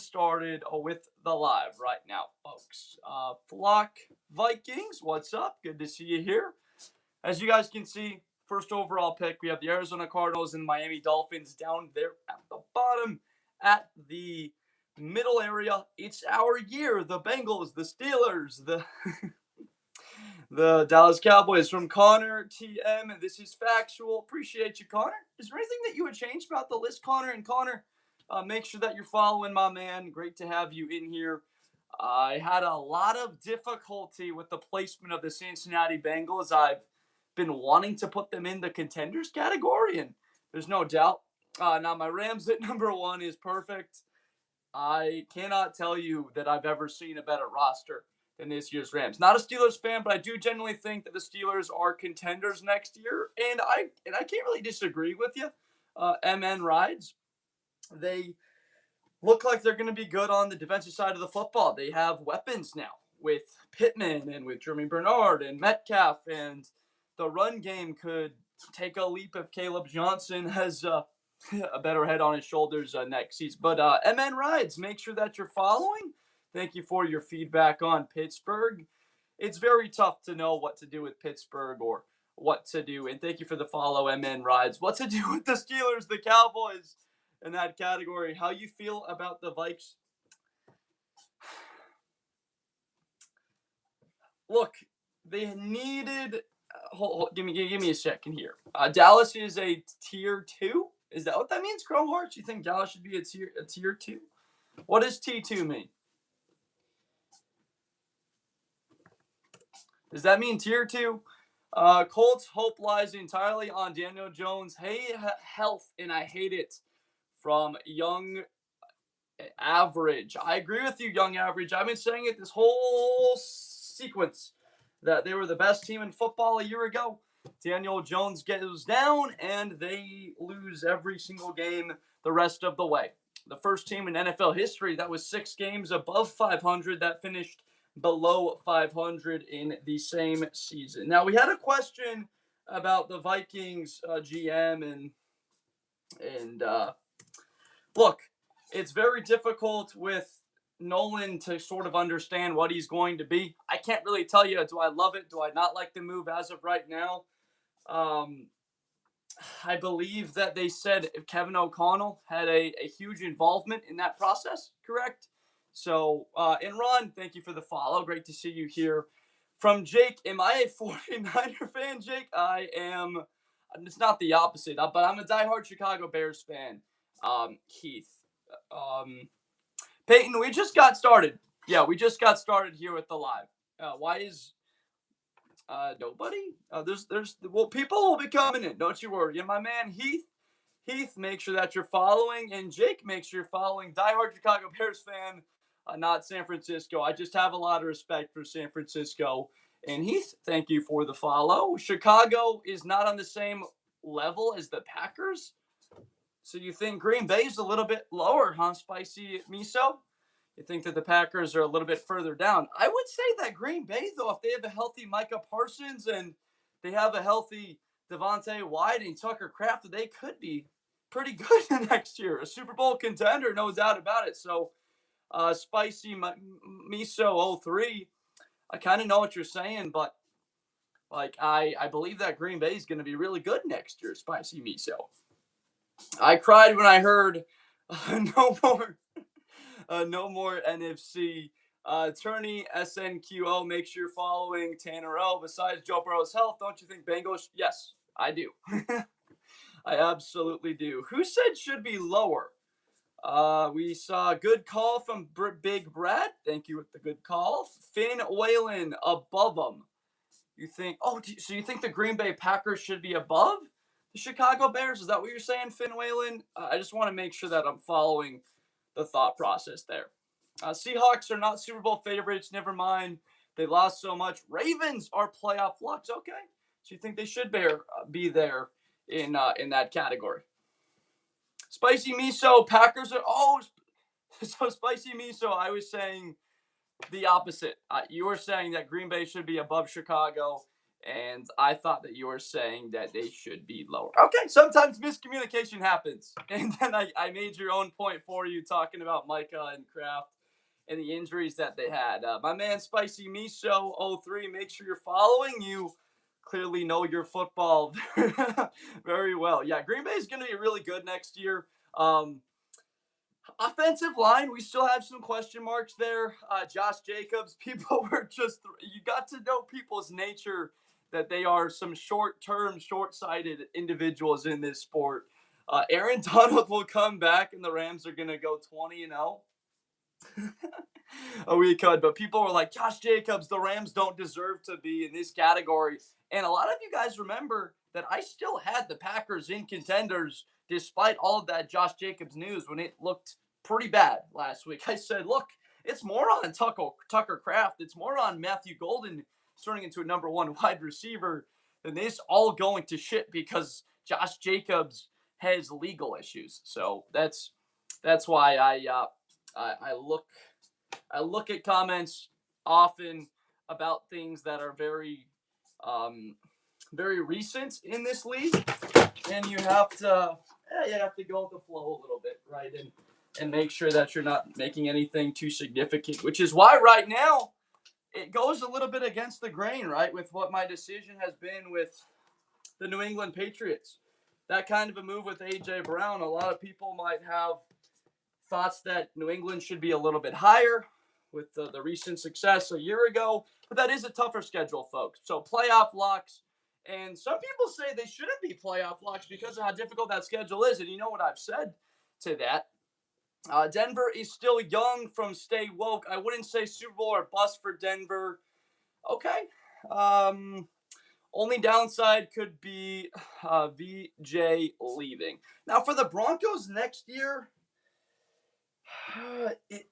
started with the live right now, folks. Flock Vikings, what's up? Good to see you here. As you guys can see, first overall pick, we have the Arizona Cardinals and Miami Dolphins down there at the bottom. At the middle area, it's our year. The Bengals, the Steelers, the the Dallas Cowboys from Connor TM. This is factual. Appreciate you, Connor. Is there anything that you would change about the list, Connor? And Connor, make sure that you're following my man. Great to have you in here. I had a lot of difficulty with the placement of the Cincinnati Bengals. I've been wanting to put them in the contenders category, and there's no doubt. Now, my Rams at number one is perfect. I cannot tell you that I've ever seen a better roster than this year's Rams. Not a Steelers fan, but I do genuinely think that the Steelers are contenders next year, and I can't really disagree with you. MN rides. They look like they're going to be good on the defensive side of the football. They have weapons now with Pittman and with Jeremy Bernard and Metcalf, and the run game could take a leap if Caleb Johnson has a better head on his shoulders next season. But MN rides, make sure that you're following. Thank you for your feedback on Pittsburgh. It's very tough to know what to do with Pittsburgh or what to do. And thank you for the follow, MN rides. What to do with the Steelers, the Cowboys in that category. How you feel about the Vikes? Look, they needed. Give me a second here. Dallas is a tier 2. Is that what that means, Chrome Hearts? You think Dallas should be a tier 2? What does T2 mean? Does that mean tier 2? Colts' hope lies entirely on Daniel Jones' health, and I hate it, from Young Average. I agree with you, Young Average. I've been saying it this whole sequence that they were the best team in football a year ago. Daniel Jones goes down, and they lose every single game the rest of the way. The first team in NFL history that was 6 games above 500 that finished below 500 in the same season. Now, we had a question about the Vikings GM, and look, it's very difficult with Nolan to sort of understand what he's going to be. I can't really tell you, do I love it? Do I not like the move as of right now? I believe that they said Kevin O'Connell had a huge involvement in that process, correct? So, and Ron, thank you for the follow. Great to see you here. From Jake, am I a 49er fan, Jake? I am. It's not the opposite, but I'm a diehard Chicago Bears fan. Keith. Peyton, we just got started. Yeah, we just got started here with the live. Why is nobody? People will be coming in. Don't you worry. And my man Heath, make sure that you're following, and Jake, make sure you're following. Diehard Chicago Bears fan, not San Francisco. I just have a lot of respect for San Francisco. And Heath, thank you for the follow. Chicago is not on the same level as the Packers. So you think Green Bay is a little bit lower, huh, Spicy Miso? You think that the Packers are a little bit further down. I would say that Green Bay, though, if they have a healthy Micah Parsons and they have a healthy Devontae White and Tucker Kraft, they could be pretty good next year. A Super Bowl contender, no doubt about it. So, Spicy Miso 03, I kind of know what you're saying, but like I believe that Green Bay is going to be really good next year, Spicy Miso. I cried when I heard no more NFC. Attorney SNQO, make sure you're following Tanner O. Besides Joe Burrow's health, don't you think Bengals? Yes, I do. I absolutely do. Who said should be lower? We saw a good call from Big Brad. Thank you with the good call. Finn Whalen above them. You think? Oh, so you think the Green Bay Packers should be above the Chicago Bears? Is that what you're saying, Finn Whalen? I just want to make sure that I'm following the thought process there. Seahawks are not Super Bowl favorites. Never mind. They lost so much. Ravens are playoff locks. Okay. So you think they should be there in that category? Spicy Miso, Packers are... Oh, so Spicy Miso, I was saying the opposite. You were saying that Green Bay should be above Chicago, and I thought that you were saying that they should be lower. Okay, sometimes miscommunication happens. And then I made your own point for you talking about Micah and Kraft and the injuries that they had. My man Spicy Miso 03, make sure you're following. You clearly know your football very well. Yeah, Green Bay is going to be really good next year. Offensive line, we still have some question marks there. Josh Jacobs, people were just, you got to know people's nature that they are some short-term, short-sighted individuals in this sport. Aaron Donald will come back, and the Rams are going to go 20-0. We could, but people were like, Josh Jacobs, the Rams don't deserve to be in this category. And a lot of you guys remember that I still had the Packers in contenders despite all of that Josh Jacobs news when it looked pretty bad last week. I said, look, it's more on Tucker Kraft. It's more on Matthew Golden turning into a number one wide receiver than this all going to shit because Josh Jacobs has legal issues. So that's why I look at comments often about things that are very recent in this league, and you have to go with the flow a little bit, right? And make sure that you're not making anything too significant, which is why right now it goes a little bit against the grain, right? With what my decision has been with the New England Patriots. That kind of a move with A.J. Brown, a lot of people might have thoughts that New England should be a little bit higher with the recent success a year ago, but that is a tougher schedule, folks. So playoff locks, and some people say they shouldn't be playoff locks because of how difficult that schedule is, and you know what I've said to that. Denver is still young from Stay Woke. I wouldn't say Super Bowl or bust for Denver. Okay. Only downside could be VJ leaving. Now, for the Broncos next year,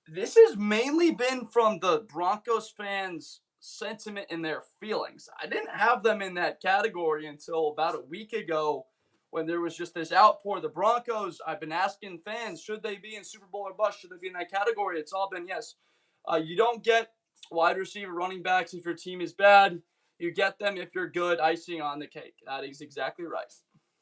this has mainly been from the Broncos fans' sentiment and their feelings. I didn't have them in that category until about a week ago when there was just this outpour. The Broncos, I've been asking fans, should they be in Super Bowl or bust? Should they be in that category? It's all been yes. You don't get wide receiver running backs if your team is bad. You get them if you're good, icing on the cake. That is exactly right.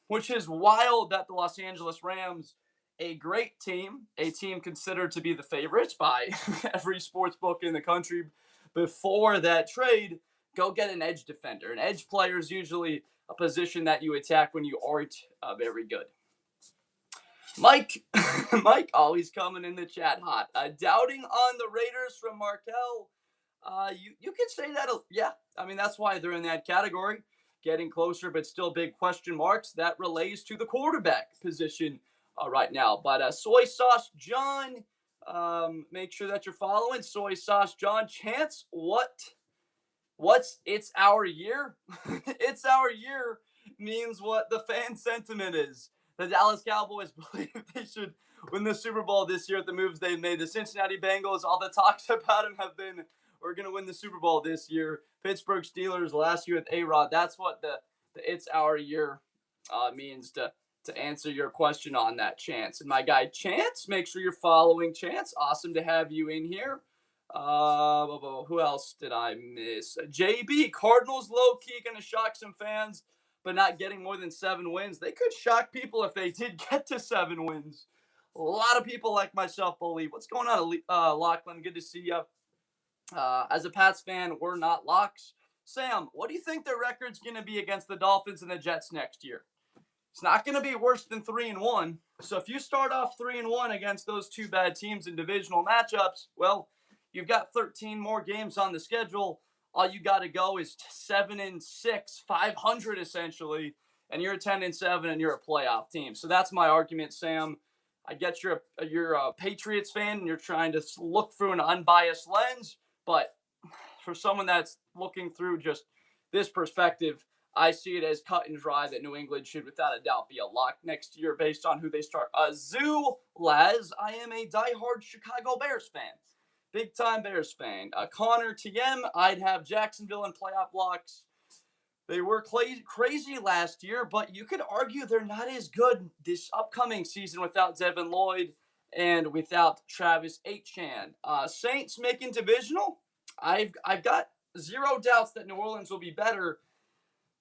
Which is wild that the Los Angeles Rams, a great team, a team considered to be the favorites by every sports book in the country before that trade, go get an edge defender. An edge player is usually a position that you attack when you aren't very good. Mike always coming in the chat hot. Doubting on the Raiders from Markel. You could say that, yeah. I mean, that's why they're in that category. Getting closer, but still big question marks. That relates to the quarterback position right now. But Soy Sauce John, make sure that you're following. Soy Sauce John, Chance, what's it's our year? It's our year means what the fan sentiment is. The Dallas Cowboys believe they should win the Super Bowl this year with the moves they've made. The Cincinnati Bengals, all the talks about them have been, we're going to win the Super Bowl this year. Pittsburgh Steelers last year with A-Rod. That's what the it's our year means to answer your question on that, Chance. And my guy, Chance, make sure you're following Chance. Awesome to have you in here. Who else did I miss? JB, Cardinals low-key going to shock some fans, but not getting more than 7 wins. They could shock people if they did get to 7 wins. A lot of people like myself believe. What's going on, Lachlan? Good to see you. As a Pats fan, we're not locks. Sam, what do you think their record's going to be against the Dolphins and the Jets next year? It's not going to be worse than 3-1. So if you start off 3-1 against those two bad teams in divisional matchups, well, you've got 13 more games on the schedule. All you got to go is 7-6, 500 essentially, and you're 10-7 and you're a playoff team. So that's my argument, Sam. I get you're a Patriots fan and you're trying to look through an unbiased lens, but for someone that's looking through just this perspective, I see it as cut and dry that New England should, without a doubt, be a lock next year based on who they start. Zoo Laz, I am a diehard Chicago Bears fan. Big-time Bears fan. Connor TM, I'd have Jacksonville in playoff locks. They were crazy last year, but you could argue they're not as good this upcoming season without Devin Lloyd and without Travis Etienne. Saints making divisional. I've got zero doubts that New Orleans will be better.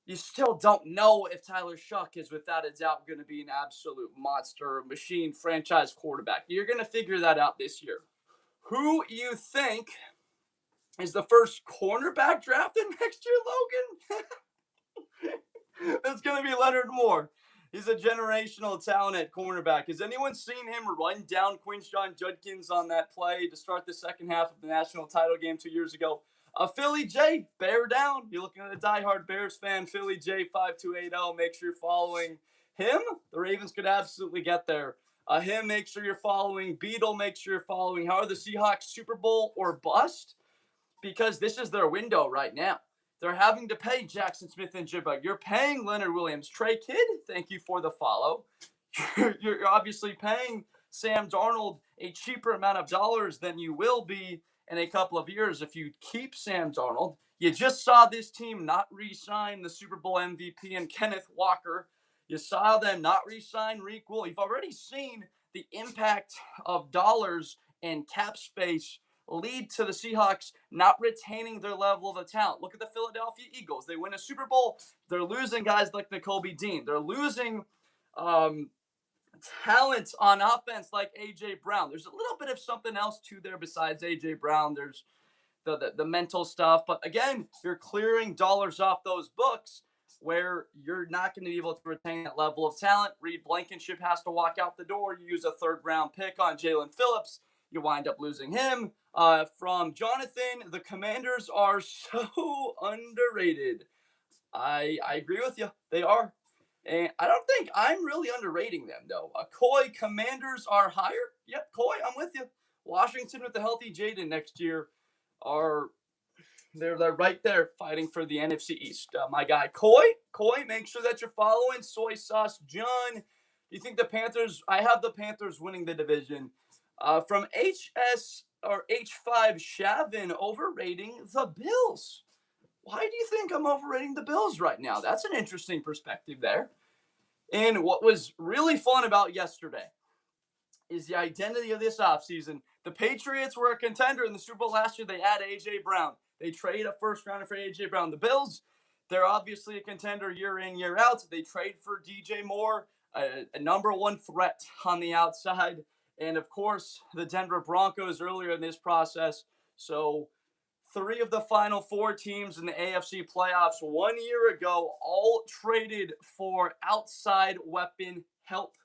you still don't know if Tyler Shuck is without a doubt going to be an absolute monster, machine, franchise quarterback. You're going to figure that out this year. Who you think is the first cornerback drafted next year, Logan? It's going to be Leonard Moore. He's a generational talent at cornerback. Has anyone seen him run down Quinshon Judkins on that play to start the second half of the national title game 2 years ago? Philly J, bear down. You're looking at a diehard Bears fan, Philly J 5280. Make sure you're following him. The Ravens could absolutely get there. Him, make sure you're following. Beetle, make sure you're following. How are the Seahawks, Super Bowl or bust? Because this is their window right now. They're having to pay Jackson Smith and Jibba. You're paying Leonard Williams. Trey Kidd, thank you for the follow. You're obviously paying Sam Darnold a cheaper amount of dollars than you will be in a couple of years if you keep Sam Darnold. You just saw this team not re-sign the Super Bowl MVP and Kenneth Walker. You saw them not re-sign Reek Will. You've already seen the impact of dollars and cap space lead to the Seahawks not retaining their level of talent. Look at the Philadelphia Eagles. They win a Super Bowl. They're losing guys like Nakobe Dean. They're losing talent on offense like A.J. Brown. There's a little bit of something else to there besides A.J. Brown. There's the mental stuff. But again, you're clearing dollars off those books where you're not going to be able to retain that level of talent. Reed Blankenship has to walk out the door. You use a third-round pick on Jalen Phillips. You wind up losing him. From Jonathan, the Commanders are so underrated. I agree with you. They are. And I don't think I'm really underrating them, though. Coy, Commanders are higher. Yep, Coy, I'm with you. Washington with the healthy Jaden next year are they're right there fighting for the NFC East. My guy, Coy, make sure that you're following. Soy Sauce John. Do you think the Panthers, I have the Panthers winning the division. From HS or H5 Shavin, overrating the Bills. Why do you think I'm overrating the Bills right now? That's an interesting perspective there. And what was really fun about yesterday is the identity of this offseason. The Patriots were a contender in the Super Bowl last year. They had A.J. Brown. They trade a first rounder for A.J. Brown. The Bills, they're obviously a contender year in, year out. They trade for DJ Moore, a number one threat on the outside. And, of course, the Denver Broncos earlier in this process. So 3 of the final 4 teams in the AFC playoffs 1 year ago all traded for outside weapon help.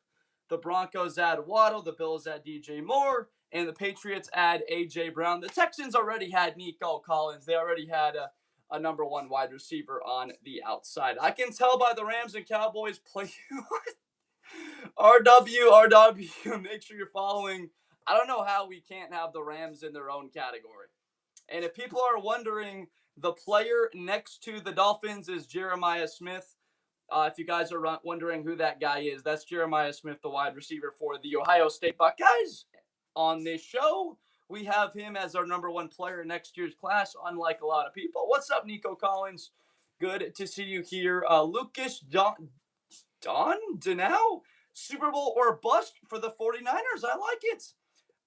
The Broncos add Waddle, the Bills add DJ Moore, and the Patriots add A.J. Brown. The Texans already had Nico Collins. They already had a number 1 wide receiver on the outside. I can tell by the Rams and Cowboys play. RW, make sure you're following. I don't know how we can't have the Rams in their own category. And if people are wondering, the player next to the Dolphins is Jeremiah Smith. If you guys are wondering who that guy is, that's Jeremiah Smith, the wide receiver for the Ohio State Buckeyes. On this show, we have him as our number 1 player in next year's class, unlike a lot of people. What's up, Nico Collins? Good to see you here. Lucas Donau, Super Bowl or bust for the 49ers. I like it.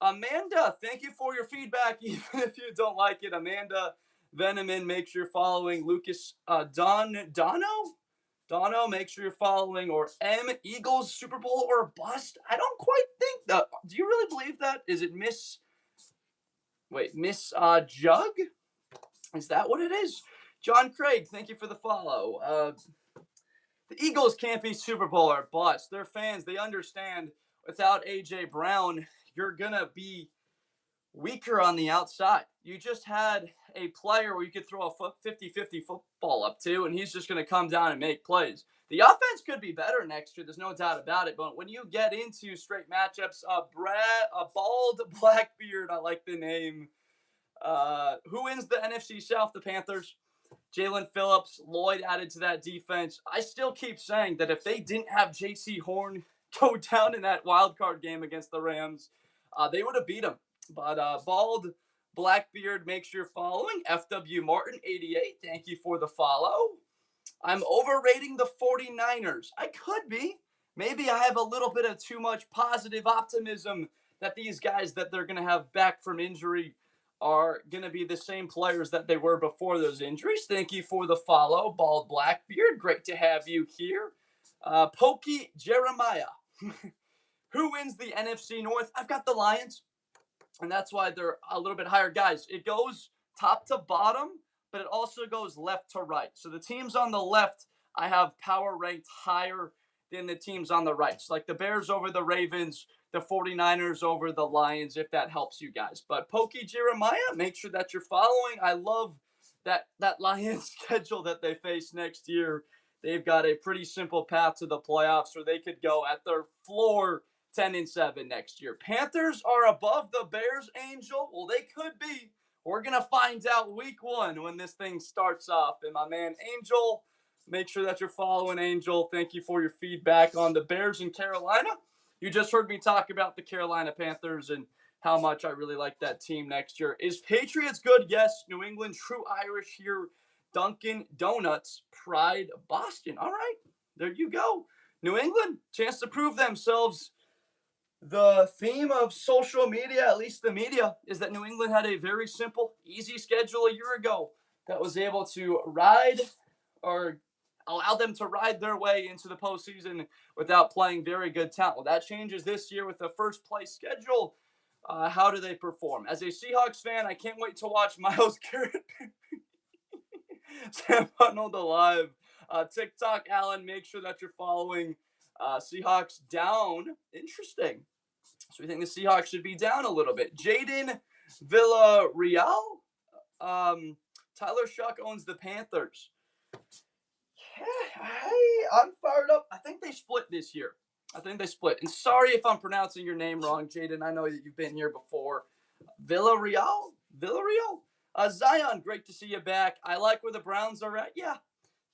Amanda, thank you for your feedback, even if you don't like it. Amanda Veneman, make sure you're following. Lucas Dono, make sure you're following. Or M, Eagles, Super Bowl or bust. I don't quite think that. Do you really believe that? Is it Miss Jug? Is that what it is? John Craig, thank you for the follow. The Eagles can't be Super Bowl or bust. They're fans. They understand without A.J. Brown, you're going to be weaker on the outside. You just had a player where you could throw a 50-50 football up to, and he's just going to come down and make plays. The offense could be better next year. There's no doubt about it. But when you get into straight matchups, a bald Blackbeard, I like the name. Who wins the NFC South? The Panthers. Jalen Phillips, Lloyd added to that defense. I still keep saying that if they didn't have J.C. Horn go down in that wild card game against the Rams, they would have beat them. But bald Blackbeard, make sure you're following. FW Martin 88, thank you for the follow. I'm overrating the 49ers. I could be. Maybe I have a little bit of too much positive optimism that these guys that they're going to have back from injury are going to be the same players that they were before those injuries. Thank you for the follow, Bald Blackbeard. Great to have you here. Pokey Jeremiah. Who wins the NFC North? I've got the Lions, and that's why they're a little bit higher. Guys, it goes top to bottom, but it also goes left to right. So the teams on the left, I have power ranked higher than the teams on the right. So like the Bears over the Ravens, the 49ers over the Lions, if that helps you guys. But Pokey Jeremiah, make sure that you're following. I love that Lions schedule that they face next year. They've got a pretty simple path to the playoffs, or they could go at their floor 10-7 next year. Panthers are above the Bears, Angel. Well, they could be. We're going to find out week 1 when this thing starts off. And my man, Angel, make sure that you're following, Angel. Thank you for your feedback on the Bears in Carolina. You just heard me talk about the Carolina Panthers and how much I really like that team next year. Is Patriots good? Yes. New England, True Irish here. Dunkin' Donuts, Pride, Boston. All right, there you go. New England, chance to prove themselves. The theme of social media, at least the media, is that New England had a very simple, easy schedule a year ago that was able to ride or allow them to ride their way into the postseason without playing very good talent. Well, that changes this year with the first place schedule. How do they perform? As a Seahawks fan, I can't wait to watch Myles Garrett. Sam Arnold alive. TikTok, Alan, make sure that you're following. Seahawks down. Interesting. So we think the Seahawks should be down a little bit. Jaden Villarreal. Tyler Shuck owns the Panthers. Yeah, I'm fired up. I think they split this year. And sorry if I'm pronouncing your name wrong, Jaden. I know that you've been here before. Villarreal? Zion, great to see you back. I like where the Browns are at. Yeah,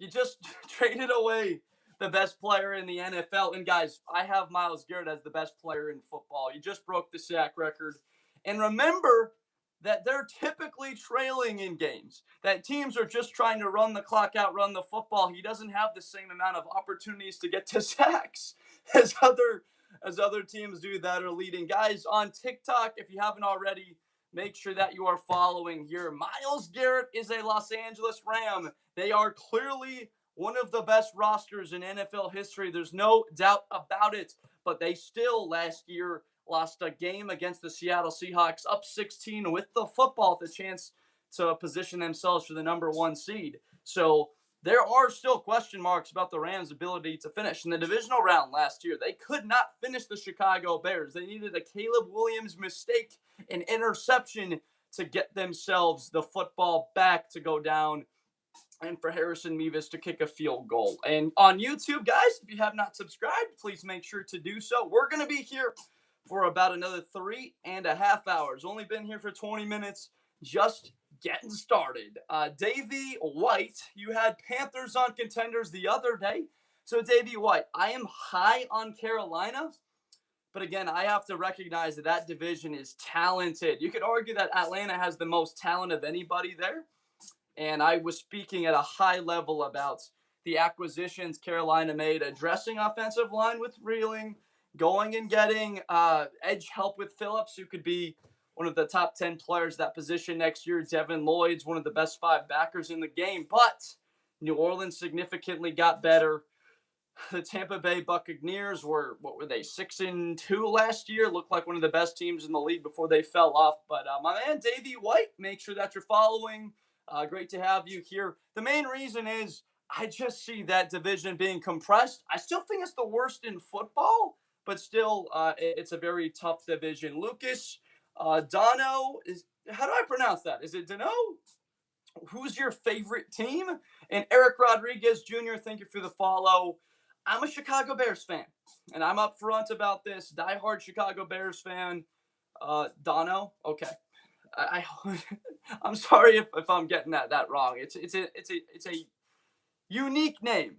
you just traded away the best player in the NFL. And guys, I have Myles Garrett as the best player in football. You just broke the sack record. And remember that they're typically trailing in games, that teams are just trying to run the clock out, run the football. He doesn't have the same amount of opportunities to get to sacks as other teams do that are leading. Guys, on TikTok, if you haven't already, make sure that you are following here. Myles Garrett is a Los Angeles Ram. They are clearly one of the best rosters in NFL history. There's no doubt about it. But they still last year lost a game against the Seattle Seahawks, up 16 with the football, with a chance to position themselves for the number 1 seed. So there are still question marks about the Rams' ability to finish. In the divisional round last year, they could not finish the Chicago Bears. They needed a Caleb Williams mistake, an interception, to get themselves the football back to go down, and for Harrison Mevis to kick a field goal. And on YouTube, guys, if you have not subscribed, please make sure to do so. We're going to be here for about another 3.5 hours. Only been here for 20 minutes, just getting started. Davey White, you had Panthers on contenders the other day. So Davey White, I am high on Carolina, but again, I have to recognize that division is talented. You could argue that Atlanta has the most talent of anybody there. And I was speaking at a high level about the acquisitions Carolina made, addressing offensive line with Reeling, going and getting edge help with Phillips, who could be one of the top 10 players that position next year. Devin Lloyd's one of the best 5 backers in the game. But New Orleans significantly got better. The Tampa Bay Buccaneers were, 6-2 last year? Looked like one of the best teams in the league before they fell off. But my man, Davey White, make sure that you're following. Great to have you here. The main reason is I just see that division being compressed. I still think it's the worst in football, but still it's a very tough division. Lucas Dono, how do I pronounce that? Is it Dono? Who's your favorite team? And Eric Rodriguez Jr., thank you for the follow. I'm a Chicago Bears fan, and I'm upfront about this. Diehard Chicago Bears fan. Dono, okay. I'm sorry if I'm getting that wrong. It's a unique name,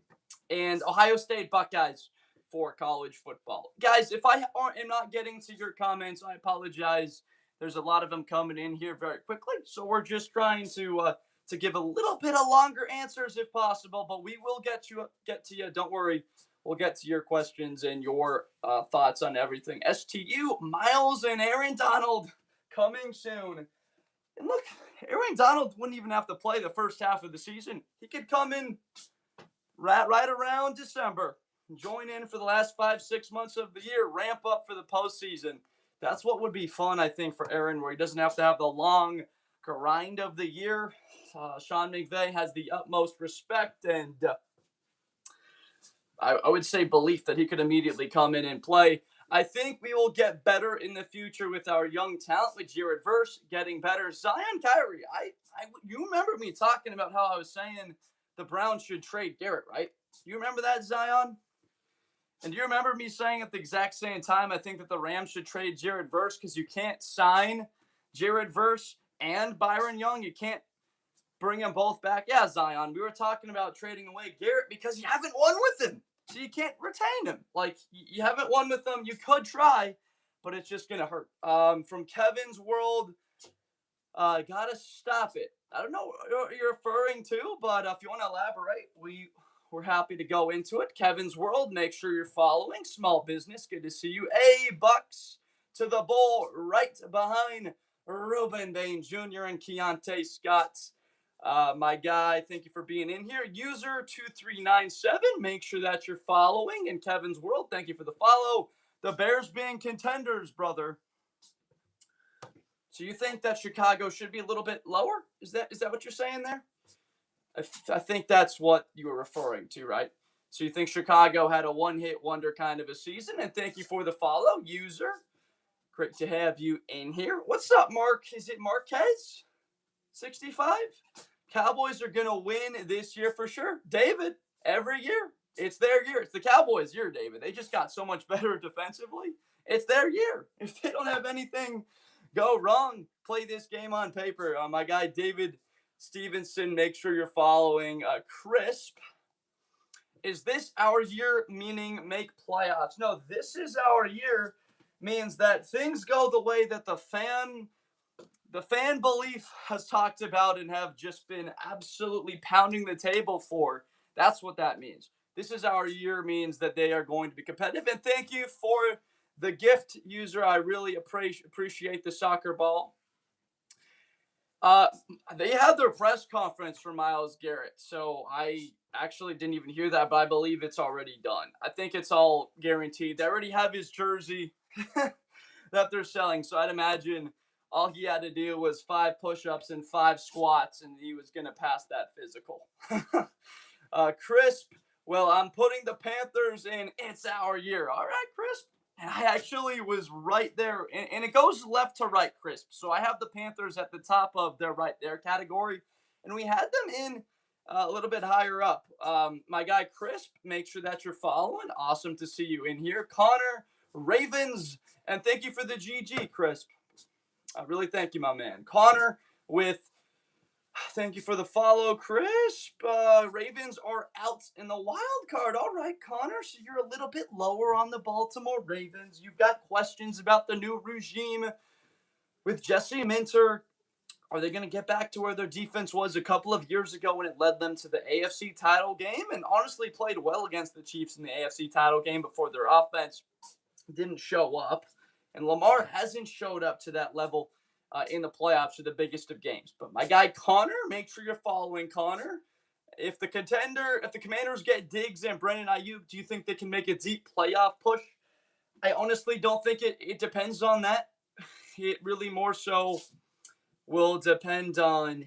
and Ohio State Buckeyes for college football. Guys, if I am not getting to your comments, I apologize. There's a lot of them coming in here very quickly, so we're just trying to give a little bit of longer answers if possible, but we will get to you. Don't worry. We'll get to your questions and your thoughts on everything. STU, Miles and Aaron Donald coming soon. And look, Aaron Donald wouldn't even have to play the first half of the season. He could come in right around December, join in for the last 5-6 months of the year, ramp up for the postseason. That's what would be fun, I think, for Aaron, where he doesn't have to have the long grind of the year. Sean McVay has the utmost respect and I would say belief that he could immediately come in and play. I think we will get better in the future with our young talent, with Jared Verse getting better. Zion Kyrie, you remember me talking about how I was saying the Browns should trade Garrett, right? You remember that, Zion? And do you remember me saying at the exact same time, I think that the Rams should trade Jared Verse because you can't sign Jared Verse and Byron Young. You can't bring them both back. Yeah, Zion, we were talking about trading away Garrett because you haven't won with him. So you can't retain him. Like, you haven't won with them. You could try, but it's just going to hurt. From Kevin's World, gotta stop it. I don't know what you're referring to, but if you want to elaborate, we're happy to go into it. Kevin's World, make sure you're following. Small business, good to see you. A-Bucks to the bowl right behind Ruben Bain Jr. and Keontae Scott. My guy, thank you for being in here. User 2397, make sure that you're following. In Kevin's World, thank you for the follow. The Bears being contenders, brother. So you think that Chicago should be a little bit lower? Is that what you're saying there? I think that's what you were referring to, right? So you think Chicago had a one-hit wonder kind of a season? And thank you for the follow, user. Great to have you in here. What's up, Mark? Is it Marquez? 65? Cowboys are going to win this year for sure. David, every year. It's their year. It's the Cowboys' year, David. They just got so much better defensively. It's their year. If they don't have anything go wrong, play this game on paper. My guy, David Stevenson, make sure you're following. Crisp, is this our year, meaning make playoffs? No, this is our year means that things go the way that the fan belief has talked about and have just been absolutely pounding the table for. That's what that means. This is our year means that they are going to be competitive. And thank you for the gift, user. I really appreciate the soccer ball. They had their press conference for Myles Garrett, so I actually didn't even hear that, but I believe it's already done. I think it's all guaranteed. They already have his jersey that they're selling, so I'd imagine all he had to do was 5 push-ups and 5 squats, and he was going to pass that physical. Crisp, well, I'm putting the Panthers in. It's our year. All right, Crisp. And I actually was right there. And it goes left to right, Crisp. So I have the Panthers at the top of their right there category. And we had them in a little bit higher up. My guy, Crisp, make sure that you're following. Awesome to see you in here. Connor, Ravens, and thank you for the GG, Crisp. I really thank you, my man. Connor with, thank you for the follow, Crisp. Ravens are out in the wild card. All right, Connor, so you're a little bit lower on the Baltimore Ravens. You've got questions about the new regime with Jesse Minter. Are they going to get back to where their defense was a couple of years ago when it led them to the AFC title game and honestly played well against the Chiefs in the AFC title game before their offense didn't show up? And Lamar hasn't showed up to that level in the playoffs for the biggest of games. But my guy Connor, make sure you're following Connor. If the Commanders get Diggs and Brandon Ayuk, do you think they can make a deep playoff push? I honestly don't think it depends on that. It really more so will depend on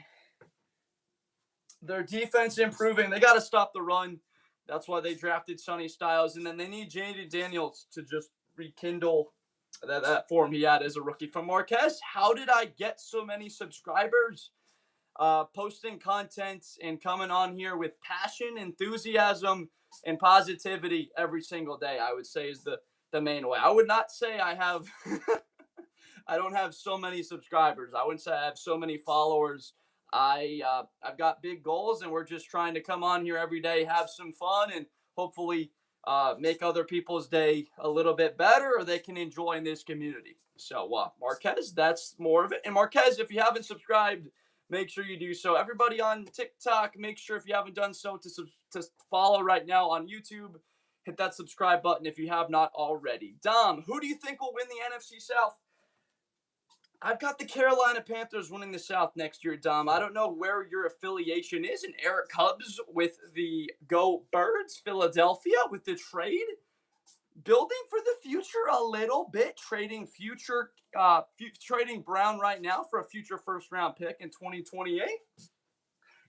their defense improving. They got to stop the run. That's why they drafted Sonny Styles. And then they need J.D. Daniels to just rekindle that form he had as a rookie. From Marquez, how did I get so many subscribers? Posting content and coming on here with passion, enthusiasm, and positivity every single day, I would say is the main way. I would not say I have I don't have so many subscribers. I wouldn't say I have so many followers. I've got big goals, and we're just trying to come on here every day, have some fun, and hopefully make other people's day a little bit better, or they can enjoy in this community. So, Marquez, that's more of it. And Marquez, if you haven't subscribed, make sure you do so. Everybody on TikTok, make sure if you haven't done so to follow right now on YouTube. Hit that subscribe button if you have not already. Dom, who do you think will win the NFC South? I've got the Carolina Panthers winning the South next year, Dom. I don't know where your affiliation is. And Eric Cubs with the Go Birds, Philadelphia with the trade. Building for the future a little bit, trading trading Brown right now for a future first-round pick in 2028.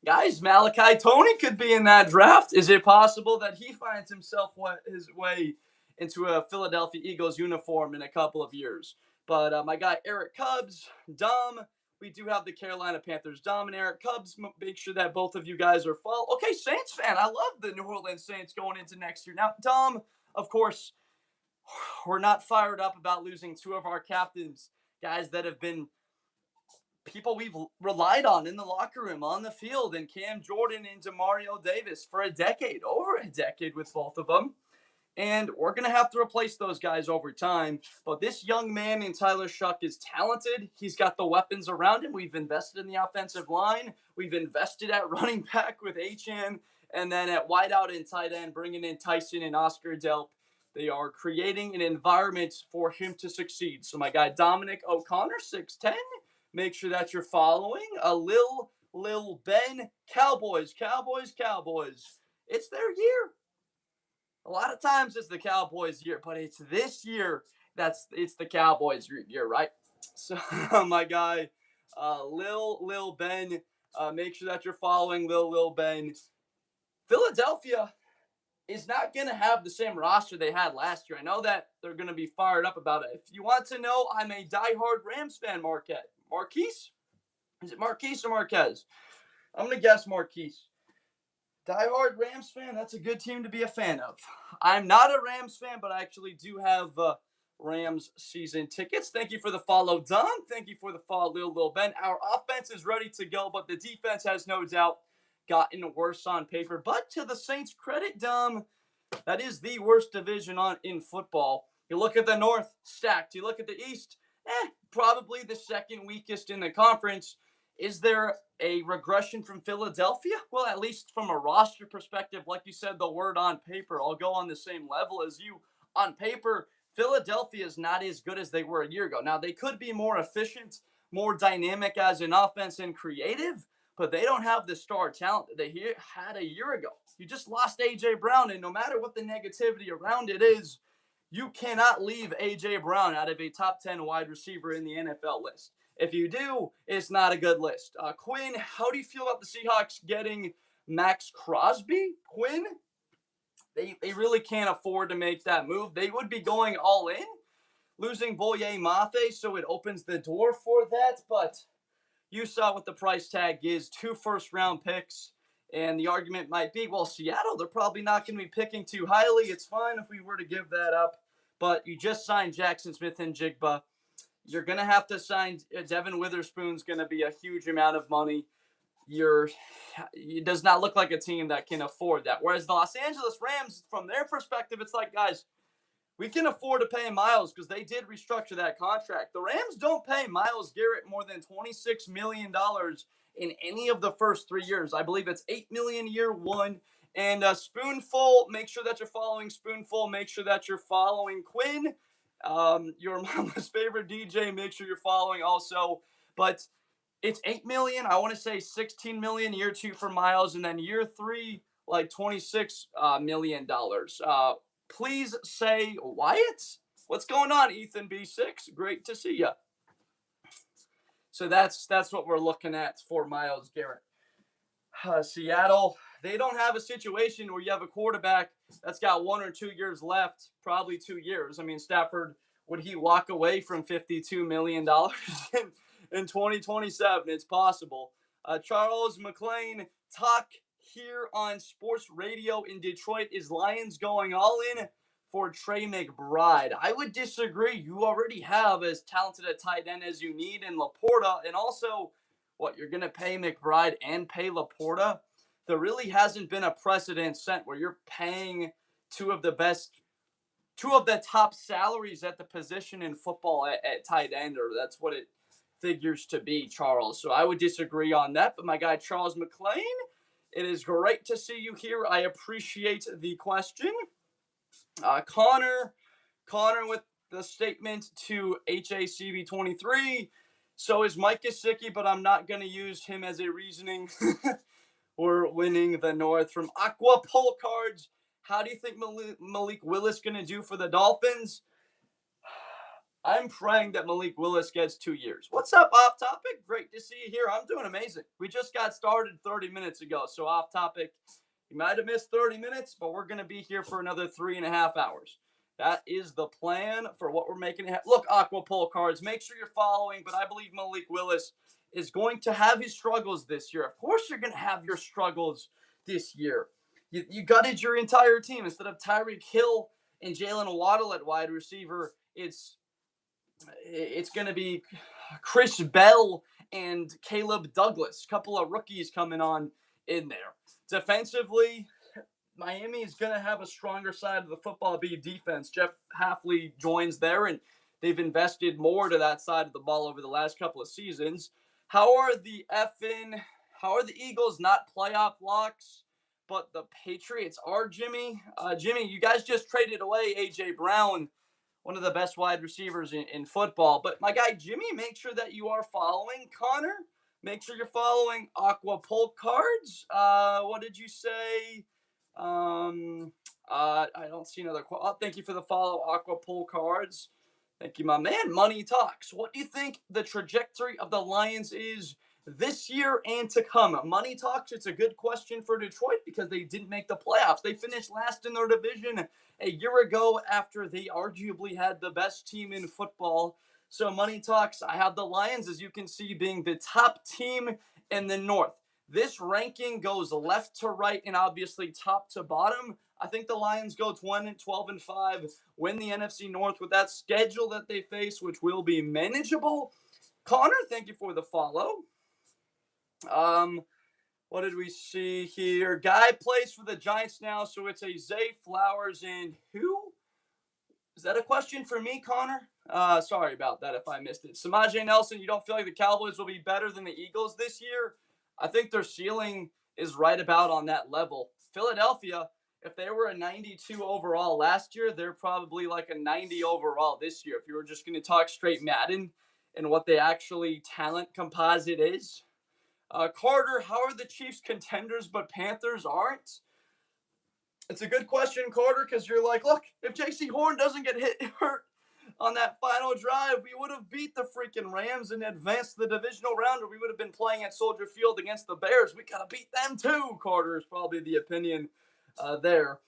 Guys, Malachi Tony could be in that draft. Is it possible that he finds his way into a Philadelphia Eagles uniform in a couple of years? But my guy Eric Cubs, Dom, we do have the Carolina Panthers. Dom and Eric Cubs, make sure that both of you guys are following. Okay, Saints fan. I love the New Orleans Saints going into next year. Now, Dom, of course, we're not fired up about losing two of our captains, guys that have been people we've relied on in the locker room, on the field, and Cam Jordan and Demario Davis for over a decade with both of them. And we're going to have to replace those guys over time. But this young man in Tyler Shuck is talented. He's got the weapons around him. We've invested in the offensive line. We've invested at running back with Achane. And then at wideout and tight end, bringing in Tyson and Oscar Delp. They are creating an environment for him to succeed. So my guy Dominic O'Connor, 6'10", make sure that you're following. Lil Ben, Cowboys. It's their year. A lot of times it's the Cowboys' year, but it's this year it's the Cowboys' year, right? So my guy, Lil Ben, make sure that you're following Lil Ben. Philadelphia is not going to have the same roster they had last year. I know that they're going to be fired up about it. If you want to know, I'm a diehard Rams fan, Marquise? Is it Marquise or Marquez? I'm going to guess Marquise. Diehard Rams fan, that's a good team to be a fan of. I'm not a Rams fan, but I actually do have Rams season tickets. Thank you for the follow, Don. Thank you for the follow, Lil Ben. Our offense is ready to go, but the defense has no doubt gotten worse on paper. But to the Saints' credit, Dom, that is the worst division in football. You look at the North, stacked. You look at the East, probably the second weakest in the conference. Is there a regression from Philadelphia? Well, at least from a roster perspective, like you said, the word on paper, I'll go on the same level as you. On paper, Philadelphia is not as good as they were a year ago. Now, they could be more efficient, more dynamic as an offense and creative, but they don't have the star talent that they had a year ago. You just lost A.J. Brown, and no matter what the negativity around it is, you cannot leave A.J. Brown out of a top 10 wide receiver in the NFL list. If you do, it's not a good list. Quinn, how do you feel about the Seahawks getting Max Crosby? Quinn, they really can't afford to make that move. They would be going all in, losing Boye Mafe, so it opens the door for that. But you saw what the price tag is, 2 first-round picks. And the argument might be, well, Seattle, they're probably not going to be picking too highly. It's fine if we were to give that up. But you just signed Jackson Smith and Jigba. You're going to have to sign Devin Witherspoon's going to be a huge amount of money. It does not look like a team that can afford that. Whereas the Los Angeles Rams, from their perspective, it's like, guys, we can afford to pay Myles because they did restructure that contract. The Rams don't pay Myles Garrett more than $26 million in any of the first 3 years. I believe it's $8 million year one. And Spoonful, make sure that you're following Spoonful. Make sure that you're following Quinn. Your mama's favorite DJ, make sure you're following also. But it's $8 million. I want to say $16 million year 2 for Myles, and then year 3, like $26 million. Please say Wyatt. What's going on, Ethan B6? Great to see you. So that's what we're looking at for Myles Garrett. Seattle, they don't have a situation where you have a quarterback that's got 1 or 2 years left, probably 2 years. I mean, Stafford, would he walk away from $52 million in 2027? It's possible. Charles McLean, talk here on sports radio in Detroit. Is Lions going all in for Trey McBride? I would disagree. You already have as talented a tight end as you need in Laporta, and also what, you're going to pay McBride and pay Laporta? There really hasn't been a precedent set where you're paying two of the top salaries at the position in football at tight end, or that's what it figures to be, Charles. So I would disagree on that. But my guy, Charles McLean, it is great to see you here. I appreciate the question. Connor with the statement to HACB23. So is Mike Gesicki, but I'm not going to use him as a reasoning. We're winning the North. From Aqua Pull Cards, how do you think Malik Willis going to do for the Dolphins? I'm praying that Malik Willis gets 2 years. What's up, Off Topic? Great to see you here. I'm doing amazing. We just got started 30 minutes ago, so Off Topic, you might have missed 30 minutes, but we're going to be here for another 3.5 hours. That is the plan for what we're making. Look, Aqua Pull Cards, make sure you're following, but I believe Malik Willis is going to have his struggles this year. Of course you're going to have your struggles this year. You gutted your entire team. Instead of Tyreek Hill and Jalen Waddle at wide receiver, it's going to be Chris Bell and Caleb Douglas, a couple of rookies coming on in there. Defensively, Miami is going to have a stronger side of the football be defense. Jeff Hafley joins there, and they've invested more to that side of the ball over the last couple of seasons. How are the Eagles not playoff locks, but the Patriots are, Jimmy? Jimmy, you guys just traded away A.J. Brown, one of the best wide receivers in football. But my guy, Jimmy, make sure that you are following. Connor, make sure you're following Aqua Pull Cards. What did you say? I don't see another quote. Oh, thank you for the follow, Aqua Pull Cards. Thank you, my man. Money Talks. What do you think the trajectory of the Lions is this year and to come? Money Talks, it's a good question for Detroit because they didn't make the playoffs. They finished last in their division a year ago after they arguably had the best team in football. So Money Talks, I have the Lions, as you can see, being the top team in the North. This ranking goes left to right and obviously top to bottom. I think the Lions go 12-5, win the NFC North with that schedule that they face, which will be manageable. Connor, thank you for the follow. What did we see here? Guy plays for the Giants now, so it's a Zay Flowers and who? Is that a question for me, Connor? Sorry about that if I missed it. Samaje Nelson, you don't feel like the Cowboys will be better than the Eagles this year? I think their ceiling is right about on that level. Philadelphia, if they were a 92 overall last year, they're probably like a 90 overall this year. If you were just going to talk straight Madden and what they actually talent composite is. Carter, how are the Chiefs contenders but Panthers aren't? It's a good question, Carter, because you're like, look, if J.C. Horn doesn't get hurt on that final drive, we would have beat the freaking Rams and advanced the divisional round, or we would have been playing at Soldier Field against the Bears. We got to beat them too, Carter, is probably the opinion there.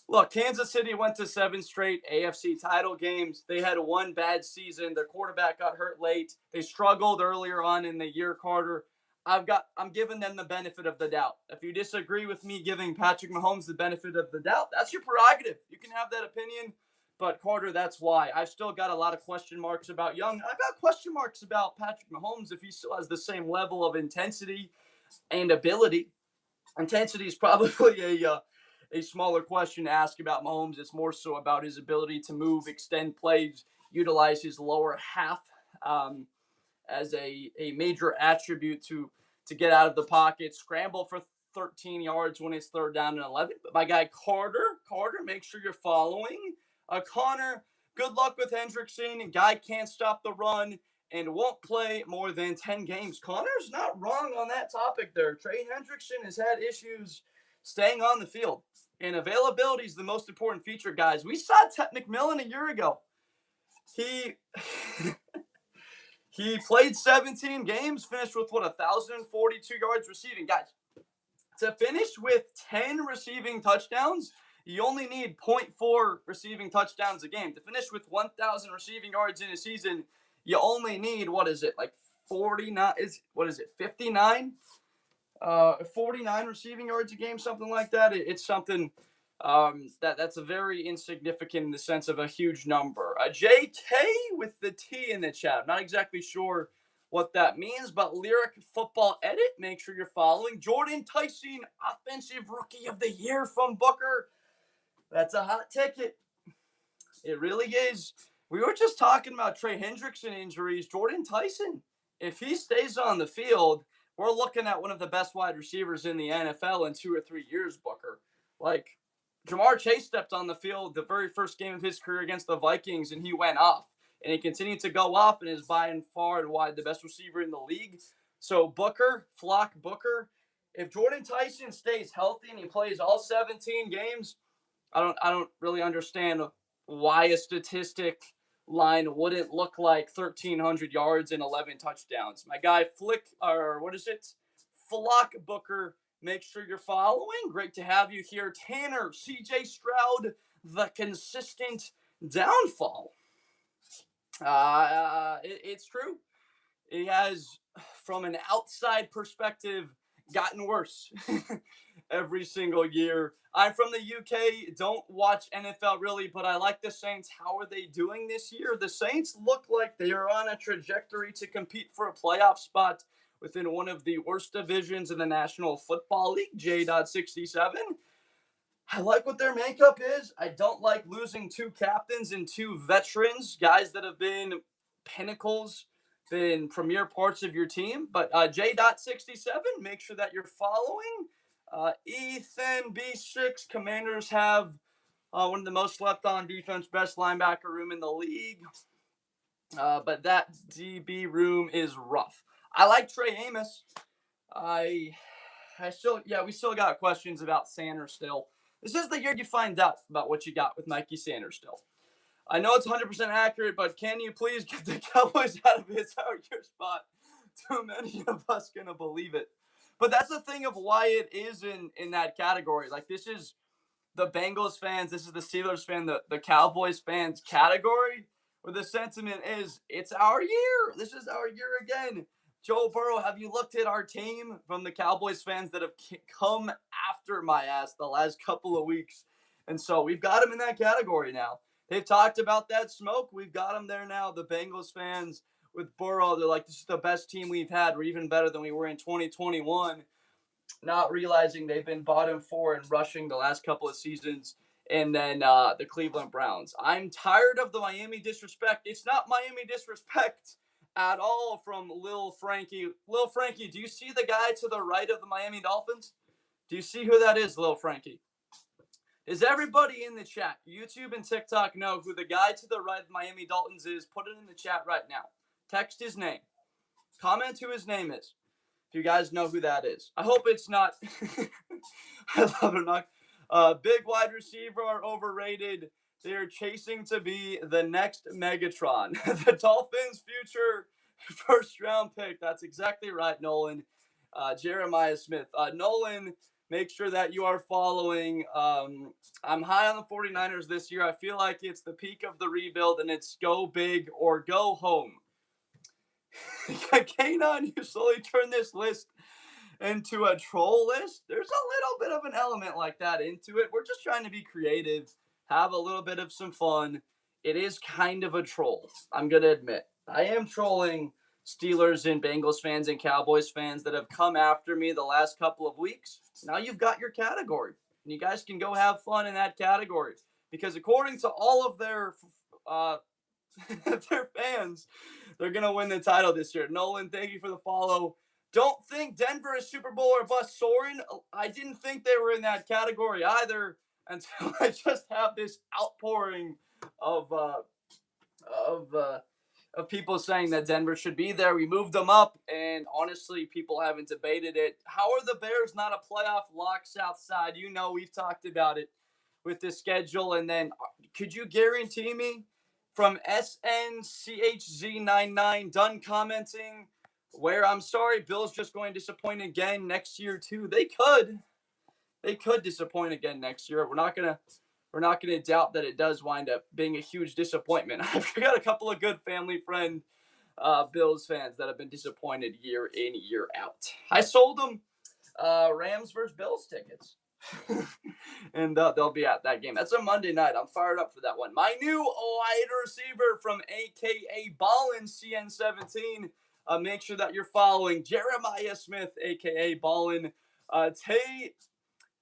Look, Kansas City went to 7 straight AFC title games. They had one bad season. Their quarterback got hurt late. They struggled earlier on in the year, Carter. I'm giving them the benefit of the doubt. If you disagree with me giving Patrick Mahomes the benefit of the doubt, that's your prerogative. You can have that opinion. But, Carter, that's why. I've still got a lot of question marks about Young. I've got question marks about Patrick Mahomes if he still has the same level of intensity and ability. Intensity is probably a smaller question to ask about Mahomes. It's more so about his ability to move, extend plays, utilize his lower half as a major attribute to get out of the pocket, scramble for 13 yards when it's 3rd down and 11. But my guy Carter, make sure you're following. Connor, good luck with Hendrickson. Guy can't stop the run and won't play more than 10 games. Connor's not wrong on that topic there. Trey Hendrickson has had issues staying on the field. And availability is the most important feature, guys. We saw Ted McMillan a year ago. He played 17 games, finished with, 1,042 yards receiving. Guys, to finish with 10 receiving touchdowns, you only need 0.4 receiving touchdowns a game. To finish with 1,000 receiving yards in a season, you only need, 49? 59? 49 receiving yards a game, something like that. It's something that's a very insignificant in the sense of a huge number. JK with the T in the chat. I'm not exactly sure what that means, but Lyric Football Edit, make sure you're following. Jordan Tyson, Offensive Rookie of the Year from Booker. That's a hot ticket. It really is. We were just talking about Trey Hendrickson injuries. Jordan Tyson, if he stays on the field, we're looking at one of the best wide receivers in the NFL in 2 or 3 years, Booker. Like, Jamar Chase stepped on the field the very first game of his career against the Vikings, and he went off. and he continued to go up and is by and far and wide the best receiver in the league. So Booker, Flock Booker, if Jordan Tyson stays healthy and he plays all 17 games, I don't really understand why a statistic line wouldn't look like 1,300 yards and 11 touchdowns. My guy Flock Booker. Make sure you're following. Great to have you here. Tanner, CJ Stroud, the consistent downfall. It's true. It has, from an outside perspective, gotten worse every single year. I'm from the UK, don't watch NFL really, but I like the Saints. How are they doing this year? The Saints look like they are on a trajectory to compete for a playoff spot within one of the worst divisions in the National Football League, J.67. I like what their makeup is. I don't like losing 2 captains and 2 veterans, guys that have been pinnacles, been premier parts of your team. But J.67, make sure that you're following. Ethan B6, Commanders have one of the most slept on defense, best linebacker room in the league. But that DB room is rough. I like Trey Amos. we still got questions about Sanders still. This is the year you find out about what you got with Mikey Sanders still. I know it's 100% accurate, but can you please get the Cowboys out of his your spot? Too many of us gonna believe it. But that's the thing of why it is in that category. Like, this is the Bengals fans, this is the Steelers fan, the Cowboys fans category, where the sentiment is, it's our year. This is our year again. Joe Burrow, have you looked at our team from the Cowboys fans that have come after my ass the last couple of weeks? And so we've got them in that category now. They've talked about that smoke. We've got them there now. The Bengals fans with Burrow, they're like, this is the best team we've had. We're even better than we were in 2021. Not realizing they've been bottom 4 in rushing the last couple of seasons. And then the Cleveland Browns. I'm tired of the Miami disrespect. It's not Miami disrespect at all from Lil Frankie. Lil Frankie, do you see the guy to the right of the Miami Dolphins? Do you see who that is, Lil Frankie? Does everybody in the chat, YouTube and TikTok, know who the guy to the right of Miami Dolphins is? Put it in the chat right now. Text his name. Comment who his name is. If you guys know who that is. I hope it's not. I love it. Not. Big wide receiver are overrated. They're chasing to be the next Megatron. The Dolphins' future first-round pick. That's exactly right, Nolan. Jeremiah Smith. Nolan, make sure that you are following. I'm high on the 49ers this year. I feel like it's the peak of the rebuild, and it's go big or go home. Kanon, you slowly turn this list into a troll list. There's a little bit of an element like that into it. We're just trying to be creative, have a little bit of some fun. It is kind of a troll, I'm going to admit. I am trolling Steelers and Bengals fans and Cowboys fans that have come after me the last couple of weeks. Now you've got your category, and you guys can go have fun in that category. Because according to all of their fans, they're going to win the title this year. Nolan, thank you for the follow. Don't think Denver is Super Bowl or bust. Soren, I didn't think they were in that category either until I just have this outpouring of people saying that Denver should be there. We moved them up, and honestly, people haven't debated it. How are the Bears not a playoff lock South Side? You know, we've talked about it with the schedule. And then could you guarantee me from SNCHZ99 done commenting where, I'm sorry, Bill's just going to disappoint again next year too? They could disappoint again next year. We're not gonna doubt that it does wind up being a huge disappointment. I've got a couple of good family friend Bills fans that have been disappointed year in, year out. I sold them Rams versus Bills tickets. And they'll be at that game. That's a Monday night. I'm fired up for that one. My new wide receiver from AKA Ballin CN17. Make sure that you're following Jeremiah Smith, AKA Ballin.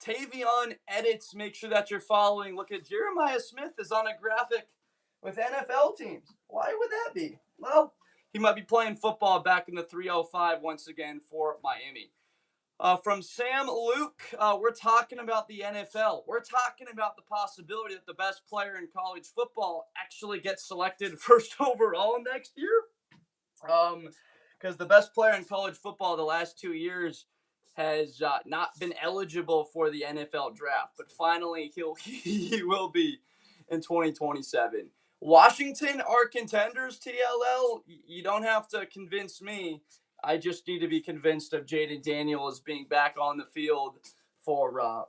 Tavion Edits. Make sure that you're following. Look at Jeremiah Smith is on a graphic with NFL teams. Why would that be? Well, he might be playing football back in the 305 once again for Miami. From Sam Luke, we're talking about the NFL. We're talking about the possibility that the best player in college football actually gets selected first overall next year. Because the best player in college football the last 2 years has not been eligible for the NFL draft, but finally he will be in 2027. Washington are contenders, TLL. You don't have to convince me. I just need to be convinced of Jaden Daniels being back on the field for I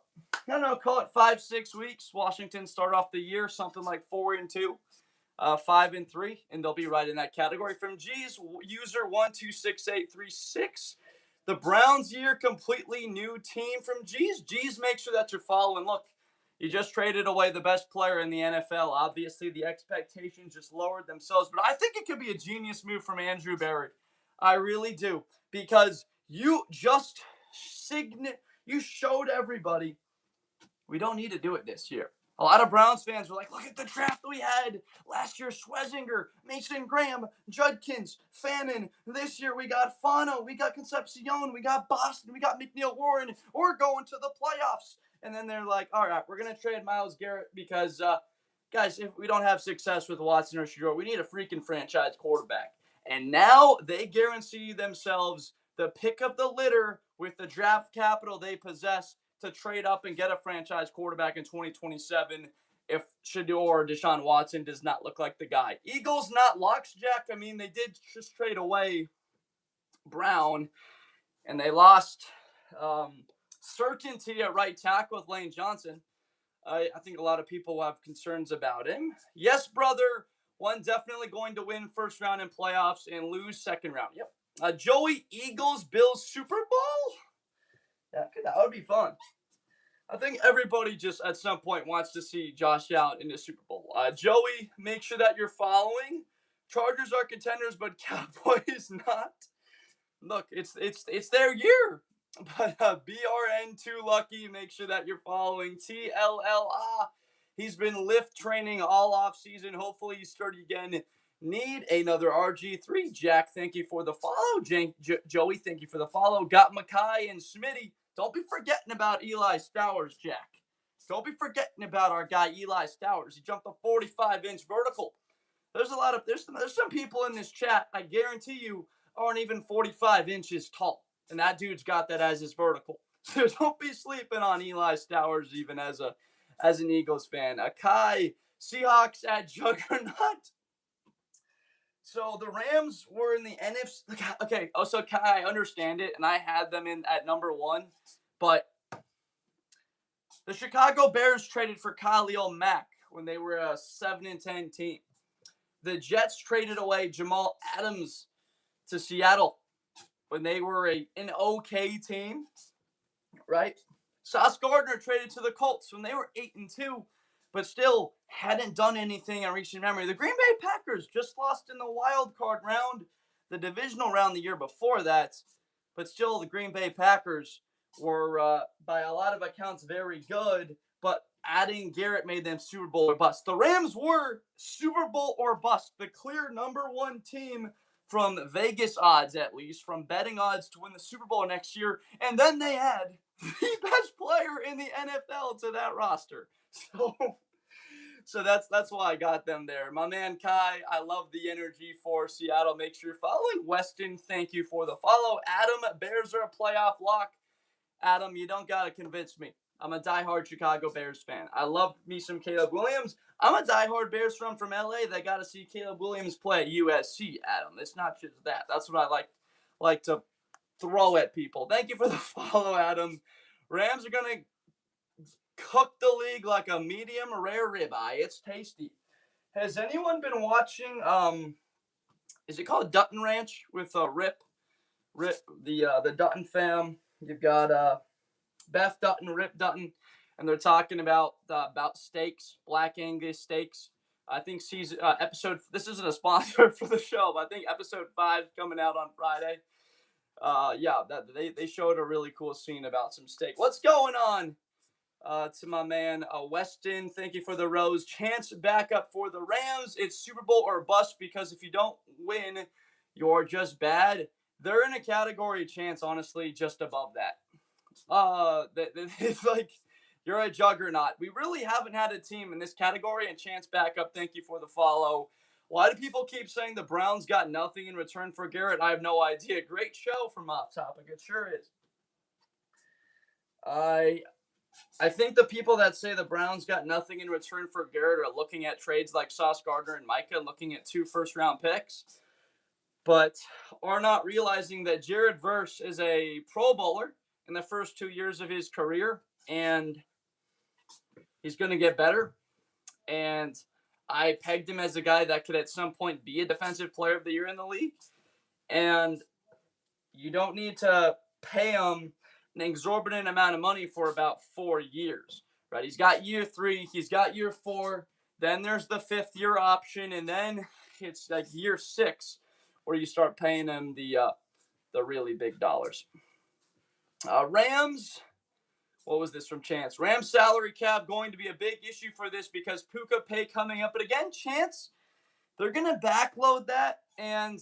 don't know, call it 5-6 weeks. Washington start off the year something like 4-2. 5-3, and they'll be right in that category. From G's user 126836, the Browns year completely new team from G's. G's, make sure that you're following. Look, you just traded away the best player in the NFL. Obviously, the expectations just lowered themselves, but I think it could be a genius move from Andrew Berry. I really do, because you just you showed everybody we don't need to do it this year. A lot of Browns fans were like, look at the draft we had last year. Schwezinger, Mason Graham, Judkins, Fannin. This year we got Fano, we got Concepcion, we got Boston, we got McNeil Warren. We're going to the playoffs. And then they're like, all right, we're going to trade Myles Garrett because, guys, if we don't have success with Watson or Shedeur, we need a freaking franchise quarterback. And now they guarantee themselves the pick of the litter with the draft capital they possess to trade up and get a franchise quarterback in 2027 if Shedeur or Deshaun Watson does not look like the guy. Eagles not locks, Jack. I mean, they did just trade away Brown, and they lost certainty at right tackle with Lane Johnson. I think a lot of people have concerns about him. Yes, brother. One definitely going to win first round in playoffs and lose second round. Yep. Joey, Eagles, Bills, Super Bowl? That would be fun. I think everybody just at some point wants to see Josh Allen in the Super Bowl. Joey, make sure that you're following. Chargers are contenders, but Cowboys not. Look, it's their year. But BRN too lucky. Make sure that you're following. TLL. He's been lift training all off season. Hopefully he's starting again. Need another RG3. Jack, thank you for the follow. Joey, thank you for the follow. Got Makai and Smitty. Don't be forgetting about Eli Stowers, Jack. Don't be forgetting about our guy Eli Stowers. He jumped a 45-inch vertical. There's some people in this chat, I guarantee you, aren't even 45 inches tall. And that dude's got that as his vertical. So don't be sleeping on Eli Stowers even as an Eagles fan. Kai, Seahawks at Juggernaut. So the Rams were in the NFC. Okay, so Kai, I understand it, and I had them in at number 1. But the Chicago Bears traded for Khalil Mack when they were a 7-10 team. The Jets traded away Jamal Adams to Seattle when they were an okay team, right? Sauce Gardner traded to the Colts when they were 8-2. But still hadn't done anything in recent memory. The Green Bay Packers just lost in the wild card round, the divisional round the year before that. But still, the Green Bay Packers were, by a lot of accounts, very good. But adding Garrett made them Super Bowl or bust. The Rams were Super Bowl or bust. The clear number 1 team from Vegas odds, at least, from betting odds to win the Super Bowl next year. And then they add the best player in the NFL to that roster. So that's why I got them there. My man Kai, I love the energy for Seattle. Make sure you're following. Weston, thank you for the follow. Adam, Bears are a playoff lock. Adam, you don't got to convince me. I'm a diehard Chicago Bears fan. I love me some Caleb Williams. I'm a diehard Bears fan from LA that got to see Caleb Williams play at USC, Adam. It's not just that. That's what I like to throw at people. Thank you for the follow, Adam. Rams are going to cook the league like a medium rare ribeye. It's tasty. Has anyone been watching, is it called Dutton Ranch with Rip, the Dutton fam? You've got Beth Dutton, Rip Dutton, and they're talking about steaks, Black Angus steaks. I think episode, this isn't a sponsor for the show, but I think episode 5 is coming out on Friday. They showed a really cool scene about some steak. What's going on? To my man Weston, thank you for the rose. Chance backup for the Rams. It's Super Bowl or bust, because if you don't win, you're just bad. They're in a category, Chance, honestly, just above that. It's like you're a juggernaut. We really haven't had a team in this category. And Chance Backup, thank you for the follow. Why do people keep saying the Browns got nothing in return for Garrett? I have no idea. Great show from Off Topic. It sure is. I think the people that say the Browns got nothing in return for Garrett are looking at trades like Sauce Gardner and Micah, looking at 2 first-round picks, but are not realizing that Jared Verse is a Pro Bowler in the first 2 years of his career, and he's going to get better. And I pegged him as a guy that could at some point be a Defensive Player of the Year in the league. And you don't need to pay him an exorbitant amount of money for about 4 years, right? He's got year 3, he's got year 4, then there's the 5th year option, and then it's like year 6 where you start paying him the really big dollars. Rams, what was this from Chance? Rams salary cap going to be a big issue for this because Puka pay coming up. But again, Chance, they're going to backload that. And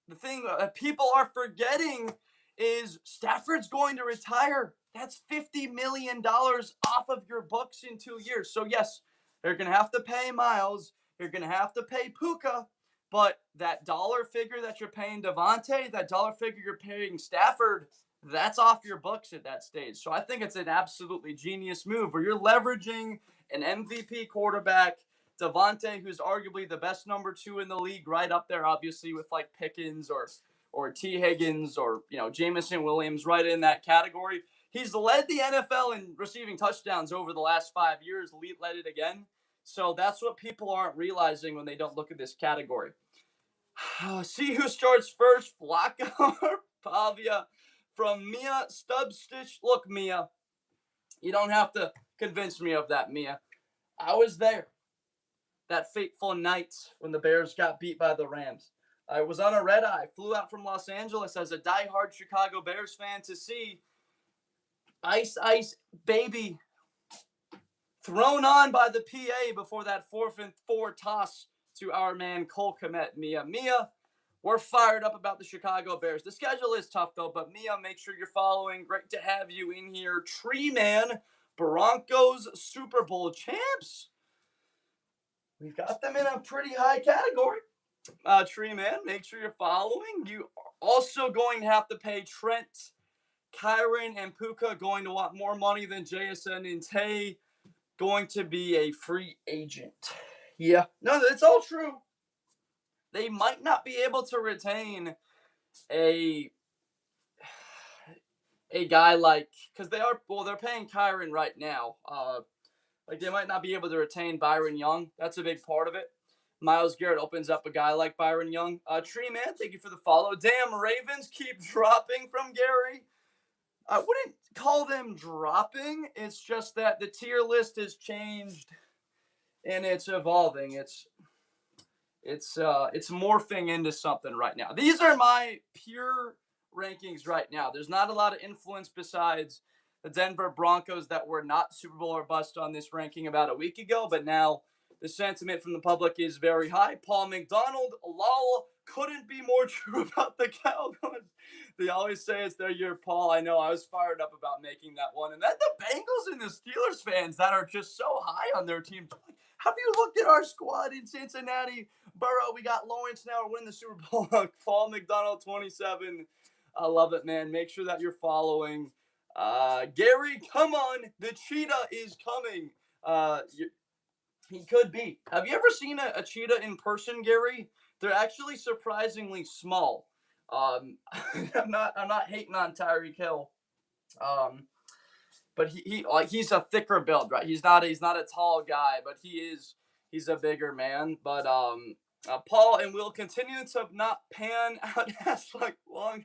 the thing people are forgetting is Stafford's going to retire. That's $50 million off of your books in 2 years. So, yes, they're going to have to pay Miles. You're going to have to pay Puka. But that dollar figure that you're paying Devontae, that dollar figure you're paying Stafford, that's off your books at that stage. So I think it's an absolutely genius move where you're leveraging an MVP quarterback, Devontae, who's arguably the best number 2 in the league, right up there, obviously, with like Pickens or T. Higgins or, Jameson Williams, right in that category. He's led the NFL in receiving touchdowns over the last 5 years, led it again. So that's what people aren't realizing when they don't look at this category. See who starts first, Flacco or Pavia from Mia Stubstitch. Look, Mia, you don't have to convince me of that, Mia. I was there that fateful night when the Bears got beat by the Rams. I was on a red eye, flew out from Los Angeles as a diehard Chicago Bears fan to see Ice Ice Baby thrown on by the PA before that 4th and 4 toss to our man Cole Kmet. Mia, we're fired up about the Chicago Bears. The schedule is tough, though, but Mia, make sure you're following. Great to have you in here. Tree Man, Broncos Super Bowl champs. We've got them in a pretty high category. Tree Man, make sure you're following. You are also going to have to pay Trent, Kyron, and Puka, going to want more money than JSN and Tay. Going to be a free agent. Yeah, no, that's all true. They might not be able to retain a guy like, because they're paying Kyron right now. Like they might not be able to retain Byron Young. That's a big part of it. Myles Garrett opens up a guy like Byron Young. Tree Man, thank you for the follow. Damn, Ravens keep dropping from Gary. I wouldn't call them dropping. It's just that the tier list has changed and it's evolving. It's morphing into something right now. These are my pure rankings right now. There's not a lot of influence besides the Denver Broncos that were not Super Bowl or bust on this ranking about a week ago, but now the sentiment from the public is very high. Paul McDonald, lol, couldn't be more true about the Cowboys. They always say it's their year, Paul. I know, I was fired up about making that one. And then the Bengals and the Steelers fans that are just so high on their team. Have you looked at our squad in Cincinnati? Burrow, we got Lawrence now. We're winning the Super Bowl. Paul McDonald, 27. I love it, man. Make sure that you're following. Gary, come on. The cheetah is coming. He could be. Have you ever seen a cheetah in person, Gary? They're actually surprisingly small. I'm not hating on Tyreek Hill. But he's a thicker build, right? He's not a tall guy, but he's a bigger man. But Paul, and we'll continue to not pan out as like long.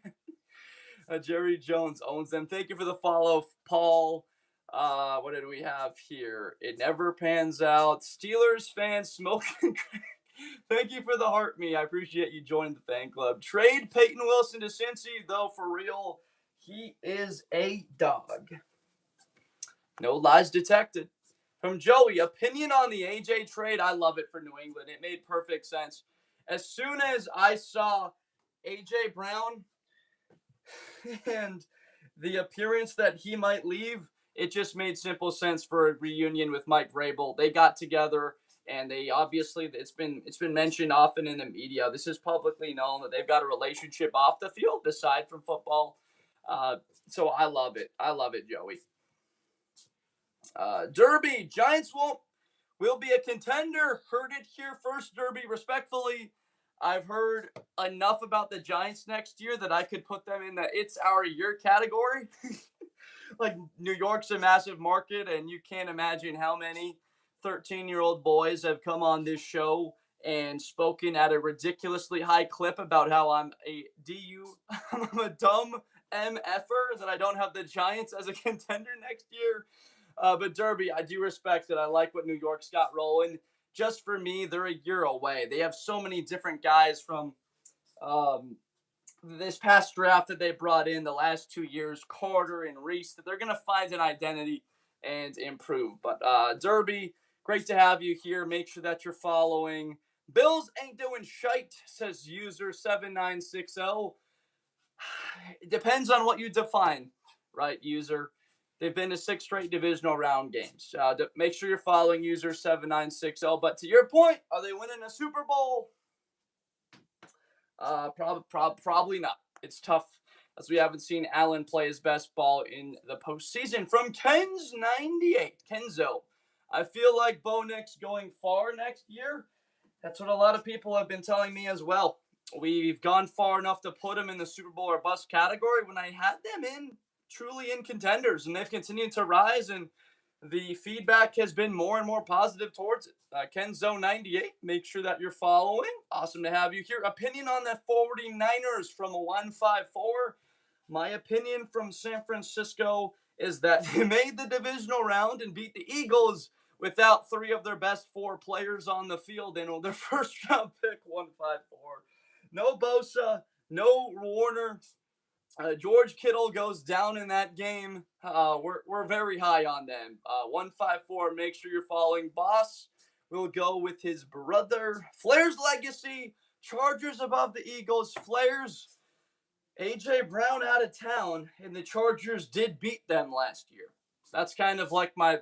Jerry Jones owns them. Thank you for the follow, Paul. What did we have here? It never pans out. Steelers fans smoking crack. Thank you for the heart, me. I appreciate you joining the fan club. Trade Peyton Wilson to Cincy, though, for real. He is a dog. No lies detected. From Joey, opinion on the AJ trade. I love it for New England. It made perfect sense. As soon as I saw AJ Brown and the appearance that he might leave, it just made simple sense for a reunion with Mike Vrabel. They got together, and they obviously it's been mentioned often in the media. This is publicly known that they've got a relationship off the field aside from football. So I love it. I love it, Joey. Derby, Giants will be a contender. Heard it here first, Derby, respectfully. I've heard enough about the Giants next year that I could put them in the it's our year category. Like, New York's a massive market, and you can't imagine how many 13-year-old boys have come on this show and spoken at a ridiculously high clip about how I'm a dumb MFer, that I don't have the Giants as a contender next year. But Derby, I do respect it. I like what New York's got rolling. Just for me, they're a year away. They have so many different guys from this past draft that they brought in the last 2 years, Carter and Reese, that they're going to find an identity and improve. But Derby, great to have you here. Make sure that you're following. Bills ain't doing shite, says user 7960. It depends on what you define, right, user? They've been to 6 straight divisional round games. Make sure you're following user 7960. But to your point, are they winning a Super Bowl? Probably not. It's tough, as we haven't seen Allen play his best ball in the postseason. From Ken's98, Kenzo, I feel like Bo Nix going far next year. That's what a lot of people have been telling me as well. We've gone far enough to put him in the Super Bowl or bust category when I had them truly in contenders, and they've continued to rise, and the feedback has been more and more positive towards it. Kenzo98, make sure that you're following. Awesome to have you here. Opinion on the 49ers from 154. My opinion from San Francisco is that they made the divisional round and beat the Eagles without 3 of their best 4 players on the field and their first round pick, 154. No Bosa, no Warner. George Kittle goes down in that game. We're very high on them. 154, make sure you're following. Boss will go with his brother. Flair's legacy, Chargers above the Eagles. Flair's A.J. Brown out of town, and the Chargers did beat them last year. That's kind of like my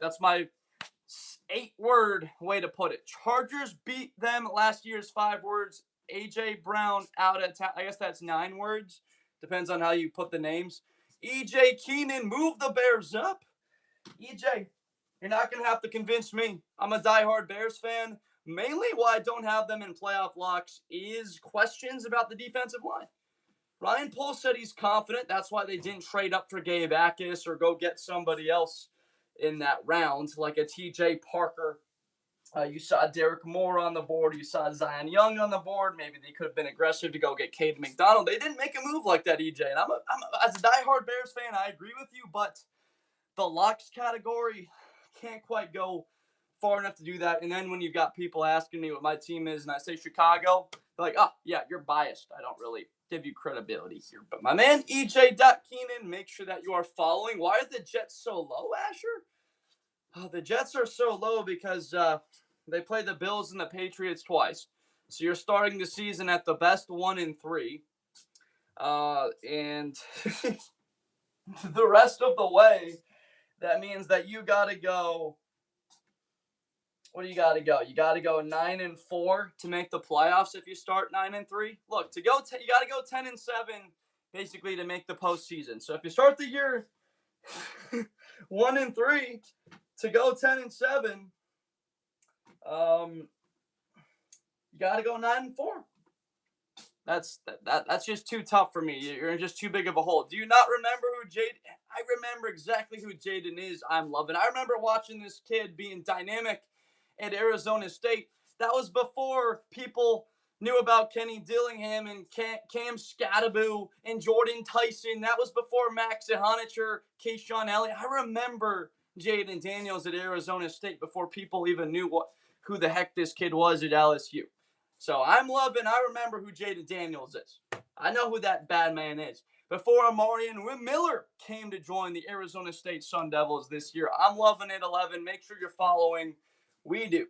8-word way to put it. Chargers beat them last year's 5 words. A.J. Brown out of town. I guess that's 9 words. Depends on how you put the names. E.J. Keenan, move the Bears up. E.J., you're not going to have to convince me. I'm a diehard Bears fan. Mainly why I don't have them in playoff locks is questions about the defensive line. Ryan Poles said he's confident. That's why they didn't trade up for Gabe Akis or go get somebody else in that round, like a T.J. Parker. You saw Derek Moore on the board. You saw Zion Young on the board. Maybe they could have been aggressive to go get Cade McDonald. They didn't make a move like that, EJ. And as a diehard Bears fan, I agree with you, but the locks category can't quite go far enough to do that. And then when you've got people asking me what my team is and I say Chicago, they're like, oh, yeah, you're biased. I don't really give you credibility here. But my man, EJ Keenan, make sure that you are following. Why are the Jets so low, Asher? Oh, the Jets are so low because they play the Bills and the Patriots twice. So you're starting the season at the best 1-3. And the rest of the way, that means that you got to go. What do you got to go? You got to go 9-4 to make the playoffs if you start 9-3. Look, you got to go 10-7 basically to make the postseason. So if you start the year 1-3 to go 10-7, you got to go 9-4. That's just too tough for me. You're in just too big of a hole. Do you not remember who Jaden? I remember exactly who Jaden is. I'm loving. I remember watching this kid being dynamic at Arizona State. That was before people knew about Kenny Dillingham and Cam Scattaboo and Jordan Tyson. That was before Max Ihanicher, Keyshawn Elliott. I remember Jaden Daniels at Arizona State before people even knew who the heck this kid was at LSU. So I'm loving. I remember who Jaden Daniels is. I know who that bad man is. Before Amarian Miller came to join the Arizona State Sun Devils this year. I'm loving it, 11. Make sure you're following. We do.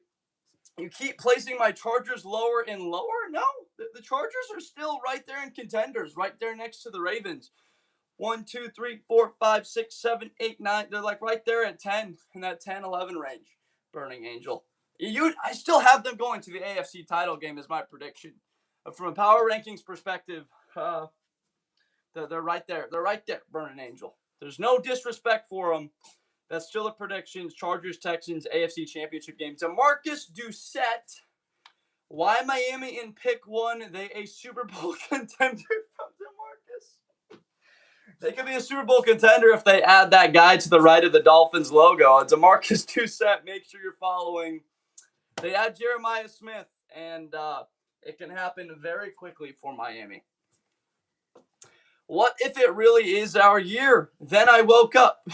You keep placing my Chargers lower and lower? No, the Chargers are still right there in contenders, right there next to the Ravens. 1, 2, 3, 4, 5, 6, 7, 8, 9. They're like right there at 10 in that 10, 11 range. Burning Angel. I still have them going to the AFC title game is my prediction. From a power rankings perspective, they're right there. They're right there, Burning Angel. There's no disrespect for them. That's still a prediction. Chargers, Texans, AFC Championship game. DeMarcus Doucette. Why Miami in pick 1? They a Super Bowl contender from DeMarcus. They could be a Super Bowl contender if they add that guy to the right of the Dolphins logo. DeMarcus Doucette, make sure you're following. They add Jeremiah Smith, and it can happen very quickly for Miami. What if it really is our year? Then I woke up.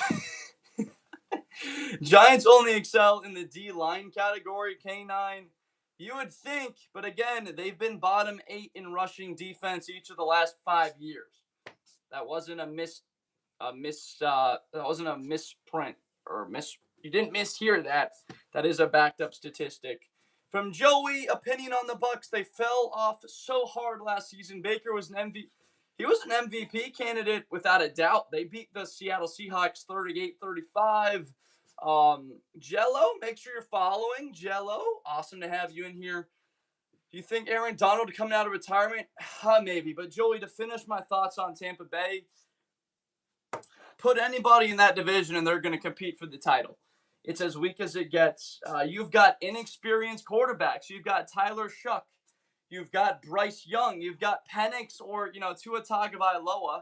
Giants only excel in the D-line category, K9. You would think, but again, they've been bottom 8 in rushing defense each of the last 5 years. That wasn't a misprint or you didn't mishear that. That is a backed up statistic. From Joey, opinion on the Bucs, they fell off so hard last season. Baker was an MVP. He was an MVP candidate without a doubt. They beat the Seattle Seahawks 38-35. Jello, make sure you're following. Jello, awesome to have you in here. Do you think Aaron Donald coming out of retirement? Maybe. But Joey, to finish my thoughts on Tampa Bay, put anybody in that division and they're going to compete for the title. It's as weak as it gets. You've got inexperienced quarterbacks. You've got Tyler Shuck. You've got Bryce Young. You've got Penix or, Tua Tagovailoa.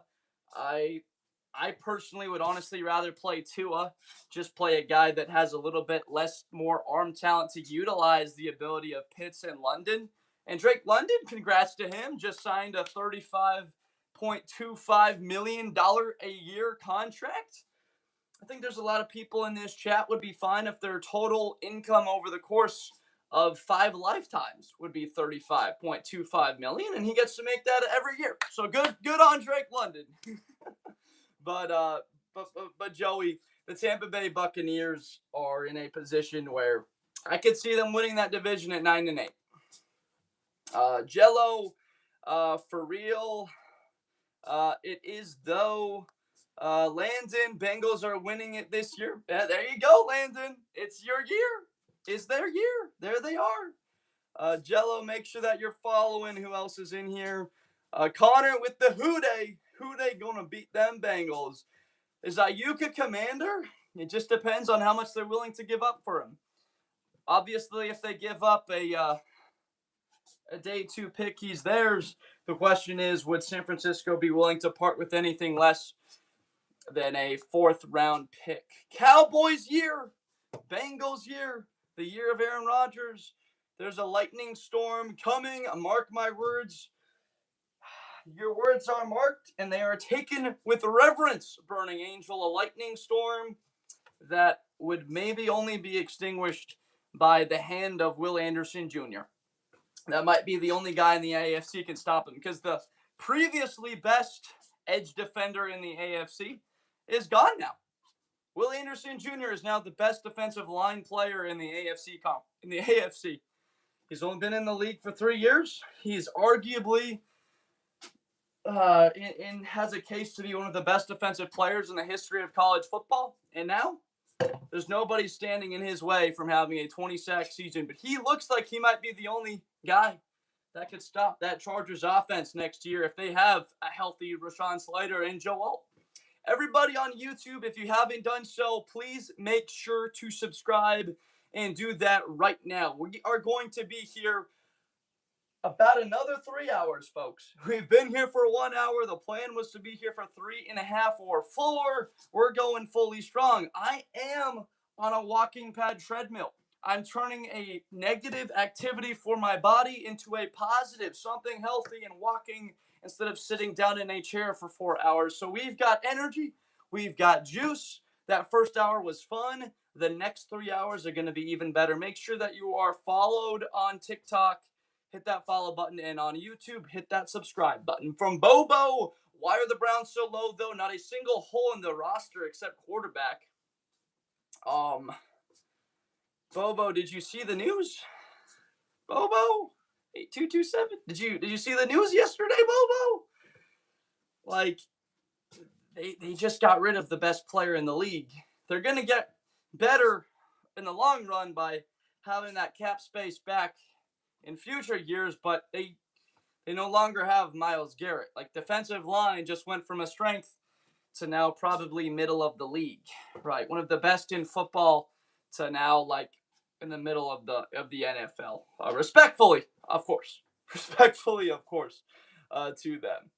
I personally would honestly rather play Tua, just play a guy that has a little bit more arm talent to utilize the ability of Pitts and London. And Drake London, congrats to him, just signed a $35.25 million a year contract. I think there's a lot of people in this chat would be fine if their total income over the course of 5 lifetimes would be $35.25 million, and he gets to make that every year. So good on Drake London. But Joey, the Tampa Bay Buccaneers are in a position where I could see them winning that division at 9-8. Jello, for real, it is though. Landon, Bengals are winning it this year. There you go, Landon. It's your year. It's their year. There they are. Jello, make sure that you're following. Who else is in here? Connor with the Who Dey. Who they gonna beat them Bengals? Is Ayuka commander? It just depends on how much they're willing to give up for him. Obviously, if they give up a day 2 pick, he's theirs. The question is, would San Francisco be willing to part with anything less than a 4th round pick? Cowboys year, Bengals year, the year of Aaron Rodgers. There's a lightning storm coming. Mark my words. Your words are marked, and they are taken with reverence, Burning Angel. A lightning storm that would maybe only be extinguished by the hand of Will Anderson Jr. That might be the only guy in the AFC can stop him, because the previously best edge defender in the AFC is gone now. Will Anderson Jr. is now the best defensive line player in the AFC. He's only been in the league for 3 years. He's arguably has a case to be one of the best defensive players in the history of college football. And now there's nobody standing in his way from having a 20-sack season. But he looks like he might be the only guy that could stop that Chargers offense next year if they have a healthy Rashawn Slater and Joe Alt. Everybody on YouTube, if you haven't done so, please make sure to subscribe and do that right now. We are going to be here about another 3 hours, folks. We've been here for 1 hour. The plan was to be here for 3.5 or 4. We're going fully strong. I am on a walking pad treadmill. I'm turning a negative activity for my body into a positive, something healthy, and walking instead of sitting down in a chair for 4 hours. So we've got energy. We've got juice. That first hour was fun. The next 3 hours are going to be even better. Make sure that you are followed on TikTok. Hit that follow button, and on YouTube, hit that subscribe button. From Bobo, why are the Browns so low, though? Not a single hole in the roster except quarterback. Bobo, did you see the news? Bobo, 8227. Did you see the news yesterday, Bobo? Like, they just got rid of the best player in the league. They're going to get better in the long run by having that cap space back in future years, but they no longer have Myles Garrett. Like, defensive line just went from a strength to now probably middle of the league, right? One of the best in football to now like in the middle of the NFL. Respectfully, of course, respectfully, of course, to them.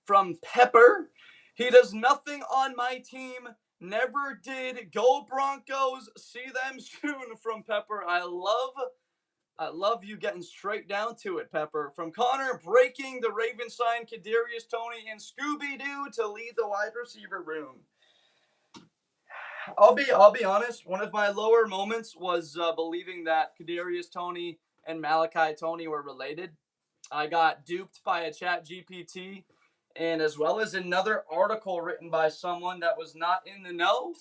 From Pepper, he does nothing on my team. Never did. Go Broncos. See them soon. From Pepper. I love you getting straight down to it, Pepper. From Connor, breaking the Ravens sign Kadarius Toney and Scooby-Doo to lead the wide receiver room. I'll be honest. One of my lower moments was believing that Kadarius Toney and Malachi Toney were related. I got duped by a chat GPT, and as well as another article written by someone that was not in the know.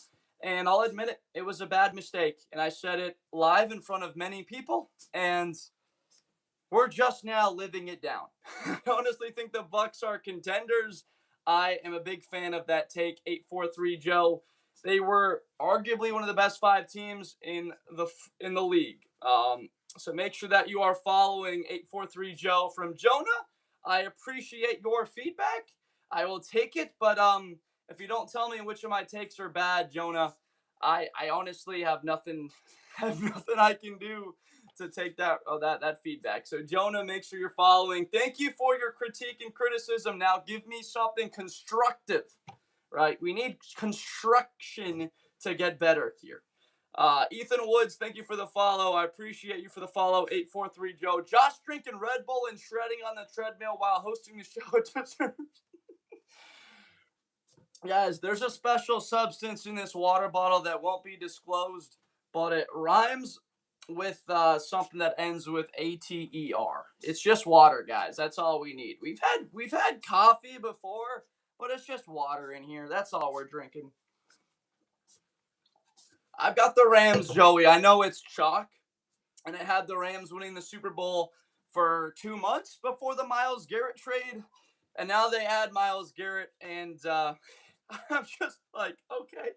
And I'll admit it, it was a bad mistake. And I said it live in front of many people, and we're just now living it down. I honestly think the Bucs are contenders. I am a big fan of that take, 843 Joe. They were arguably one of the best 5 teams in the league. So make sure that you are following 843 Joe from Jonah. I appreciate your feedback. I will take it, but if you don't tell me which of my takes are bad, Jonah, I honestly have nothing I can do to take that feedback. So Jonah, make sure you're following. Thank you for your critique and criticism. Now give me something constructive, right? We need construction to get better here. Ethan Woods, thank you for the follow. I appreciate you for the follow. 843 Joe. Josh drinking Red Bull and shredding on the treadmill while hosting the show. Guys, there's a special substance in this water bottle that won't be disclosed, but it rhymes with something that ends with ATER. It's just water, guys. That's all we need. We've had coffee before, but it's just water in here. That's all we're drinking. I've got the Rams, Joey. I know it's chalk, and I had the Rams winning the Super Bowl for 2 months before the Myles Garrett trade, and now they add Myles Garrett, and I'm just like, okay.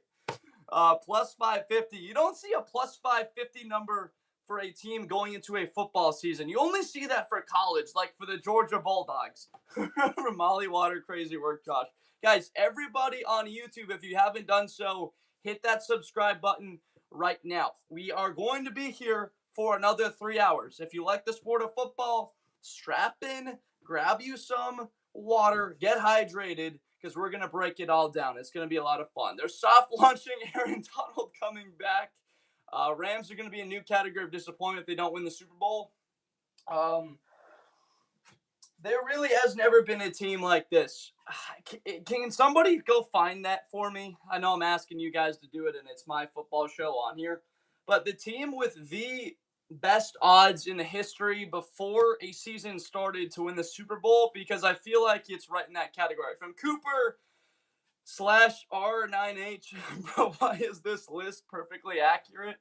Plus 550. You don't see a plus 550 number for a team going into a football season. You only see that for college, like for the Georgia Bulldogs. From Molly Water, crazy work, Josh. Guys, everybody on YouTube, if you haven't done so, hit that subscribe button right now. We are going to be here for another 3 hours. If you like the sport of football, strap in, grab you some water, get hydrated, because we're going to break it all down. It's going to be a lot of fun. They're soft launching Aaron Donald coming back. Rams are going to be a new category of disappointment if they don't win the Super Bowl. There really has never been a team like this. Can somebody go find that for me? I know I'm asking you guys to do it, and it's my football show on here. But the team with the best odds in the history before a season started to win the Super Bowl, because I feel like it's right in that category. From Cooper /R9H, bro, why is this list perfectly accurate?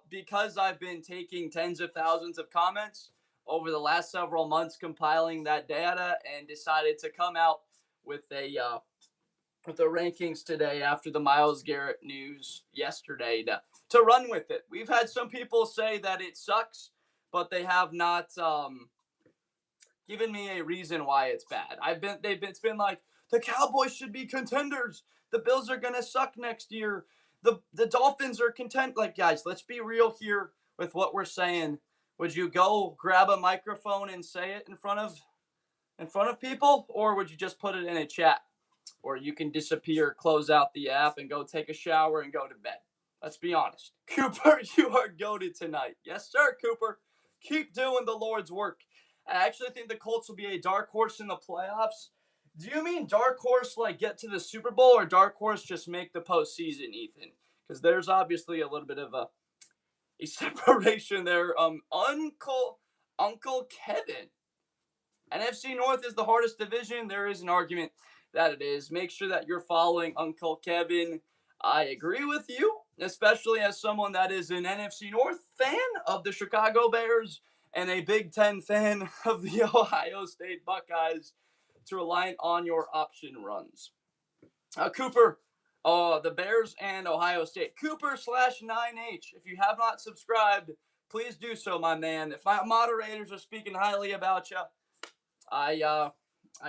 Because I've been taking tens of thousands of comments over the last several months, compiling that data, and decided to come out with the rankings today after the Myles Garrett news yesterday to run with it. We've had some people say that it sucks, but they have not given me a reason why it's bad. It's been like, the Cowboys should be contenders. The Bills are gonna suck next year. The Dolphins are content. Like, guys, let's be real here with what we're saying. Would you go grab a microphone and say it in front of people, or would you just put it in a chat? Or you can disappear, close out the app, and go take a shower and go to bed. Let's be honest. Cooper, you are goated tonight. Yes, sir, Cooper. Keep doing the Lord's work. I actually think the Colts will be a dark horse in the playoffs. Do you mean dark horse like get to the Super Bowl, or dark horse just make the postseason, Ethan? Because there's obviously a little bit of a separation there. Uncle Kevin. NFC North is the hardest division. There is an argument that it is. Make sure that you're following Uncle Kevin. I agree with you, especially as someone that is an NFC North fan of the Chicago Bears and a Big Ten fan of the Ohio State Buckeyes to rely on your option runs. Cooper, the Bears and Ohio State. Cooper/9H. If you have not subscribed, please do so, my man. If my moderators are speaking highly about you, I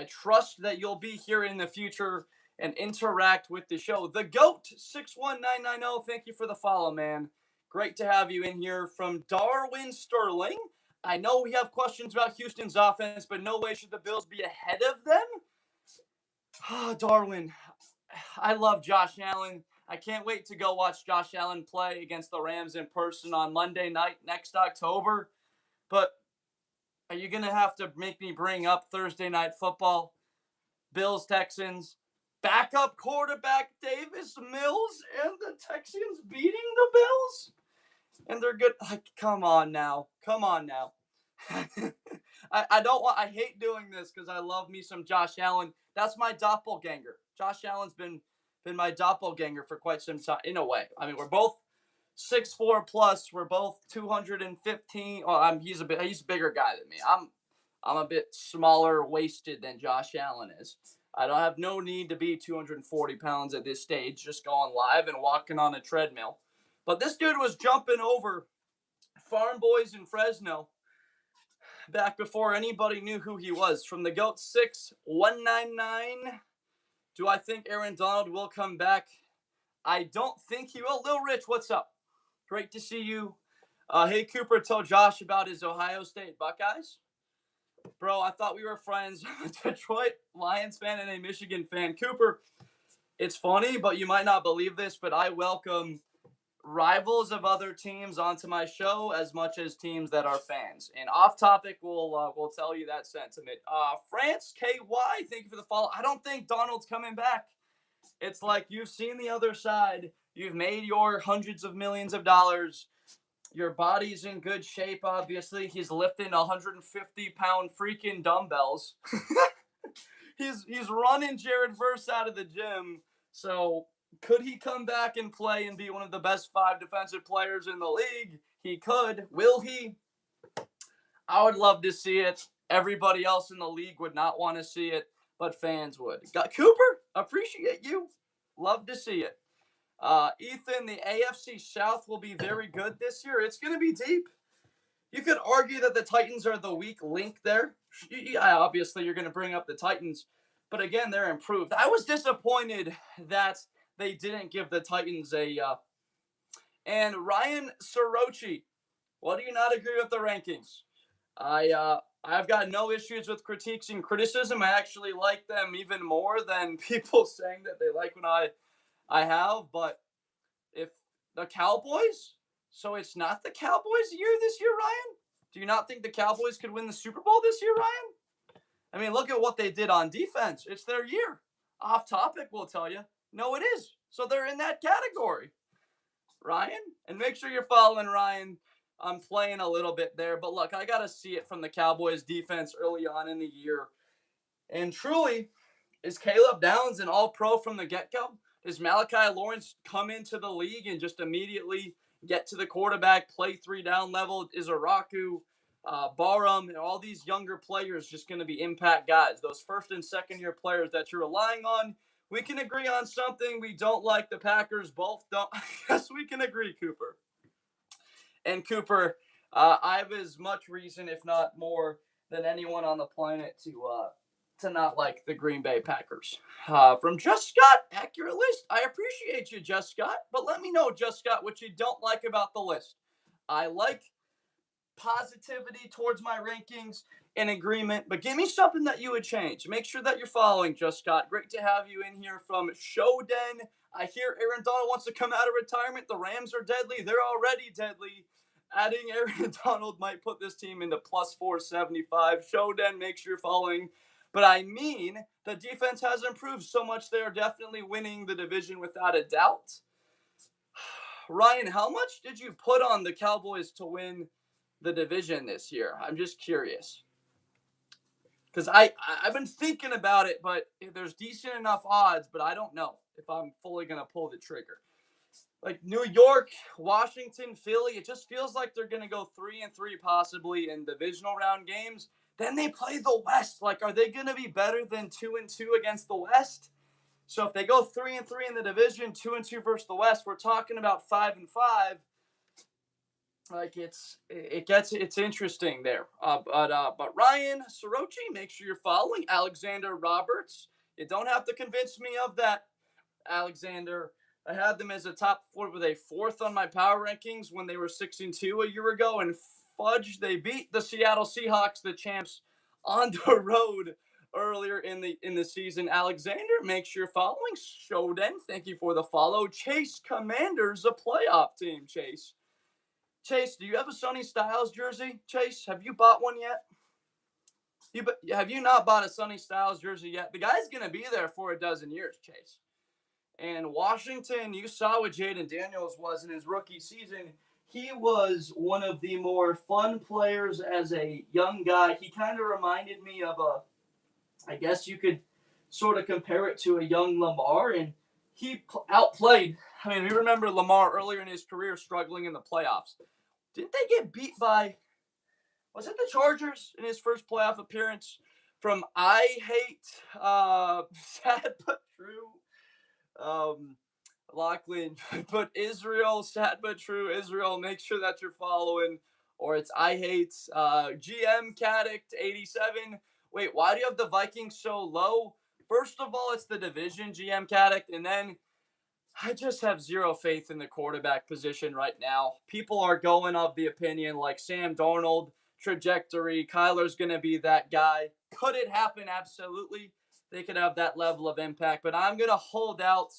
trust that you'll be here in the future and interact with the show. The GOAT 61990. Thank you for the follow, man. Great to have you in here from Darwin Sterling. I know we have questions about Houston's offense, but no way should the Bills be ahead of them. Darwin, I love Josh Allen. I can't wait to go watch Josh Allen play against the Rams in person on Monday night next October. But are you going to have to make me bring up Thursday Night Football? Bills, Texans, backup quarterback Davis Mills, and the Texans beating the Bills? And they're good. Like, come on now. I hate doing this because I love me some Josh Allen. That's my doppelganger. Josh Allen's been my doppelganger for quite some time, in a way. I mean, we're both 6'4" plus. We're both 215. Oh, he's a bigger guy than me. I'm a bit smaller waisted than Josh Allen is. I don't have no need to be 240 pounds at this stage, just going live and walking on a treadmill. But this dude was jumping over farm boys in Fresno back before anybody knew who he was. From the GOAT 6199, do I think Aaron Donald will come back? I don't think he will. Lil Rich, what's up? Great to see you. Hey, Cooper, tell Josh about his Ohio State Buckeyes. Bro, I thought we were friends. I'm a Detroit Lions fan and a Michigan fan. Cooper, it's funny, but you might not believe this, but I welcome rivals of other teams onto my show as much as teams that are fans. And off topic, we'll tell you that sentiment. France KY, thank you for the follow. I don't think Donald's coming back. It's like you've seen the other side. You've made your hundreds of millions of dollars. Your body's in good shape, obviously. He's lifting 150-pound freaking dumbbells. He's running Jared Verse out of the gym. So could he come back and play and be one of the best 5 defensive players in the league? He could. Will he? I would love to see it. Everybody else in the league would not want to see it, but fans would. Cooper, appreciate you. Love to see it. Ethan, the AFC South will be very good this year. It's going to be deep. You could argue that the Titans are the weak link there. Yeah, obviously, you're going to bring up the Titans. But again, they're improved. I was disappointed that they didn't give the Titans a... And Ryan Sorochi, what do you not agree with the rankings? I've got no issues with critiques and criticism. I actually like them even more than people saying that they like when I have. But if the Cowboys... So it's not the Cowboys' year this year, Ryan? Do you not think the Cowboys could win the Super Bowl this year, Ryan? I mean, look at what they did on defense. It's their year. Off topic, we'll tell you. No, it is. So they're in that category. Ryan? And make sure you're following Ryan. I'm playing a little bit there. But look, I got to see it from the Cowboys' defense early on in the year. And truly, is Caleb Downs an all-pro from the get-go? Does Malachi Lawrence come into the league and just immediately get to the quarterback, play 3-down level? Is Araku, Barham, and all these younger players just going to be impact guys? Those first and second year players that you're relying on. We can agree on something. We don't like the Packers. Both don't. Yes, we can agree, Cooper. And Cooper, I have as much reason, if not more, than anyone on the planet to not like the Green Bay Packers. From Just Scott, accurate list. I appreciate you, Just Scott. But let me know, Just Scott, what you don't like about the list. I like positivity towards my rankings and agreement, but give me something that you would change. Make sure that you're following, Just Scott. Great to have you in here from Showden. I hear Aaron Donald wants to come out of retirement. The Rams are deadly. They're already deadly. Adding Aaron Donald might put this team into plus 475. Showden, make sure you're following. But I mean, the defense has improved so much. They are definitely winning the division without a doubt. Ryan, how much did you put on the Cowboys to win the division this year? I'm just curious. Because I've been thinking about it, but there's decent enough odds, but I don't know if I'm fully going to pull the trigger. like New York, Washington, Philly, it just feels like they're going to go 3-3 possibly in divisional round games. Then they play the West. Like, are they going to be better than 2-2 against the West? So if they go 3-3 in the division, 2-2 versus the West, we're talking about 5-5. Like it's interesting there. But Ryan Sorochi, make sure you're following Alexander Roberts. You don't have to convince me of that, Alexander. I had them as a top four. Were they fourth on my power rankings when they were 6-2 a year ago? And fudge, they beat the Seattle Seahawks, the champs, on the road earlier in the season. Alexander, make sure you're following. Shoden, thank you for the follow. Chase Commanders, a playoff team. Chase, do you have a Sonny Styles jersey? Chase, have you bought one yet? Have you not bought a Sonny Styles jersey yet? The guy's going to be there for a dozen years, Chase. And Washington, you saw what Jaden Daniels was in his rookie season. He was one of the more fun players as a young guy. He kind of reminded me of I guess you could sort of compare it to a young Lamar, and he outplayed. I mean, you remember Lamar earlier in his career struggling in the playoffs. Didn't they get beat by, was it the Chargers in his first playoff appearance? From I hate, sad but true, Lachlan, but Israel, sad but true, Israel, make sure that you're following, or it's I hate, GM Caddict 87. Wait, why do you have the Vikings so low? First of all, it's the division, GM Caddict, and then I just have zero faith in the quarterback position right now. People are going of the opinion like Sam Darnold, trajectory, Kyler's going to be that guy. Could it happen? Absolutely. They could have that level of impact, but I'm going to hold out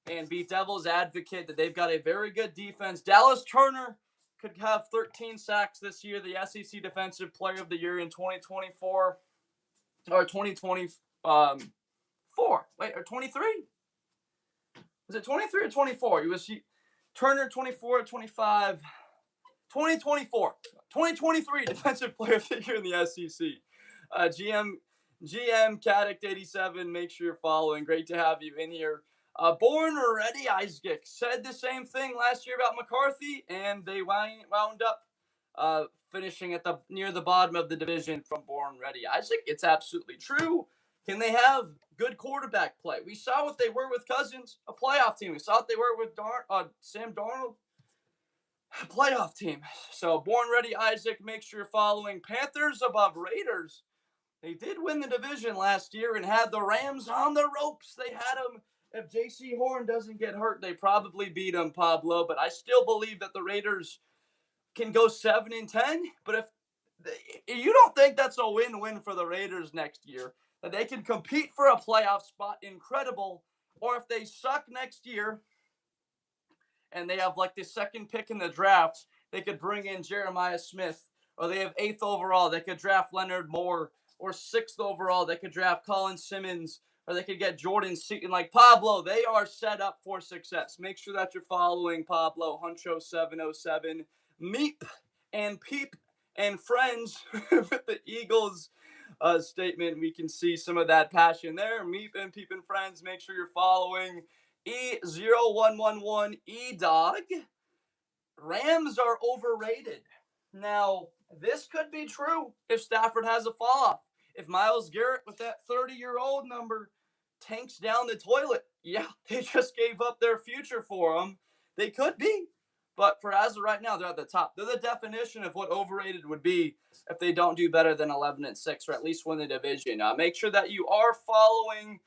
and be devil's advocate that they've got a very good defense. Dallas Turner could have 13 sacks this year, the SEC Defensive Player of the Year in 2024 or 2024. Wait, or 23? Was it 23 or 24? Turner 24, 25, 2024, 2023 Defensive Player of the Year in the SEC. GM Caddict 87. Make sure you're following. Great to have you in here. Born Ready Isaac said the same thing last year about McCarthy, and they wound up finishing at near the bottom of the division from Born Ready Isaac. It's absolutely true. Can they have good quarterback play? We saw what they were with Cousins, a playoff team. We saw what they were with Sam Darnold, a playoff team. So Born Ready Isaac, make sure you're following. Panthers above Raiders. They did win the division last year and had the Rams on the ropes. They had them. If J.C. Horn doesn't get hurt, they probably beat them, Pablo. But I still believe that the Raiders can go 7-10. But if you don't think that's a win-win for the Raiders next year, that they can compete for a playoff spot, incredible. Or if they suck next year and they have like the second pick in the draft, they could bring in Jeremiah Smith. Or they have 8th overall, they could draft Leonard Moore. Or 6th overall, they could draft Colin Simmons. Or they could get Jordan Seaton. Like Pablo, they are set up for success. Make sure that you're following Pablo, Huncho707, Meep and Peep and Friends with the Eagles statement. We can see some of that passion there. Meep and Peep and Friends, make sure you're following. E0111 E-Dog. Rams are overrated. Now, this could be true if Stafford has a fall off. If Myles Garrett with that 30-year-old number tanks down the toilet, yeah, they just gave up their future for him. They could be. But for as of right now, they're at the top. They're the definition of what overrated would be if they don't do better than 11-6 or at least win the division. Make sure that you are following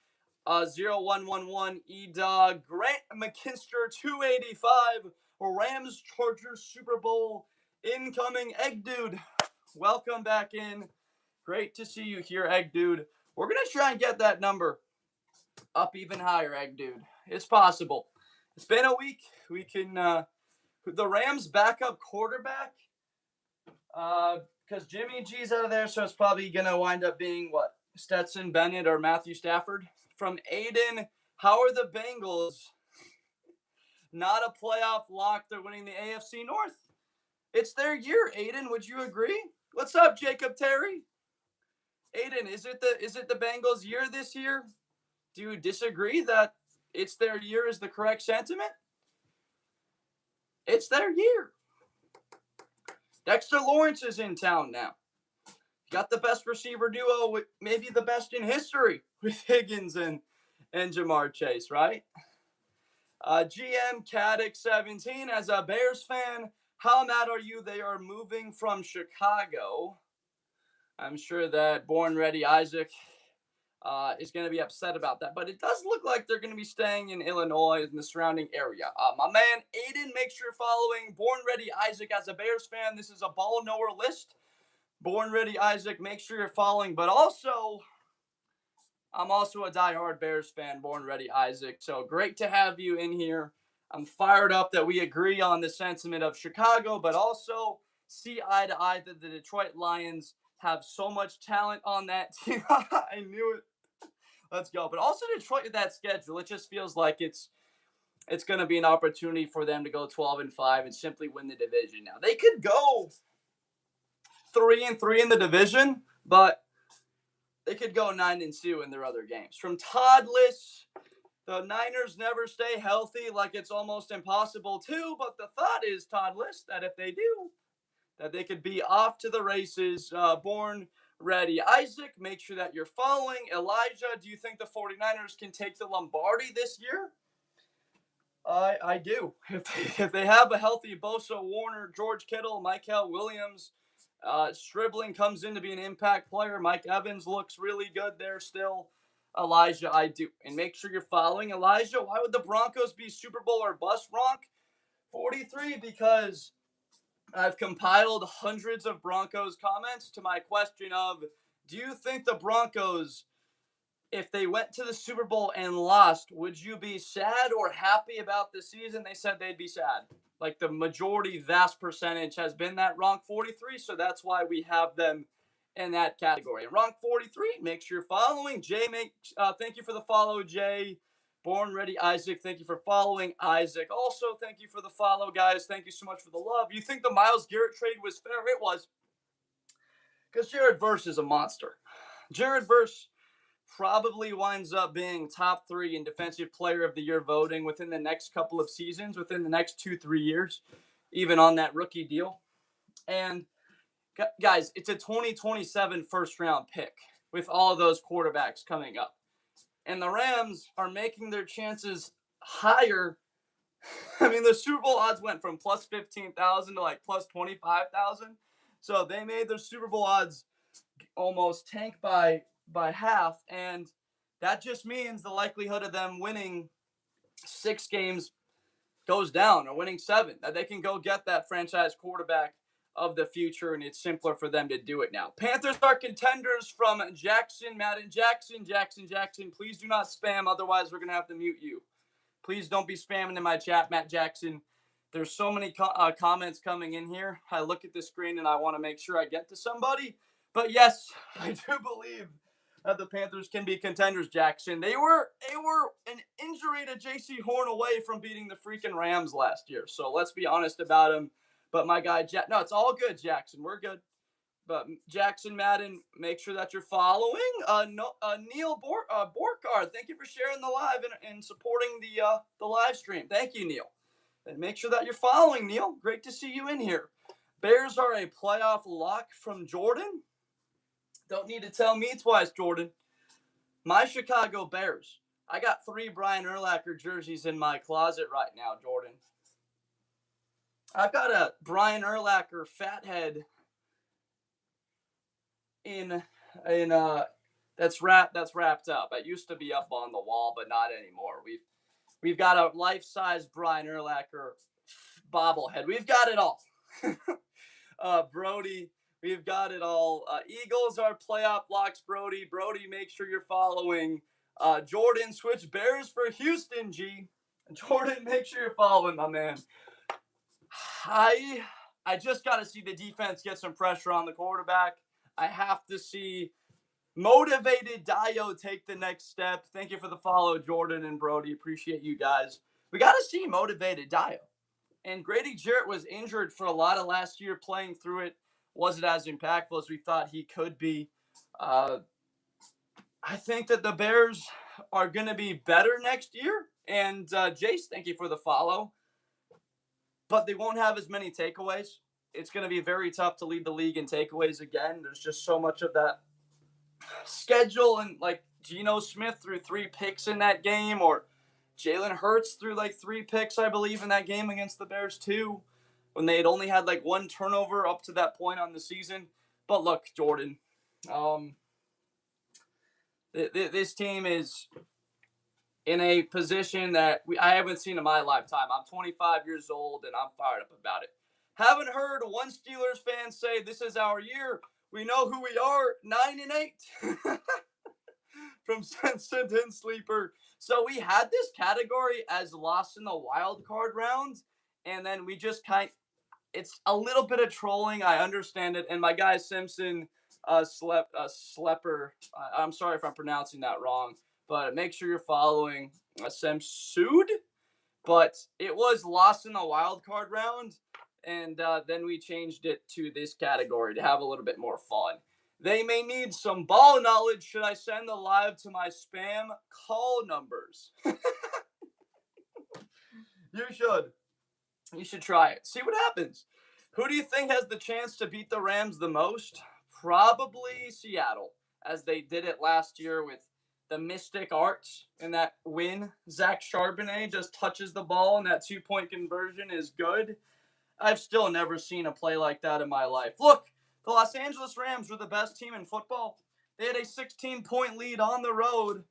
0111 E-Dog. Grant McKinster 285. Rams Chargers Super Bowl incoming. Egg Dude, welcome back in. Great to see you here, Egg Dude. We're going to try and get that number up even higher, Egg Dude. It's possible. It's been a week. We can, the Rams backup quarterback, because Jimmy G's out of there, so it's probably going to wind up being, what, Stetson Bennett or Matthew Stafford? From Aiden, how are the Bengals not a playoff lock? They're winning the AFC North. It's their year, Aiden. Would you agree? What's up, Jacob Terry? Aiden, is it the Bengals' year this year? Do you disagree that it's their year is the correct sentiment? It's their year. Dexter Lawrence is in town now. Got the best receiver duo, maybe the best in history, with Higgins and Jamar Chase, right? GM Caddick17, as a Bears fan, how mad are you they are moving from Chicago? I'm sure that Born Ready Isaac is going to be upset about that. But it does look like they're going to be staying in Illinois and the surrounding area. My man Aiden, make sure you're following Born Ready Isaac as a Bears fan. This is a ball knower list. Born Ready Isaac, make sure you're following. But also, I'm also a diehard Bears fan, Born Ready Isaac. So great to have you in here. I'm fired up that we agree on the sentiment of Chicago, but also see eye to eye that the Detroit Lions have so much talent on that team. I knew it. Let's go. But also Detroit with that schedule, it just feels like it's going to be an opportunity for them to go 12-5 and simply win the division. Now, they could go 3-3 in the division, but they could go 9-2 in their other games. From Toddless, the Niners never stay healthy, like it's almost impossible to, but the thought is, Toddless, that if they do, that they could be off to the races. Born Ready Isaac, make sure that you're following. Elijah, do you think the 49ers can take the Lombardi this year? I do. If they have a healthy Bosa, Warner, George Kittle, Michael Williams, Stribling comes in to be an impact player. Mike Evans looks really good there still. Elijah, I do. And make sure you're following. Elijah, why would the Broncos be Super Bowl or bust, Ronk? 43, because I've compiled hundreds of Broncos comments to my question of, do you think the Broncos, if they went to the Super Bowl and lost, would you be sad or happy about the season? They said they'd be sad. Like the majority, vast percentage has been that Ronk 43, so that's why we have them in that category. And Ronk 43, make sure you're following. Jay, thank you for the follow, Jay. Born Ready Isaac, thank you for following. Isaac, also thank you for the follow, guys. Thank you so much for the love. You think the Myles Garrett trade was fair? It was. Because Jared Verse is a monster. Jared Verse probably winds up being top 3 in Defensive Player of the Year voting within the next couple of seasons, within the next 2-3 years, even on that rookie deal. And guys, it's a 2027 first-round pick with all of those quarterbacks coming up. And the Rams are making their chances higher. I mean, the Super Bowl odds went from plus 15,000 to like plus 25,000. So they made their Super Bowl odds almost tank by half. And that just means the likelihood of them winning 6 games goes down, or winning 7. That they can go get that franchise quarterback of the future, and it's simpler for them to do it now. Panthers are contenders from Jackson Madden. Jackson, please do not spam, otherwise we're going to have to mute you. Please don't be spamming in my chat, Matt Jackson. There's so many comments coming in here. I look at the screen and I want to make sure I get to somebody. But yes, I do believe that the Panthers can be contenders, Jackson. They were an injury to J.C. Horn away from beating the freaking Rams last year. So let's be honest about him. But my guy, no, it's all good, Jackson. We're good. But Jackson Madden, make sure that you're following. Neil Borkard, thank you for sharing the live and supporting the live stream. Thank you, Neil. And make sure that you're following, Neil. Great to see you in here. Bears are a playoff lock from Jordan. Don't need to tell me twice, Jordan. My Chicago Bears. I got 3 Brian Urlacher jerseys in my closet right now, Jordan. I've got a Brian Urlacher fathead in that's wrapped up. It used to be up on the wall, but not anymore. We've got a life-size Brian Urlacher bobblehead. We've got it all. Brody, we've got it all. Eagles are playoff locks, Brody. Brody, make sure you're following. Jordan, switch Bears for Houston, G. Jordan, make sure you're following, my man. I just got to see the defense get some pressure on the quarterback. I have to see motivated Dio take the next step. Thank you for the follow, Jordan and Brody. Appreciate you guys. We got to see motivated Dio. And Grady Jarrett was injured for a lot of last year, playing through it. Wasn't as impactful as we thought he could be. I think that the Bears are going to be better next year. And Jace, thank you for the follow. but they won't have as many takeaways. It's going to be very tough to lead the league in takeaways again. There's just so much of that schedule, and like Geno Smith threw 3 picks in that game, or Jalen Hurts threw like 3 picks, I believe, in that game against the Bears too, when they had only had like 1 turnover up to that point on the season. But look, Jordan, this team is in a position that I haven't seen in my lifetime. I'm 25 years old, and I'm fired up about it. Haven't heard one Steelers fan say, this is our year. We know who we are, 9-8. From Sentence Sleeper. So we had this category as lost in the wild card round, and then we just it's a little bit of trolling. I understand it. And my guy Simpson Slepper, I'm sorry if I'm pronouncing that wrong, but make sure you're following Semsud. But it was lost in the wild card round, and then we changed it to this category to have a little bit more fun. They may need some ball knowledge. Should I send the live to my spam call numbers? You should. You should try it. See what happens. Who do you think has the chance to beat the Rams the most? Probably Seattle, as they did it last year with the Mystic Arts in that win. Zach Charbonnet just touches the ball, and that 2-point conversion is good. I've still never seen a play like that in my life. Look, the Los Angeles Rams were the best team in football. They had a 16-point lead on the road.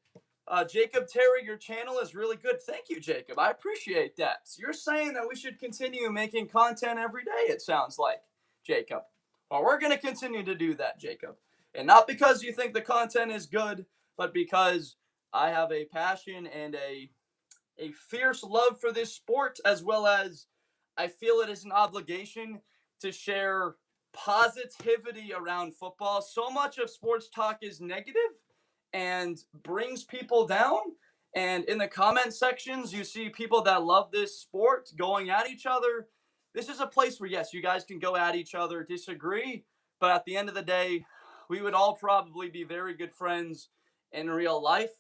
Jacob Terry, your channel is really good. Thank you, Jacob. I appreciate that. So you're saying that we should continue making content every day, it sounds like, Jacob. Well, we're going to continue to do that, Jacob. And not because you think the content is good, but because I have a passion and a fierce love for this sport, as well as I feel it is an obligation to share positivity around football. So much of sports talk is negative and brings people down. And in the comment sections, you see people that love this sport going at each other. This is a place where, yes, you guys can go at each other, disagree, but at the end of the day, we would all probably be very good friends in real life.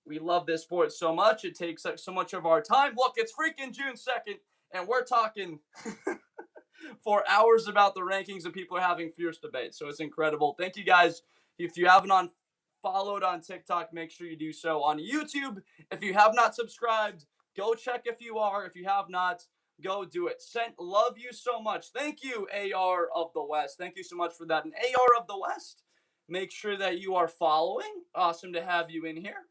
We love this sport so much. It takes up so much of our time. Look, it's freaking June 2nd, and we're talking for hours about the rankings, and people are having fierce debates. So it's incredible. Thank you guys. If you haven't followed on TikTok, make sure you do so. On YouTube, if you have not subscribed, go check if you are. If you have not, go do it. Love you so much. Thank you, AR of the West. Thank you so much for that. And AR of the West, make sure that you are following. Awesome to have you in here.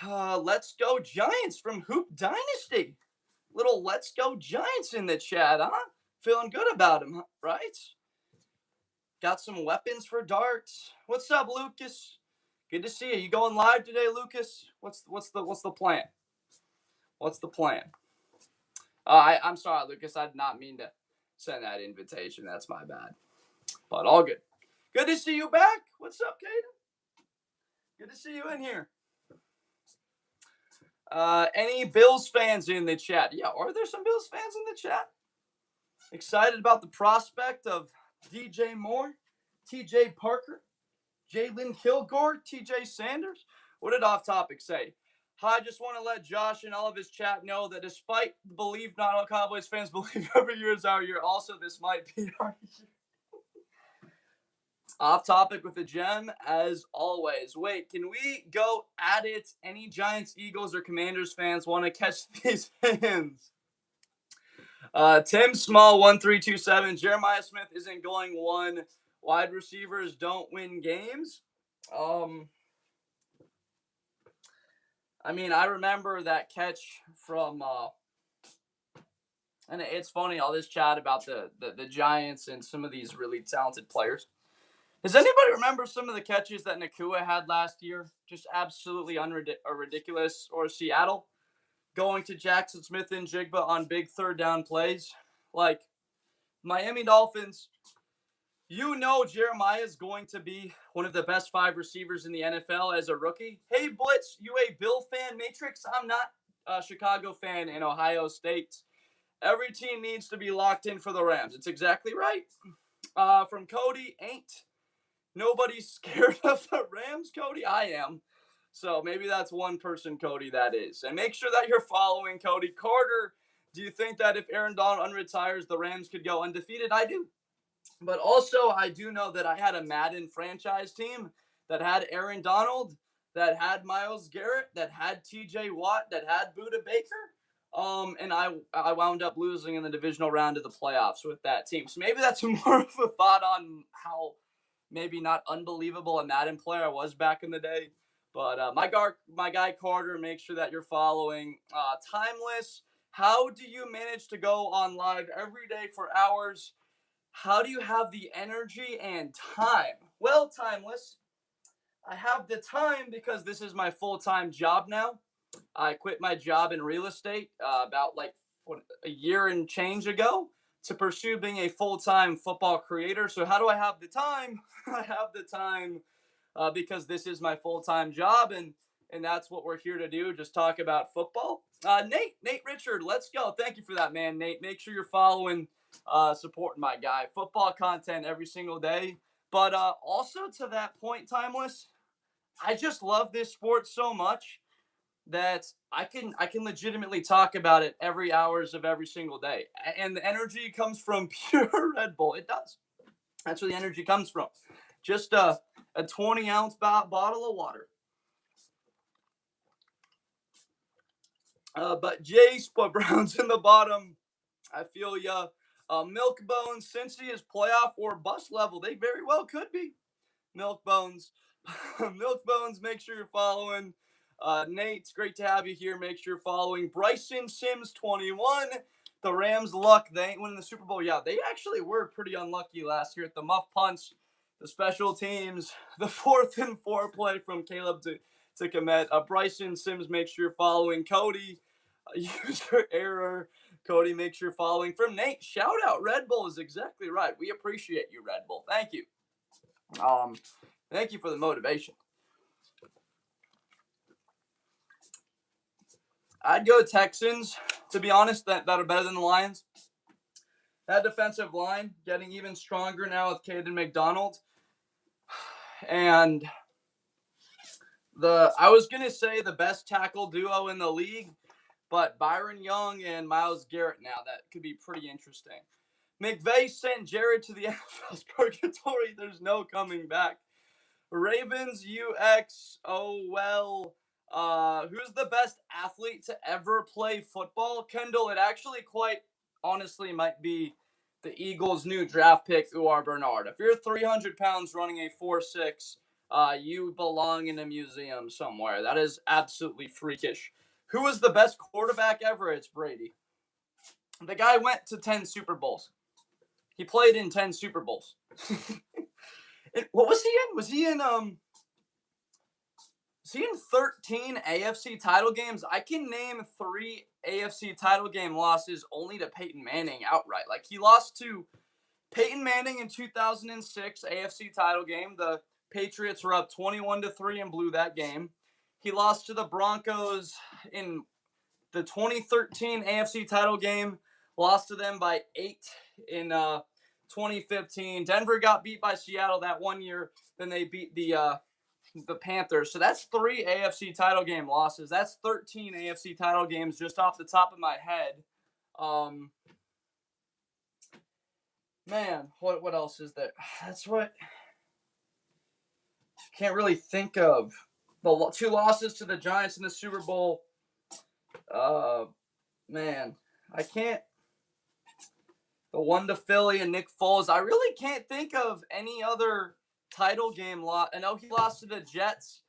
Let's go Giants from Hoop Dynasty. Little Let's Go Giants in the chat, huh? Feeling good about him, right? Got some weapons for darts. What's up, Lucas? Good to see you. You going live today, Lucas? What's the plan? What's the plan? I'm sorry, Lucas. I did not mean to send that invitation. That's my bad. But all good. Good to see you back. What's up, Caden? Good to see you in here. Any Bills fans in the chat? Yeah, are there some Bills fans in the chat? Excited about the prospect of DJ Moore, TJ Parker, Jalen Kilgore, TJ Sanders? What did Off Topic say? I just want to let Josh and all of his chat know that despite believe not all Cowboys fans believe every year is our year, also this might be our year. Off Topic with the gem, as always. Wait, can we go at it? Any Giants, Eagles, or Commanders fans want to catch these hands? Tim Small, 1327. Jeremiah Smith isn't going one. Wide receivers don't win games. I mean, I remember that catch from, and it's funny, all this chat about the Giants and some of these really talented players. Does anybody remember some of the catches that Nakua had last year? Just absolutely ridiculous. Or Seattle going to Jackson Smith and Jigba on big third down plays. Like, Miami Dolphins, you know Jeremiah is going to be one of the best 5 receivers in the NFL as a rookie. Hey, Blitz, you a Bill fan? Matrix, I'm not a Chicago fan in Ohio State. Every team needs to be locked in for the Rams. It's exactly right. From Cody, ain't nobody's scared of the Rams, Cody? I am. So maybe that's one person, Cody, that is. And make sure that you're following Cody Carter. Do you think that if Aaron Donald unretires, the Rams could go undefeated? I do. But also, I do know that I had a Madden franchise team that had Aaron Donald, that had Myles Garrett, that had T.J. Watt, that had Budda Baker. And I wound up losing in the divisional round of the playoffs with that team. So maybe that's more of a thought on how maybe not unbelievable a Madden player I was back in the day. But my guy Carter, make sure that you're following. Timeless, how do you manage to go on live every day for hours? How do you have the energy and time? Well, Timeless, I have the time because this is my full-time job now. I quit my job in real estate about a year and change ago to pursue being a full-time football creator. So how do I have the time? I have the time because this is my full-time job, and that's what we're here to do, just talk about football. Nate Richard, let's go. Thank you for that, man, Nate. Make sure you're following, supporting my guy. Football content every single day. But also to that point, Timeless, I just love this sport so much that I can legitimately talk about it every hours of every single day. And the energy comes from pure Red Bull. It does. That's where the energy comes from. Just a 20-ounce bottle of water. But Jace, but Brown's in the bottom. I feel ya. Milk Bones, since he is playoff or bust level, they very well could be. Milk Bones. Milk Bones, make sure you're following. Nate, it's great to have you here. Make sure you're following. Bryson Sims 21. The Rams luck. They ain't winning the Super Bowl. Yeah, they actually were pretty unlucky last year at the muff punch, the special teams, the 4th and 4 play from Caleb to Komet. Bryson Sims, make sure you're following. Cody, user error. Cody, make sure you're following. From Nate, shout out. Red Bull is exactly right. We appreciate you, Red Bull. Thank you. Thank you for the motivation. I'd go Texans, to be honest, that are better than the Lions. That defensive line getting even stronger now with Caden McDonald. And I was going to say the best tackle duo in the league, but Byron Young and Myles Garrett now, that could be pretty interesting. McVay sent Jared to the NFL's purgatory. There's no coming back. Ravens UX, oh well. Who's the best athlete to ever play football? Kendall, it actually quite honestly might be the Eagles' new draft pick, Uar Bernard. If you're 300 pounds running a 4.6, you belong in a museum somewhere. That is absolutely freakish. Who was the best quarterback ever? It's Brady. The guy went to 10 Super Bowls. He played in 10 Super Bowls. What was he in? Was he in 13 AFC title games? I can name 3 AFC title game losses only to Peyton Manning outright. Like, he lost to Peyton Manning in 2006 AFC title game. The Patriots were up 21-3 and blew that game. He lost to the Broncos in the 2013 AFC title game. Lost to them by 8 in 2015. Denver got beat by Seattle that one year. Then they beat the Panthers. So that's 3 AFC title game losses. That's 13 AFC title games just off the top of my head. Man, what else is there? That's what I can't really think of. The 2 losses to the Giants in the Super Bowl. Man, I can't. The one to Philly and Nick Foles. I really can't think of any other title game loss. I know he lost to the Jets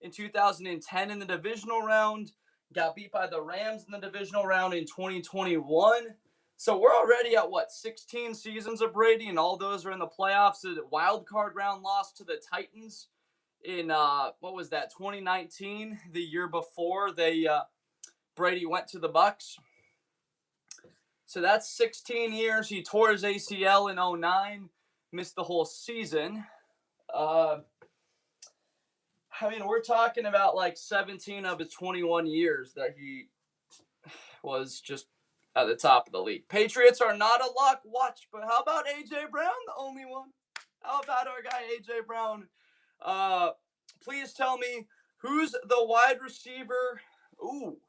in 2010 in the divisional round. Got beat by the Rams in the divisional round in 2021. So we're already at, 16 seasons of Brady, and all those are in the playoffs. The wild card round loss to the Titans in, 2019, the year before Brady went to the Bucs. So that's 16 years. He tore his ACL in 2009, missed the whole season. We're talking about 17 of his 21 years that he was just at the top of the league. Patriots are not a lock. Watch, but how about A.J. Brown, the only one? How about our guy A.J. Brown? Please tell me, who's the wide receiver? Ooh.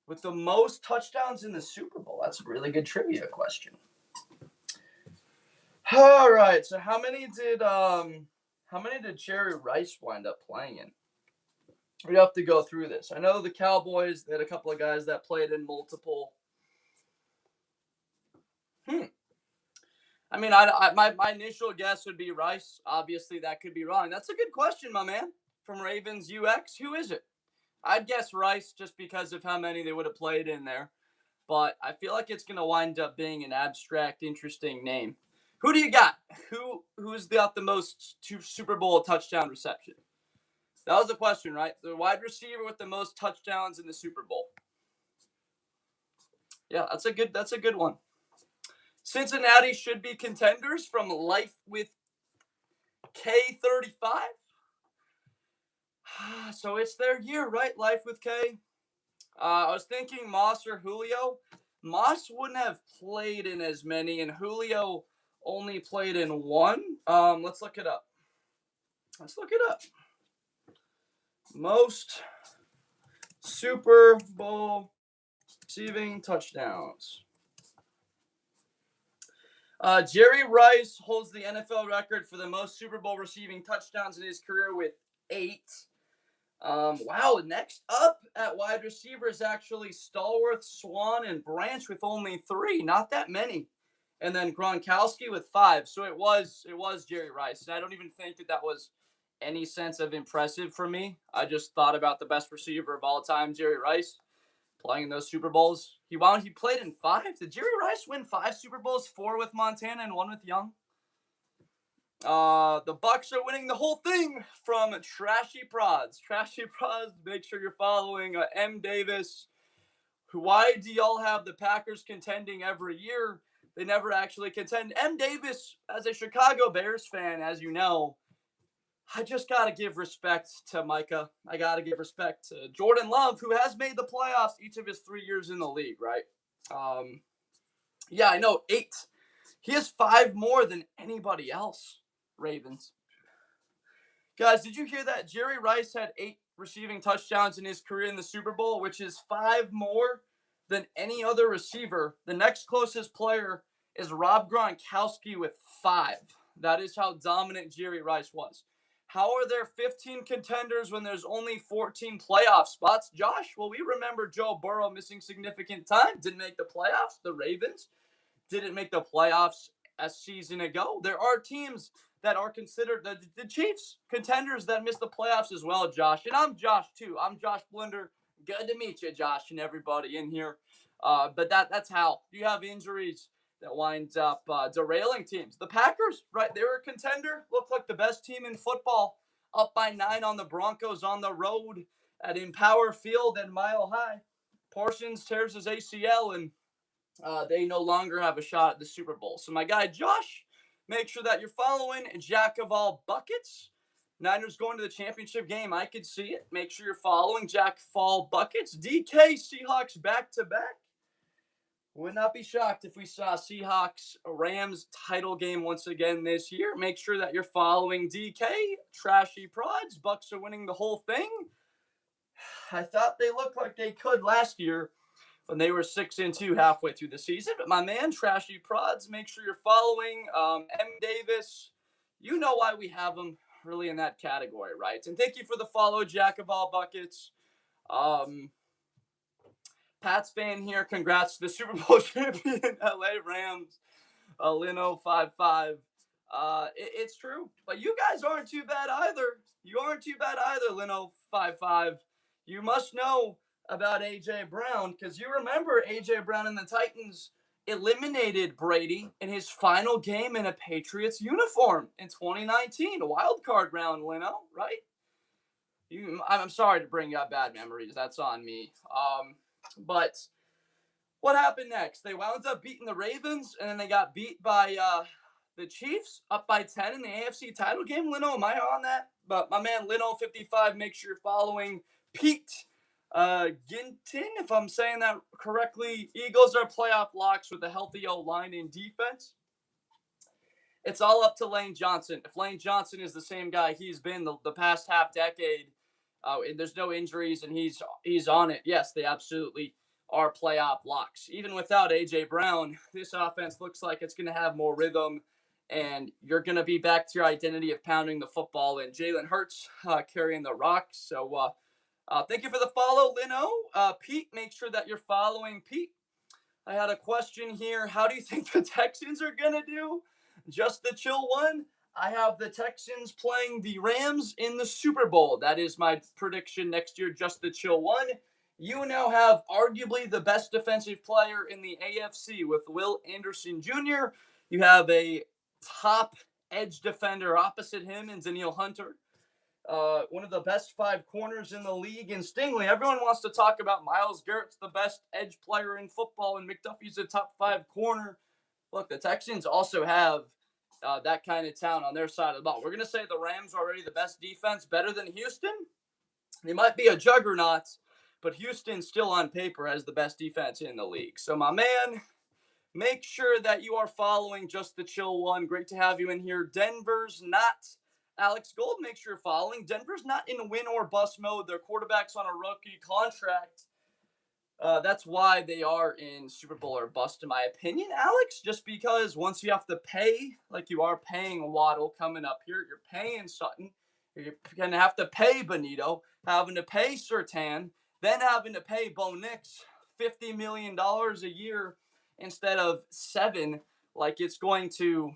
with the most touchdowns in the Super Bowl? That's a really good trivia question. All right, so how many did Jerry Rice wind up playing in? We have to go through this. I know the Cowboys, they had a couple of guys that played in multiple. I mean, my initial guess would be Rice. Obviously, that could be wrong. That's a good question, my man. From Ravens UX, who is it? I'd guess Rice just because of how many they would have played in there. But I feel like it's going to wind up being an abstract, interesting name. Who do you got? Who's got the most Super Bowl touchdown reception? That was the question, right? The wide receiver with the most touchdowns in the Super Bowl. Yeah, that's a good one. Cincinnati should be contenders from Life with K35. So it's their year, right? Life with K. I was thinking Moss or Julio. Moss wouldn't have played in as many, and Julio only played in one. Let's look it up. Most Super Bowl receiving touchdowns. Jerry Rice holds the NFL record for the most Super Bowl receiving touchdowns in his career with 8. Wow, next up at wide receiver is actually Stallworth, Swan, and Branch with only 3. Not that many. And then Gronkowski with 5. So it was Jerry Rice. And I don't even think that was any sense of impressive for me. I just thought about the best receiver of all time, Jerry Rice, playing in those Super Bowls. He played in 5. Did Jerry Rice win 5 Super Bowls? 4 with Montana and 1 with Young? The Bucks are winning the whole thing from Trashy Prods. Trashy Prods, make sure you're following M. Davis. Why do y'all have the Packers contending every year? They never actually contend. M. Davis, as a Chicago Bears fan, as you know, I just got to give respect to Micah. I got to give respect to Jordan Love, who has made the playoffs each of his 3 years in the league, right? Yeah, I know, 8. He has 5 more than anybody else, Ravens. Guys, did you hear that? Jerry Rice had 8 receiving touchdowns in his career in the Super Bowl, which is 5 more than any other receiver. The next closest player is Rob Gronkowski with 5. That is how dominant Jerry Rice was. How are there 15 contenders when there's only 14 playoff spots, Josh? Well, we remember Joe Burrow missing significant time. Didn't make the playoffs. The Ravens didn't make the playoffs a season ago. There are teams that are considered the Chiefs contenders that missed the playoffs as well, Josh. And I'm Josh, too. I'm Josh Blinder. Good to meet you, Josh, and everybody in here. But that's how. You have injuries that winds up derailing teams. The Packers, right, they were a contender. Looked like the best team in football. Up by 9 on the Broncos on the road at Empower Field and Mile High. Parsons tears his ACL, and they no longer have a shot at the Super Bowl. So my guy, Josh, make sure that you're following Jack of all buckets. Niners going to the championship game. I could see it. Make sure you're following Jack Fall Buckets. DK Seahawks back-to-back. Would not be shocked if we saw Seahawks-Rams title game once again this year. Make sure that you're following DK. Trashy Prods. Bucks are winning the whole thing. I thought they looked like they could last year when they were 6-2 halfway through the season. But my man, Trashy Prods, make sure you're following M. Davis. You know why we have him really in that category, right? And thank you for the follow, Jack of all buckets. Pats fan here. Congrats to the Super Bowl champion LA Rams, Lino55. It's true, but you guys aren't too bad either. You aren't too bad either, Lino55. You must know about A.J. Brown, because you remember A.J. Brown and the Titans eliminated Brady in his final game in a Patriots uniform in 2019, a wild card round, Lino, right? I'm sorry to bring up bad memories. That's on me. But what happened next? They wound up beating the Ravens, and then they got beat by the Chiefs, up by 10 in the AFC title game. Lino, am I on that? But my man, Lino55, make sure you're following Pete Ginton, if I'm saying that correctly. Eagles are playoff locks with a healthy O-line in defense. It's all up to Lane Johnson. If Lane Johnson is the same guy he's been the past half decade, and there's no injuries and he's on it, yes, they absolutely are playoff locks. Even without A.J. Brown, this offense looks like it's going to have more rhythm, and you're going to be back to your identity of pounding the football and Jalen Hurts carrying the rock. So thank you for the follow, Lino. Pete, make sure that you're following Pete. I had a question here. How do you think the Texans are going to do? Just the chill one. I have the Texans playing the Rams in the Super Bowl. That is my prediction next year. Just the chill one. You now have arguably the best defensive player in the AFC with Will Anderson Jr. You have a top edge defender opposite him in Danielle Hunter. One of the best 5 corners in the league in Stingley. Everyone wants to talk about Myles Garrett's the best edge player in football, and McDuffie's a top 5 corner. Look, the Texans also have that kind of talent on their side of the ball. We're going to say the Rams are already the best defense, better than Houston. They might be a juggernaut, but Houston still on paper has the best defense in the league. So, my man, make sure that you are following Just the Chill One. Great to have you in here. Denver's not. Alex Gold, make sure you're following. Denver's not in win or bust mode. Their quarterback's on a rookie contract. That's why they are in Super Bowl or bust, in my opinion, Alex. Just because once you have to pay, like you are paying Waddle coming up here, you're paying Sutton, you're going to have to pay Bonito, having to pay Surtain, then having to pay Bo Nix $50 million a year instead of $7 million, like it's going to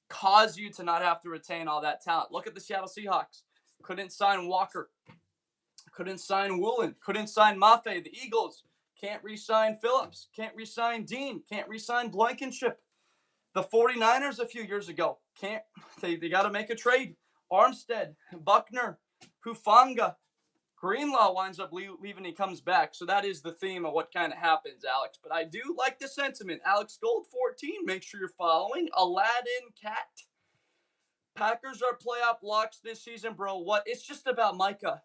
cause you to not have to retain all that talent. Look at the Seattle Seahawks. Couldn't sign Walker. Couldn't sign Woolen. Couldn't sign Mafe. The Eagles can't re-sign Phillips. Can't re-sign Dean. Can't re-sign Blankenship. The 49ers a few years ago. They got to make a trade. Armstead, Buckner, Hufanga, Greenlaw winds up leaving. He comes back. So that is the theme of what kind of happens, Alex. But I do like the sentiment. Alex Gold 14. Make sure you're following. Aladdin Cat. Packers are playoff locks this season, bro. What? It's just about Micah.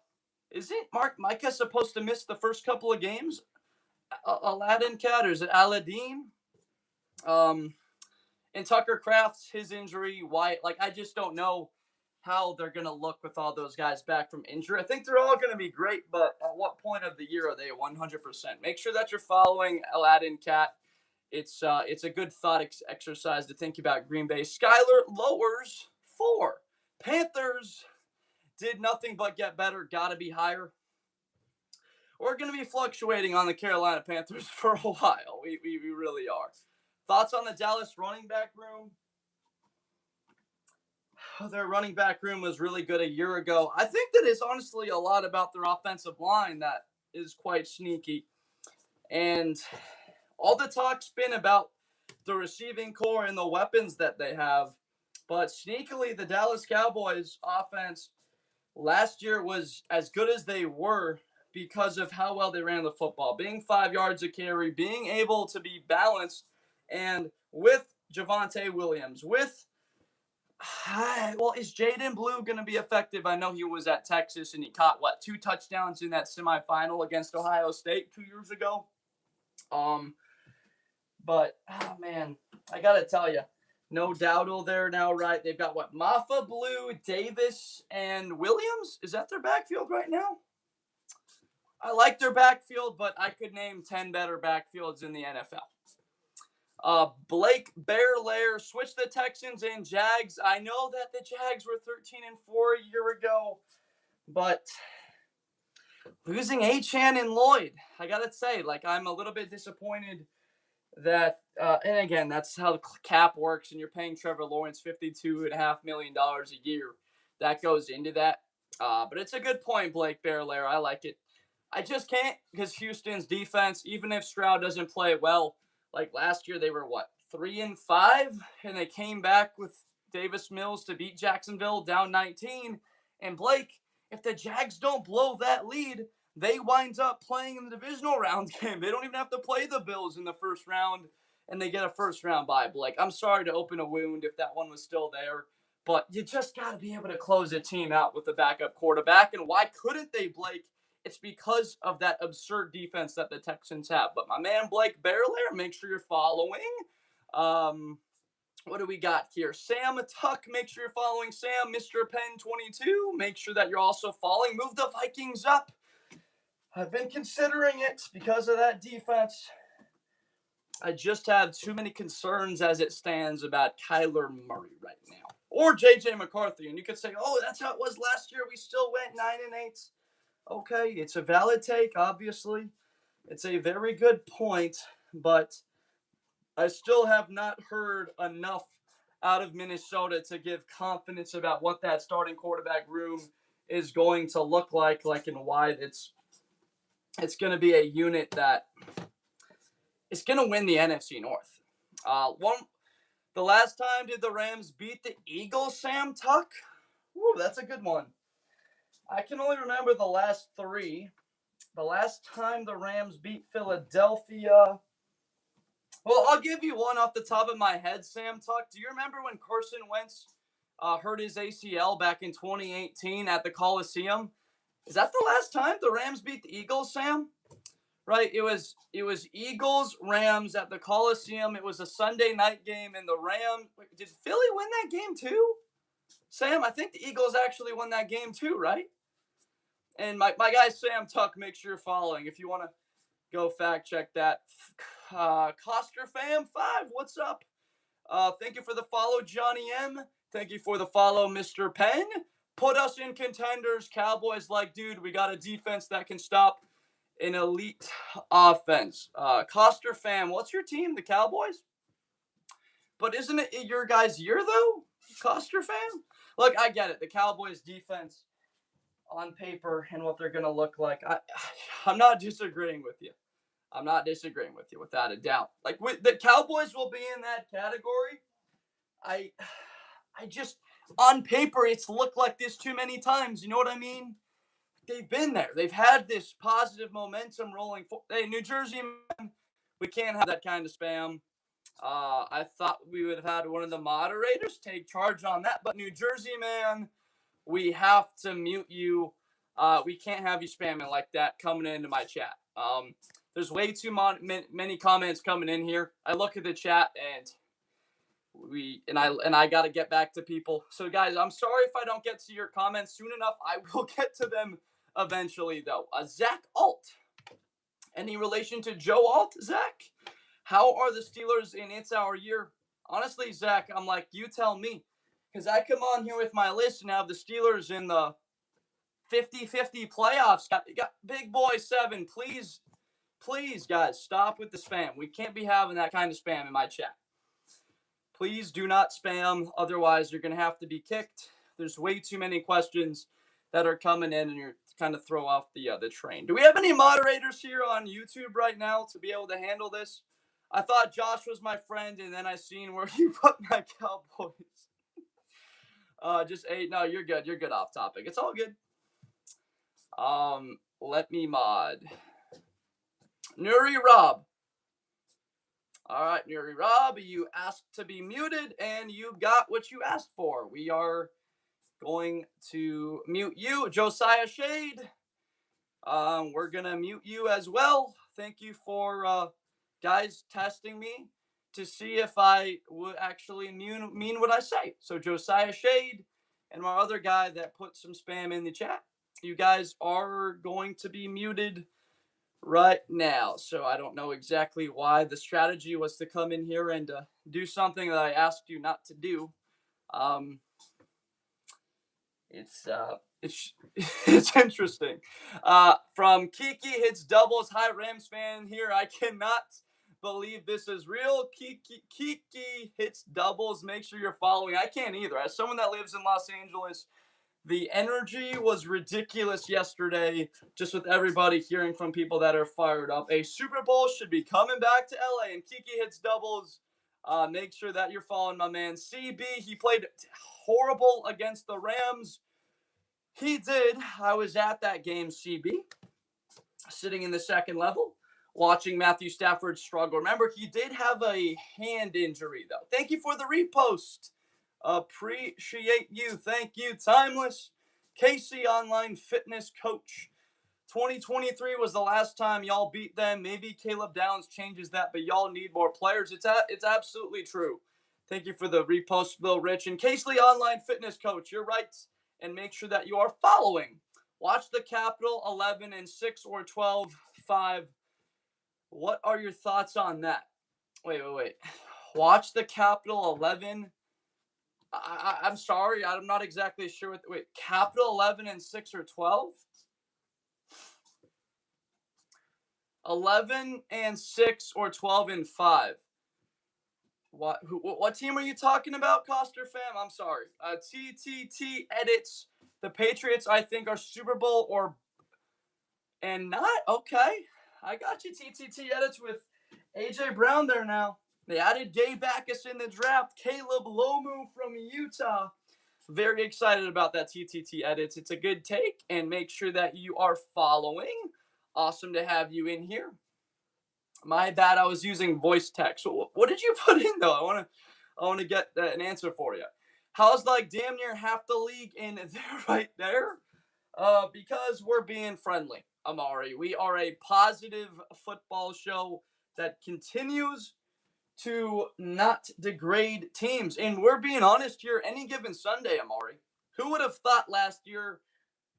Isn't Micah supposed to miss the first couple of games? Aladdin Cat, or is it Aladdin? And Tucker Kraft's his injury. Why? Like, I just don't know how they're going to look with all those guys back from injury. I think they're all going to be great, but at what point of the year are they 100%? Make sure that you're following Aladdin Cat. It's a good thought exercise to think about Green Bay. Skyler lowers 4. Panthers did nothing but get better. Got to be higher. We're going to be fluctuating on the Carolina Panthers for a while. We really are. Thoughts on the Dallas running back room? Their running back room was really good a year ago. I think that it's honestly a lot about their offensive line that is quite sneaky. And all the talk's been about the receiving core and the weapons that they have. But sneakily, the Dallas Cowboys offense last year was as good as they were because of how well they ran the football. Being 5 yards a carry, being able to be balanced, and with Javonte Williams, is Jaden Blue going to be effective? I know he was at Texas and he caught, 2 touchdowns in that semifinal against Ohio State 2 years ago? But, oh man, I got to tell you, no Dowdle there now, right? They've got Maffa, Blue, Davis, and Williams? Is that their backfield right now? I like their backfield, but I could name 10 better backfields in the NFL. Blake Bearlair switched the Texans and Jags. I know that the Jags were 13-4 a year ago, but losing Achane and Lloyd, I got to say, I'm a little bit disappointed that, and again, that's how the cap works, and you're paying Trevor Lawrence $52.5 million a year. That goes into that. But it's a good point, Blake Bearlair. I like it. I just can't, because Houston's defense, even if Stroud doesn't play well, like last year they were 3-5, and they came back with Davis Mills to beat Jacksonville down 19. And Blake, if the Jags don't blow that lead, they wind up playing in the divisional round game. They don't even have to play the Bills in the first round, and they get a first round bye. Blake, I'm sorry to open a wound if that one was still there, but you just got to be able to close a team out with the backup quarterback. And why couldn't they, Blake? It's because of that absurd defense that the Texans have. But my man Blake Bearlair, make sure you're following. What do we got here? Sam Tuck, make sure you're following Sam. Mr. Penn 22, make sure that you're also following. Move the Vikings up. I've been considering it because of that defense. I just have too many concerns as it stands about Kyler Murray right now. Or J.J. McCarthy. And you could say, oh, that's how it was last year. We still went 9-8. Okay, it's a valid take, obviously. It's a very good point, but I still have not heard enough out of Minnesota to give confidence about what that starting quarterback room is going to look like and why it's going to be a unit that is going to win the NFC North. The last time did the Rams beat the Eagles, Sam Tuck? Ooh, that's a good one. I can only remember the last three. The last time the Rams beat Philadelphia. Well, I'll give you one off the top of my head, Sam Tuck. Do you remember when Carson Wentz hurt his ACL back in 2018 at the Coliseum? Is that the last time the Rams beat the Eagles, Sam? Right, it was Eagles Rams at the Coliseum. It was a Sunday night game, and the Rams. Did Philly win that game too? Sam, I think the Eagles actually won that game too, right? And my guy Sam Tuck, make sure you're following if you want to go fact check that. Coster Fam 5, what's up? Thank you for the follow, Johnny M. Thank you for the follow, Mr. Penn. Put us in contenders. Cowboys, dude, we got a defense that can stop an elite offense. Coster Fam, what's your team? The Cowboys? But isn't it your guys' year, though? Coster Fam? Look, I get it. The Cowboys' defense on paper and what they're going to look like. I'm not disagreeing with you. I'm not disagreeing with you, without a doubt. The Cowboys will be in that category. I just, on paper, it's looked like this too many times. You know what I mean? They've been there. They've had this positive momentum rolling. Hey, New Jersey, man, we can't have that kind of spam. I thought we would have had one of the moderators take charge on that. But New Jersey, man, we have to mute you. We can't have you spamming like that coming into my chat. There's way too many comments coming in here. I look at the chat and I got to get back to people. So guys, I'm sorry if I don't get to your comments soon enough. I will get to them eventually, though. Zach Alt. Any relation to Joe Alt, Zach? How are the Steelers in It's Our Year? Honestly, Zach, I'm like, you tell me. Because I come on here with my list and have the Steelers in the 50-50 playoffs. Got Big Boy 7. Please, guys, stop with the spam. We can't be having that kind of spam in my chat. Please do not spam. Otherwise, you're going to have to be kicked. There's way too many questions that are coming in, and you're kind of throw off the train. Do we have any moderators here on YouTube right now to be able to handle this? I thought Josh was my friend, and then I seen where you put my Cowboys. Just 8. No, you're good. You're good off topic. It's all good. Let me mod. Nuri Rob. All right, Nuri Rob, you asked to be muted, and you got what you asked for. We are going to mute you. Josiah Shade, we're going to mute you as well. Thank you for, guys, testing me to see if I would actually mean what I say. So Josiah Shade and my other guy that put some spam in the chat, you guys are going to be muted right now. So I don't know exactly why the strategy was to come in here and do something that I asked you not to do. It's interesting. From Kiki hits doubles. Hi, Rams fan here. I cannot believe this is real. Kiki hits doubles. Make sure you're following. I can't either. As someone that lives in Los Angeles, the energy was ridiculous yesterday, just with everybody hearing from people that are fired up. A Super Bowl should be coming back to LA, and Kiki hits doubles. Make sure that you're following my man CB. He played horrible against the Rams. He did. I was at that game, CB, sitting in the second level, watching Matthew Stafford struggle. Remember, he did have a hand injury, though. Thank you for the repost. Appreciate you. Thank you, Timeless. Casey, online fitness coach. 2023 was the last time y'all beat them. Maybe Caleb Downs changes that, but y'all need more players. It's absolutely true. Thank you for the repost, Bill Rich. And Casey, online fitness coach, you're right. And make sure that you are following Watch the Capital 11 and 6 or 12-5. What are your thoughts on that? Wait. Watch the Capital 11. I'm sorry, I'm not exactly sure what. Wait, Capital 11 and 6 or 12? 11 and 6 or 12 and 5. What team are you talking about, Coster fam? I'm sorry. TTT edits. The Patriots, I think, are Super Bowl or and not okay. I got you. TTT edits with AJ Brown there now. They added Gabe Backus in the draft. Caleb Lomu from Utah. Very excited about that TTT edits. It's a good take, and make sure that you are following. Awesome to have you in here. My bad, I was using voice text. What did you put in though? I want to get an answer for you. How's like damn near half the league in there right there? Because we're being friendly, Amari. We are a positive football show that continues to not degrade teams. And we're being honest here, any given Sunday, Amari. Who would have thought last year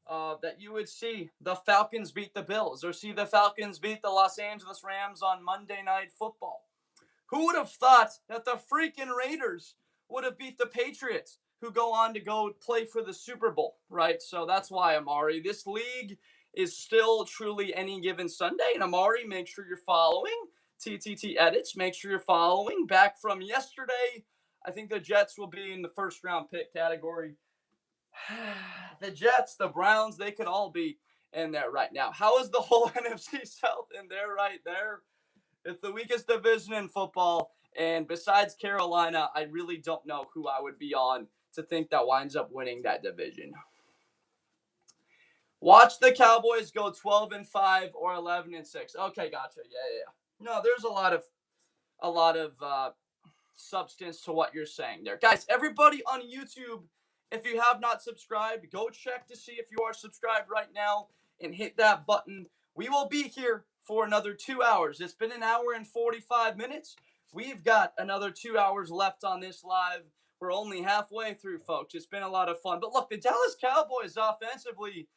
that you would see the Falcons beat the Bills or see the Falcons beat the Los Angeles Rams on Monday Night Football? Who would have thought that the freaking Raiders would have beat the Patriots, who go on to go play for the Super Bowl, right? So that's why, Amari, this league is still truly any given Sunday. And Amari, make sure you're following. TTT edits, make sure you're following. Back from yesterday, I think the Jets will be in the first round pick category. The Jets, the Browns, they could all be in there right now. How is the whole NFC South in there right there? It's the weakest division in football. And besides Carolina, I really don't know who I would be on to think that winds up winning that division. Watch the Cowboys go 12 and 5 or 11 and 6. Okay, gotcha. Yeah. No, there's a lot of substance to what you're saying there. Guys, everybody on YouTube, if you have not subscribed, go check to see if you are subscribed right now and hit that button. We will be here for another 2 hours. It's been an hour and 45 minutes. We've got another 2 hours left on this live. We're only halfway through, folks. It's been a lot of fun. But look, the Dallas Cowboys offensively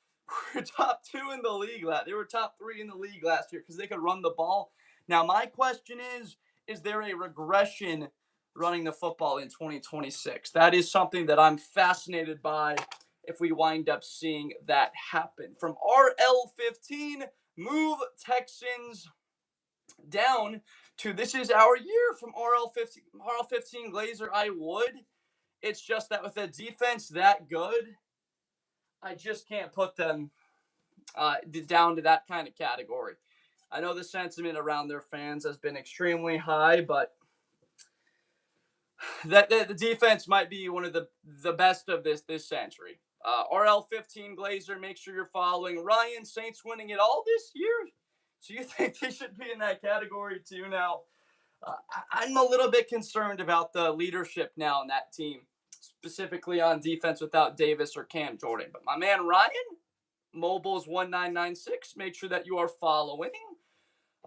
were top 2 in the league. They were top 3 in the league last year because they could run the ball. Now, my question is there a regression running the football in 2026? That is something that I'm fascinated by if we wind up seeing that happen. From RL15, move Texans down to this is our year. From RL15 Glazer, I would. It's just that with a defense that good, I just can't put them down to that kind of category. I know the sentiment around their fans has been extremely high, but that the defense might be one of the best of this century. RL15 Glazer, make sure you're following. Ryan, Saints winning it all this year. So you think they should be in that category too now? I'm a little bit concerned about the leadership now in that team, specifically on defense without Davis or Cam Jordan. But my man Ryan, Mobiles 1996, make sure that you are following.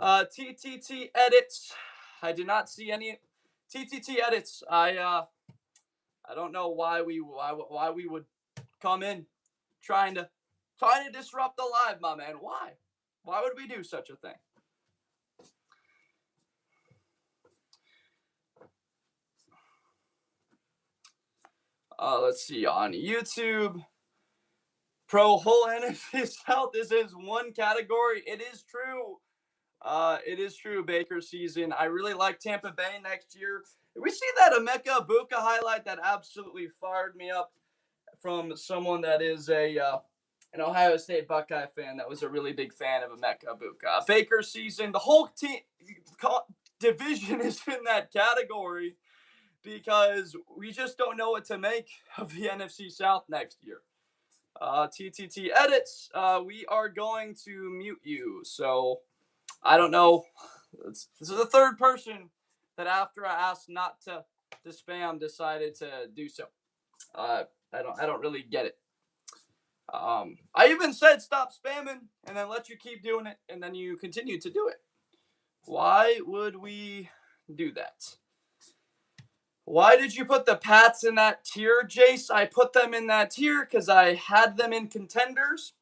TTT edits. I did not see any TTT edits. I don't know why we would come in trying to disrupt the live, my man. Why? Why would we do such a thing? Let's see on YouTube. Pro whole NFC South. This is one category. It is true. It is true. Baker season. I really like Tampa Bay next year. We see that Emeka Buka highlight that absolutely fired me up from someone that is an Ohio State Buckeye fan that was a really big fan of Emeka Buka. Baker season. The whole team division is in that category because we just don't know what to make of the NFC South next year. TTT edits. We are going to mute you. So I don't know. This is the third person that after I asked not to spam decided to do so. I don't really get it. I even said stop spamming and then let you keep doing it and then you continue to do it. Why would we do that? Why did you put the Pats in that tier, Jace? I put them in that tier because I had them in contenders.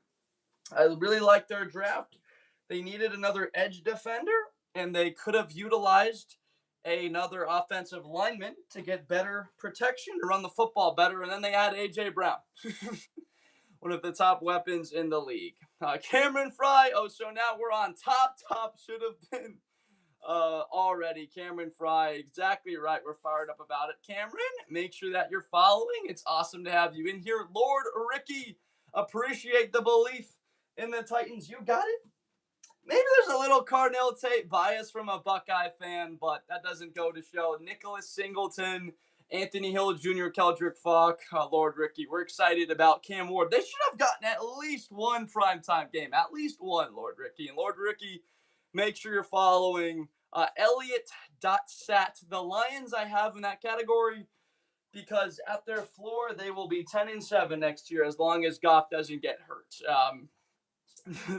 I really like their draft. They needed another edge defender, and they could have utilized another offensive lineman to get better protection to run the football better. And then they had A.J. Brown, one of the top weapons in the league. Cameron Fry. Oh, so now we're on top. Should have been already. Cameron Fry, exactly right. We're fired up about it. Cameron, make sure that you're following. It's awesome to have you in here. Lord Ricky, appreciate the belief in the Titans. You got it. Maybe there's a little Cardinal Tate bias from a Buckeye fan, but that doesn't go to show. Nicholas Singleton, Anthony Hill Jr., Keldrick Falk, Lord Ricky. We're excited about Cam Ward. They should have gotten at least one primetime game. At least one, Lord Ricky. And Lord Ricky, make sure you're following Elliott.sat. The Lions I have in that category because at their floor, they will be 10-7 next year as long as Goff doesn't get hurt.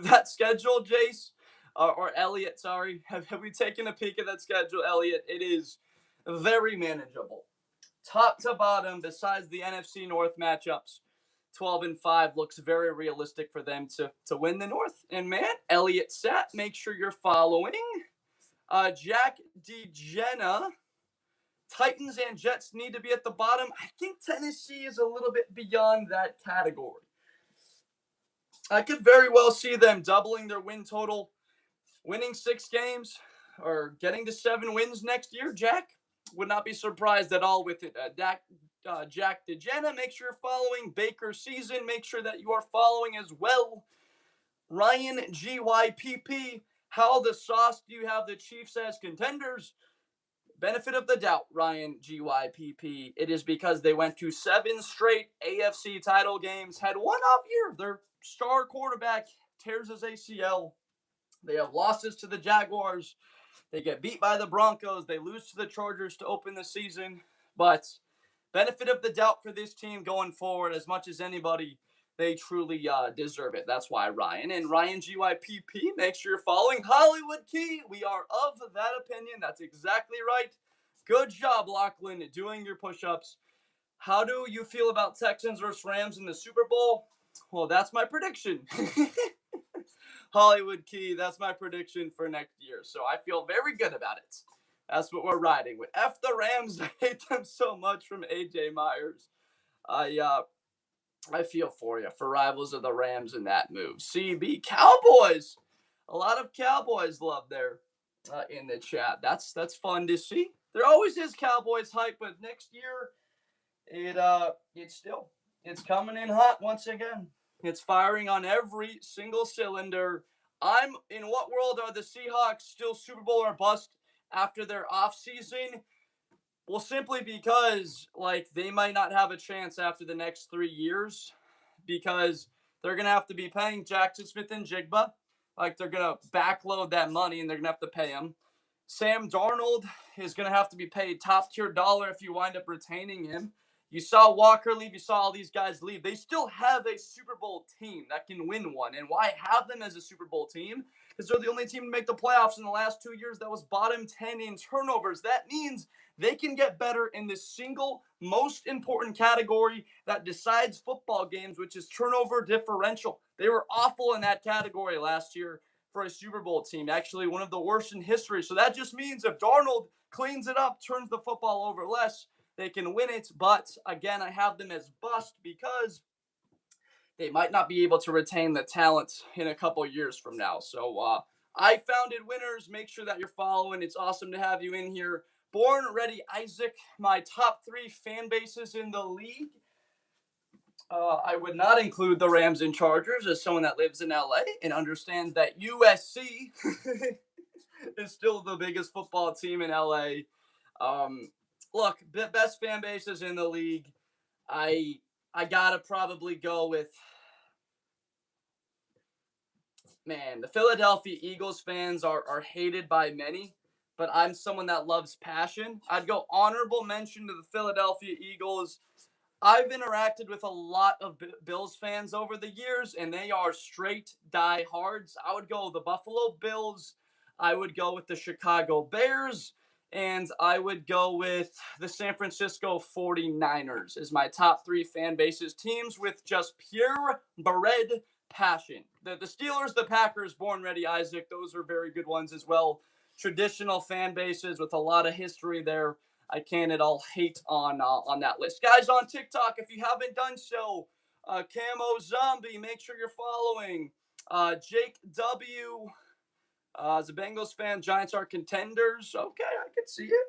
That schedule, Jace, or Elliot, sorry. Have we taken a peek at that schedule, Elliot? It is very manageable. Top to bottom, besides the NFC North matchups, 12-5 looks very realistic for them to win the North. And man, Elliot Sat, make sure you're following. Jack DeGenna, Titans and Jets need to be at the bottom. I think Tennessee is a little bit beyond that category. I could very well see them doubling their win total, winning 6 games, or getting to 7 wins next year. Jack, would not be surprised at all with it. Jack DeGenna, make sure you're following. Baker Season, make sure that you are following as well. Ryan GYPP, how the sauce do you have the Chiefs as contenders? Benefit of the doubt, Ryan GYPP. It is because they went to 7 straight AFC title games, had one off year. Their star quarterback tears his ACL. They have losses to the Jaguars. They get beat by the Broncos. They lose to the Chargers to open the season. But benefit of the doubt for this team going forward, as much as anybody, they truly deserve it. That's why Ryan. And Ryan GYPP, make sure you're following. Hollywood Key, we are of that opinion. That's exactly right. Good job, Lachlan, doing your push-ups. How do you feel about Texans versus Rams in the Super Bowl? Well, that's my prediction. Hollywood Key, that's my prediction for next year. So I feel very good about it. That's what we're riding with. F the Rams. I hate them so much from AJ Myers. I feel for you, for rivals of the Rams in that move. CB Cowboys. A lot of Cowboys love there in the chat. That's fun to see. There always is Cowboys hype, but next year it's coming in hot once again. It's firing on every single cylinder. In what world are the Seahawks still Super Bowl or bust after their offseason? Well, simply because, they might not have a chance after the next 3 years because they're going to have to be paying Jackson Smith and Jigba. They're going to backload that money and they're going to have to pay him. Sam Darnold is going to have to be paid top-tier dollar if you wind up retaining him. You saw Walker leave. You saw all these guys leave. They still have a Super Bowl team that can win one. And why have them as a Super Bowl team? Because they're the only team to make the playoffs in the last 2 years that was bottom 10 in turnovers. That means they can get better in the single most important category that decides football games, which is turnover differential. They were awful in that category last year for a Super Bowl team. Actually, one of the worst in history. So that just means if Darnold cleans it up, turns the football over less, they can win it. But again, I have them as bust because they might not be able to retain the talent in a couple years from now. So I founded winners. Make sure that you're following. It's awesome to have you in here. Born Ready Isaac, my top 3 fan bases in the league. I would not include the Rams and Chargers as someone that lives in LA and understands that USC is still the biggest football team in LA. Look, best fan bases in the league. I gotta probably go with, the Philadelphia Eagles fans are hated by many, but I'm someone that loves passion. I'd go honorable mention to the Philadelphia Eagles. I've interacted with a lot of Bills fans over the years, and they are straight diehards. I would go with the Buffalo Bills. I would go with the Chicago Bears. And I would go with the San Francisco 49ers as my top 3 fan bases. Teams with just purebred passion. The Steelers, the Packers, Born Ready, Isaac, those are very good ones as well. Traditional fan bases with a lot of history there. I can't at all hate on that list. Guys on TikTok, if you haven't done so, Camo Zombie, make sure you're following. Jake W. As a Bengals fan, Giants are contenders. Okay, I can see it.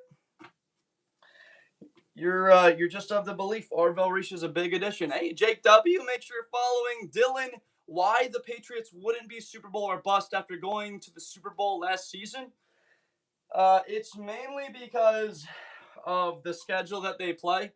You're just of the belief Orville Reach is a big addition. Hey, Jake W., make sure you're following. Dylan, why the Patriots wouldn't be Super Bowl or bust after going to the Super Bowl last season? It's mainly because of the schedule that they play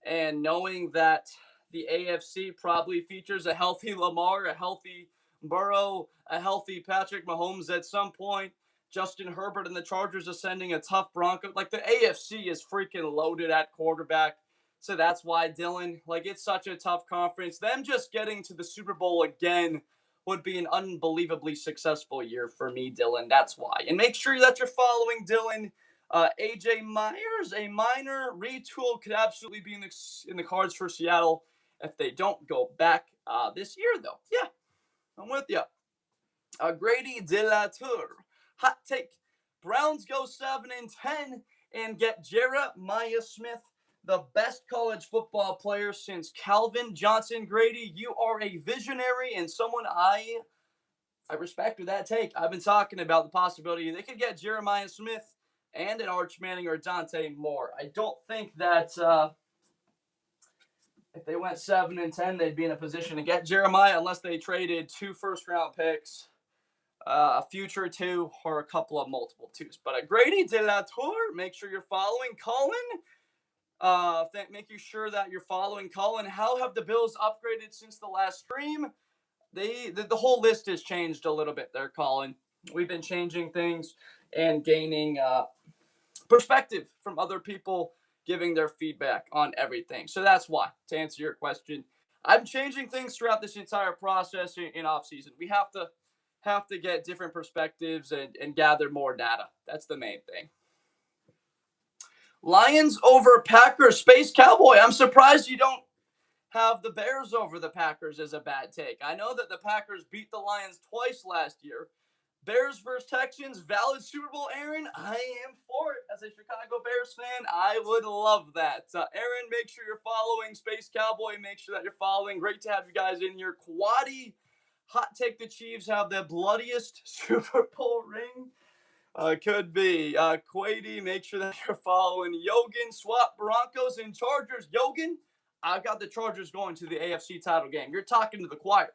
and knowing that the AFC probably features a healthy Lamar, a healthy Burrow, a healthy Patrick Mahomes at some point. Justin Herbert and the Chargers ascending a tough Bronco. Like, the AFC is freaking loaded at quarterback. So that's why, Dylan, like, it's such a tough conference. Them just getting to the Super Bowl again would be an unbelievably successful year for me, Dylan. That's why. And make sure that you're following Dylan. AJ Myers, a minor retool, could absolutely be in the cards for Seattle if they don't go back this year, though. Yeah, I'm with you. Grady De La Tour. Hot take. Browns go 7-10 and get Jeremiah Smith, the best college football player since Calvin Johnson. Grady, you are a visionary and someone I respect with that take. I've been talking about the possibility they could get Jeremiah Smith and an Arch Manning or Dante Moore. I don't think that if they went 7-10, they'd be in a position to get Jeremiah unless they traded 2 first-round picks, a future 2, or a couple of multiple 2s. But Grady De La Tour, make sure you're following. Colin, making sure that you're following. Colin, how have the Bills upgraded since the last stream? The whole list has changed a little bit there, Colin. We've been changing things and gaining perspective from other people giving their feedback on everything. So that's why, to answer your question, I'm changing things throughout this entire process in off season. We have to get different perspectives and gather more data. That's the main thing. Lions over Packers. Space Cowboy, I'm surprised you don't have the Bears over the Packers as a bad take. I know that the Packers beat the Lions twice last year. Bears versus Texans, valid Super Bowl, Aaron. I am for it. As a Chicago Bears fan, I would love that. Aaron, make sure you're following. Space Cowboy, make sure that you're following. Great to have you guys in here. Quaddy, hot take, the Chiefs have the bloodiest Super Bowl ring. Could be. Quady, make sure that you're following. Yogan, swap Broncos and Chargers. Yogan, I've got the Chargers going to the AFC title game. You're talking to the choir.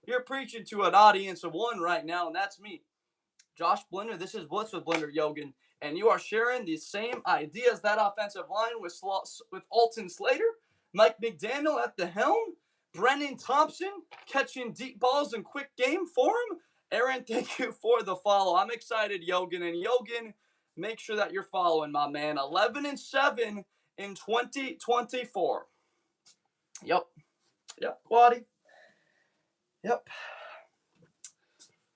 You're preaching to an audience of one right now, and that's me. Josh Blinder, this is Blitz with Blinder Yogan, and you are sharing the same ideas. That offensive line with Alton Slater, Mike McDaniel at the helm, Brennan Thompson catching deep balls and quick game for him. Aaron, thank you for the follow. I'm excited, Yogan. And Yogan, make sure that you're following, my man. 11-7 in 2024. Yep, Quaddy. Yep.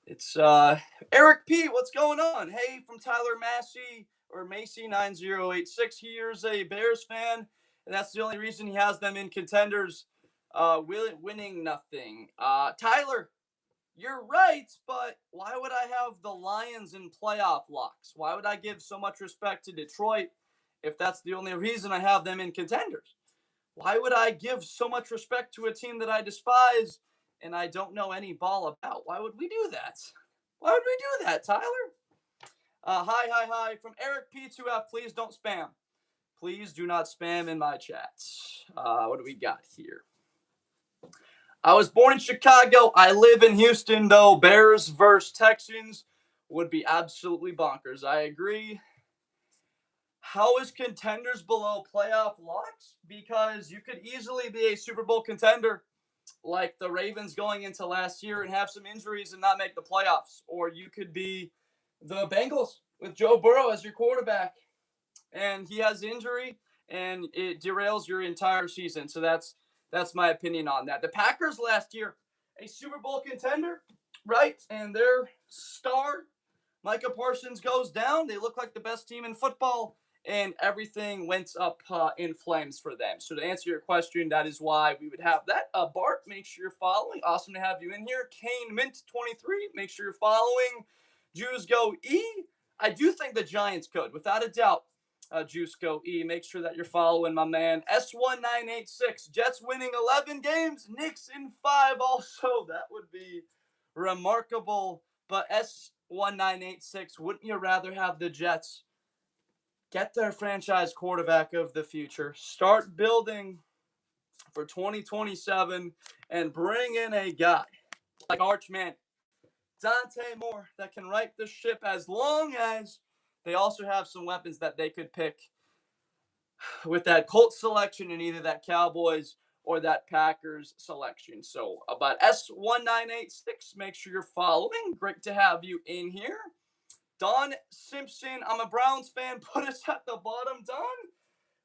It's Eric P. What's going on? Hey, from Tyler Massey or Macy 9086. Here's a Bears fan, and that's the only reason he has them in contenders. Winning nothing. Tyler, you're right, but why would I have the Lions in playoff locks? Why would I give so much respect to Detroit if that's the only reason I have them in contenders? Why would I give so much respect to a team that I despise and I don't know any ball about? Why would we do that? Why would we do that, Tyler? Hi. From Eric P2F, please don't spam. Please do not spam in my chats. What do we got here? I was born in Chicago. I live in Houston, though. Bears versus Texans would be absolutely bonkers. I agree. How is contenders below playoff locks? Because you could easily be a Super Bowl contender like the Ravens going into last year and have some injuries and not make the playoffs. Or you could be the Bengals with Joe Burrow as your quarterback and he has injury and it derails your entire season. So that's my opinion on that. The Packers last year, a Super Bowl contender, right? And their star, Micah Parsons, goes down. They look like the best team in football. and everything went up in flames for them. So to answer your question, that is why we would have that. Bart, make sure you're following. Awesome to have you in here. Kane Mint 23, make sure you're following. Jews Go E. I do think the Giants could, without a doubt. Juice Go E. Make sure that you're following my man. S1986. Jets winning 11 games. Knicks in 5 also. That would be remarkable. But S1986, wouldn't you rather have the Jets get their franchise quarterback of the future, start building for 2027, and bring in a guy like Archman, Dante Moore, that can right the ship, as long as they also have some weapons that they could pick with that Colts selection and either that Cowboys or that Packers selection. So about S1986, make sure you're following. Great to have you in here. Don Simpson, I'm a Browns fan. Put us at the bottom, Don.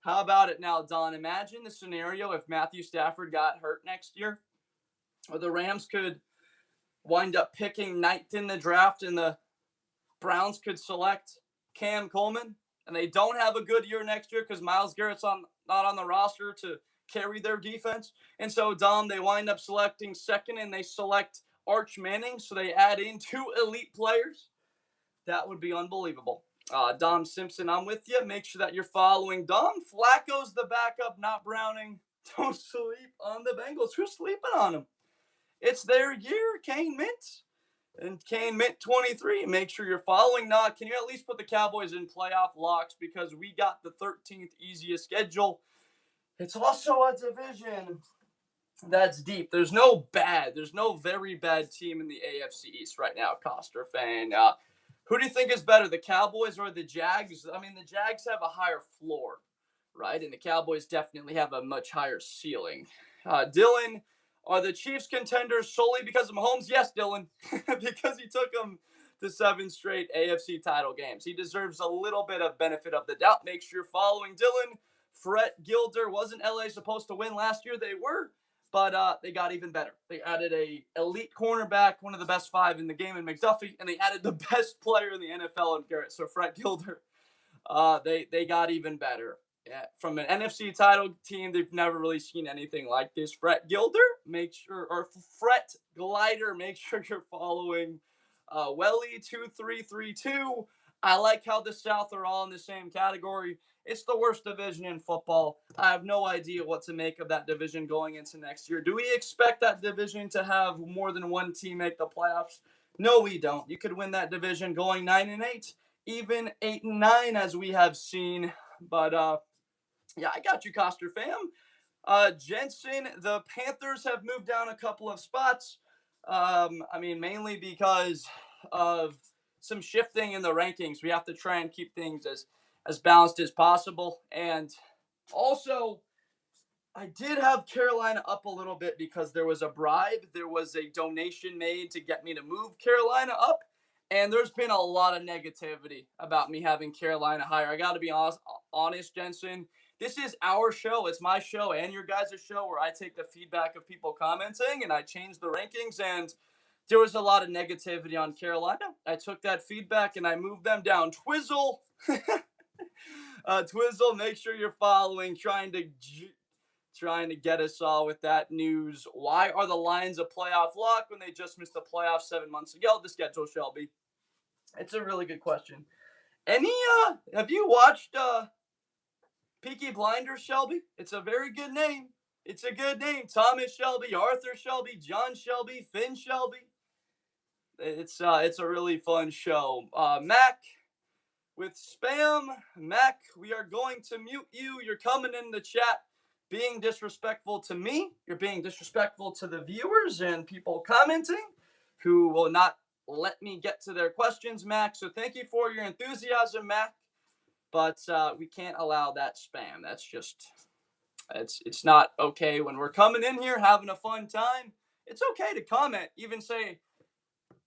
How about it now, Don? Imagine the scenario if Matthew Stafford got hurt next year, or the Rams could wind up picking ninth in the draft and the Browns could select Cam Coleman, and they don't have a good year next year because Myles Garrett's not on the roster to carry their defense. And so, Dom, they wind up selecting second, and they select Arch Manning, so they add in 2 elite players. That would be unbelievable. Dom Simpson, I'm with you. Make sure that you're following Dom. Flacco's the backup, not Browning. Don't sleep on the Bengals. Who's sleeping on them? It's their year, Kane Mint. And Kane Mint 23. Make sure you're following. Nah, can you at least put the Cowboys in playoff locks, because we got the 13th easiest schedule. It's also a division that's deep. There's no very bad team in the AFC East right now, Coster fan. Who do you think is better, the Cowboys or the Jags? I mean, the Jags have a higher floor, right? And the Cowboys definitely have a much higher ceiling. Dylan, are the Chiefs contenders solely because of Mahomes? Yes, Dylan, because he took them to 7 straight AFC title games. He deserves a little bit of benefit of the doubt. Make sure you're following Dylan. Fret Gilder, wasn't LA supposed to win last year? They were. But they got even better. They added a elite cornerback, one of the best 5 in the game in McDuffie, and they added the best player in the NFL in Garrett. So Fred Gilder, they got even better. Yeah, from an NFC title team, they've never really seen anything like this. Fret Gilder, or Fret Glider, make sure you're following. Welly2332. I like how the South are all in the same category. It's the worst division in football. I have no idea what to make of that division going into next year. Do we expect that division to have more than one team make the playoffs? No, we don't. You could win that division going 9-8, even 8-9, as we have seen. But yeah, I got you, Coster fam. Jensen, the Panthers have moved down a couple of spots. I mean, mainly because of some shifting in the rankings. We have to try and keep things as balanced as possible. And also, I did have Carolina up a little bit because there was a bribe. There was a donation made to get me to move Carolina up. And there's been a lot of negativity about me having Carolina higher. I got to be honest, Jensen. This is our show. It's my show and your guys' show where I take the feedback of people commenting and I change the rankings. And there was a lot of negativity on Carolina. I took that feedback and I moved them down. Twizzle. Twizzle, make sure you're following, trying to get us all with that news. Why are the Lions a playoff lock when they just missed the playoffs 7 months ago? The schedule, Shelby. It's a really good question. Have you watched Peaky Blinders, Shelby? It's a very good name. It's a good name. Thomas Shelby, Arthur Shelby, John Shelby, Finn Shelby. It's a really fun show. Mac with spam. Mac, we are going to mute you. You're coming in the chat being disrespectful to me. You're being disrespectful to the viewers and people commenting who will not let me get to their questions, Mac. So thank you for your enthusiasm, Mac. But we can't allow that spam. That's just, it's not okay when we're coming in here having a fun time. It's okay to comment, even say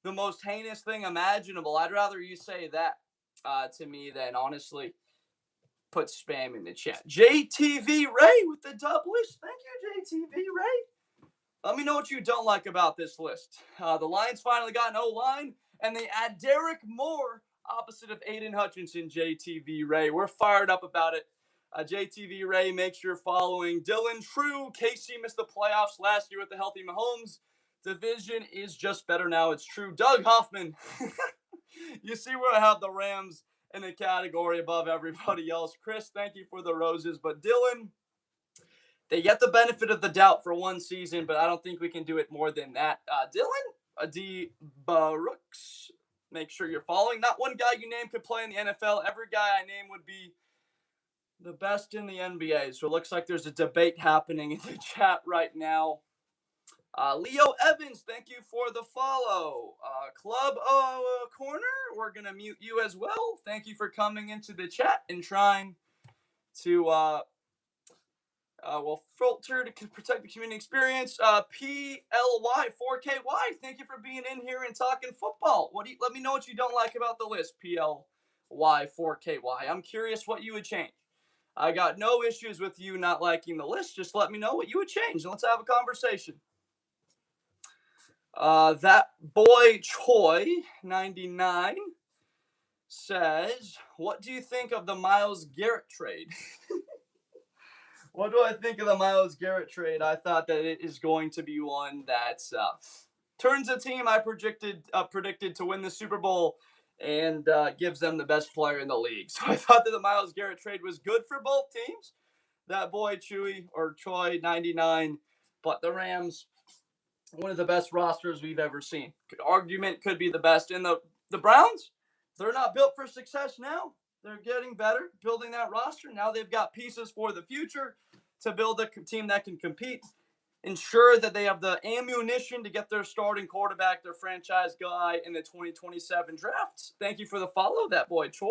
the most heinous thing imaginable. I'd rather you say that to me than honestly put spam in the chat. JTV Ray with the doublist. Thank you, JTV Ray. Let me know what you don't like about this list. The Lions finally got an O-line, and they add Derek Moore. opposite of Aiden Hutchinson, JTV Ray. We're fired up about it. JTV Ray, make sure you're following. Dylan True, KC missed the playoffs last year with the healthy Mahomes. Division is just better now. It's true. Doug Hoffman, you see where I have the Rams in a category above everybody else. Chris, thank you for the roses. But Dylan, they get the benefit of the doubt for one season, but I don't think we can do it more than that. Dylan, D. Barooks, make sure you're following. Not one guy you name could play in the NFL. Every guy I name would be the best in the NBA. So it looks like there's a debate happening in the chat right now. Leo Evans, thank you for the follow. Club Corner, we're going to mute you as well. Thank you for coming into the chat and trying to filter to protect the community experience. PLY4KY, thank you for being in here and talking football. Let me know what you don't like about the list, PLY4KY. I'm curious what you would change. I got no issues with you not liking the list. Just let me know what you would change, and let's have a conversation. That boy Choi 99 says, "What do you think of the Myles Garrett trade?" What do I think of the Myles Garrett trade? I thought that it is going to be one that turns a team I predicted to win the Super Bowl and gives them the best player in the league. So I thought that the Myles Garrett trade was good for both teams. That boy Choi 99, but the Rams, one of the best rosters we've ever seen. Argument could be the best. And the Browns, they're not built for success now. They're getting better, building that roster. Now they've got pieces for the future to build a team that can compete. Ensure that they have the ammunition to get their starting quarterback, their franchise guy in the 2027 draft. Thank you for the follow, that boy Choi.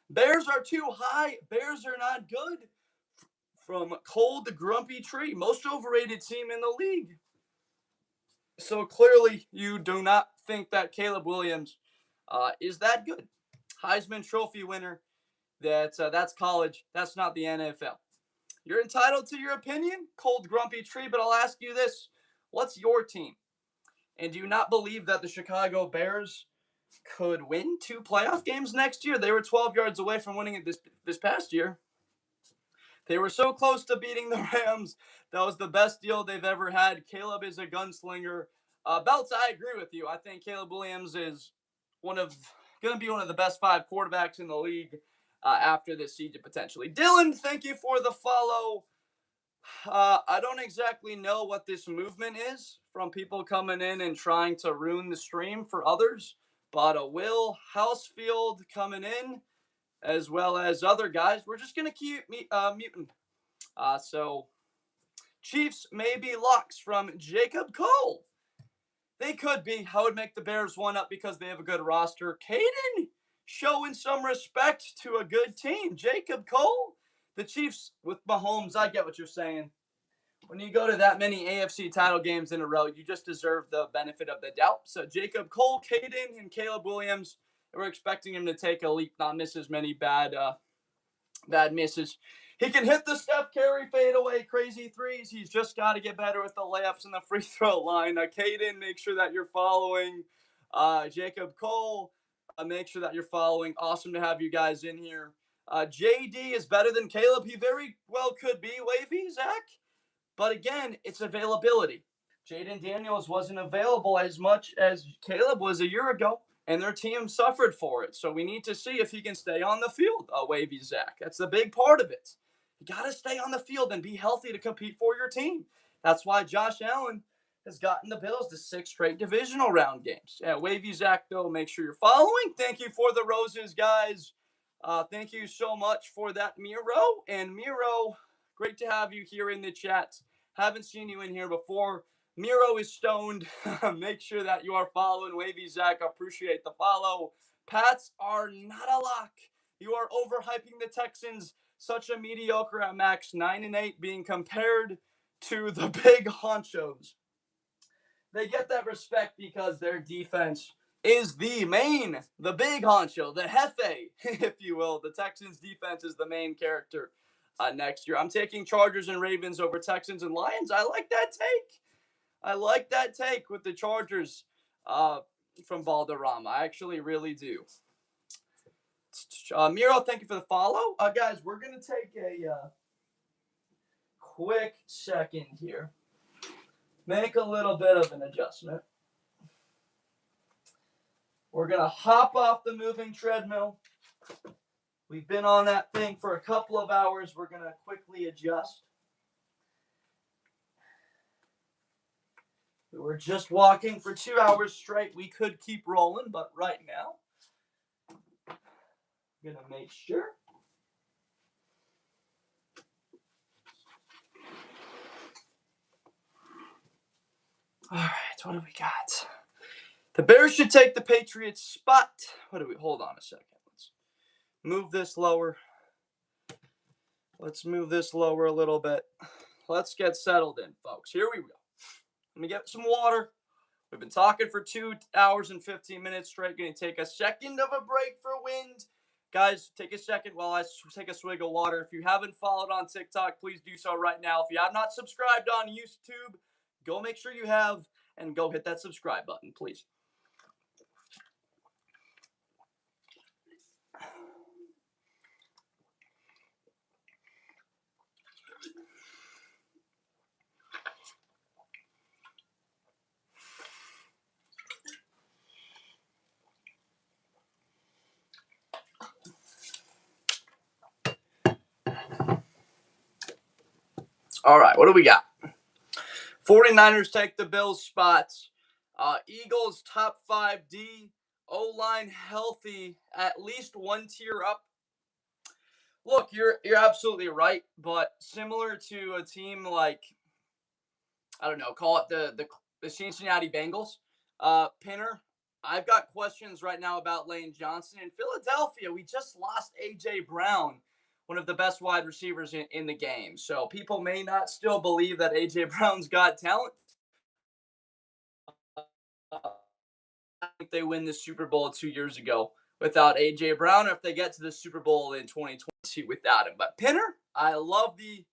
Bears are too high. Bears are not good. From Cold Grumpy Tree, most overrated team in the league. So clearly you do not think that Caleb Williams is that good. Heisman Trophy winner. That's college. That's not the NFL. You're entitled to your opinion, Cold Grumpy Tree, but I'll ask you this. What's your team? And do you not believe that the Chicago Bears could win 2 playoff games next year? They were 12 yards away from winning it this past year. They were so close to beating the Rams. That was the best deal they've ever had. Caleb is a gunslinger. Belts, I agree with you. I think Caleb Williams is going to be one of the best 5 quarterbacks in the league after this season, potentially. Dylan, thank you for the follow. I don't exactly know what this movement is from people coming in and trying to ruin the stream for others, but Will Housefield coming in, as well as other guys. We're just going to keep muting. So, Chiefs may be locks from Jacob Cole. They could be. I would make the Bears one up because they have a good roster. Caden showing some respect to a good team. Jacob Cole, the Chiefs with Mahomes. I get what you're saying. When you go to that many AFC title games in a row, you just deserve the benefit of the doubt. So Jacob Cole, Caden, and Caleb Williams, we're expecting him to take a leap, not miss as many bad misses. He can hit the Steph Curry fadeaway crazy threes. He's just got to get better with the layups and the free throw line. Caden, make sure that you're following. Jacob Cole, make sure that you're following. Awesome to have you guys in here. JD is better than Caleb. He very well could be, Wavy, Zach. But again, it's availability. Jaden Daniels wasn't available as much as Caleb was a year ago, and their team suffered for it. So we need to see if he can stay on the field, Wavy Zach. That's the big part of it. You got to stay on the field and be healthy to compete for your team. That's why Josh Allen has gotten the Bills to 6 straight divisional round games. Yeah, Wavy Zach, though, make sure you're following. Thank you for the roses, guys. Thank you so much for that, Miro. And Miro, great to have you here in the chat. Haven't seen you in here before. Miro is stoned. Make sure that you are following. Wavy Zach, appreciate the follow. Pats are not a lock. You are overhyping the Texans. Such a mediocre at max 9-8 being compared to the big honchos. They get that respect because their defense is the big honcho, the jefe, if you will. The Texans defense is the main character next year. I'm taking Chargers and Ravens over Texans and Lions. I like that take with the Chargers from Balderrama. I actually really do. Miro, thank you for the follow. Guys, we're going to take a quick second here. Make a little bit of an adjustment. We're going to hop off the moving treadmill. We've been on that thing for a couple of hours. We're going to quickly adjust. We were just walking for 2 hours straight. We could keep rolling, but right now, I'm going to make sure. All right, what do we got? The Bears should take the Patriots spot. Hold on a second. Let's move this lower. Let's move this lower a little bit. Let's get settled in, folks. Here we go. Let me get some water. We've been talking for 2 hours and 15 minutes straight. Going to take a second of a break for wind. Guys, take a second while I take a swig of water. If you haven't followed on TikTok, please do so right now. If you have not subscribed on YouTube, go make sure you have, and go hit that subscribe button, please. All right, what do we got? 49ers take the Bills spots. Eagles top 5D. O-line healthy, at least one tier up. Look, you're absolutely right, but similar to a team like, I don't know, call it the Cincinnati Bengals. Pinner, I've got questions right now about Lane Johnson. In Philadelphia, we just lost A.J. Brown, one of the best wide receivers in the game. So people may not still believe that A.J. Brown's got talent. I think they win the Super Bowl 2 years ago without A.J. Brown, or if they get to the Super Bowl in 2022 without him. But Pinner, I love the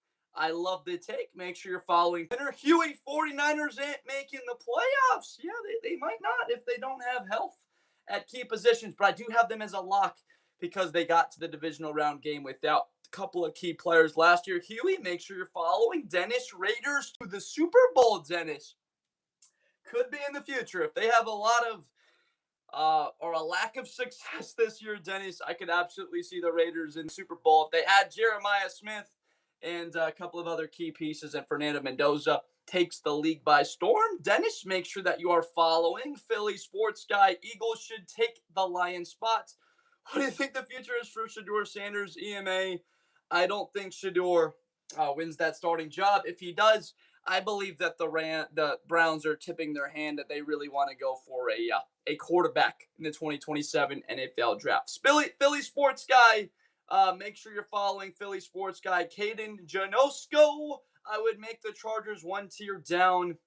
take. Make sure you're following Pinner. Huey, 49ers ain't making the playoffs. Yeah, they might not if they don't have health at key positions, but I do have them as a lock because they got to the divisional round game without a couple of key players last year. Huey, make sure you're following. Dennis, Raiders to the Super Bowl, Dennis. Could be in the future. If they have a lot of or a lack of success this year, Dennis, I could absolutely see the Raiders in the Super Bowl. If they add Jeremiah Smith and a couple of other key pieces, and Fernando Mendoza takes the league by storm. Dennis, make sure that you are following. Philly Sports Guy, Eagles should take the Lion spot. What do you think the future is for Shedeur Sanders, EMA? I don't think Shedeur wins that starting job. If he does, I believe that the Browns are tipping their hand that they really want to go for a quarterback in the 2027 NFL draft. Philly Sports Guy, make sure you're following Philly Sports Guy. Caden Janosko, I would make the Chargers one tier down,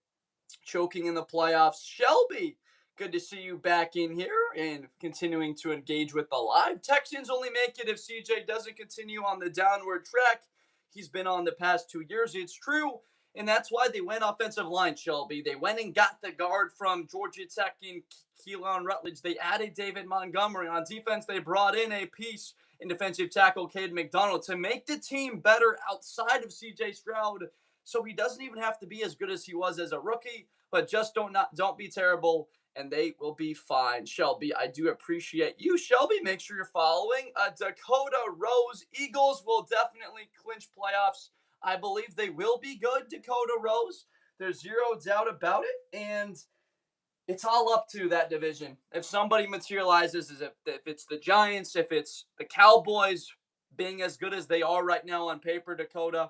choking in the playoffs. Shelby, good to see you back in here and continuing to engage with the live. Texans only make it if CJ doesn't continue on the downward track he's been on the past 2 years. It's true. And that's why they went offensive line, Shelby. They went and got the guard from Georgia Tech in Keelan Rutledge. They added David Montgomery. On defense, they brought in a piece in defensive tackle, Cade McDonald, to make the team better outside of C.J. Stroud. So he doesn't even have to be as good as he was as a rookie, but just don't be terrible, and they will be fine. Shelby, I do appreciate you. Shelby, make sure you're following. Dakota Rose, Eagles will definitely clinch playoffs. I believe they will be good, Dakota Rose. There's zero doubt about it, and it's all up to that division. If somebody materializes, if it's the Giants, if it's the Cowboys being as good as they are right now on paper, Dakota,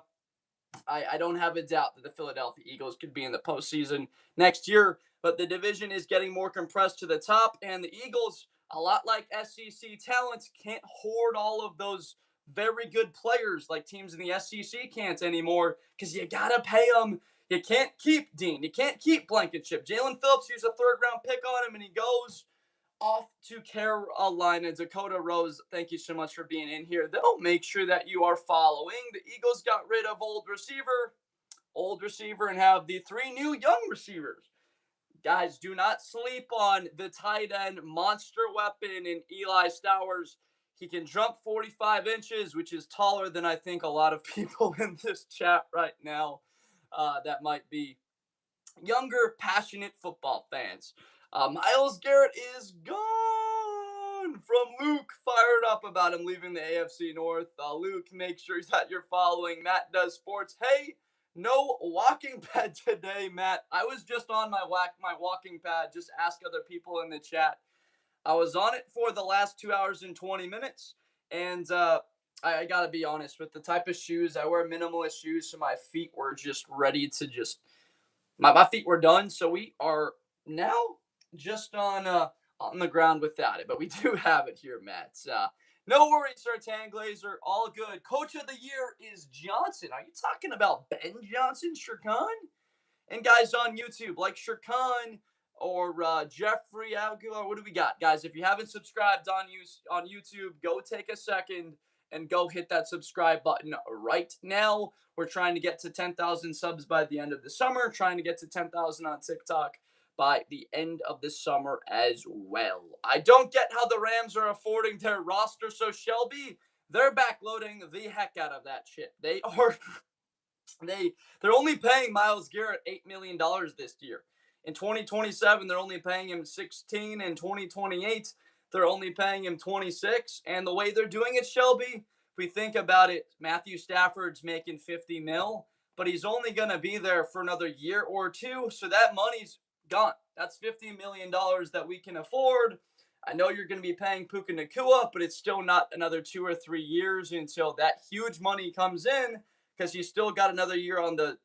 I don't have a doubt that the Philadelphia Eagles could be in the postseason next year, but the division is getting more compressed to the top, and the Eagles, a lot like SEC talents, can't hoard all of those very good players like teams in the SEC can't anymore because you got to pay them. You can't keep Dean. You can't keep Blankenship. Jalen Phillips used a third-round pick on him, and he goes off to Carolina. Dakota Rose, thank you so much for being in here. They'll make sure that you are following. The Eagles got rid of old receiver, and have the 3 new young receivers. Guys, do not sleep on the tight end monster weapon in Eli Stowers. He can jump 45 inches, which is taller than I think a lot of people in this chat right now that might be younger, passionate football fans. Myles Garrett is gone from Luke. Fired up about him leaving the AFC North. Luke, make sure that you're following Matt Does Sports. Hey, no walking pad today, Matt. I was just on my walking pad. Just ask other people in the chat. I was on it for the last 2 hours and 20 minutes. And I got to be honest, with the type of shoes, I wear minimalist shoes, so my feet were just ready to just my feet were done, so we are now just on the ground without it. But we do have it here, Matt. No worries, Sir Tanglazer. All good. Coach of the year is Johnson. Are you talking about Ben Johnson, Shirkan? And guys on YouTube, like Shirkan or Jeffrey Aguilar, what do we got? Guys, if you haven't subscribed on YouTube, go take a second and go hit that subscribe button right now. We're trying to get to 10,000 subs by the end of the summer, trying to get to 10,000 on TikTok by the end of the summer as well. I don't get how the Rams are affording their roster, so Shelby, they're backloading the heck out of that shit. They're only paying Myles Garrett $8 million this year. In 2027, they're only paying him 16. In 2028, they're only paying him 26. And the way they're doing it, Shelby, if we think about it, Matthew Stafford's making 50 mil, but he's only going to be there for another year or two. So that money's gone. That's $50 million that we can afford. I know you're going to be paying Puka Nacua, but it's still not another 2 or 3 years until that huge money comes in, because he's still got another year on the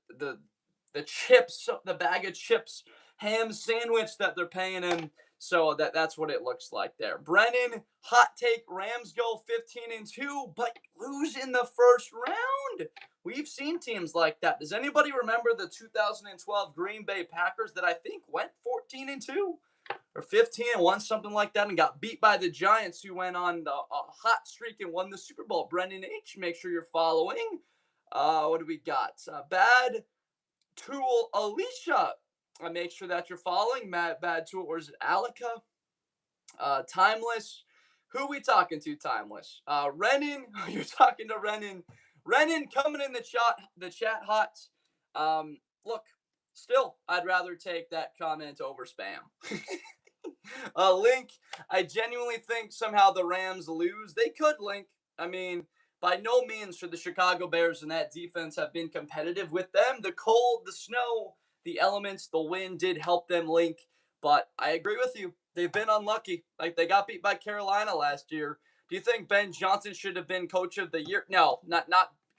chips, the bag of chips, ham sandwich that they're paying him. So that's what it looks like there. Brennan, hot take, Rams go 15-2, but lose in the first round. We've seen teams like that. Does anybody remember the 2012 Green Bay Packers that I think went 14-2 or 15-1, something like that, and got beat by the Giants, who went on a hot streak and won the Super Bowl? Brennan H, make sure you're following. What do we got? Bad Tool Alicia. Make sure that you're following. Bad Tool, or is it Alika? Timeless. Who we talking to, Timeless? Renan. You're talking to Renan. Renan coming in the chat hot. Look, still, I'd rather take that comment over spam. Link, I genuinely think somehow the Rams lose. They could, Link. I mean, by no means should the Chicago Bears and that defense have been competitive with them. The cold, the snow, the elements, the wind did help them, Link. But I agree with you. They've been unlucky. Like, they got beat by Carolina last year. Do you think Ben Johnson should have been coach of the year? No, not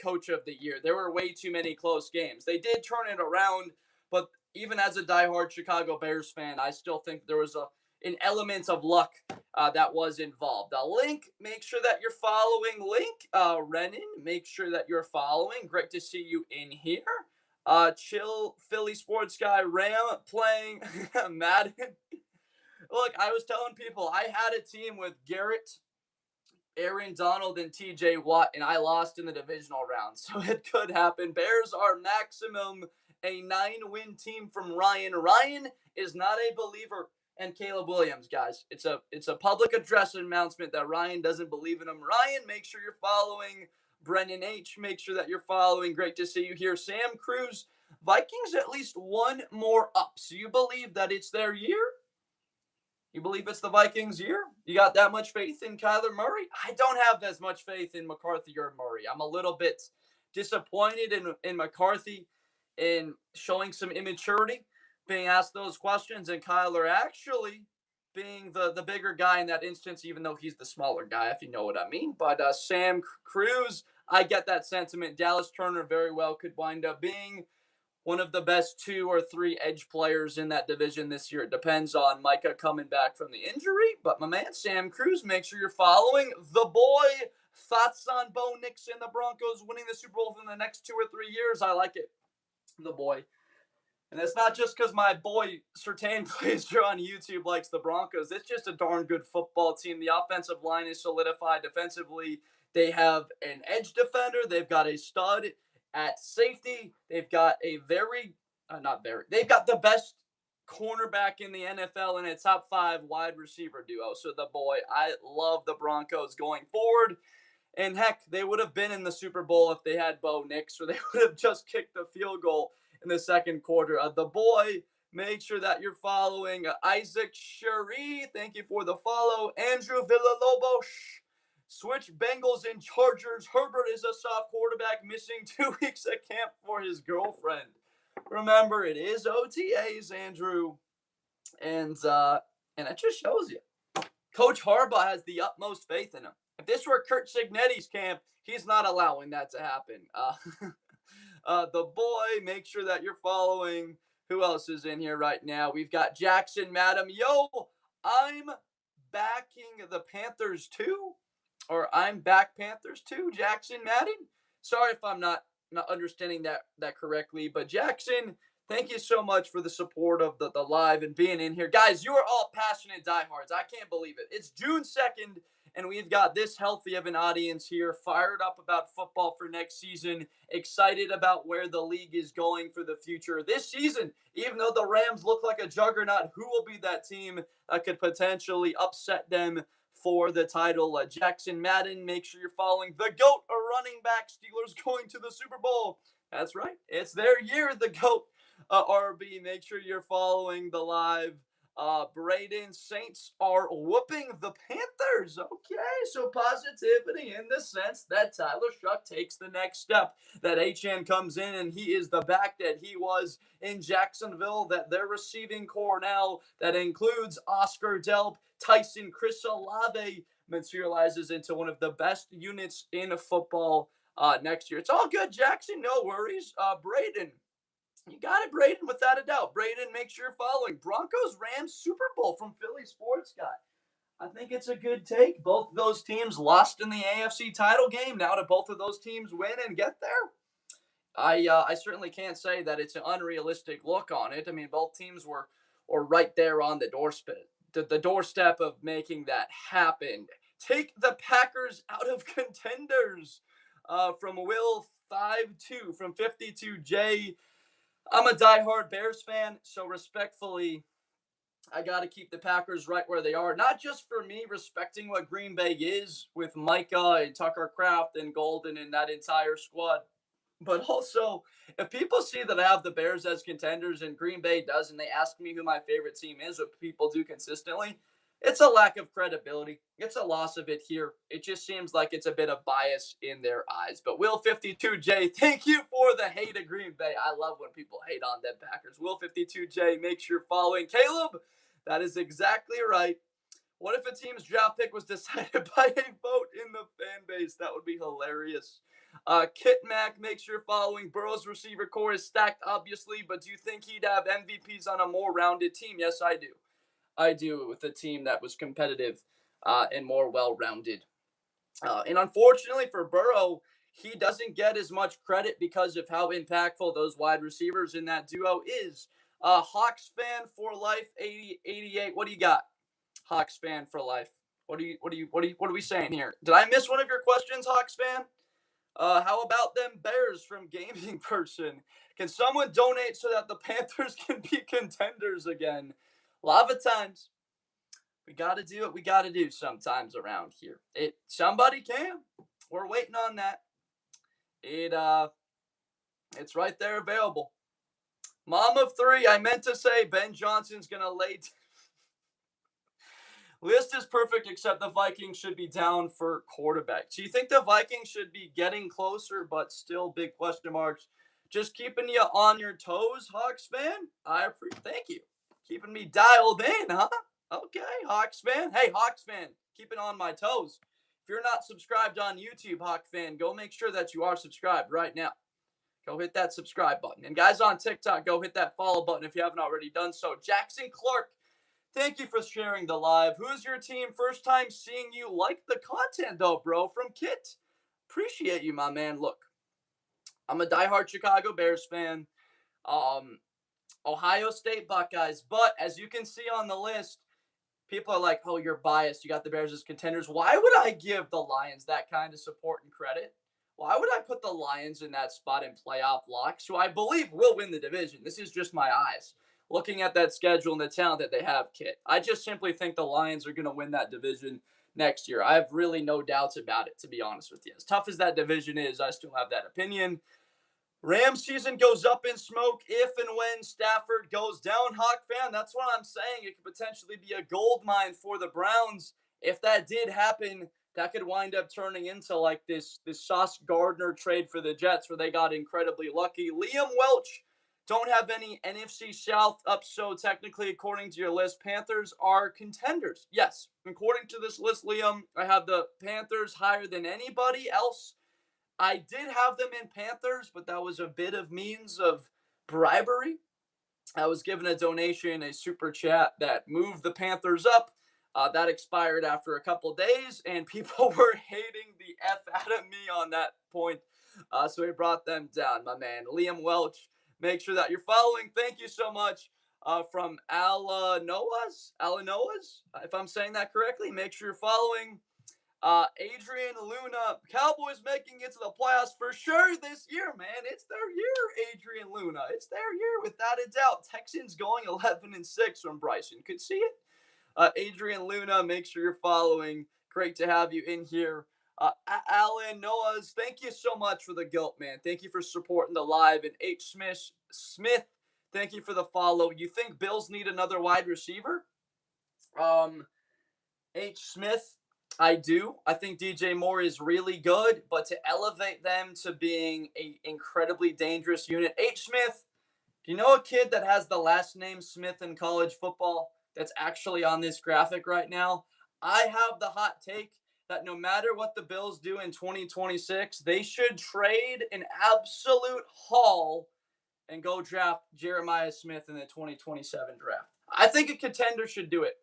coach of the year. There were way too many close games. They did turn it around, but even as a diehard Chicago Bears fan, I still think there was an element of luck that was involved. Link, make sure that you're following. Link, Renan, make sure that you're following. Great to see you in here. Chill Philly sports guy Ram playing Madden. Look, I was telling people I had a team with Garrett, Aaron Donald, and TJ Watt, and I lost in the divisional round, so it could happen. Bears are maximum a 9-win team from Ryan. Ryan is not a believer in Caleb Williams, guys. It's a public address announcement that Ryan doesn't believe in him. Ryan, make sure you're following. Brennan H, make sure that you're following. Great to see you here. Sam Cruz, Vikings at least one more up. So you believe that it's their year? You believe it's the Vikings' year? You got that much faith in Kyler Murray? I don't have as much faith in McCarthy or Murray. I'm a little bit disappointed in McCarthy in showing some immaturity, being asked those questions, and Kyler actually being the bigger guy in that instance, even though he's the smaller guy, if you know what I mean. But Sam Cruz, I get that sentiment. Dallas Turner very well could wind up being one of the best 2 or 3 edge players in that division this year. It depends on Micah coming back from the injury. But my man, Sam Cruz, make sure you're following. The boy, thoughts on Bo Nix and the Broncos winning the Super Bowl in the next 2 or 3 years? I like it. The boy. And it's not just because my boy, Sertan Glazer on YouTube, likes the Broncos. It's just a darn good football team. The offensive line is solidified. Defensively, they have an edge defender. They've got a stud at safety. They've got a they've got the best cornerback in the NFL and a top 5 wide receiver duo. So the boy, I love the Broncos going forward. And heck, they would have been in the Super Bowl if they had Bo Nix, or they would have just kicked the field goal in the second quarter. The boy, make sure that you're following Isaac Cherie. Thank you for the follow. Andrew Villalobos. Switch Bengals and Chargers. Herbert is a soft quarterback missing 2 weeks at camp for his girlfriend. Remember, it is OTAs, Andrew. And it just shows you. Coach Harbaugh has the utmost faith in him. If this were Kurt Cignetti's camp, he's not allowing that to happen. The boy, make sure that you're following. Who else is in here right now? We've got Jackson Madam. Yo, I'm backing the Panthers too. Or I'm back Panthers too, Jackson Madden. Sorry if I'm not understanding that correctly. But Jackson, thank you so much for the support of the live and being in here. Guys, you are all passionate diehards. I can't believe it. It's June 2nd, and we've got this healthy of an audience here, fired up about football for next season, excited about where the league is going for the future. This season, even though the Rams look like a juggernaut, who will be that team that could potentially upset them for the title? Jackson Madden, make sure you're following the GOAT, a running back. Steelers going to the Super Bowl. That's right. It's their year, the GOAT. RB, make sure you're following the live. Braden, Saints are whooping the Panthers. Okay, so positivity in the sense that Tyler Shuck takes the next step. That Achane comes in and he is the back that he was in Jacksonville. That their receiving core now that includes Oscar Delp, Tyson, Chris Olave materializes into one of the best units in football next year. It's all good, Jackson. No worries. Braden. You got it, Braden, without a doubt. Braden, make sure you're following. Broncos-Rams Super Bowl from Philly Sports Guy. I think it's a good take. Both of those teams lost in the AFC title game. Now do both of those teams win and get there? I certainly can't say that it's an unrealistic look on it. I mean, both teams were right there on the doorstep of making that happen. Take the Packers out of contenders from Will 5-2 from 52J. I'm a diehard Bears fan, so respectfully, I got to keep the Packers right where they are. Not just for me respecting what Green Bay is with Micah and Tucker Kraft and Golden and that entire squad, but also if people see that I have the Bears as contenders and Green Bay does, and they ask me who my favorite team is, what people do consistently, it's a lack of credibility. It's a loss of it here. It just seems like it's a bit of bias in their eyes. But Will52J, thank you for the hate of Green Bay. I love when people hate on them Packers. Will52J, make sure you're following. Caleb, that is exactly right. What if a team's draft pick was decided by a vote in the fan base? That would be hilarious. Kit Mac, make sure you're following. Burrow's receiver core is stacked, obviously, but do you think he'd have MVPs on a more rounded team? Yes, I do. I do, with a team that was competitive and more well-rounded. And unfortunately for Burrow, he doesn't get as much credit because of how impactful those wide receivers in that duo is. Hawks fan for life, 88. What do you got? Hawks fan for life. What are we saying here? Did I miss one of your questions, Hawks fan? How about them Bears from Gaming Person? Can someone donate so that the Panthers can be contenders again? A lot of times, we got to do what we got to do sometimes around here. Somebody can. We're waiting on that. It's right there available. Mom of 3, I meant to say Ben Johnson's going to lay. List is perfect, except the Vikings should be down for quarterback. So you think the Vikings should be getting closer, but still big question marks? Just keeping you on your toes, Hawks fan? Thank you. Keeping me dialed in, huh? Okay, Hawks fan. Hey, Hawks fan, keeping on my toes. If you're not subscribed on YouTube, Hawk fan, go make sure that you are subscribed right now. Go hit that subscribe button. And guys on TikTok, go hit that follow button if you haven't already done so. Jackson Clark, thank you for sharing the live. Who's your team? First time seeing you. Like the content, though, bro, from Kit. Appreciate you, my man. Look, I'm a diehard Chicago Bears fan. Ohio State Buckeyes. But as you can see on the list, people are like, oh, you're biased. You got the Bears as contenders. Why would I give the Lions that kind of support and credit? Why would I put the Lions in that spot in playoff locks, who I believe will win the division? This is just my eyes. looking at that schedule and the talent that they have, Kit. I just simply think the Lions are going to win that division next year. I have really no doubts about it, to be honest with you. As tough as that division is, I still have that opinion. Rams season goes up in smoke if and when Stafford goes down, Hawk fan. That's what I'm saying. It could potentially be a gold mine for the Browns. If that did happen, that could wind up turning into like this Sauce Gardner trade for the Jets where they got incredibly lucky. Liam Welch, don't have any NFC South up, so technically, according to your list, Panthers are contenders. Yes, according to this list, Liam, I have the Panthers higher than anybody else. I did have them in Panthers, but that was a bit of means of bribery. I was given a donation, a super chat that moved the Panthers up. That expired after a couple days, and people were hating the F out of me on that point. So we brought them down, my man. Liam Welch, make sure that you're following. Thank you so much from Alanoas, if I'm saying that correctly. Make sure you're following. Adrian Luna, Cowboys making it to the playoffs for sure this year, man. It's their year, Adrian Luna. It's their year, without a doubt. Texans going 11-6 from Bryson. Could see it. Adrian Luna, make sure you're following. Great to have you in here. Alan Noahs, thank you so much for the guilt, man. Thank you for supporting the live. And H. Smith, thank you for the follow. You think Bills need another wide receiver? H. Smith, I do. I think DJ Moore is really good, but to elevate them to being an incredibly dangerous unit. H. Smith, do you know a kid that has the last name Smith in college football that's actually on this graphic right now? I have the hot take that no matter what the Bills do in 2026, they should trade an absolute haul and go draft Jeremiah Smith in the 2027 draft. I think a contender should do it.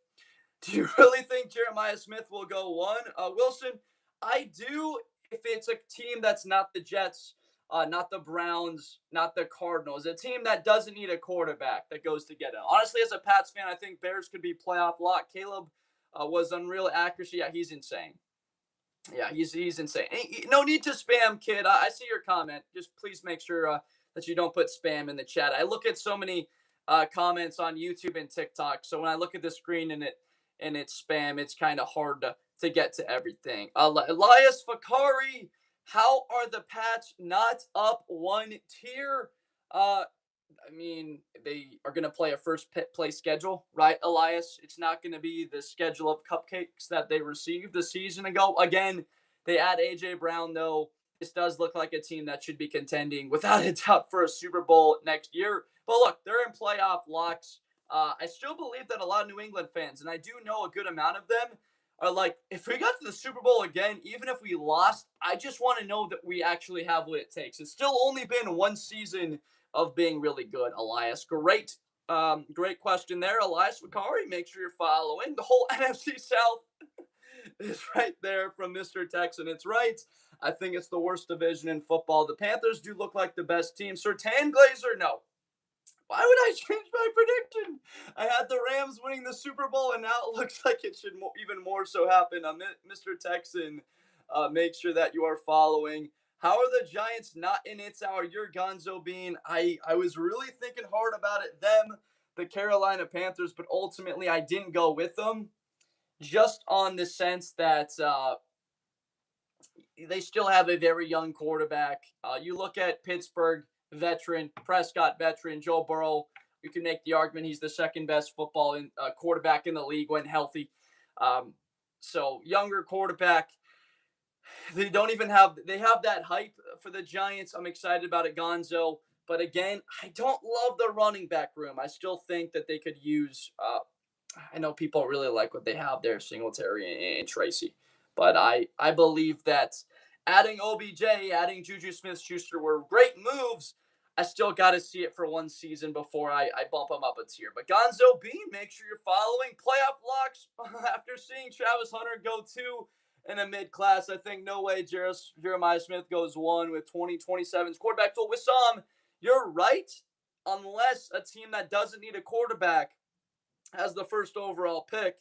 Do you really think Jeremiah Smith will go one? Wilson, I do if it's a team that's not the Jets, not the Browns, not the Cardinals, a team that doesn't need a quarterback that goes to get it. Honestly, as a Pats fan, I think Bears could be playoff lock. Caleb was unreal accuracy. Yeah, he's insane. Yeah, he's insane. No need to spam, kid. I see your comment. Just please make sure that you don't put spam in the chat. I look at so many comments on YouTube and TikTok, so when I look at the screen and it's spam, it's kind of hard to get to everything. Elias Fakari, how are the Pats not up one tier? I mean, they are going to play a first place schedule, right, Elias? It's not going to be the schedule of cupcakes that they received a season ago. Again, they add A.J. Brown, though. This does look like a team that should be contending without a doubt for a Super Bowl next year. But look, they're in playoff locks. I still believe that a lot of New England fans, and I do know a good amount of them, are like, if we got to the Super Bowl again, even if we lost, I just want to know that we actually have what it takes. It's still only been one season of being really good, Elias. Great question there, Elias Vakari. Make sure you're following. The whole NFC South is right there from Mr. Texan. It's right. I think it's the worst division in football. The Panthers do look like the best team. Sertan Glazer, no. Why would I change my prediction? I had the Rams winning the Super Bowl, and now it looks like it should even more so happen. Mr. Texan, make sure that you are following. How are the Giants not in It's Our Year, Gonzo Bean? I was really thinking hard about it, the Carolina Panthers, but ultimately I didn't go with them just on the sense that they still have a very young quarterback. You look at Pittsburgh, veteran, Prescott, veteran, Joe Burrow. You can make the argument he's the second best football quarterback in the league when healthy. So younger quarterback. They have that hype for the Giants. I'm excited about it, Gonzo. But again, I don't love the running back room. I still think that they could use, I know people really like what they have there, Singletary and Tracy. But I believe that adding OBJ, adding Juju Smith-Schuster were great moves. I still got to see it for one season before I bump them up a tier. But Gonzo Bean, make sure you're following. Playoff locks after seeing Travis Hunter go 2 in a mid-class. I think no way Jeremiah Smith goes 1 with 2027's quarterback. So Wissam, you're right. Unless a team that doesn't need a quarterback has the first overall pick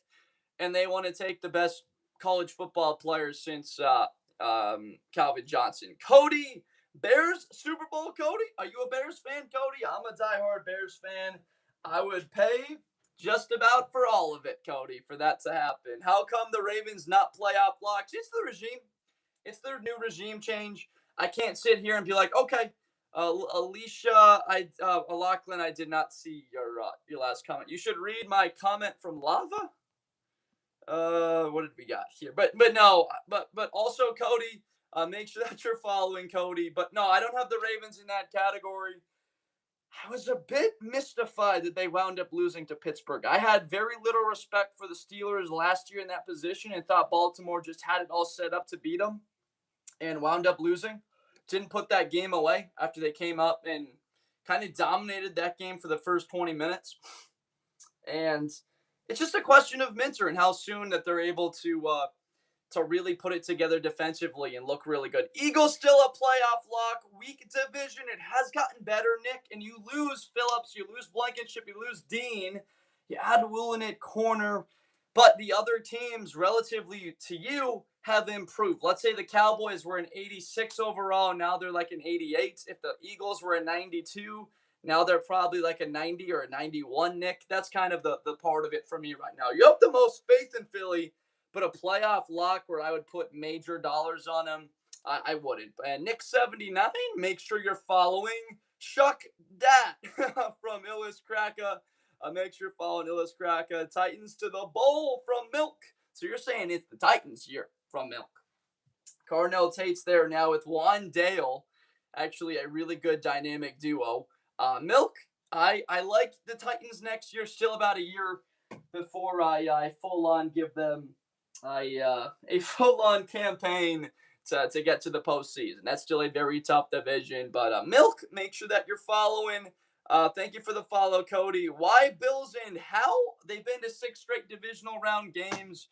and they want to take the best college football players since Calvin Johnson. Cody, Bears Super Bowl, Cody? Are you a Bears fan, Cody? I'm a diehard Bears fan. I would pay just about for all of it, Cody, for that to happen. How come the Ravens not playoff locks? It's the regime. It's their new regime change. I can't sit here and be like, okay, Alicia, Lachlan, I did not see your last comment. You should read my comment from Lava. What did we got here? But no, but also Cody. Make sure that you're following Cody. But no, I don't have the Ravens in that category. I was a bit mystified that they wound up losing to Pittsburgh. I had very little respect for the Steelers last year in that position and thought Baltimore just had it all set up to beat them and wound up losing. Didn't put that game away after they came up and kind of dominated that game for the first 20 minutes. And it's just a question of Minter and how soon that they're able to really put it together defensively and look really good. Eagles still a playoff lock. Weak division. It has gotten better, Nick. And you lose Phillips, you lose Blankenship, you lose Dean. You add Woolen at corner. But the other teams, relatively to you, have improved. Let's say the Cowboys were an 86 overall. Now they're like an 88. If the Eagles were a 92, now they're probably like a 90 or a 91, Nick. That's kind of the part of it for me right now. You have the most faith in Philly, but a playoff lock where I would put major dollars on them, I wouldn't. And Nick79, make sure you're following Shuck Dat from Illis Kraka. Make sure you're following Illis Kraka. Titans to the bowl from Milk. So you're saying it's the Titans here from Milk. Carnell Tate's there now with Juan Dale. Actually, a really good dynamic duo. Milk, I like the Titans next year. Still about a year before I full-on give them a full-on campaign to get to the postseason. That's still a very tough division. But Milk, make sure that you're following. Thank you for the follow, Cody. Why Bills and how? They've been to 6 straight divisional round games.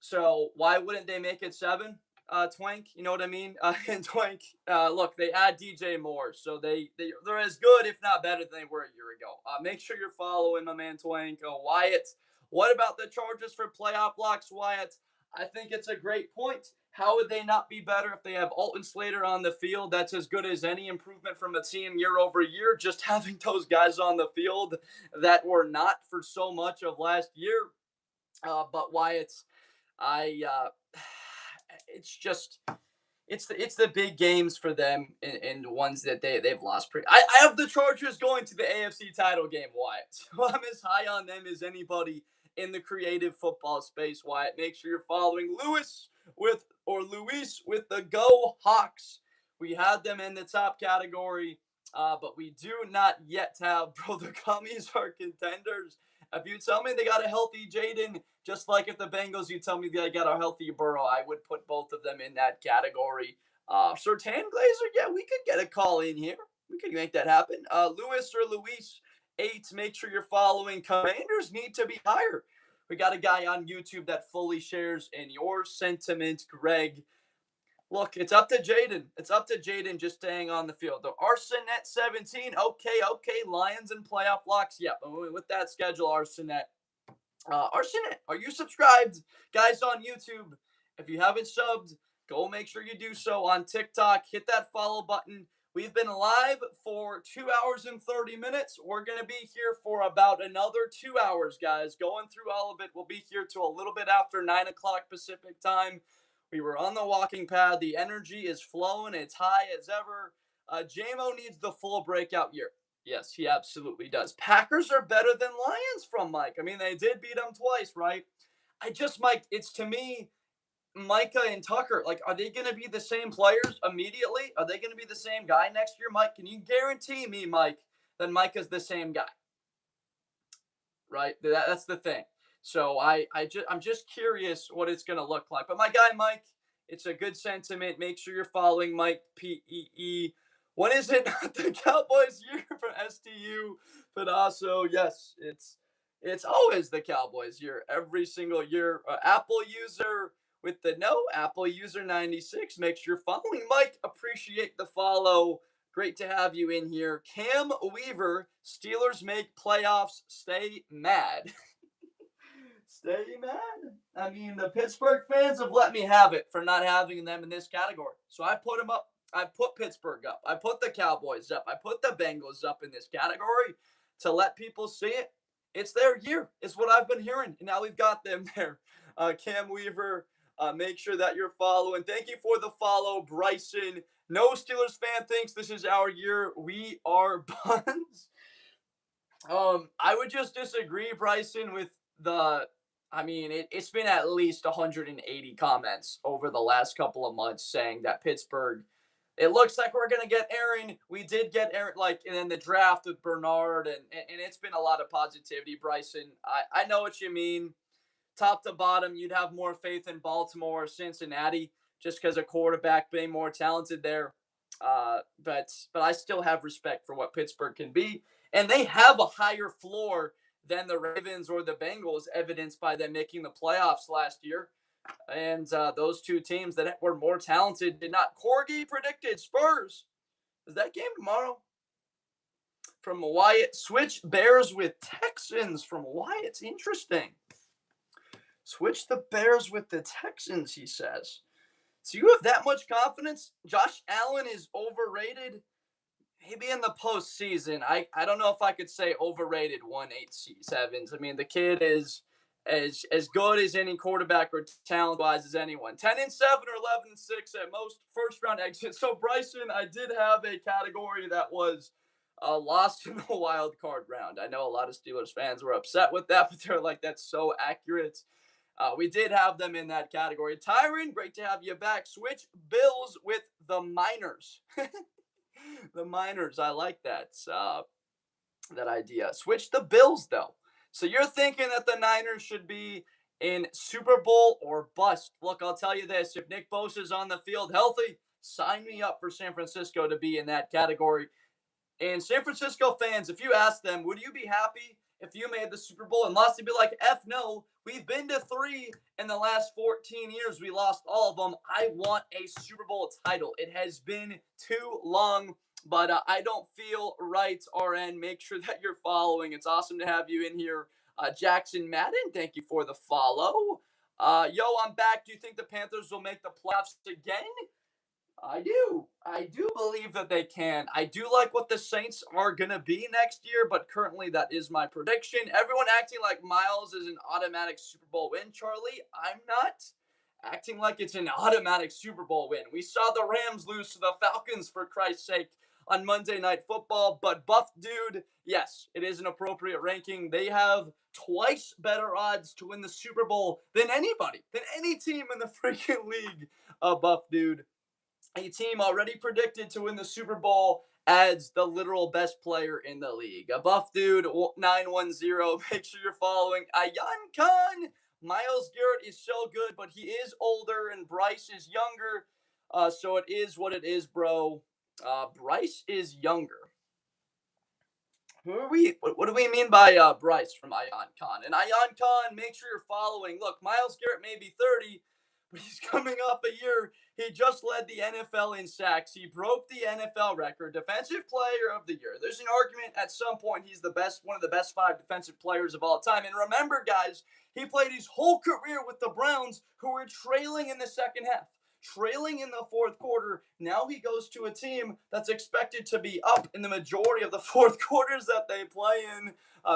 So why wouldn't they make it 7? Twank, you know what I mean? And Twank, look, they add DJ Moore, so they're as good, if not better, than they were a year ago. Make sure you're following my man Twank. Wyatt, what about the Chargers for playoff blocks, Wyatt? I think it's a great point. How would they not be better if they have Alton Slater on the field? That's as good as any improvement from a team year over year. Just having those guys on the field that were not for so much of last year. But Wyatt, it's the big games for them and the ones that they've lost. I have the Chargers going to the AFC title game, Wyatt. So I'm as high on them as anybody in the creative football space, Wyatt. Make sure you're following Luis with the Go Hawks. We had them in the top category, but we do not yet have, bro, the Gummies are contenders. If you tell me they got a healthy Jaden, just like if the Bengals, you tell me they got a healthy Burrow, I would put both of them in that category. Sertan Glazer, yeah, we could get a call in here. We could make that happen. Luis or Luis, 8, make sure you're following. Commanders need to be higher. We got a guy on YouTube that fully shares in your sentiment, Greg. Look, it's up to Jaden. It's up to Jaden just staying on the field. The Arsenet 17. Okay. Lions and playoff locks. Yeah, with that schedule, Arsenet. Arsenet, are you subscribed? Guys on YouTube, if you haven't subbed, go make sure you do so. On TikTok, hit that follow button. We've been live for 2 hours and 30 minutes. We're going to be here for about another 2 hours, guys. Going through all of it. We'll be here till a little bit after 9 o'clock Pacific time. We were on the walking pad. The energy is flowing. It's high as ever. JMO needs the full breakout year. Yes, he absolutely does. Packers are better than Lions from Mike. I mean, they did beat them twice, right? Mike, it's to me, Micah and Tucker, like, are they going to be the same players immediately? Are they going to be the same guy next year, Mike? Can you guarantee me, Mike, that Micah's the same guy? Right? That's the thing. So I'm just curious what it's going to look like. But my guy, Mike, it's a good sentiment. Make sure you're following Mike P-E-E. When is it not the Cowboys year for STU? But also, yes, it's always the Cowboys year. Every single year. Apple user with the no Apple user 96. Make sure you're following Mike. Appreciate the follow. Great to have you in here. Cam Weaver, Steelers make playoffs. Stay mad. Stay mad. I mean, the Pittsburgh fans have let me have it for not having them in this category. So I put them up. I put Pittsburgh up. I put the Cowboys up. I put the Bengals up in this category. to let people see it. It's their year. It's what I've been hearing. And now we've got them there. Cam Weaver, make sure that you're following. Thank you for the follow, Bryson. No Steelers fan thinks this is our year. We are Buns. I would just disagree, Bryson, with it's been at least 180 comments over the last couple of months saying that Pittsburgh, it looks like we're going to get Aaron. We did get Aaron, and then the draft with Bernard, and it's been a lot of positivity, Bryson. I know what you mean. Top to bottom, you'd have more faith in Baltimore or Cincinnati just because a quarterback being more talented there. But I still have respect for what Pittsburgh can be. And they have a higher floor than the Ravens or the Bengals, evidenced by them making the playoffs last year. And those two teams that were more talented did not. Corgi predicted Spurs. Is that game tomorrow? From Wyatt. Switch Bears with Texans from Wyatt. Interesting. Switch the Bears with the Texans, he says. So you have that much confidence? Josh Allen is overrated? Maybe in the postseason. I don't know if I could say overrated 1-8-7s. I mean, the kid is as good as any quarterback or talent-wise as anyone. 10-7 or 11-6 at most first-round exits. So, Bryson, I did have a category that was lost in the wild card round. I know a lot of Steelers fans were upset with that, but they're like, that's so accurate. We did have them in that category. Tyron, great to have you back. Switch Bills with the Miners. The Miners, I like that idea. Switch the Bills, though. So you're thinking that the Niners should be in Super Bowl or bust. Look, I'll tell you this. If Nick Bosa is on the field healthy, sign me up for San Francisco to be in that category. And San Francisco fans, if you ask them, would you be happy if you made the Super Bowl and lost? They'd be like, F no. We've been to 3 in the last 14 years. We lost all of them. I want a Super Bowl title. It has been too long, but I don't feel right, RN. Make sure that you're following. It's awesome to have you in here. Jackson Madden, thank you for the follow. I'm back. Do you think the Panthers will make the playoffs again? I do believe that they can. I do like what the Saints are going to be next year, but currently that is my prediction. Everyone acting like Miles is an automatic Super Bowl win, Charlie. I'm not acting like it's an automatic Super Bowl win. We saw the Rams lose to the Falcons, for Christ's sake, on Monday Night Football, but Buff Dude, yes, it is an appropriate ranking. They have twice better odds to win the Super Bowl than anybody, than any team in the freaking league, Buff Dude. A team already predicted to win the Super Bowl adds the literal best player in the league. A Buff Dude 910. Make sure you're following. Ayan Khan. Myles Garrett is so good, but he is older and Bryce is younger. So it is what it is, bro. Bryce is younger. Who are we? What do we mean by Bryce from Ayan Khan? And Ayan Khan, make sure you're following. Look, Myles Garrett may be 30, but he's coming off a year. He just led the NFL in sacks. He broke the NFL record, Defensive Player of the Year. There's an argument at some point he's the best, one of the best 5 defensive players of all time. And remember, guys, he played his whole career with the Browns, who were trailing in the second half, trailing in the fourth quarter. Now he goes to a team that's expected to be up in the majority of the fourth quarters that they play in.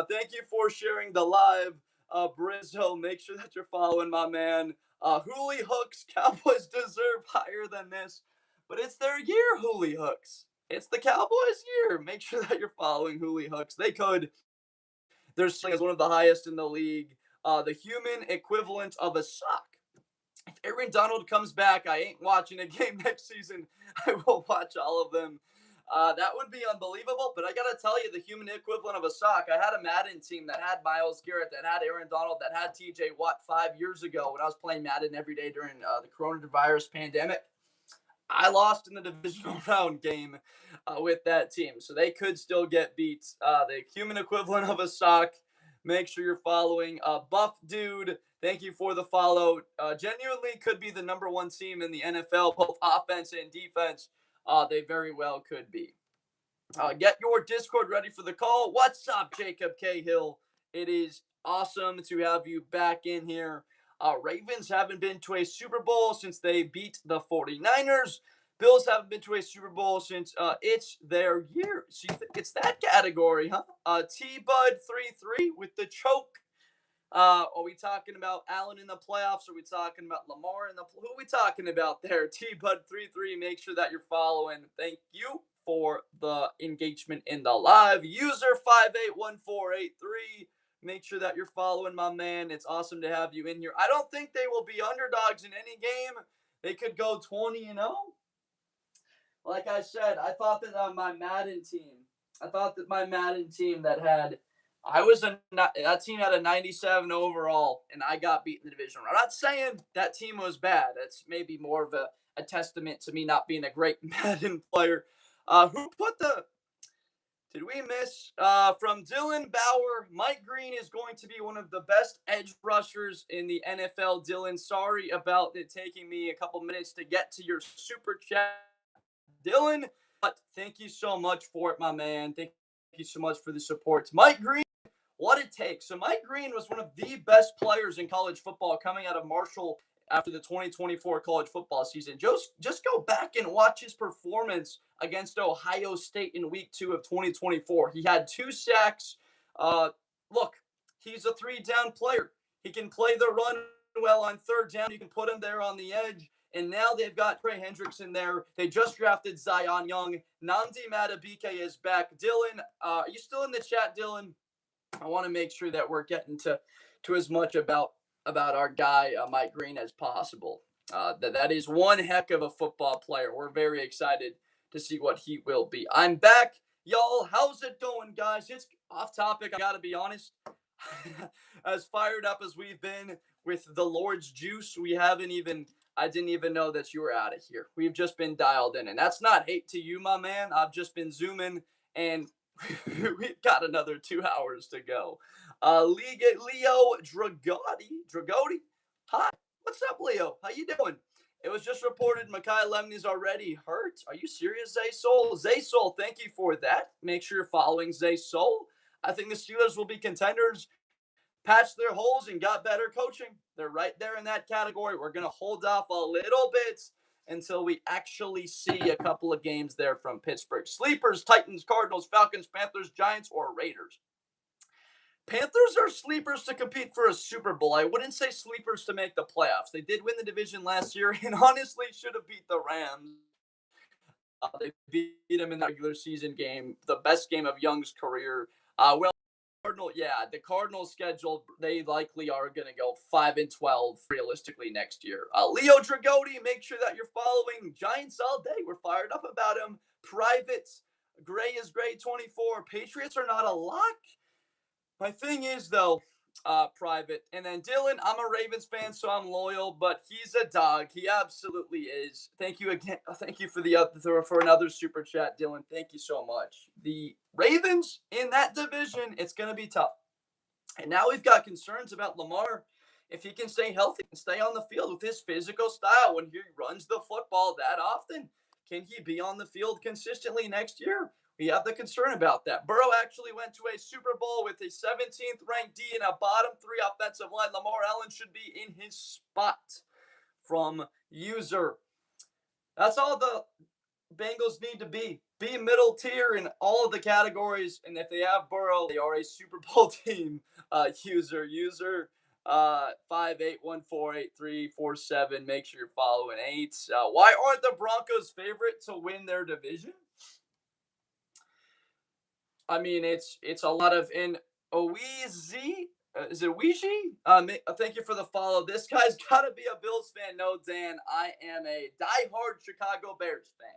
Thank you for sharing the live, Brizzo. Make sure that you're following my man. Hooley Hooks, Cowboys deserve higher than this, but it's their year, Hooley Hooks. It's the Cowboys' year. Make sure that you're following Hooley Hooks. They could. Their ceiling is one of the highest in the league. The human equivalent of a sock. If Aaron Donald comes back, I ain't watching a game next season. I will watch all of them. That would be unbelievable, but I got to tell you, the human equivalent of a sock. I had a Madden team that had Myles Garrett, that had Aaron Donald, that had TJ Watt 5 years ago when I was playing Madden every day during the coronavirus pandemic. I lost in the divisional round game with that team, so they could still get beat. The human equivalent of a sock. Make sure you're following. Buff Dude, thank you for the follow. Genuinely could be the number 1 team in the NFL, both offense and defense. They very well could be. Get your Discord ready for the call. What's up, Jacob Cahill? It is awesome to have you back in here. Ravens haven't been to a Super Bowl since they beat the 49ers. Bills haven't been to a Super Bowl since it's their year. So you think it's that category, huh? T-Bud 3-3 with the choke. Are we talking about Allen in the playoffs? Are we talking about Lamar in the? Who are we talking about there? T-Bud 3-3. Make sure that you're following. Thank you for the engagement in the live. User 581483. Make sure that you're following my man. It's awesome to have you in here. I don't think they will be underdogs in any game. They could go 20-0. Like I said, I thought that my Madden team that had that team had a 97 overall, and I got beat in the division round. I'm not saying that team was bad. It's maybe more of a testament to me not being a great Madden player. Who put the Did we miss? From Dylan Bauer, Mike Green is going to be one of the best edge rushers in the NFL. Dylan, sorry about it taking me a couple minutes to get to your super chat, Dylan, but thank you so much for it, my man. Thank you so much for the support. Mike Green, what it takes. So Mike Green was one of the best players in college football coming out of Marshall after the 2024 college football season. Just go back and watch his performance against Ohio State in week 2 of 2024. He had 2 sacks. Look, he's a 3-down player. He can play the run well on 3rd down. You can put him there on the edge. And now they've got Trey Hendricks in there. They just drafted Zion Young. Nandi Matabike is back. Dylan, are you still in the chat, Dylan? I want to make sure that we're getting to as much about our guy, Mike Green, as possible. That is one heck of a football player. We're very excited to see what he will be. I'm back. Y'all, how's it going, guys? It's off topic. I got to be honest. As fired up as we've been with the Lord's juice, I didn't even know that you were out of here. We've just been dialed in. And that's not hate to you, my man. I've just been zooming, and we've got another 2 hours to go. Leo Dragoti. Hi. What's up, Leo? How you doing? It was just reported Mekhi Lemney's already hurt. Are you serious, Zay Soul? Zay Soul, thank you for that. Make sure you're following Zay Soul. I think the Steelers will be contenders. Patched their holes and got better coaching. They're right there in that category. We're going to hold off a little bit until we actually see a couple of games there from Pittsburgh. Sleepers, Titans, Cardinals, Falcons, Panthers, Giants, or Raiders. Panthers are sleepers to compete for a Super Bowl. I wouldn't say sleepers to make the playoffs. They did win the division last year and honestly should have beat the Rams. They beat them in the regular season game, the best game of Young's career. The Cardinals schedule, they likely are going to go 5-12 realistically next year. Leo Dragoti, make sure that you're following Giants all day. We're fired up about him. Private, Gray is Gray 24. Patriots are not a lock. My thing is, though, Private, and then Dylan, I'm a Ravens fan, so I'm loyal, but he's a dog. He absolutely is. Thank you again. Thank you for another super chat, Dylan. Thank you so much. The Ravens in that division, it's going to be tough. And now we've got concerns about Lamar. If he can stay healthy and stay on the field with his physical style when he runs the football that often, can he be on the field consistently next year? We have the concern about that. Burrow actually went to a Super Bowl with a 17th ranked D and a bottom 3 offensive line. Lamar Allen should be in his spot from user. That's all the Bengals need to be. Be middle tier in all of the categories. And if they have Burrow, they are a Super Bowl team. User 58148347. Make sure you're following 8. Why aren't the Broncos favorite to win their division? I mean, it's a lot of in Oweezy. Is it Ouija? Thank you for the follow. This guy's got to be a Bills fan. No, Dan, I am a diehard Chicago Bears fan.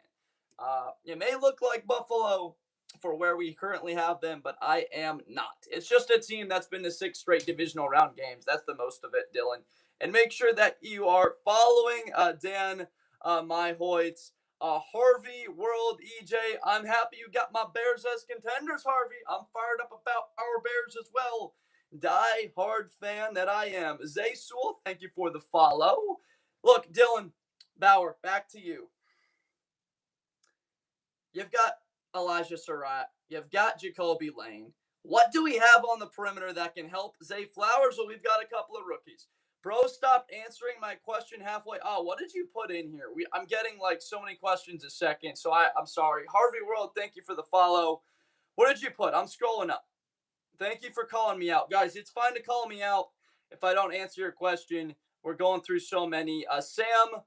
It may look like Buffalo for where we currently have them, but I am not. It's just a team that's been to 6 straight divisional round games. That's the most of it, Dylan. And make sure that you are following Dan Myhoitz. Harvey, World, EJ, I'm happy you got my Bears as contenders, Harvey. I'm fired up about our Bears as well. Die hard fan that I am. Zay Sewell, thank you for the follow. Look, Dylan Bauer, back to you. You've got Elijah Surratt. You've got Jacoby Lane. What do we have on the perimeter that can help Zay Flowers? Well, we've got a couple of rookies. Bro, stop answering my question halfway. Oh, what did you put in here? I'm getting like so many questions a second, so I'm sorry. Harvey World, thank you for the follow. What did you put? I'm scrolling up. Thank you for calling me out. Guys, it's fine to call me out if I don't answer your question. We're going through so many. Sam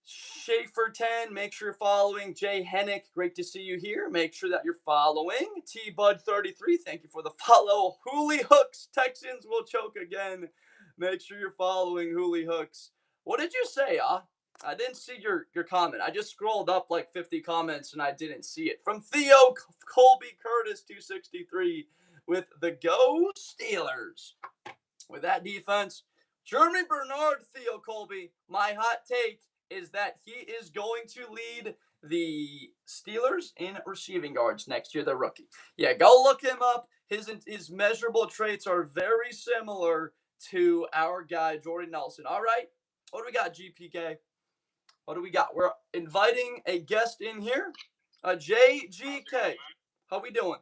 Schaefer 10, make sure you're following. Jay Hennick, great to see you here. Make sure that you're following. T Bud 33, thank you for the follow. Hooley Hooks, Texans will choke again. Make sure you're following Hooley Hooks. What did you say, I didn't see your comment. I just scrolled up like 50 comments and I didn't see it. From Theo Colby Curtis 263 with the Go Steelers. With that defense, Jeremy Bernard, Theo Colby, my hot take is that he is going to lead the Steelers in receiving yards next year, the rookie. Yeah, go look him up. His measurable traits are very similar to our guy, Jordan Nelson. All right, what do we got, GPK? What do we got? We're inviting a guest in here, JGK. How we doing?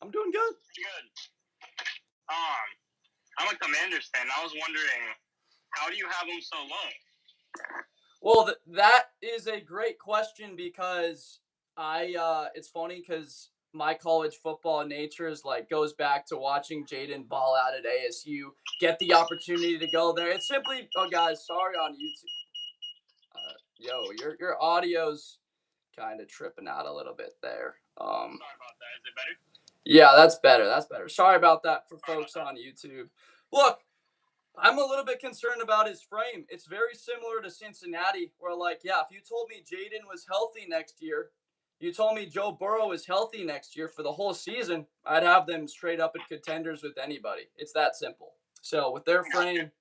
I'm doing good. Good. I'm a Commanders fan. I was wondering, how do you have them so low? Well, that is a great question because it's funny because my college football nature is like goes back to watching Jaden ball out at ASU, get the opportunity to go there. It's simply, oh guys, sorry on YouTube. Your audio's kind of tripping out a little bit there. Sorry about that. Is it better? Yeah, that's better. That's better. Sorry about that for folks on YouTube. Look, I'm a little bit concerned about his frame. It's very similar to Cincinnati, where if you told me Jaden was healthy next year, you told me Joe Burrow is healthy next year for the whole season, I'd have them straight up at contenders with anybody. It's that simple. So with their frame,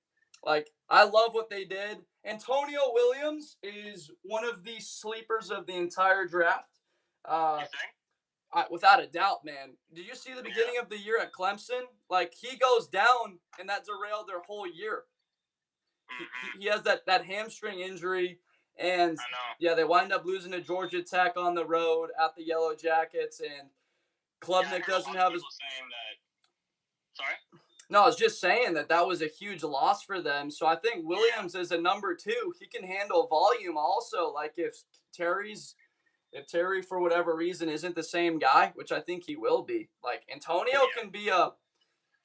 I love what they did. Antonio Williams is one of the sleepers of the entire draft. Without a doubt, man. Did you see the beginning of the year at Clemson? He goes down, and that derailed their whole year. He has that hamstring injury, and they wind up losing to Georgia Tech on the road at the Yellow Jackets, and Klubnik doesn't have his. Sorry. No, I was just saying that was a huge loss for them. So I think Williams is a number 2. He can handle volume also. If Terry, for whatever reason, isn't the same guy, which I think he will be, Antonio can be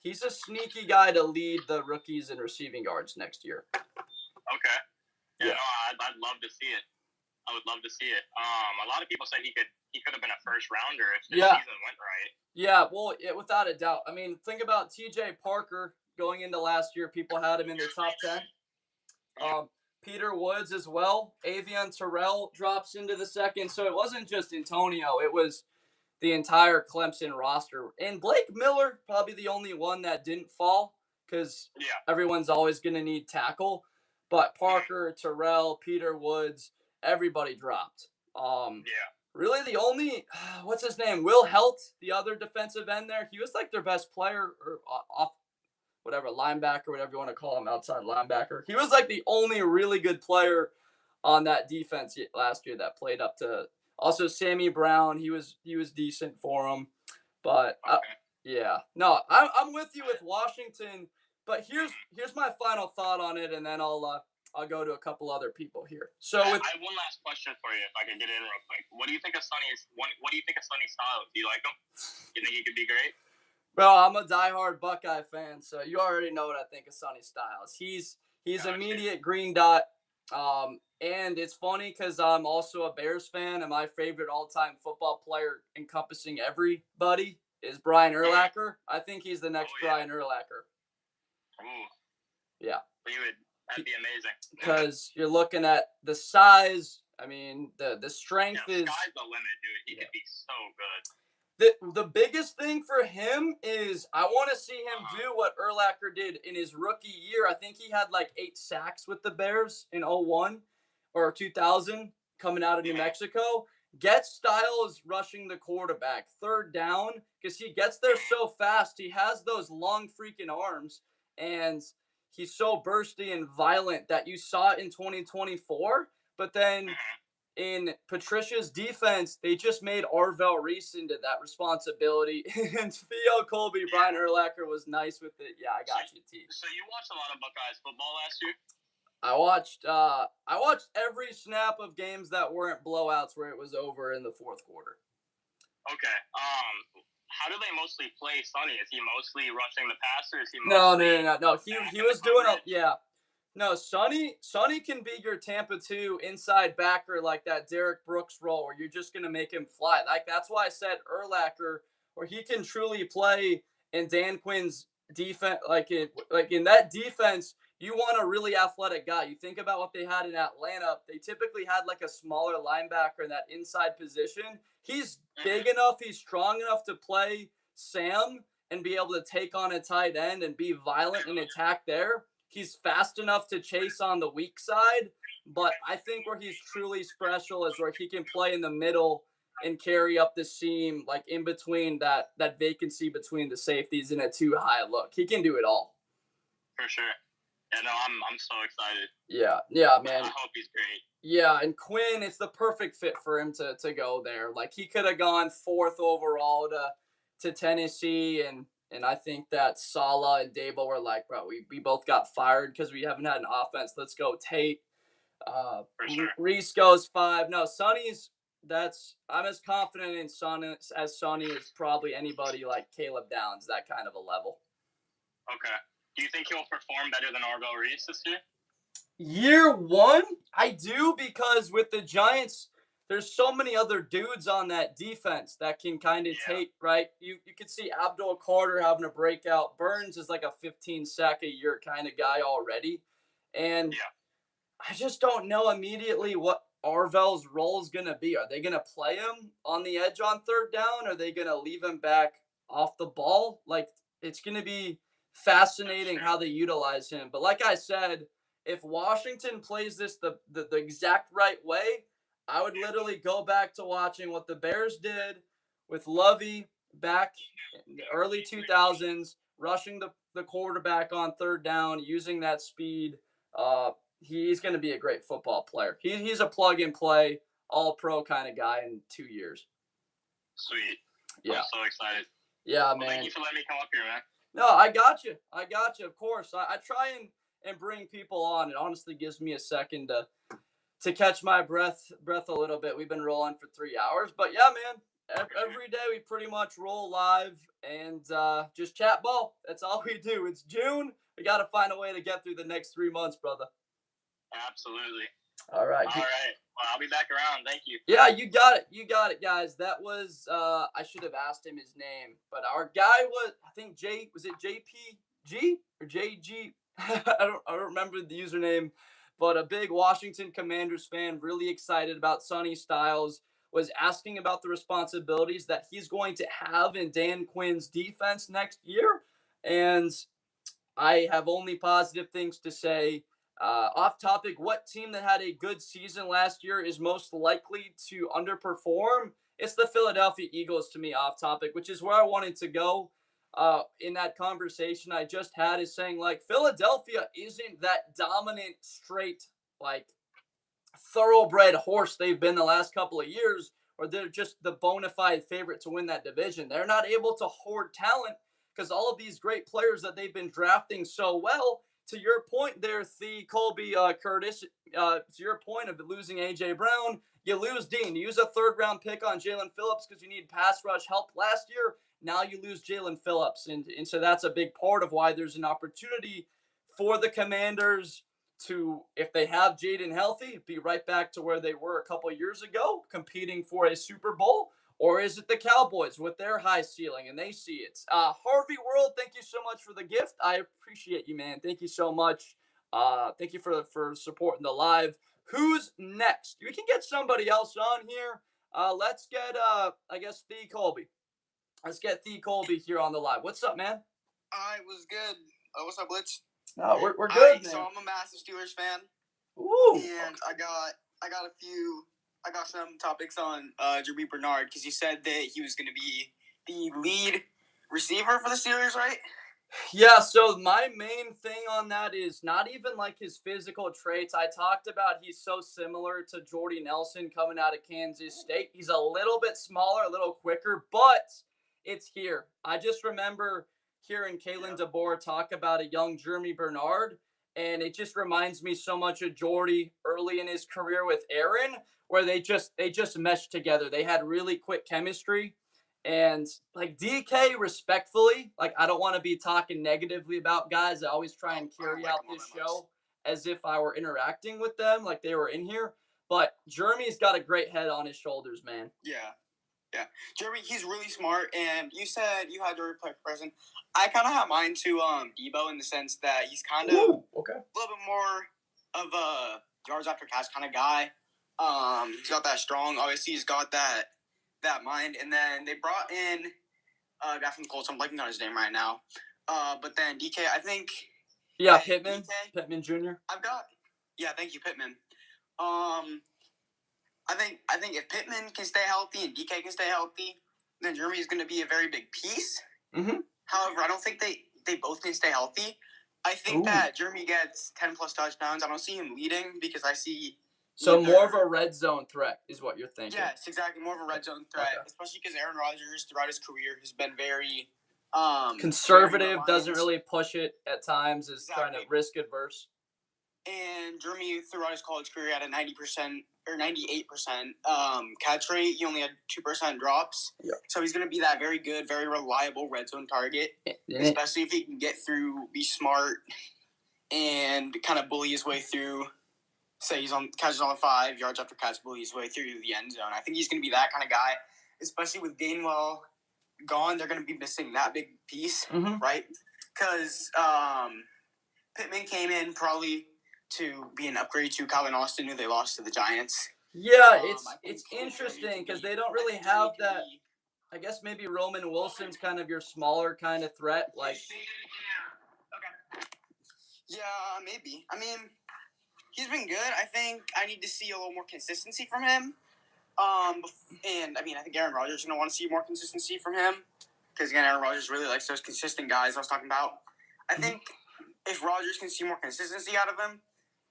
he's a sneaky guy to lead the rookies in receiving yards next year. Okay. Yeah. No, I'd love to see it. I would love to see it. A lot of people said he could have been a first rounder if the season went right. Yeah, well, without a doubt. I mean, think about T.J. Parker going into last year. People had him in the top 10. Peter Woods as well. Avion Terrell drops into the second. So it wasn't just Antonio. It was the entire Clemson roster. And Blake Miller, probably the only one that didn't fall because everyone's always going to need tackle. But Parker, Terrell, Peter Woods, everybody dropped. Really the only, what's his name? Will Helt, the other defensive end there. He was their best player or off. Whatever, linebacker, whatever you want to call him, outside linebacker. He was the only really good player on that defense last year that played up to. Also, Sammy Brown, he was decent for him, but no, I'm with you with Washington. But here's my final thought on it, and then I'll go to a couple other people here. So I have one last question for you, if I can get in real quick. What do you think of Sonny's? What do you think of Sonny Styles? Do you like him? You think he could be great? Bro, I'm a diehard Buckeye fan, so you already know what I think of Sonny Styles. He's immediate green dot, and it's funny because I'm also a Bears fan, and my favorite all-time football player encompassing everybody is Brian Urlacher. I think he's the next Brian Urlacher. Ooh. Yeah. That'd be amazing. Because you're looking at the size. I mean, the strength is. Sky's the limit, dude. He could be so good. The biggest thing for him is I want to see him do what Urlacher did in his rookie year. I think he had 8 sacks with the Bears in 2001 or 2000 coming out of New Mexico. Get Styles rushing the quarterback, third down, because he gets there so fast. He has those long freaking arms, and he's so bursty and violent that you saw it in 2024. But then in Patricia's defense, they just made Arvell Reese into that responsibility. And Theo Colby, Brian Urlacher was nice with it. Yeah, I got you, T. So you watched a lot of Buckeyes football last year? I watched every snap of games that weren't blowouts where it was over in the fourth quarter. Okay. How do they mostly play Sonny? Is he mostly rushing the passer? Is he mostly No. He was doing No, Sonny can be your Tampa 2 inside backer like that Derek Brooks role where you're just going to make him fly. Like, that's why I said Urlacher, where he can truly play in Dan Quinn's defense. Like in that defense, you want a really athletic guy. You think about what they had in Atlanta. They typically had like a smaller linebacker in that inside position. He's big enough, he's strong enough to play Sam and be able to take on a tight end and be violent and attack there. He's fast enough to chase on the weak side, but I think where he's truly special is where he can play in the middle and carry up the seam, like in between that vacancy between the safeties and a too high look. He can do it all. For sure. Yeah, no, I'm so excited. Yeah, man. I hope he's great. Yeah, and Quinn, it's the perfect fit for him to go there. Like, he could have gone 4th overall to Tennessee, and I think that Saleh and Dable were like, bro, we both got fired because we haven't had an offense. Let's go Tate. For sure. Reese goes 5. No, I'm as confident in Sonny as Sonny is probably anybody like Caleb Downs, that kind of a level. Okay. Do you think he'll perform better than Arvell Reese this year? Year 1, I do, because with the Giants, there's so many other dudes on that defense that can kind of take, right? You could see Abdul Carter having a breakout. Burns is like a 15-sack a year kind of guy already. And I just don't know immediately what Arvell's role is going to be. Are they going to play him on the edge on 3rd down? Are they going to leave him back off the ball? Like, it's going to be fascinating how they utilize him. But like I said, if Washington plays this the exact right way, I would literally go back to watching what the Bears did with Lovey back in the early 2000s, rushing the quarterback on 3rd down, using that speed. He's going to be a great football player. He's a plug-and-play, all-pro kind of guy in 2 years. Sweet. Yeah. I'm so excited. Yeah, well, man. Thank you for letting me come up here, man. No, I got you. Of course. I try and bring people on. It honestly gives me a second to catch my breath a little bit. We've been rolling for 3 hours, but yeah, man, every day we pretty much roll live and just chat ball. That's all we do. It's June. We got to find a way to get through the next 3 months, brother. Absolutely. All right. Well, I'll be back around. Thank you. Yeah, you got it, guys. That was I should have asked him his name, but our guy was, I think, was it JPG or JG? I don't remember the username, but a big Washington Commanders fan, really excited about Sonny Styles, was asking about the responsibilities that he's going to have in Dan Quinn's defense next year, and I have only positive things to say. Off topic, what team that had a good season last year is most likely to underperform? It's the Philadelphia Eagles to me, off topic, which is where I wanted to go. In that conversation I just had, is saying, like, Philadelphia isn't that dominant, straight, like, thoroughbred horse they've been the last couple of years, or they're just the bona fide favorite to win that division. They're not able to hoard talent because all of these great players that they've been drafting so well, to your point there, Colby Curtis, to your point of losing A.J. Brown, you lose Dean. You use a 3rd-round pick on Jalen Phillips because you need pass rush help last year. Now you lose Jalen Phillips. And so that's a big part of why there's an opportunity for the Commanders to, if they have Jaden healthy, be right back to where they were a couple of years ago, competing for a Super Bowl. Or is it the Cowboys with their high ceiling and they see it? Harvey World, thank you so much for the gift. I appreciate you, man. Thank you so much. Thank you for supporting the live. Who's next? We can get somebody else on here. Let's get, I guess, Thee Colby. Let's get Thee Colby here on the live. What's up, man? All right, was good. What's up, Blitz? No, we're good, man. So I'm a massive Steelers fan. Ooh. And I got some topics on Jareem Bernard, because you said that he was going to be the lead receiver for the Steelers, right? Yeah, so my main thing on that is not even like his physical traits. I talked about he's so similar to Jordy Nelson coming out of Kansas State. He's a little bit smaller, a little quicker, but it's here. I just remember hearing Kalen DeBoer talk about a young Jeremy Bernard, and it just reminds me so much of Jordy early in his career with Aaron, where they just meshed together. They had really quick chemistry. And like DK, respectfully, like I don't want to be talking negatively about guys. I always try and carry out this show as if I were interacting with them, like they were in here. But Jeremy's got a great head on his shoulders, man. Yeah. Yeah. Jeremy, he's really smart. And you said you had your play present. I kind of have mine to Debo in the sense that he's kind of a little bit more of a yards after catch kind of guy. He's got that strong. Obviously, he's got that mind. And then they brought in a guy from the Colts. I'm blanking on his name right now. But then DK, I think. Yeah, Pittman. DK, Pittman Jr. Thank you, Pittman. I think if Pittman can stay healthy and DK can stay healthy, then Jeremy is going to be a very big piece. Mm-hmm. However, I don't think they both can stay healthy. I think that Jeremy gets 10-plus touchdowns. I don't see him leading because I see... So more of a red zone threat is what you're thinking. Yes, exactly. More of a red zone threat, especially because Aaron Rodgers throughout his career has been very... conservative, doesn't really push it at times, is kind of risk adverse. And Jeremy, throughout his college career, had a 90% or 98% catch rate. He only had 2% drops. Yeah. So he's going to be that very good, very reliable red zone target, especially if he can get through, be smart, and kind of bully his way through. Say catches on the 5 yards after catch, bully his way through the end zone. I think he's going to be that kind of guy, especially with Gainwell gone. They're going to be missing that big piece, right? Because Pittman came in probably to be an upgrade to Calvin Austin, who they lost to the Giants. Yeah, it's interesting because they don't really have that. I guess maybe Roman Wilson's kind of your smaller kind of threat. Like, yeah, maybe. I mean, he's been good. I think I need to see a little more consistency from him. And I mean, I think Aaron Rodgers is going to want to see more consistency from him because again, Aaron Rodgers really likes those consistent guys I was talking about. I think if Rodgers can see more consistency out of him,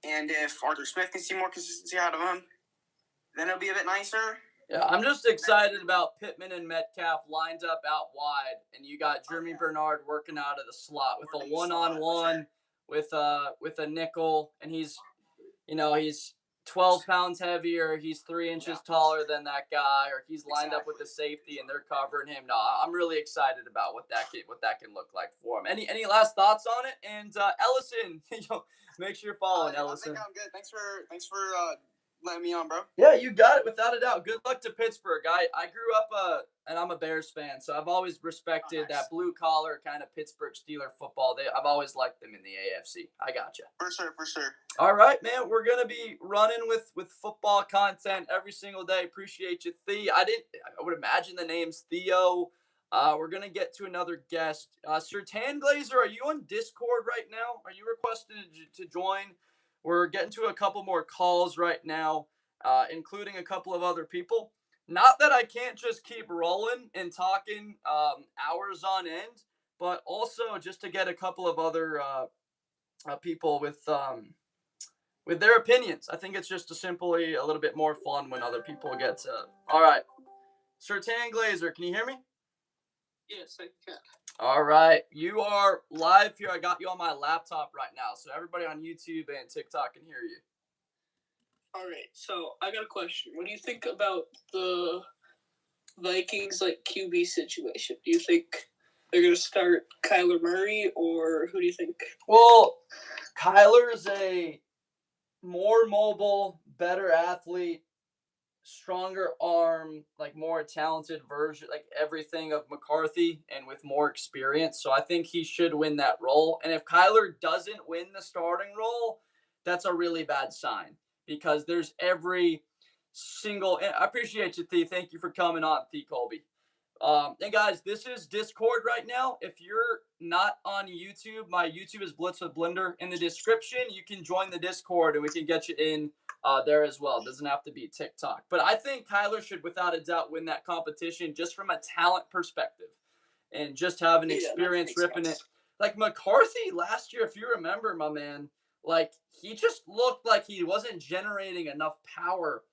and if Arthur Smith can see more consistency out of him, then it'll be a bit nicer. Yeah, I'm just excited about Pittman and Metcalf lined up out wide, and you got Jeremy Bernard working out of the slot with a one-on-one with a nickel, and he's 12 pounds heavier, he's 3 inches taller than that guy, or he's lined up with the safety and they're covering him. No, I'm really excited about what that can look like for him. Any last thoughts on it? And Ellison, make sure you're following Ellison. I think I'm good. Thanks for letting me on, bro. Yeah, you got it without a doubt. Good luck to Pittsburgh. I grew up and I'm a Bears fan, so I've always respected that blue collar kind of Pittsburgh Steeler football. I've always liked them in the AFC. I got you. For sure. All right, man. We're gonna be running with football content every single day. Appreciate you, Thea. I would imagine the name's Theo. We're gonna get to another guest. Sertan Glazer, are you on Discord right now? Are you requested to join? We're getting to a couple more calls right now, including a couple of other people. Not that I can't just keep rolling and talking hours on end, but also just to get a couple of other people with their opinions. I think it's just simply a little bit more fun when other people get to. All right. Sertan Glazer, can you hear me? Yes, I can. All right. You are live here. I got you on my laptop right now, so everybody on YouTube and TikTok can hear you. All right. So I got a question. What do you think about the Vikings QB situation? Do you think they're going to start Kyler Murray, or who do you think? Well, Kyler's a more mobile, better athlete, stronger arm, more talented version, everything of McCarthy and with more experience. So I think he should win that role. And if Kyler doesn't win the starting role, that's a really bad sign because there's every single, and I appreciate you, Thea. Thank you for coming on, Thea Colby. And guys, this is Discord right now. If you're not on YouTube, my YouTube is Blitz with Blender. In the description, you can join the Discord and we can get you in there as well. It doesn't have to be TikTok. But I think Kyler should, without a doubt, win that competition just from a talent perspective and just having experience ripping it like McCarthy last year, if you remember, my man, like he just looked like he wasn't generating enough power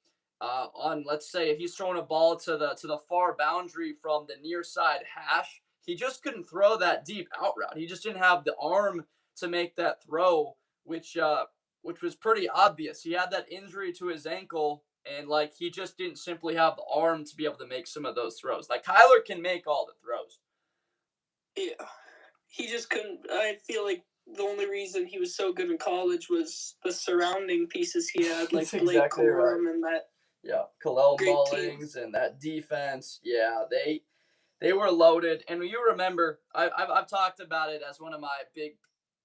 on, let's say, if he's throwing a ball to the far boundary from the near side hash, he just couldn't throw that deep out route. He just didn't have the arm to make that throw, which was pretty obvious. He had that injury to his ankle, and like he just didn't simply have the arm to be able to make some of those throws. Like Kyler can make all the throws. Yeah, he just couldn't. I feel like the only reason he was so good in college was the surrounding pieces he had, like Blake exactly Corum right. and that. Yeah, Khalil Great Mullings and that defense. Yeah, they were loaded. And you remember, I've talked about it as one of my big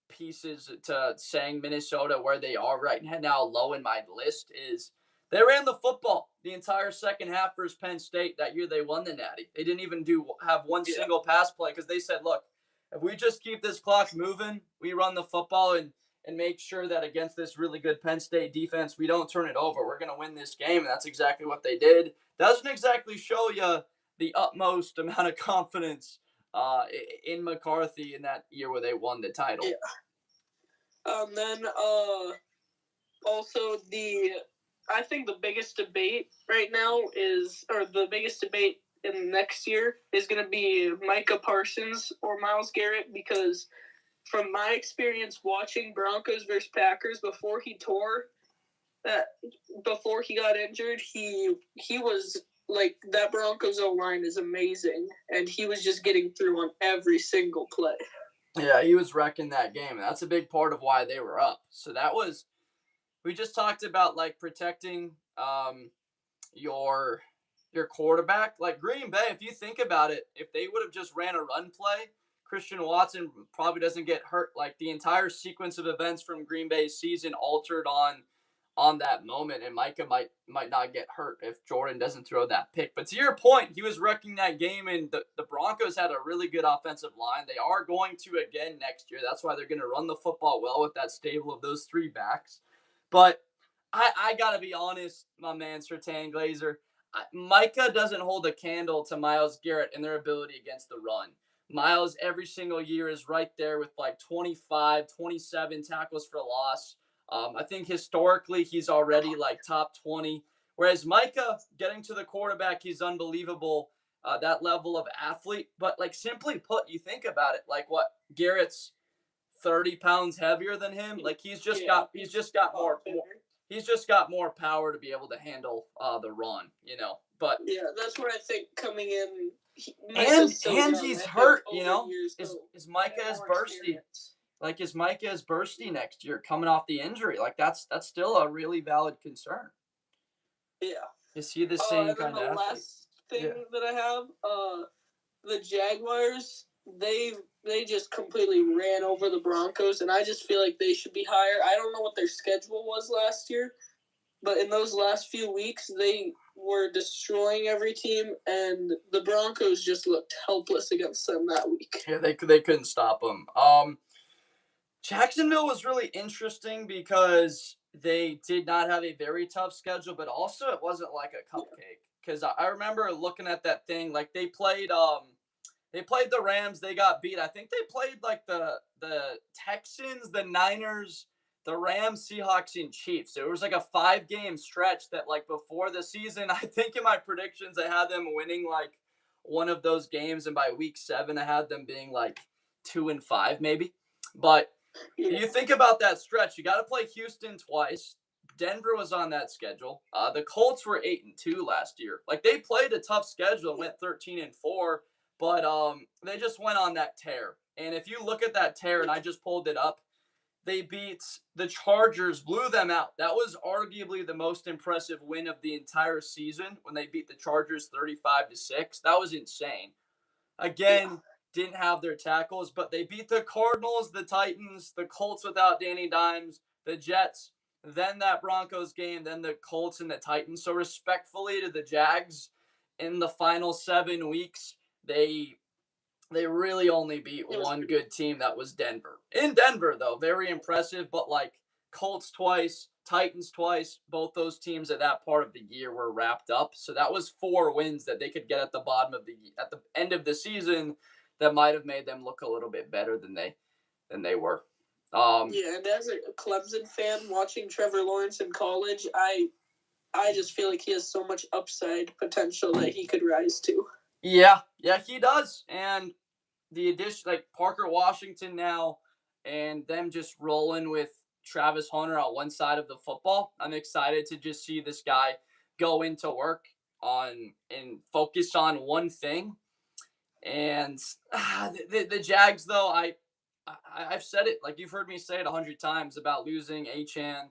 pieces to saying Minnesota where they are right now low in my list is they ran the football the entire second half versus Penn State that year they won the Natty. They didn't even have one single pass play because they said, look, if we just keep this clock moving, we run the football and make sure that against this really good Penn State defense, we don't turn it over. We're going to win this game, and that's exactly what they did. Doesn't exactly show you the utmost amount of confidence in McCarthy in that year where they won the title. Yeah. Then also I think the biggest debate right now the biggest debate in next year is going to be Micah Parsons or Myles Garrett, because from my experience watching Broncos versus Packers before he got injured, he was like, that Broncos O-line is amazing, and he was just getting through on every single play. Yeah, he was wrecking that game, and that's a big part of why they were up. So we just talked about like protecting your quarterback. Like Green Bay, if you think about it, if they would have just ran a run play, Christian Watson probably doesn't get hurt. Like the entire sequence of events from Green Bay's season altered on that moment, and Micah might not get hurt if Jordan doesn't throw that pick. But to your point, he was wrecking that game, and the Broncos had a really good offensive line. They are going to again next year. That's why they're going to run the football well with that stable of those three backs. But I got to be honest, my man, Sertan Glazer, Micah doesn't hold a candle to Myles Garrett in their ability against the run. Myles every single year is right there with like 25, 27 tackles for loss. I think historically he's already like top 20. Whereas Micah, getting to the quarterback, he's unbelievable, that level of athlete. But like simply put, you think about it, like what, Garrett's 30 pounds heavier than him. Like he's just got more power to be able to handle the run, you know. But yeah, that's what I think coming in. He's hurt, you know. Is Micah as bursty? Like, is Micah as bursty next year coming off the injury? Like, that's still a really valid concern. Yeah. Is he the same kind of athlete? The last thing that I have, the Jaguars, they just completely ran over the Broncos, and I just feel like they should be higher. I don't know what their schedule was last year, but in those last few weeks, they were destroying every team, and the Broncos just looked helpless against them that week. Yeah, they couldn't stop them. Jacksonville was really interesting because they did not have a very tough schedule, but also it wasn't like a cupcake. Because I remember looking at that thing, like they played the Rams, they got beat. I think they played like the Texans, the Niners, the Rams, Seahawks, and Chiefs. So it was like a 5-game stretch that like before the season, I think in my predictions I had them winning like one of those games, and by week 7 I had them being like 2-5 maybe. But you think about that stretch, you got to play Houston twice. Denver was on that schedule. The Colts were 8-2 last year. Like they played a tough schedule and went 13-4, but they just went on that tear. And if you look at that tear, and I just pulled it up, they beat the Chargers, blew them out. That was arguably the most impressive win of the entire season when they beat the Chargers 35-6. That was insane. Again, didn't have their tackles, but they beat the Cardinals, the Titans, the Colts without Danny Dimes, the Jets, then that Broncos game, then the Colts and the Titans. So respectfully to the Jags, in the final 7 weeks, they really only beat one good team. That was Denver. In Denver, though, very impressive, but like Colts twice, Titans twice, both those teams at that part of the year were wrapped up. So that was 4 wins that they could get at the end of the season that might have made them look a little bit better than than they were. Yeah, and as a Clemson fan, watching Trevor Lawrence in college, I just feel like he has so much upside potential that he could rise to. Yeah, he does. And the addition, like Parker Washington now, and them just rolling with Travis Hunter on one side of the football. I'm excited to just see this guy go into work on and focus on one thing. And the Jags, though, I've said it, like you've heard me say it 100 times about losing Achane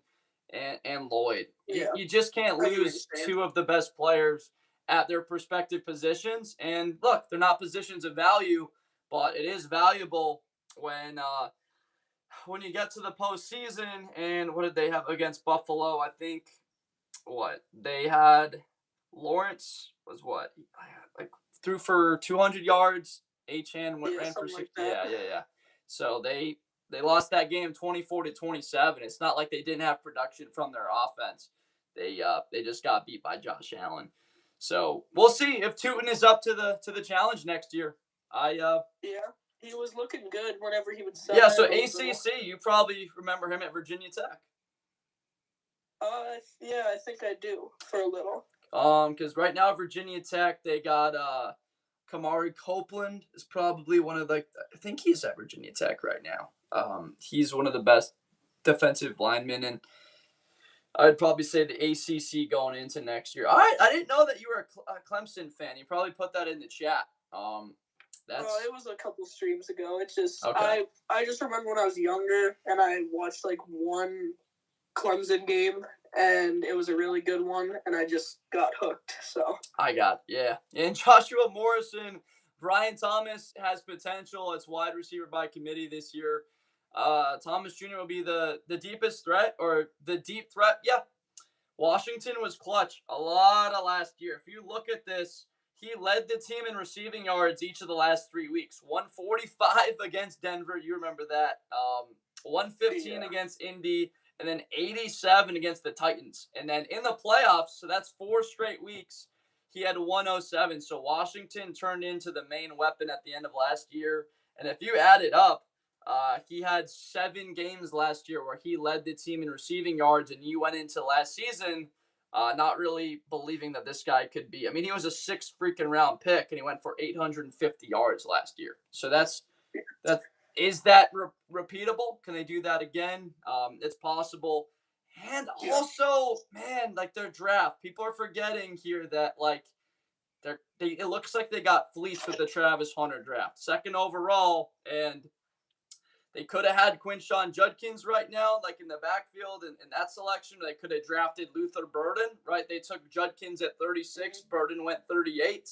and Lloyd. Yeah. You just can't lose two of the best players at their respective positions. And look, they're not positions of value, but it is valuable when you get to the postseason. And what did they have against Buffalo? I think they had Lawrence was like threw for 200 yards. Achane ran for 60. Like yeah. So they lost that game 24-27. It's not like they didn't have production from their offense. They just got beat by Josh Allen. So we'll see if Tootin is up to the challenge next year. Yeah, he was looking good whenever he would sub. Yeah, so ACC, you probably remember him at Virginia Tech. Yeah, I think I do for a little. Because right now Virginia Tech, they got Kamari Copeland is probably one of I think he's at Virginia Tech right now. He's one of the best defensive linemen, and I'd probably say the ACC going into next year. I didn't know that you were a Clemson fan. You probably put that in the chat. It was a couple streams ago. It's just okay. I just remember when I was younger and I watched like one Clemson game and it was a really good one and I just got hooked. So and Joshua Morrison, Brian Thomas has potential. It's wide receiver by committee this year. Thomas Jr. will be the deepest threat or the deep threat. Yeah, Washington was clutch a lot of last year. If you look at this, he led the team in receiving yards each of the last 3 weeks. 145 against Denver. You remember that. 115 against Indy. And then 87 against the Titans. And then in the playoffs, so that's 4 straight weeks, he had 107. So Washington turned into the main weapon at the end of last year. And if you add it up, he had 7 games last year where he led the team in receiving yards. And you went into last season not really believing that this guy could be. I mean, he was a 6th freaking round pick, and he went for 850 yards last year. So is that repeatable? Can they do that again? It's possible. And also, man, like their draft, people are forgetting here that like it looks like they got fleeced with the Travis Hunter draft, 2nd overall, and they could have had Quinshawn Judkins right now, like in the backfield in that selection. They could have drafted Luther Burden, right? They took Judkins at 36. Burden went 38.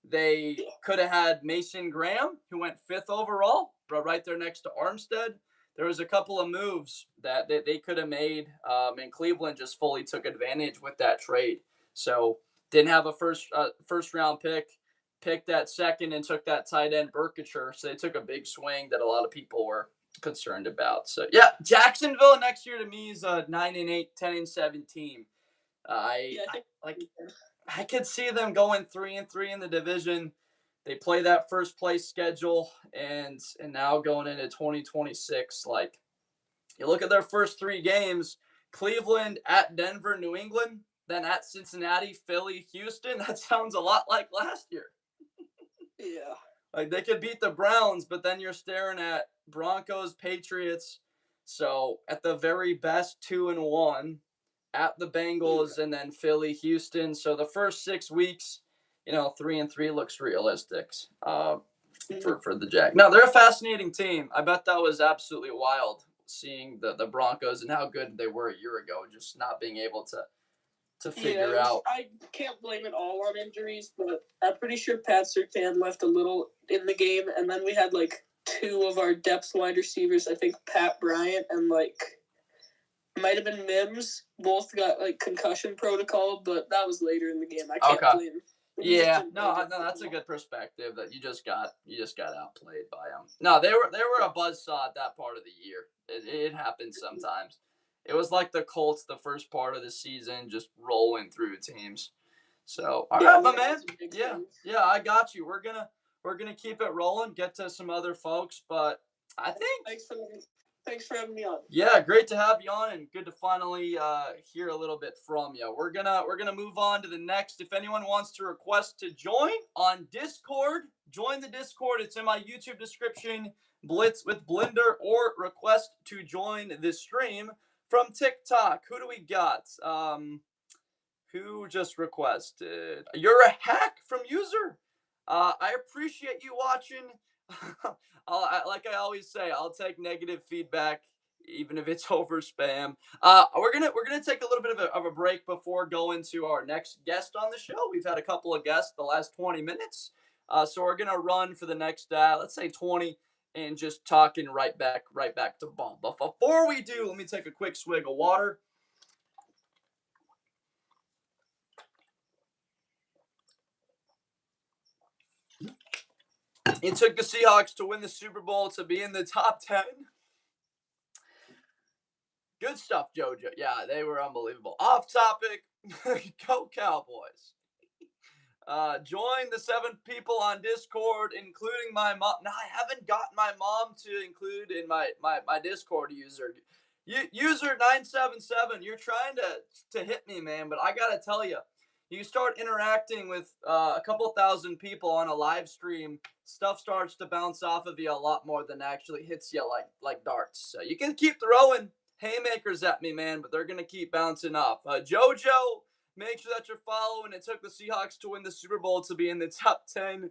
They could have had Mason Graham, who went 5th overall, right there next to Armstead. There was a couple of moves that they could have made, and Cleveland just fully took advantage with that trade. So didn't have a first round picked that 2nd and took that tight end Burkitcher. So they took a big swing that a lot of people were concerned about. So yeah, Jacksonville next year to me is a 9-8, 10-7 team. I could see them going 3-3 in the division. They play that first place schedule, and now going into 2026, like you look at their first 3 games: Cleveland, at Denver, New England, then at Cincinnati, Philly, Houston. That sounds a lot like last year. Yeah. Like they could beat the Browns, but then you're staring at Broncos, Patriots. So at the very best, 2-1. At the Bengals, and then Philly, Houston. So the first 6 weeks, 3-3 looks realistic for the Jags. No, they're a fascinating team. I bet that was absolutely wild seeing the Broncos and how good they were a year ago, just not being able to figure out. I can't blame it all on injuries, but I'm pretty sure Pat Surtain left a little in the game, and then we had like 2 of our depth wide receivers. I think Pat Bryant and might have been Mims. Both got like concussion protocol, but that was later in the game. I can't blame. Yeah, no, that's a good perspective that you just got outplayed by them. No, they were a buzzsaw at that part of the year. It happens sometimes. It was like the Colts the first part of the season, just rolling through teams. So all right, my man. Yeah, I got you. We're gonna keep it rolling. Get to some other folks, but I think. Thanks for having me on. Yeah, great to have you on, and good to finally hear a little bit from you. We're gonna move on to the next. If anyone wants to request to join on Discord, join the Discord. It's in my YouTube description. Blitz with Blender, or request to join this stream from TikTok. Who do we got? Who just requested? You're a hack from user. I appreciate you watching. Like I always say, I'll take negative feedback, even if it's over spam. We're gonna take a little bit of a break before going to our next guest on the show. We've had a couple of guests the last 20 minutes, so we're gonna run for the next let's say 20, and just talking right back to bomb. But before we do, let me take a quick swig of water. It took the Seahawks to win the Super Bowl to be in the top 10. Good stuff, JoJo. Yeah, they were unbelievable. Off topic, go Cowboys. Join the 7 people on Discord, including my mom. Now, I haven't gotten my mom to include in my Discord user. User 977, you're trying to hit me, man, but I got to tell you, you start interacting with a couple thousand people on a live stream, stuff starts to bounce off of you a lot more than actually hits you like darts. So you can keep throwing haymakers at me, man, but they're going to keep bouncing off. JoJo, make sure that you're following. It took the Seahawks to win the Super Bowl to be in the top 10.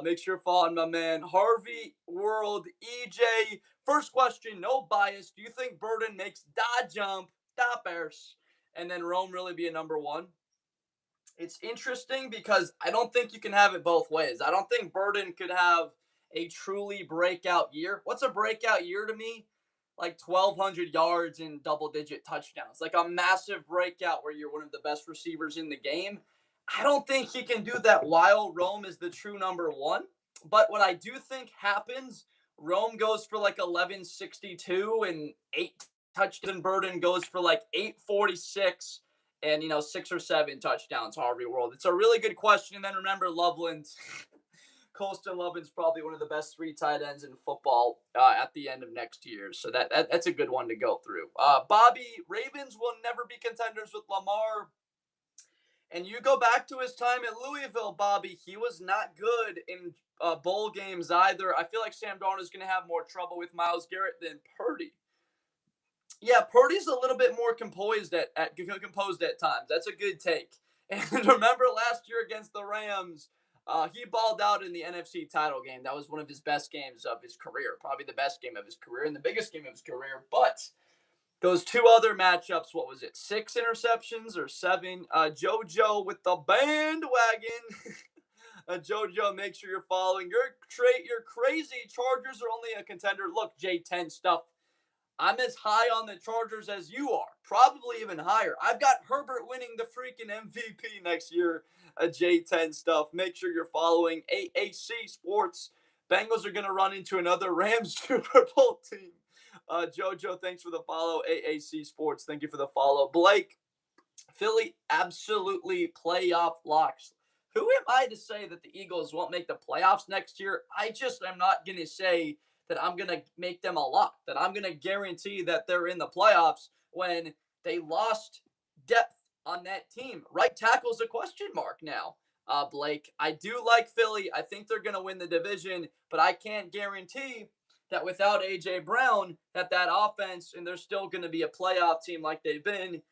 Make sure you're following my man, Harvey World, EJ. First question, no bias. Do you think Burden makes da jump, da Bears, and then Rome really be a number 1? It's interesting because I don't think you can have it both ways. I don't think Burden could have a truly breakout year. What's a breakout year to me? Like 1,200 yards and double-digit touchdowns. Like a massive breakout where you're one of the best receivers in the game. I don't think he can do that while Rome is the true number 1. But what I do think happens, Rome goes for like 1162 and 8 touchdowns, and Burden goes for like 846. And, 6 or 7 touchdowns, Harvey World. It's a really good question. And then remember, Loveland, Colston Loveland's probably one of the best 3 tight ends in football at the end of next year. So that's a good one to go through. Bobby, Ravens will never be contenders with Lamar. And you go back to his time at Louisville, Bobby, he was not good in bowl games either. I feel like Sam Darnold is going to have more trouble with Myles Garrett than Purdy. Yeah, Purdy's a little bit more composed at times. That's a good take. And remember last year against the Rams, he balled out in the NFC title game. That was one of his best games of his career, probably the best game of his career and the biggest game of his career. But those 2 other matchups, what was it, 6 interceptions or 7? JoJo with the bandwagon. JoJo, make sure you're following. You're crazy. Chargers are only a contender. Look, J10 stuff. I'm as high on the Chargers as you are, probably even higher. I've got Herbert winning the freaking MVP next year. J10 stuff. Make sure you're following AAC Sports. Bengals are going to run into another Rams Super Bowl team. JoJo, thanks for the follow. AAC Sports, thank you for the follow. Blake, Philly, absolutely playoff locks. Who am I to say that the Eagles won't make the playoffs next year? I just am not going to say that I'm going to make them a lock, that I'm going to guarantee that they're in the playoffs when they lost depth on that team. Right tackle's a question mark now, Blake. I do like Philly. I think they're going to win the division, but I can't guarantee that without A.J. Brown, that offense, and they're still going to be a playoff team like they've been,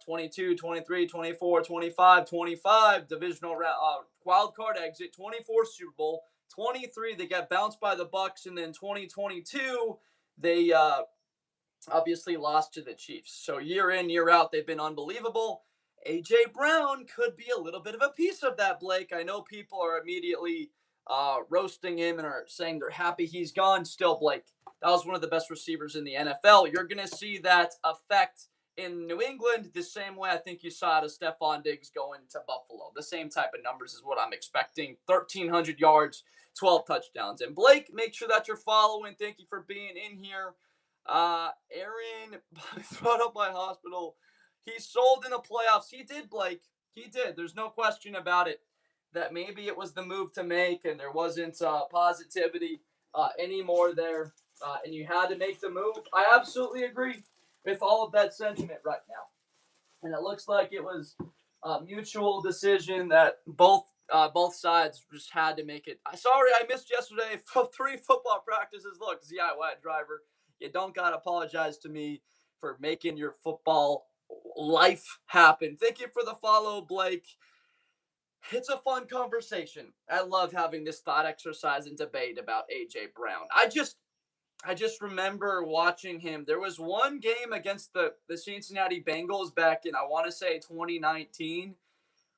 22, 23, 24, 25, 25, divisional round, wild card exit, 24 Super Bowl, 23, they got bounced by the Bucs, and then 2022, they obviously lost to the Chiefs. So year in, year out, they've been unbelievable. A.J. Brown could be a little bit of a piece of that, Blake. I know people are immediately roasting him and are saying they're happy he's gone. Still, Blake, that was one of the best receivers in the NFL. You're going to see that effect in New England the same way I think you saw out of Stephon Diggs going to Buffalo. The same type of numbers is what I'm expecting. 1,300 yards, 12 touchdowns. And Blake, make sure that you're following. Thank you for being in here. Aaron, thrown up by hospital. He sold in the playoffs. He did, Blake. He did. There's no question about it. That maybe it was the move to make and there wasn't positivity anymore there. and you had to make the move. I absolutely agree with all of that sentiment right now. And it looks like it was a mutual decision that both sides just had to make it. Sorry, I missed yesterday. 3 football practices. Look, ZI White driver, you don't got to apologize to me for making your football life happen. Thank you for the follow, Blake. It's a fun conversation. I love having this thought exercise and debate about AJ Brown. I just remember watching him. There was one game against the Cincinnati Bengals back in, I want to say, 2019.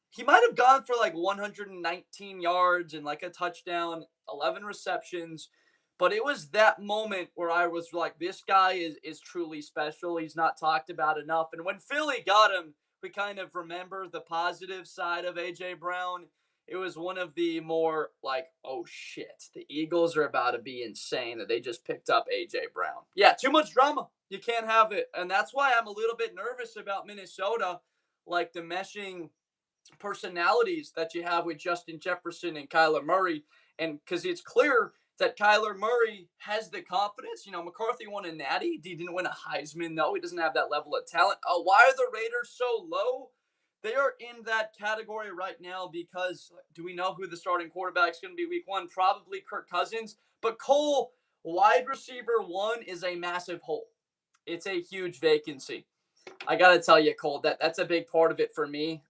He might have gone for like 119 yards and like a touchdown, 11 receptions. But it was that moment where I was like, this guy is truly special. He's not talked about enough. And when Philly got him, we kind of remember the positive side of A.J. Brown. It was one of the more like, oh shit, the Eagles are about to be insane that they just picked up A.J. Brown. Yeah, too much drama. You can't have it. And that's why I'm a little bit nervous about Minnesota, like the meshing personalities that you have with Justin Jefferson and Kyler Murray. And because it's clear that Kyler Murray has the confidence. You know, McCarthy won a natty. He didn't win a Heisman, though. He doesn't have that level of talent. Why are the Raiders so low? They are in that category right now because do we know who the starting quarterback is going to be week 1? Probably Kirk Cousins. But Cole, wide receiver 1 is a massive hole. It's a huge vacancy. I got to tell you, Cole, that's a big part of it for me.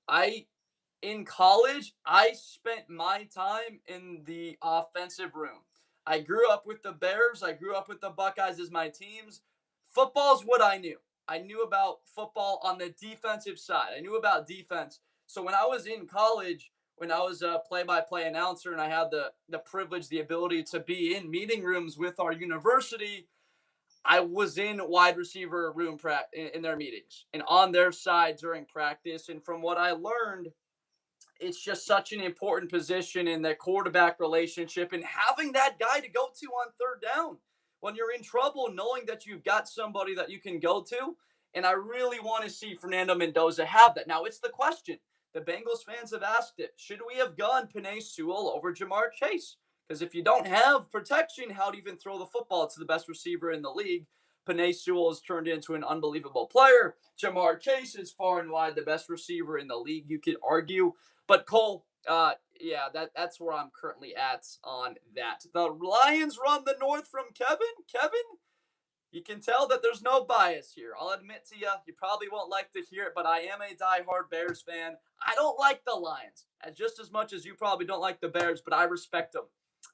In college, I spent my time in the offensive room. I grew up with the Bears. I grew up with the Buckeyes as my teams. Football's what I knew. I knew about football on the defensive side. I knew about defense. So when I was in college, when I was a play-by-play announcer and I had the privilege, the ability to be in meeting rooms with our university, I was in wide receiver room in their meetings and on their side during practice. And from what I learned, it's just such an important position in the quarterback relationship and having that guy to go to on third down when you're in trouble, knowing that you've got somebody that you can go to. And I really want to see Fernando Mendoza have that. Now, it's the question. The Bengals fans have asked it. Should we have gone Penei Sewell over Jamar Chase? Because if you don't have protection, how to even throw the football to the best receiver in the league? Penei Sewell has turned into an unbelievable player. Jamar Chase is far and wide the best receiver in the league, you could argue. But Cole, yeah, that's where I'm currently at on that. The Lions run the North from Kevin. Kevin, you can tell that there's no bias here. I'll admit to you, you probably won't like to hear it, but I am a diehard Bears fan. I don't like the Lions just as much as you probably don't like the Bears, but I respect them.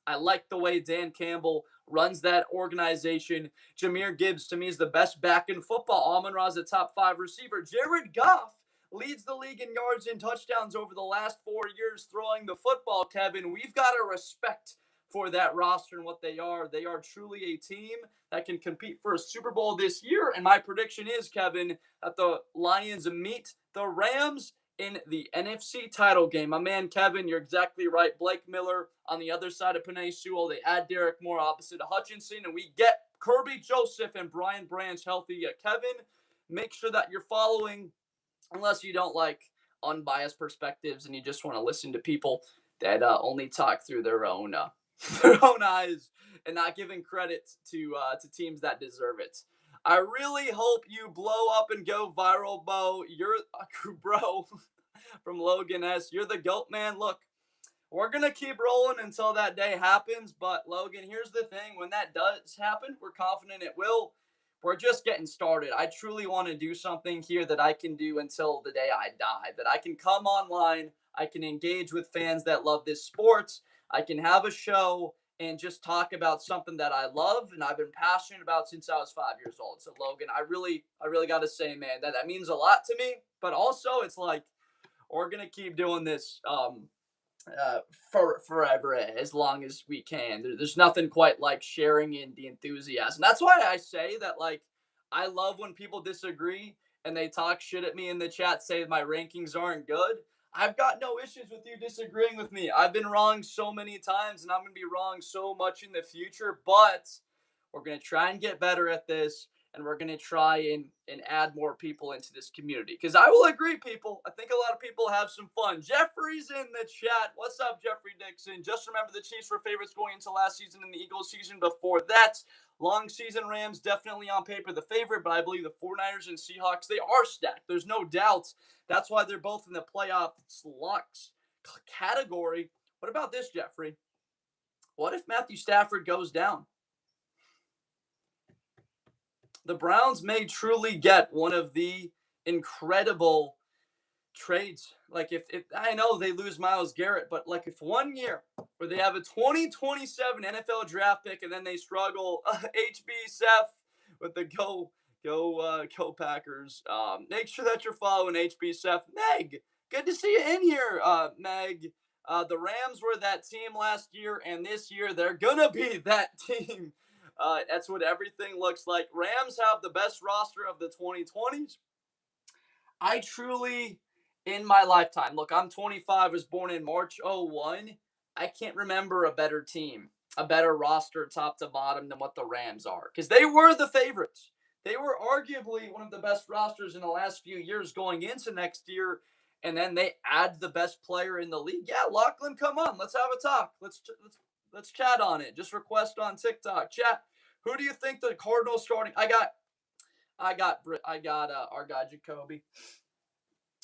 I like the way Dan Campbell runs that organization. Jahmyr Gibbs, to me, is the best back in football. Amon-Ra is a top 5 receiver. Jared Goff leads the league in yards and touchdowns over the last 4 years throwing the football, Kevin. We've got to respect for that roster and what they are. They are truly a team that can compete for a Super Bowl this year. And my prediction is, Kevin, that the Lions meet the Rams in the NFC title game. My man, Kevin, you're exactly right. Blake Miller on the other side of Penei Sewell. They add Derek Moore opposite of Hutchinson, and we get Kirby Joseph and Brian Branch healthy. Kevin, make sure that you're following, unless you don't like unbiased perspectives and you just want to listen to people that only talk through their own eyes and not giving credit to teams that deserve it. I really hope you blow up and go viral, Bo. You're bro from Logan S. You're the GOAT, man. Look, we're going to keep rolling until that day happens. But, Logan, here's the thing. When that does happen, we're confident it will. We're just getting started. I truly want to do something here that I can do until the day I die. That I can come online. I can engage with fans that love this sport. I can have a show and just talk about something that I love and I've been passionate about since I was 5 years old. So, Logan, I really got to say, man, that means a lot to me. But also, it's like we're going to keep doing this for forever, as long as we can. There's nothing quite like sharing in the enthusiasm. That's why I say that, like, I love when people disagree and they talk shit at me in the chat, say my rankings aren't good. I've got no issues with you disagreeing with me. I've been wrong so many times, and I'm going to be wrong so much in the future, but we're going to try and get better at this. and we're going to try and add more people into this community. Because I will agree, people, I think a lot of people have some fun. Jeffrey's in the chat. What's up, Jeffrey Dixon? Just remember the Chiefs were favorites going into last season and the Eagles season before that. Long season Rams definitely on paper the favorite, but I believe the 49ers and Seahawks, they are stacked. There's no doubt. That's why they're both in the playoff locks category. What about this, Jeffrey? What if Matthew Stafford goes down? The Browns may truly get one of the incredible trades. Like if I know they lose Myles Garrett, but like if 1 year where they have a 2027 NFL draft pick and then they struggle, HB Seth with the go Packers. Make sure that you're following HB Seth. Meg, good to see you in here, Meg. The Rams were that team last year, and this year they're gonna be that team. That's what everything looks like. Rams have the best roster of the 2020s. I truly, in my lifetime, look, I'm 25, was born in March 01. I can't remember a better team, a better roster top to bottom than what the Rams are. Because they were the favorites. They were arguably one of the best rosters in the last few years going into next year. And then they add the best player in the league. Yeah, Lachlan, come on. Let's have a talk. Let's chat on it. Just request on TikTok. Chat. Who do you think the Cardinals starting? I got our guy Jacoby.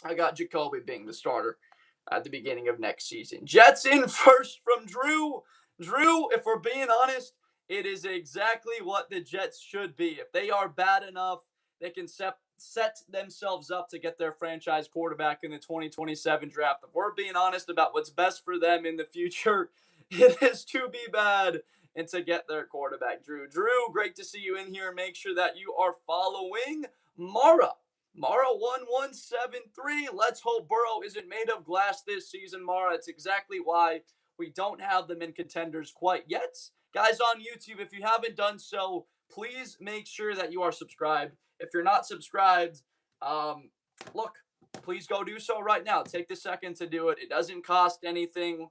I got Jacoby being the starter at the beginning of next season. Jets in first from Drew. Drew, if we're being honest, it is exactly what the Jets should be. If they are bad enough, they can set themselves up to get their franchise quarterback in the 2027 draft. If we're being honest about what's best for them in the future, it is to be bad and to get their quarterback, Drew. Drew, great to see you in here. Make sure that you are following Mara. Mara1173. Let's hope Burrow isn't made of glass this season, Mara. It's exactly why we don't have them in contenders quite yet. Guys on YouTube, if you haven't done so, please make sure that you are subscribed. If you're not subscribed, look, please go do so right now. Take the second to do it. It doesn't cost anything.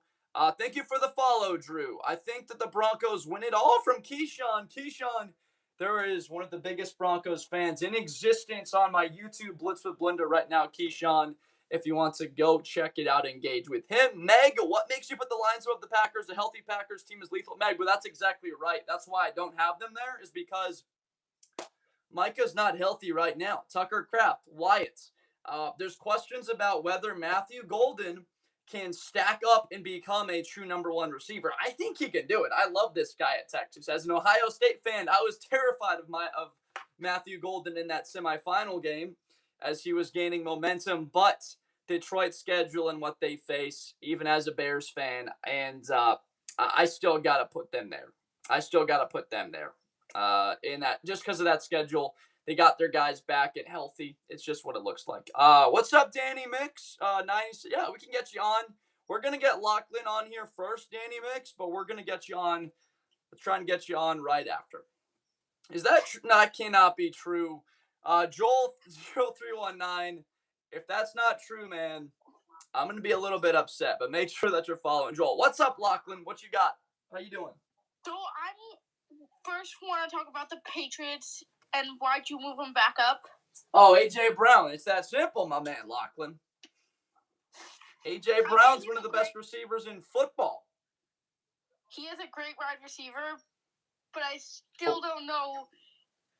Thank you for the follow, Drew. I think that the Broncos win it all from Keyshawn. Keyshawn, there is one of the biggest Broncos fans in existence on my YouTube Blitz with Blender right now, Keyshawn. If you want to go check it out, engage with him. Meg, what makes you put the Lions above the Packers? A healthy Packers team is lethal. Meg, but that's exactly right. That's why I don't have them there, is because Micah's not healthy right now. Tucker Kraft, Wyatt. There's questions about whether Matthew Golden can stack up and become a true number one receiver. I think he can do it. I love this guy at Texas. As an Ohio State fan, I was terrified of Matthew Golden in that semifinal game as he was gaining momentum, but Detroit's schedule and what they face, even as a Bears fan, and I still got to put them there. In that, just because of that schedule. They got their guys back and healthy. It's just what it looks like. What's up, Danny Mix? 90. Yeah, we can get you on. We're going to get Lachlan on here first, Danny Mix, but we're going to get you on. Let's try and get you on right after. Is that true? No, that cannot be true. Joel0319, if that's not true, man, I'm going to be a little bit upset, but make sure that you're following Joel. What's up, Lachlan? What you got? How you doing? So I first want to talk about the Patriots and why'd you move them back up? Oh, A.J. Brown. It's that simple, my man, Lachlan. A.J. Brown's one of the best receivers in football. He is a great wide receiver, but I still don't know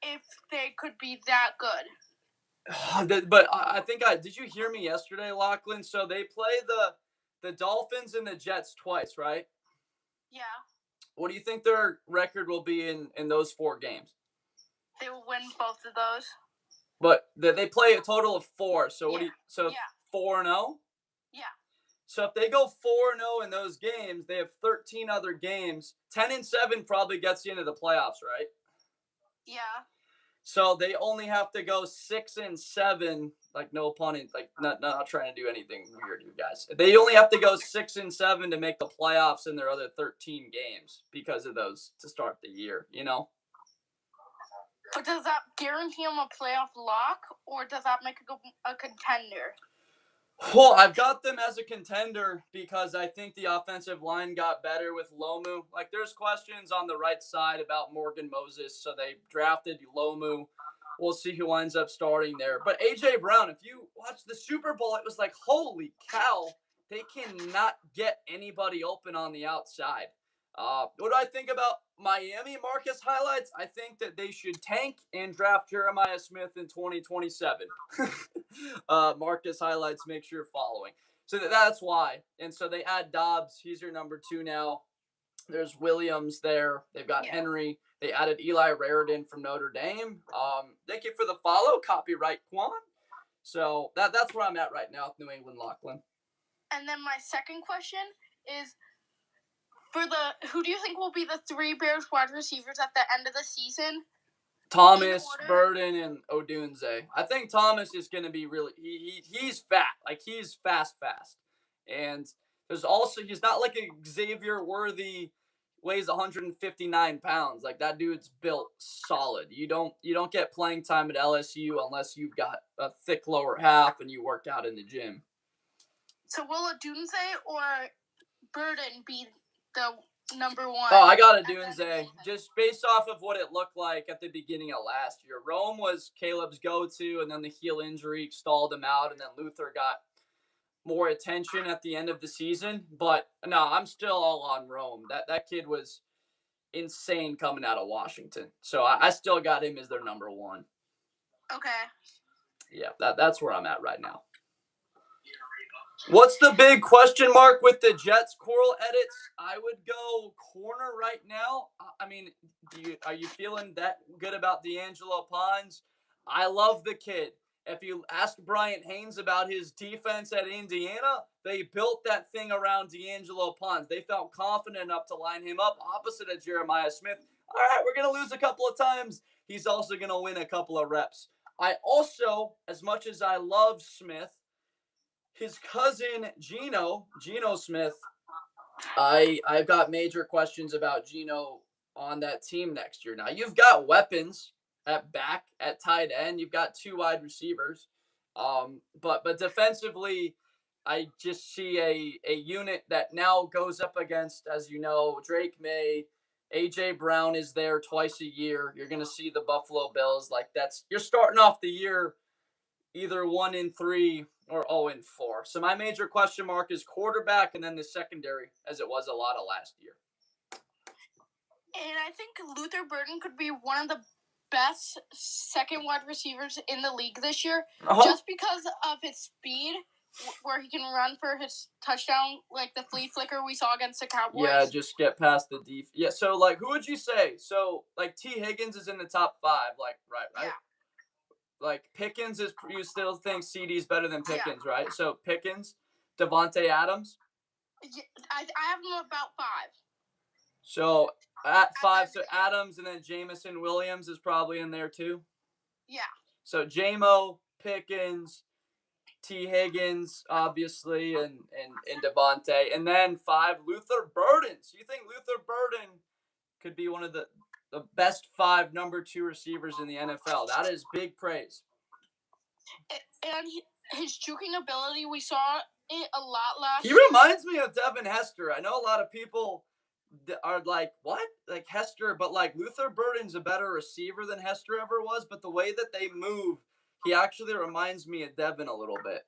if they could be that good. But I think did you hear me yesterday, Lachlan? So they play the Dolphins and the Jets twice, right? Yeah. What do you think their record will be in those 4 games? They will win both of those. But they play a total of 4. So yeah. 4-0? Yeah. So if they go 4-0 in those games, they have 13 other games. 10-7 probably gets you into the playoffs, right? Yeah. So they only have to go 6-7. Like, no pun, like not trying to do anything weird, you guys. They only have to go 6-7 to make the playoffs in their other 13 games because of those to start the year, you know? But does that guarantee them a playoff lock, or does that make a contender? Well, I've got them as a contender because I think the offensive line got better with Lomu. Like, there's questions on the right side about Morgan Moses, so they drafted Lomu. we'll see who ends up starting there. But A.J. Brown, if you watch the Super Bowl, it was like, holy cow, they cannot get anybody open on the outside. What do I think about Miami Marcus highlights? I think that they should tank and draft Jeremiah Smith in 2027. Marcus highlights, make sure you're following. So that's why. And so they add Dobbs. He's your number 2 now. There's Williams there. They've got Henry. They added Eli Raridan from Notre Dame. Thank you for the follow. Copyright Quan. So that's where I'm at right now with New England, Lachlan. And then my second question is, who do you think will be the 3 Bears wide receivers at the end of the season? Thomas, Burden, and Odunze. I think Thomas is going to be really he's fat. Like, he's fast. And there's also, he's not like a Xavier Worthy, weighs 159 pounds. Like, that dude's built solid. You don't get playing time at LSU unless you've got a thick lower half and you worked out in the gym. So will Odunze or Burden be the number 1? Oh, I got Odunze. Just based off of what it looked like at the beginning of last year. Rome was Caleb's go-to, and then the heel injury stalled him out, and then Luther got more attention at the end of the season. But no, I'm still all on Rome. That kid was insane coming out of Washington. So I still got him as their number 1. Okay. Yeah, that's where I'm at right now. What's the big question mark with the Jets Coral edits? I would go corner right now. I mean, are you feeling that good about D'Angelo Pons? I love the kid. If you ask Bryant Haynes about his defense at Indiana, they built that thing around D'Angelo Pons. They felt confident enough to line him up opposite of Jeremiah Smith. All right, we're going to lose a couple of times. He's also going to win a couple of reps. I also, as much as I love Smith, his cousin Geno Smith, I've got major questions about Geno on that team next year. Now, you've got weapons at back, at tight end. You've got 2 wide receivers. But defensively, I just see a unit that now goes up against, as you know, Drake May. A.J. Brown is there twice a year. You're going to see the Buffalo Bills. Like, you're starting off the year either 1-3 or 0-4. So my major question mark is quarterback, and then the secondary, as it was a lot of last year. And I think Luther Burden could be one of the best second wide receivers in the league this year, just because of his speed, where he can run for his touchdown, like the flea flicker we saw against the Cowboys. Yeah, just get past the def. Yeah, so, like, who would you say? So, like, T. Higgins is in the top 5, like, right? Yeah. Like, Pickens is, you still think CD's better than Pickens, right? So, Pickens, Devontae Adams? Yeah, I have him about 5. So, at 5, so Adams and then Jamison Williams is probably in there too? Yeah. So, J-Mo, Pickens, T. Higgins, obviously, and Devontae. And then 5, Luther Burden. So, you think Luther Burden could be one of the best 5 number 2 receivers in the NFL? That is big praise. And his juking ability, we saw it a lot last year. He reminds me of Devin Hester. I know a lot of people are like, what? Like Hester, but like Luther Burden's a better receiver than Hester ever was, but the way that they move, he actually reminds me of Devin a little bit.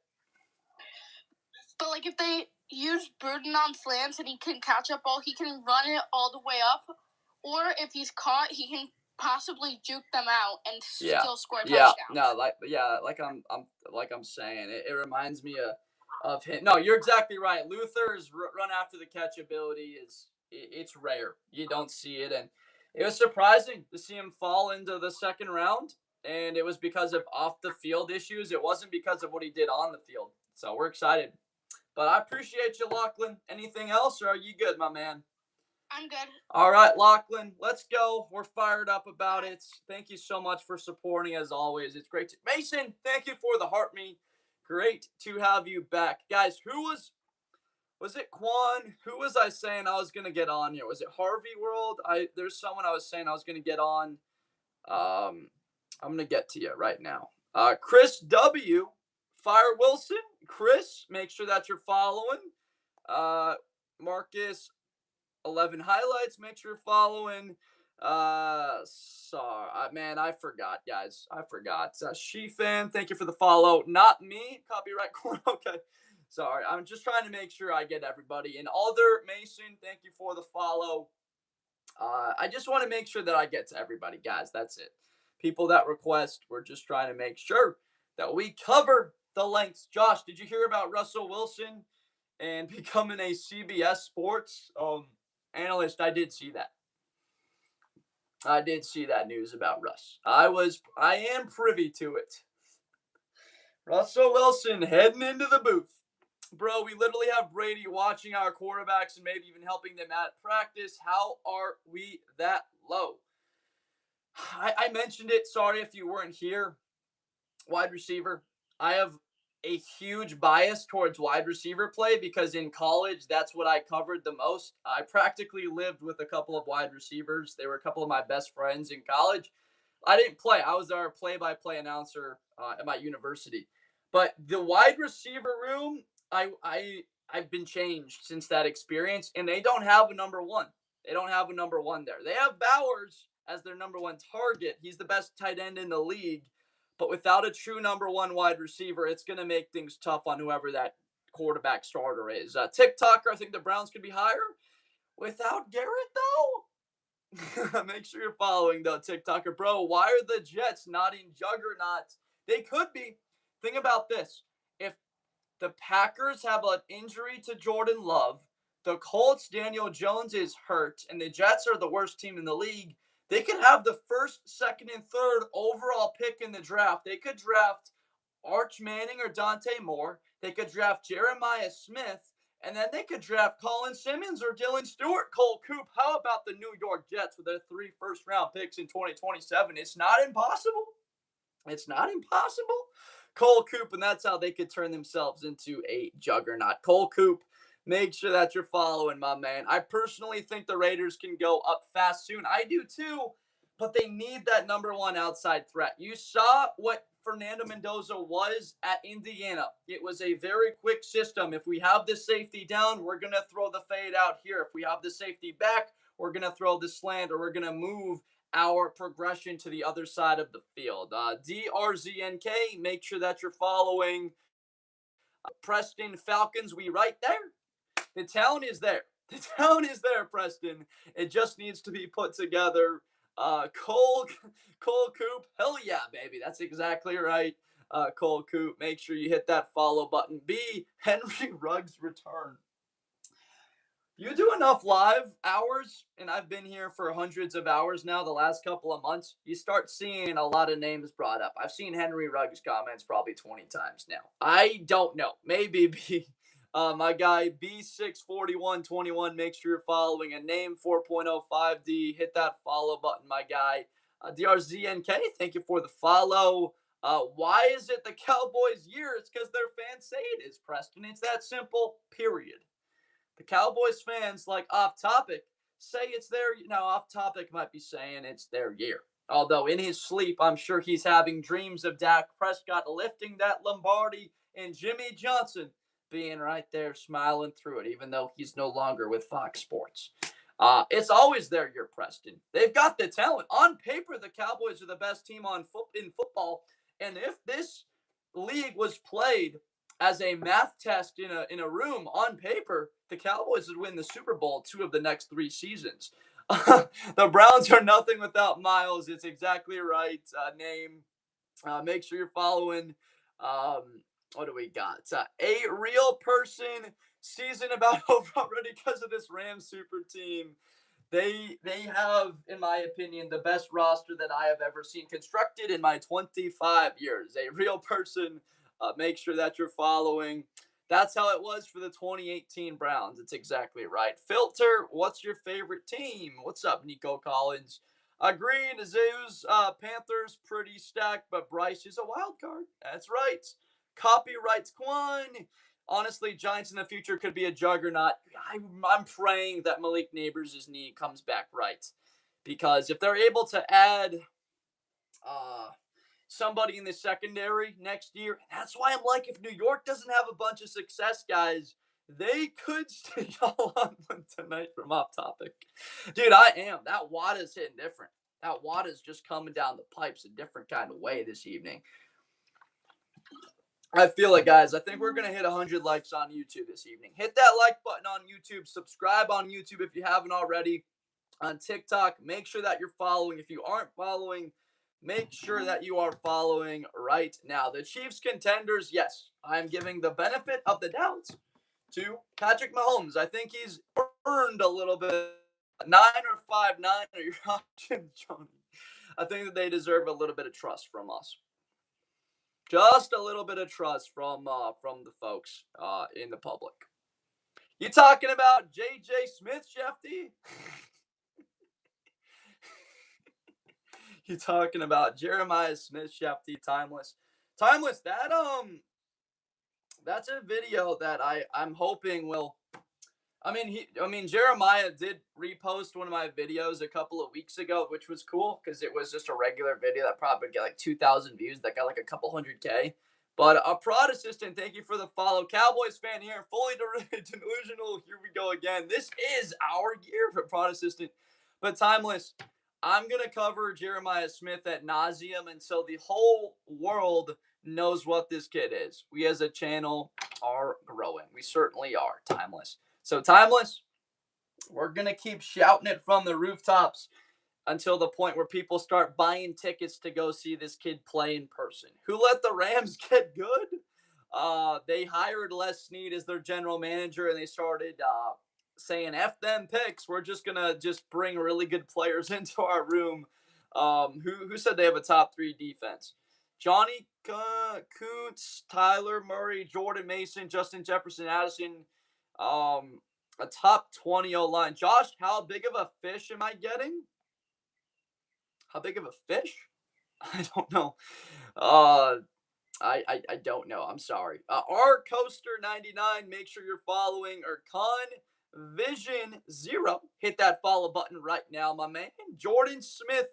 But like if they use Burden on slants and he can catch up ball, he can run it all the way up. Or if he's caught, he can possibly juke them out and still score touchdowns. Like I'm saying, it reminds me of him. No, you're exactly right. Luther's run after the catch ability it's rare. You don't see it, and it was surprising to see him fall into the second round. And it was because of off the field issues. It wasn't because of what he did on the field. So we're excited. But I appreciate you, Lachlan. Anything else, or are you good, my man? I'm good. All right, Lachlan, let's go. We're fired up about it. Thank you so much for supporting, as always. It's great. Mason, thank you for the heart me. Great to have you back. Guys, who was it Quan? Who was I saying I was going to get on here? Was it Harvey World? There's someone I was saying I was going to get on. I'm going to get to you right now. Chris W. Fire Wilson. Chris, make sure that you're following. Marcus 11 highlights, make sure you're following. Sorry, man, I forgot, guys. I forgot. She-Fan, thank you for the follow. Not me. Copyright corner. Okay. Sorry, I'm just trying to make sure I get everybody. And Alder Mason, thank you for the follow. I just want to make sure that I get to everybody, guys. That's it. People that request, we're just trying to make sure that we cover the lengths. Josh, did you hear about Russell Wilson and becoming a CBS Sports analyst? I did see that. I did see that news about Russ. I am privy to it. Russell Wilson heading into the booth. Bro, we literally have Brady watching our quarterbacks and maybe even helping them at practice. How are we that low? I mentioned it. Sorry if you weren't here. Wide receiver. I have a huge bias towards wide receiver play because in college, that's what I covered the most. I practically lived with a couple of wide receivers. They were a couple of my best friends in college. I didn't play. I was our play-by-play announcer at my university. But the wide receiver room, I've been changed since that experience, and they don't have a number one. They don't have a number one there. They have Bowers as their number one target. He's the best tight end in the league. But without a true number one wide receiver, it's going to make things tough on whoever that quarterback starter is. TikToker, I think the Browns could be higher. Without Garrett, though, make sure you're following, though, TikToker. Bro, why are the Jets not in juggernauts? They could be. Think about this. If the Packers have an injury to Jordan Love, the Colts, Daniel Jones is hurt, and the Jets are the worst team in the league, they could have the first, second, and third overall pick in the draft. They could draft Arch Manning or Dante Moore. They could draft Jeremiah Smith. And then they could draft Colin Simmons or Dylan Stewart, Cole Coop. How about the New York Jets with their 3 first-round picks in 2027? It's not impossible. It's not impossible. Cole Coop, and that's how they could turn themselves into a juggernaut. Cole Coop, make sure that you're following, my man. I personally think the Raiders can go up fast soon. I do too, but they need that number one outside threat. You saw what Fernando Mendoza was at Indiana. It was a very quick system. If we have the safety down, we're going to throw the fade out here. If we have the safety back, we're going to throw the slant, or we're going to move our progression to the other side of the field. DRZNK, make sure that you're following. Preston Falcons, we right there. The talent is there. The talent is there, Preston. It just needs to be put together. Cole Coop, hell yeah, baby. That's exactly right. Cole Coop, make sure you hit that follow button. B, Henry Ruggs return. You do enough live hours, and I've been here for hundreds of hours now the last couple of months, you start seeing a lot of names brought up. I've seen Henry Ruggs comments probably 20 times now. I don't know. Maybe B. My guy, B64121, make sure you're following a name 4.05D. Hit that follow button, my guy. DRZNK, thank you for the follow. Why is it the Cowboys' year? It's because their fans say it is, Preston. It's that simple, period. The Cowboys fans, like Off Topic, say it's their, Off Topic might be saying it's their year. Although in his sleep, I'm sure he's having dreams of Dak Prescott lifting that Lombardi and Jimmy Johnson being right there smiling through it, even though he's no longer with Fox Sports. It's always their year, Preston. They've got the talent. On paper, the Cowboys are the best team in football. And if this league was played as a math test in a room on paper, the Cowboys would win the Super Bowl 2 of the next 3 seasons. The Browns are nothing without Miles. It's exactly right. Name. Make sure you're following. What do we got? A real person season about over already because of this Rams super team. They have, in my opinion, the best roster that I have ever seen constructed in my 25 years. A real person. Make sure that you're following. That's how it was for the 2018 Browns. It's exactly right. Filter, what's your favorite team? What's up, Nico Collins? Agreed, Zeus, Panthers, pretty stacked, but Bryce is a wild card. That's right. Copyrights Quan. Honestly, Giants in the future could be a juggernaut. I'm praying that Malik Neighbors' knee comes back right. Because if they're able to add somebody in the secondary next year, and that's why I'm like, if New York doesn't have a bunch of success, guys, they could stay all on one tonight from off topic. Dude, I am. That Wada's hitting different. That Wada's just coming down the pipes a different kind of way this evening. I feel it, guys. I think we're going to hit 100 likes on YouTube this evening. Hit that like button on YouTube. Subscribe on YouTube if you haven't already. On TikTok, make sure that you're following. If you aren't following, make sure that you are following right now. The Chiefs contenders, yes, I'm giving the benefit of the doubt to Patrick Mahomes. I think he's earned a little bit. 9 or 5-9 are your options, Johnny. I think that they deserve a little bit of trust from us. Just a little bit of trust from the folks in the public. You talking about J.J. Smith, Shefty? You talking about Jeremiah Smith, Shefty, Timeless? Timeless, that's a video that I'm hoping will. Jeremiah did repost one of my videos a couple of weeks ago, which was cool because it was just a regular video that probably get like 2,000 views. That got like a couple 100K. But a Protestant, thank you for the follow. Cowboys fan here, fully delusional. Here we go again. This is our year for Protestant. But Timeless, I'm going to cover Jeremiah Smith ad nauseum until the whole world knows what this kid is. We as a channel are growing. We certainly are, Timeless. So, Timeless, we're going to keep shouting it from the rooftops until the point where people start buying tickets to go see this kid play in person. Who let the Rams get good? They hired Les Snead as their general manager, and they started saying, F them picks. We're just going to just bring really good players into our room. Who said they have a top 3 defense? Johnny Kuntz, Tyler Murray, Jordan Mason, Justin Jefferson, Addison, a top 20 O-line. Josh, how big of a fish am I getting? How big of a fish? I don't know. I don't know. I'm sorry. R Coaster 99. Make sure you're following Ercon Vision 0. Hit that follow button right now, my man. Jordan Smith.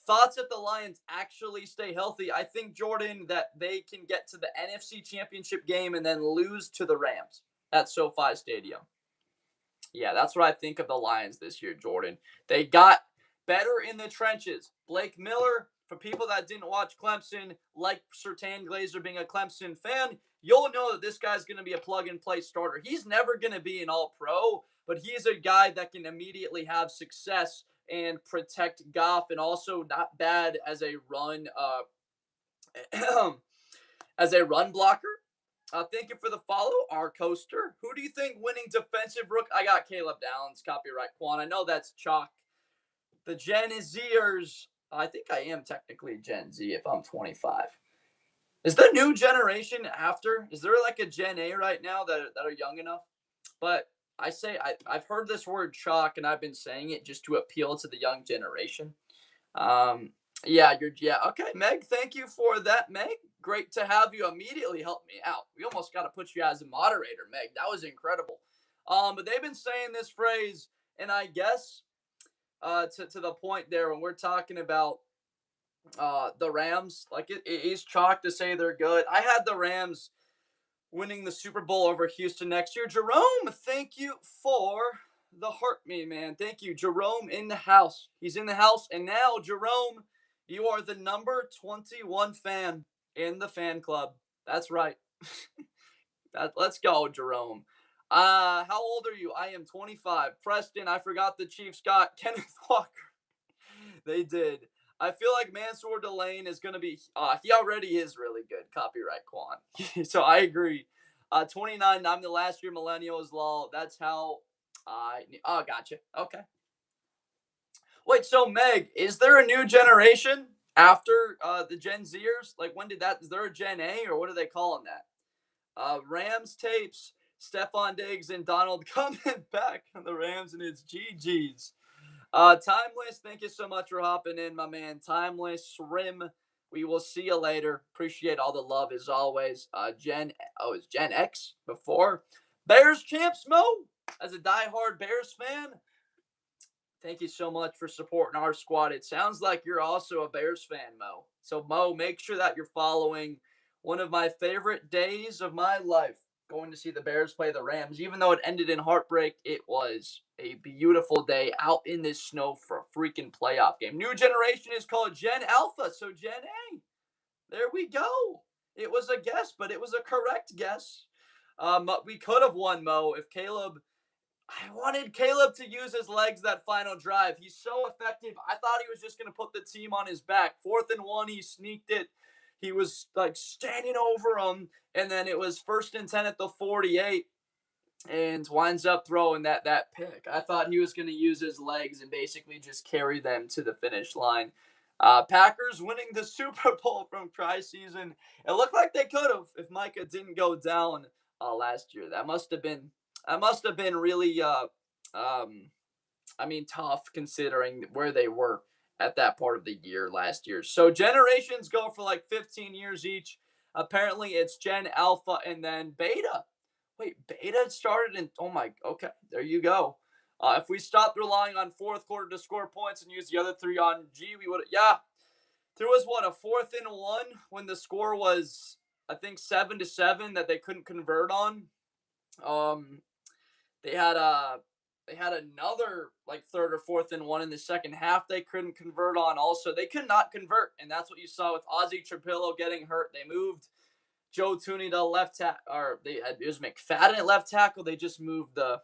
Thoughts if the Lions actually stay healthy? I think, Jordan, that they can get to the NFC Championship game and then lose to the Rams at SoFi Stadium. Yeah, that's what I think of the Lions this year, Jordan. They got better in the trenches. Blake Miller, for people that didn't watch Clemson, like Sertan Glazer being a Clemson fan, you'll know that this guy's going to be a plug-and-play starter. He's never going to be an all-pro, but he's a guy that can immediately have success and protect Goff, and also not bad as a run blocker. Thank you for the follow, R Coaster. Who do you think winning defensive rook? I got Caleb Downs, copyright Quan. I know that's chalk. The Gen Zers. I think I am technically Gen Z if I'm 25. Is the new generation after? Is there like a Gen A right now that are young enough? But I've heard this word chalk, and I've been saying it just to appeal to the young generation. Okay, Meg, thank you for that, Meg. Great to have you. Immediately help me out. We almost got to put you as a moderator, Meg. That was incredible. But they've been saying this phrase, and I guess to the point there when we're talking about the Rams, like it is chalk to say they're good. I had the Rams winning the Super Bowl over Houston next year. Jerome, thank you for the heart me, man. Thank you. Jerome in the house. He's in the house. And now, Jerome, you are the number 21 fan in the fan club. That's right. Let's go, Jerome. How old are you? I am 25. Preston, I forgot the Chiefs got Kenneth Walker. They did. I feel like Mansour Delane is going to be, he already is really good. Copyright Quan. So I agree. 29, I'm the last year millennial as law. That's how gotcha. Okay. Wait, so Meg, is there a new generation after the Gen Zers? Like is there a Gen A or what are they calling that? Rams tapes, Stephon Diggs and Donald coming back on the Rams and it's GG's. Timeless, thank you so much for hopping in, my man. Timeless, Rim, we will see you later. Appreciate all the love as always. It's Gen X before. Bears champs, Mo, as a diehard Bears fan. Thank you so much for supporting our squad. It sounds like you're also a Bears fan, Mo. So, Mo, make sure that you're following one of my favorite days of my life. going to see the Bears play the Rams. Even though it ended in heartbreak, it was a beautiful day out in this snow for a freaking playoff game. New generation is called Gen Alpha, so Gen A. There we go. It was a guess, but it was a correct guess. We could have won, Mo, if Caleb... I wanted Caleb to use his legs that final drive. He's so effective. I thought he was just going to put the team on his back. 4th and 1, he sneaked it. He was like standing over him, and then it was 1st and 10 at the 48, and winds up throwing that pick. I thought he was going to use his legs and basically just carry them to the finish line. Packers winning the Super Bowl from tri-season. It looked like they could have if Micah didn't go down last year. That must have been really, tough considering where they were at that part of the year last year. So generations go for like 15 years each. Apparently it's Gen Alpha and then Beta. Wait, Beta started in, okay, there you go. If we stopped relying on fourth quarter to score points and used the other 3 on G, we would have, there was a 4th and 1 when the score was, I think 7-7 that they couldn't convert on. They had another like 3rd or 4th and 1 in the second half they couldn't convert on also. They could not convert, and that's what you saw with Ozzie Trapillo getting hurt. They moved Joe Tooney to left tackle, or it was McFadden at left tackle. They just moved the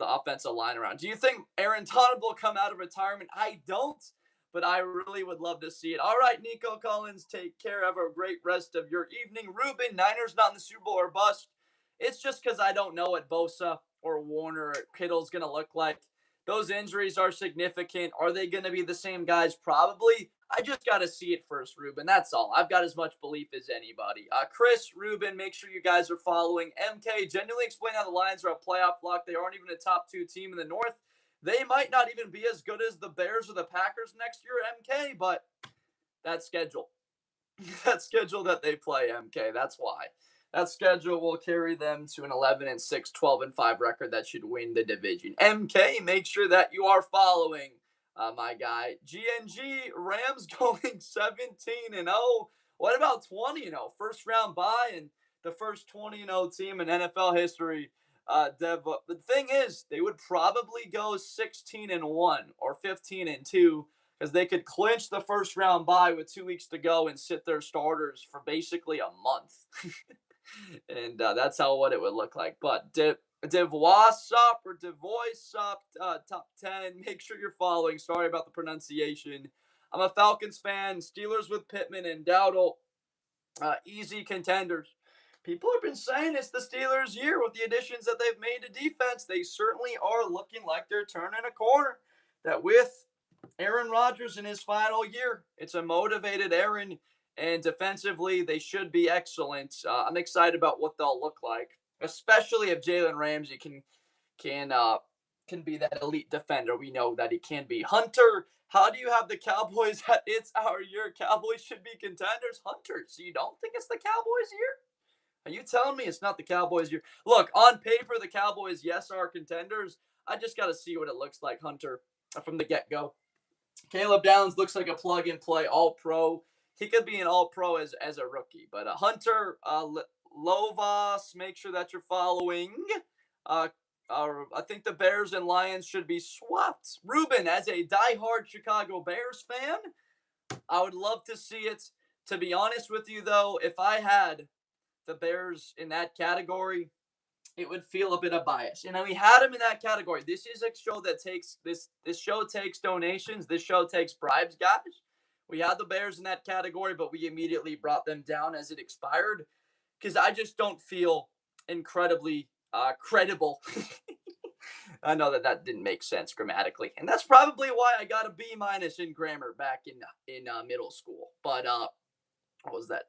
offensive line around. Do you think Aaron Donald will come out of retirement? I don't, but I really would love to see it. All right, Nico Collins, take care. Have a great rest of your evening. Ruben, Niners not in the Super Bowl or bust. It's just because I don't know what Bosa or Warner or Kittle's going to look like. Those injuries are significant. Are they going to be the same guys? Probably. I just got to see it first, Ruben. That's all. I've got as much belief as anybody. Chris, Ruben, make sure you guys are following. MK, genuinely explain how the Lions are a playoff lock. They aren't even a top 2 team in the North. They might not even be as good as the Bears or the Packers next year, MK, but that's schedule. That schedule that they play, MK. That's why. That schedule will carry them to an 11-6, 12-5 record that should win the division. MK, make sure that you are following my guy. GNG, Rams going 17-0. What about 20-0? First round bye and the first 20-0 team in NFL history. The thing is, they would probably go 16-1 or 15-2 because they could clinch the first round bye with 2 weeks to go and sit their starters for basically a month. And that's what it would look like. But Devois Sup or Devois Sup, top 10. Make sure you're following. Sorry about the pronunciation. I'm a Falcons fan. Steelers with Pittman and Dowdle. Easy contenders. People have been saying it's the Steelers' year with the additions that they've made to defense. They certainly are looking like they're turning a corner. That with Aaron Rodgers in his final year, it's a motivated Aaron. And defensively, they should be excellent. I'm excited about what they'll look like, especially if Jalen Ramsey can be that elite defender. We know that he can be. Hunter, how do you have the Cowboys at it's our year? Cowboys should be contenders. Hunter, so you don't think it's the Cowboys' year? Are you telling me it's not the Cowboys' year? Look, on paper, the Cowboys, yes, are contenders. I just got to see what it looks like, Hunter, from the get-go. Caleb Downs looks like a plug-and-play all-pro. He could be an all-pro as a rookie. But Hunter, Lovas, make sure that you're following. I think the Bears and Lions should be swapped. Ruben, as a diehard Chicago Bears fan, I would love to see it. To be honest with you, though, if I had the Bears in that category, it would feel a bit of bias. We had him in that category. This is a show that takes this show takes donations. This show takes bribes, guys. We had the Bears in that category, but we immediately brought them down as it expired because I just don't feel incredibly credible. I know that didn't make sense grammatically, and that's probably why I got a B- in grammar back in middle school. But what was that?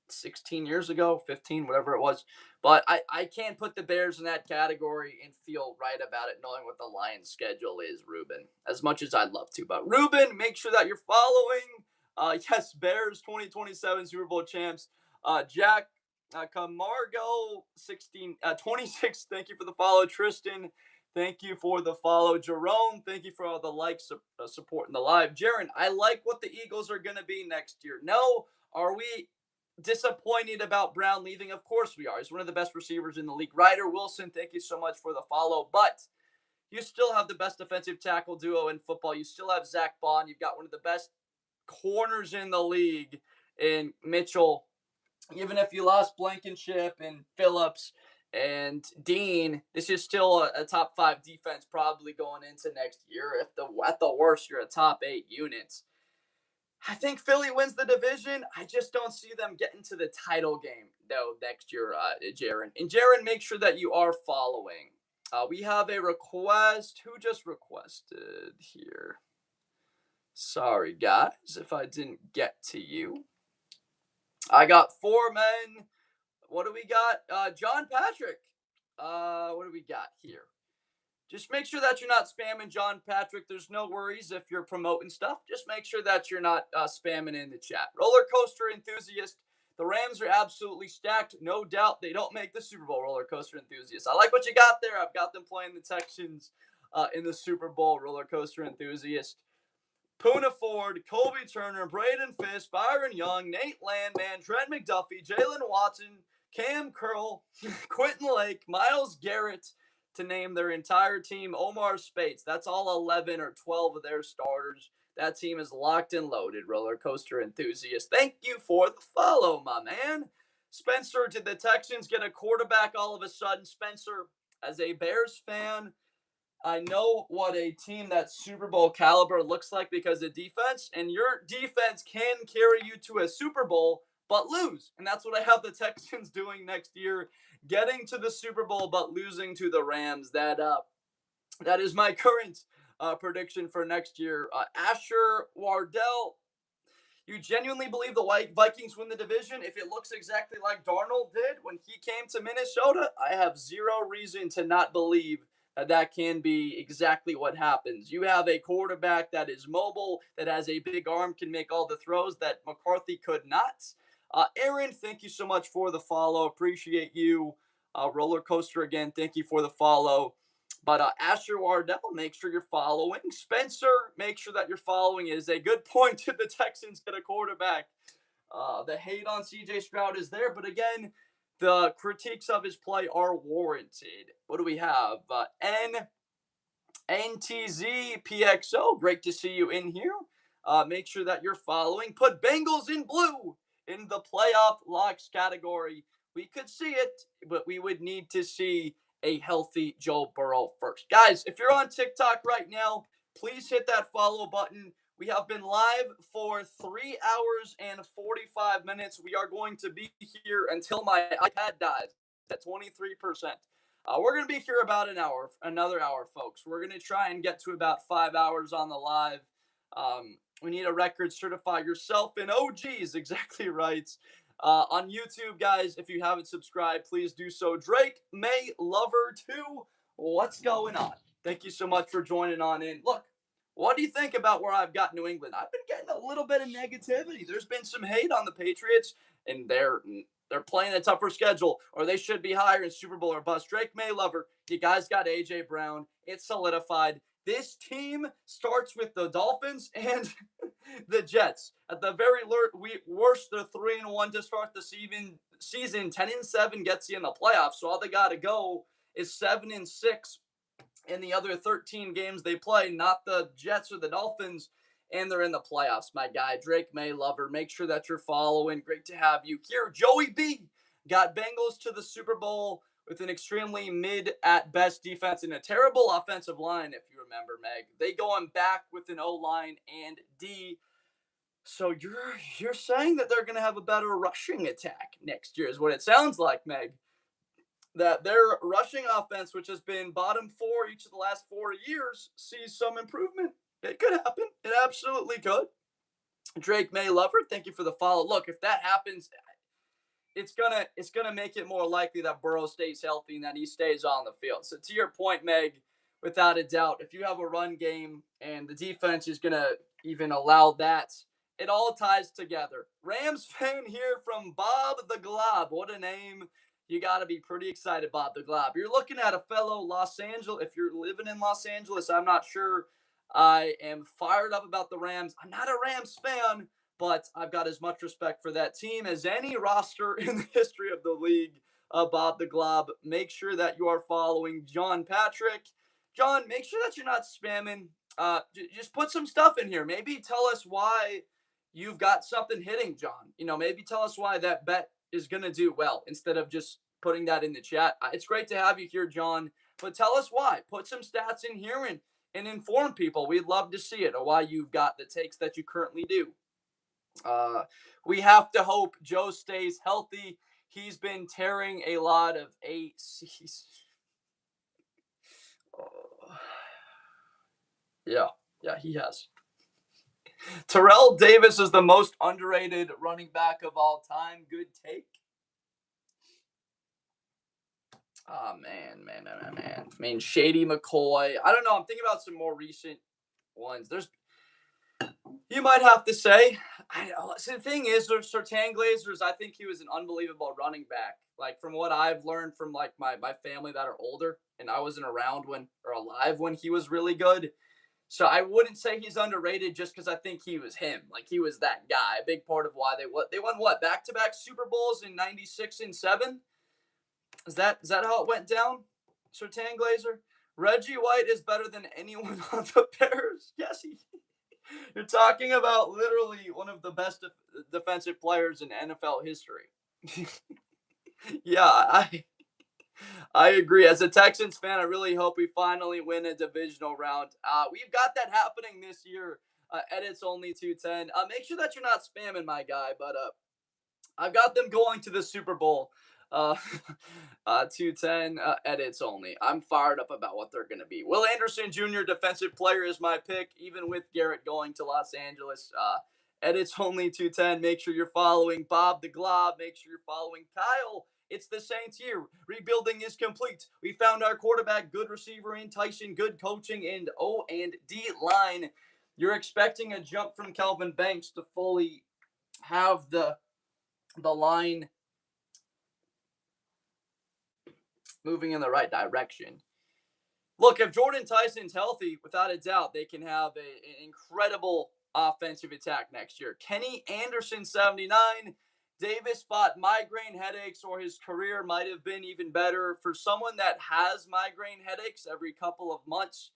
16 years ago, 15, whatever it was. But I can't put the Bears in that category and feel right about it knowing what the Lions schedule is, Ruben, as much as I'd love to. But Ruben, make sure that you're following. Yes, Bears 2027 Super Bowl champs. Jack Camargo 26. Thank you for the follow. Tristan, thank you for the follow. Jerome, thank you for all the likes, supporting the live. Jaron, I like what the Eagles are going to be next year. No, are we disappointed about Brown leaving? Of course we are. He's one of the best receivers in the league. Ryder Wilson, thank you so much for the follow. But you still have the best defensive tackle duo in football. You still have Zach Bond. You've got one of the best corners in the league in Mitchell. Even if you lost Blankenship and Phillips and Dean, this is still a top 5 defense probably going into next year. If at the worst, you're a top 8 unit. I think Philly wins the division. I just don't see them getting to the title game, though, next year, Jaron. And Jaron, make sure that you are following. We have a request. Who just requested here? Sorry, guys, if I didn't get to you. I got 4 men. What do we got? John Patrick. What do we got here? Just make sure that you're not spamming John Patrick. There's no worries if you're promoting stuff. Just make sure that you're not spamming in the chat. Roller coaster enthusiast. The Rams are absolutely stacked. No doubt they don't make the Super Bowl, roller coaster enthusiast. I like what you got there. I've got them playing the Texans in the Super Bowl, roller coaster enthusiast. Poona Ford, Colby Turner, Braden Fisk, Byron Young, Nate Landman, Trent McDuffie, Jalen Watson, Cam Curl, Quentin Lake, Myles Garrett, to name their entire team. Omar Spates. That's all 11 or 12 of their starters. That team is locked and loaded, roller coaster enthusiast. Thank you for the follow, my man. Spencer, did the Texans get a quarterback all of a sudden? Spencer, as a Bears fan, I know what a team that Super Bowl caliber looks like because of defense, and your defense can carry you to a Super Bowl, but lose. And that's what I have the Texans doing next year, getting to the Super Bowl, but losing to the Rams. That is my current prediction for next year. Asher Wardell, you genuinely believe the Vikings win the division? If it looks exactly like Darnold did when he came to Minnesota, I have zero reason to not believe that can be exactly what happens. You have a quarterback that is mobile, that has a big arm, can make all the throws that McCarthy could not. Aaron, thank you so much for the follow. Appreciate you. Roller coaster again, thank you for the follow. But Asher Wardell, make sure you're following. Spencer, make sure that you're following. It is a good point to the Texans get a quarterback. The hate on CJ Stroud is there, but again, the critiques of his play are warranted. What do we have? NTZPXO, great to see you in here. Make sure that you're following. Put Bengals in blue in the playoff locks category. We could see it, but we would need to see a healthy Joe Burrow first. Guys, if you're on TikTok right now, please hit that follow button. We have been live for 3 hours and 45 minutes. We are going to be here until my iPad dies at 23%. We're going to be here about another hour, folks. We're going to try and get to about 5 hours on the live. We need a record. Certify yourself in OGs. Exactly right. On YouTube, guys, if you haven't subscribed, please do so. Drake May Lover 2, what's going on? Thank you so much for joining on in. Look, what do you think about where I've got New England? I've been getting a little bit of negativity. There's been some hate on the Patriots, and they're playing a tougher schedule, or they should be higher in Super Bowl or bust. Drake May Lover, you guys got A.J. Brown. It's solidified. This team starts with the Dolphins and the Jets. At the very worst, they're 3-1 to start the season. 10-7 gets you in the playoffs. So all they got to go is 7-6 in the other 13 games they play, not the Jets or the Dolphins, and they're in the playoffs, my guy. Drake May Lover, make sure that you're following. Great to have you here. Joey B got Bengals to the Super Bowl with an extremely mid-at-best defense and a terrible offensive line, if you remember, Meg. They going back with an O-line and D. So you're saying that they're going to have a better rushing attack next year is what it sounds like, Meg. That their rushing offense, which has been bottom 4 each of the last 4 years, sees some improvement. It could happen. It absolutely could. Drake May Lover, thank you for the follow. Look, if that happens, it's gonna make it more likely that Burrow stays healthy and that he stays on the field. So to your point, Meg, without a doubt, if you have a run game and the defense is gonna even allow that, it all ties together. Rams fan here from Bob the Glob. What a name. You got to be pretty excited, Bob the Glob. You're looking at a fellow Los Angeles. If you're living in Los Angeles, I'm not sure I am fired up about the Rams. I'm not a Rams fan, but I've got as much respect for that team as any roster in the history of the league. Bob the Glob, make sure that you are following John Patrick. John, make sure that you're not spamming. Just put some stuff in here. Maybe tell us why you've got something hitting, John. Maybe tell us why that bet is going to do well instead of just putting that in the chat. It's great to have you here, John, but tell us why. Put some stats in here and inform people. We'd love to see it, or why you've got the takes that you currently do. We have to hope Joe stays healthy. He's been tearing a lot of ACs. Yeah, he has. Terrell Davis is the most underrated running back of all time. Good take. Oh, man. I mean, Shady McCoy. I don't know. I'm thinking about some more recent ones. You might have to say, so the thing is, Sertan Glazers, I think he was an unbelievable running back. Like, from what I've learned from, like, my family that are older, and I wasn't around alive when he was really good. So I wouldn't say he's underrated just because I think he was him. Like, he was that guy. A big part of why they won back-to-back Super Bowls in 96 and 7? Is that how it went down, Sertan Glazer? Reggie White is better than anyone on the Bears. Yes, you're talking about literally one of the best defensive players in NFL history. Yeah, I agree. As a Texans fan, I really hope we finally win a divisional round. We've got that happening this year. Edits only 210. Make sure that you're not spamming, my guy. But I've got them going to the Super Bowl. 210 edits only. I'm fired up about what they're going to be. Will Anderson Jr. defensive player is my pick, even with Garrett going to Los Angeles. Edits only 210. Make sure you're following Bob the Glob. Make sure you're following Kyle. It's the Saints year. Rebuilding is complete. We found our quarterback, good receiver in Tyson, good coaching, and O&D line. You're expecting a jump from Kelvin Banks to fully have the line moving in the right direction. Look, if Jordan Tyson's healthy, without a doubt, they can have an incredible offensive attack next year. Kenny Anderson, 79. Davis fought migraine headaches, or his career might have been even better. For someone that has migraine headaches every couple of months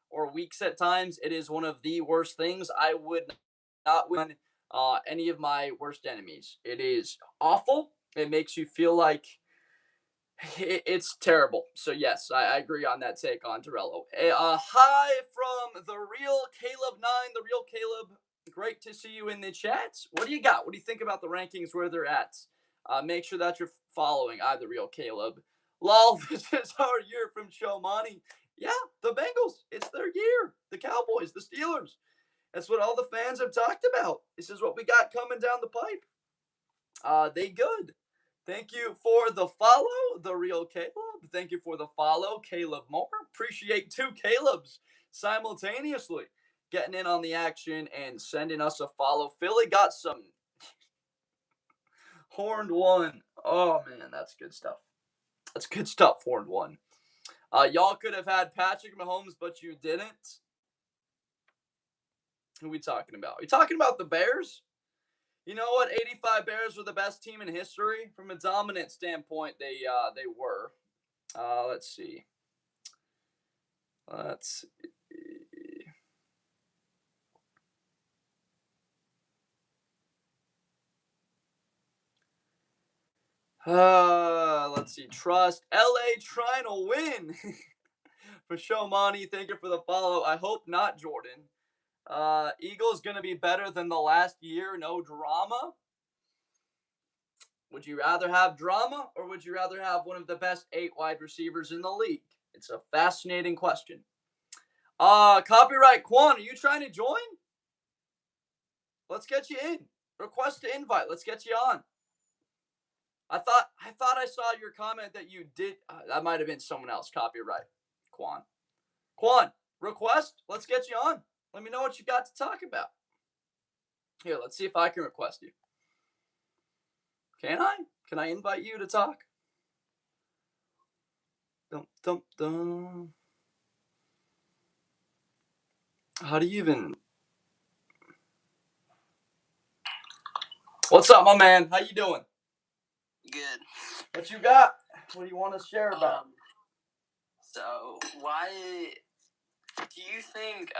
or weeks at times, it is one of the worst things. I would not win any of my worst enemies. It is awful. It makes you feel like it's terrible. So, yes, I agree on that take on Torello. Hi from the real Caleb 9, the real Caleb. Great to see you in the chat. What do you got? What do you think about the rankings, where they're at? Make sure that you're following the real Caleb. Lol, this is our year from Shomani. Yeah, the Bengals. It's their year. The Cowboys, the Steelers. That's what all the fans have talked about. This is what we got coming down the pipe. They good. Thank you for the follow, the real Caleb. Thank you for the follow, Caleb Moore. Appreciate 2 Calebs simultaneously getting in on the action and sending us a follow. Philly got some horned one. Oh, man, that's good stuff. That's good stuff, horned one. Y'all could have had Patrick Mahomes, but you didn't. Who are we talking about? Are we talking about the Bears? You know what? 85 Bears were the best team in history. From a dominant standpoint, they were. Let's see. Let's see. Trust. LA trying to win. For Shomani, thank you for the follow. I hope not, Jordan. Eagles going to be better than the last year. No drama. Would you rather have drama, or would you rather have one of the best 8 wide receivers in the league? It's a fascinating question. Copyright Quan, are you trying to join? Let's get you in. Request to invite. Let's get you on. I thought I saw your comment that you did. That might have been someone else. Copyright Quan, request. Let's get you on. Let me know what you got to talk about. Here, let's see if I can request you. Can I? Can I invite you to talk? Dum, dum, dum. How do you even... What's up, my man? How you doing? Good. What you got? What do you want to share about? So why do you think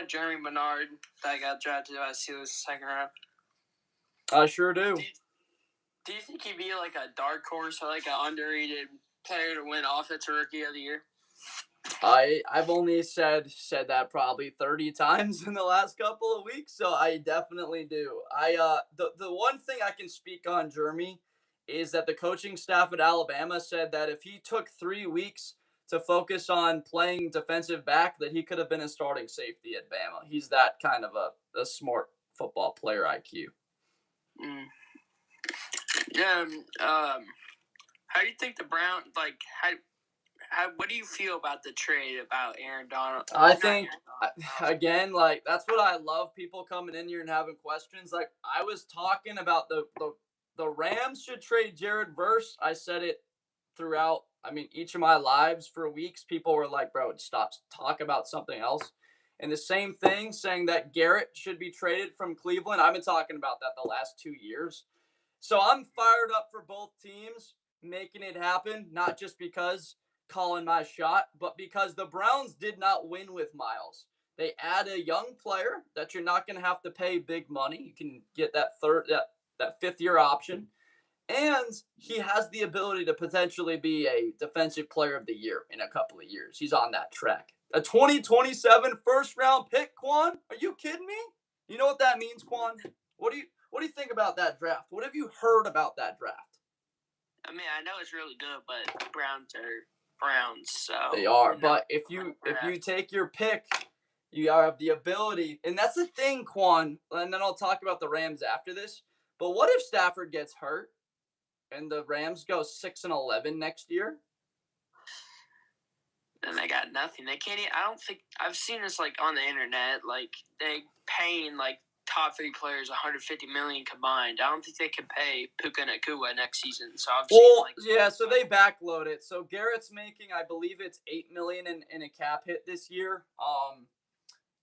Jeremy Bernard that got drafted by Steelers second round? I sure do. Do you think he'd be like a dark horse or like an underrated player to win Offensive Rookie of the Year? I've only said that probably 30 times in the last couple of weeks, so I definitely do. The one thing I can speak on Jeremy is that the coaching staff at Alabama said that if he took 3 weeks to focus on playing defensive back, that he could have been a starting safety at Bama. He's that kind of a smart football player IQ. Yeah. How do you think the Browns what do you feel about the trade about Aaron Donald? I think, again, like, that's what I love, people coming in here and having questions. Like, I was talking about the Rams should trade Jared Verse. I said it throughout, each of my lives for weeks. People were like, bro, stop, talk about something else. And the same thing, saying that Garrett should be traded from Cleveland. I've been talking about that the last 2 years. So I'm fired up for both teams making it happen, not just because calling my shot, but because the Browns did not win with Miles. They add a young player that you're not going to have to pay big money. You can get that fifth-year option, and he has the ability to potentially be a defensive player of the year in a couple of years. He's on that track. A 2027 first-round pick, Quan? Are you kidding me? You know what that means, Quan? What do you think about that draft? What have you heard about that draft? I know it's really good, but Browns are Browns, so they are. But if you take your pick, you have the ability, and that's the thing, Quan. And then I'll talk about the Rams after this. But what if Stafford gets hurt and the Rams go 6-11 next year? Then they got nothing. They can't. I don't think I've seen this like on the internet. Like they paying like top 3 players $150 million combined. I don't think they can pay Puka Nacua next season. So so they backload it. So Garrett's making, I believe it's $8 million in a cap hit this year.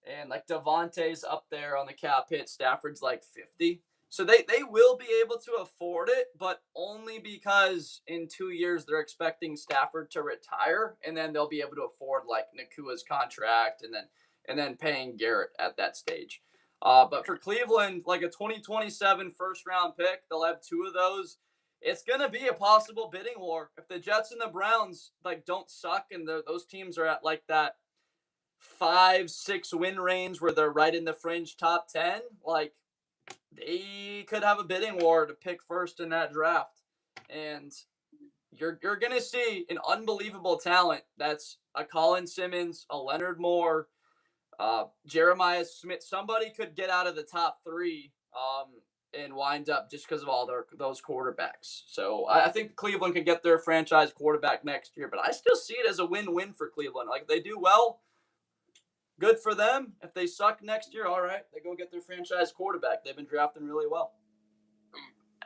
And like Devontae's up there on the cap hit. Stafford's like 50. So they will be able to afford it, but only because in 2 years they're expecting Stafford to retire, and then they'll be able to afford like Nakua's contract and then paying Garrett at that stage. But for Cleveland, like a 2027 first-round pick, they'll have 2 of those. It's going to be a possible bidding war. If the Jets and the Browns like don't suck and those teams are at like that 5-6 win range where they're right in the fringe top 10, like they could have a bidding war to pick first in that draft. And you're going to see an unbelievable talent. That's a Colin Simmons, a Leonard Moore, Jeremiah Smith. Somebody could get out of the top 3 and wind up just because of all those quarterbacks. So I think Cleveland can get their franchise quarterback next year, but I still see it as a win-win for Cleveland. Like, they do well, good for them. If they suck next year, all right, they go get their franchise quarterback. They've been drafting really well.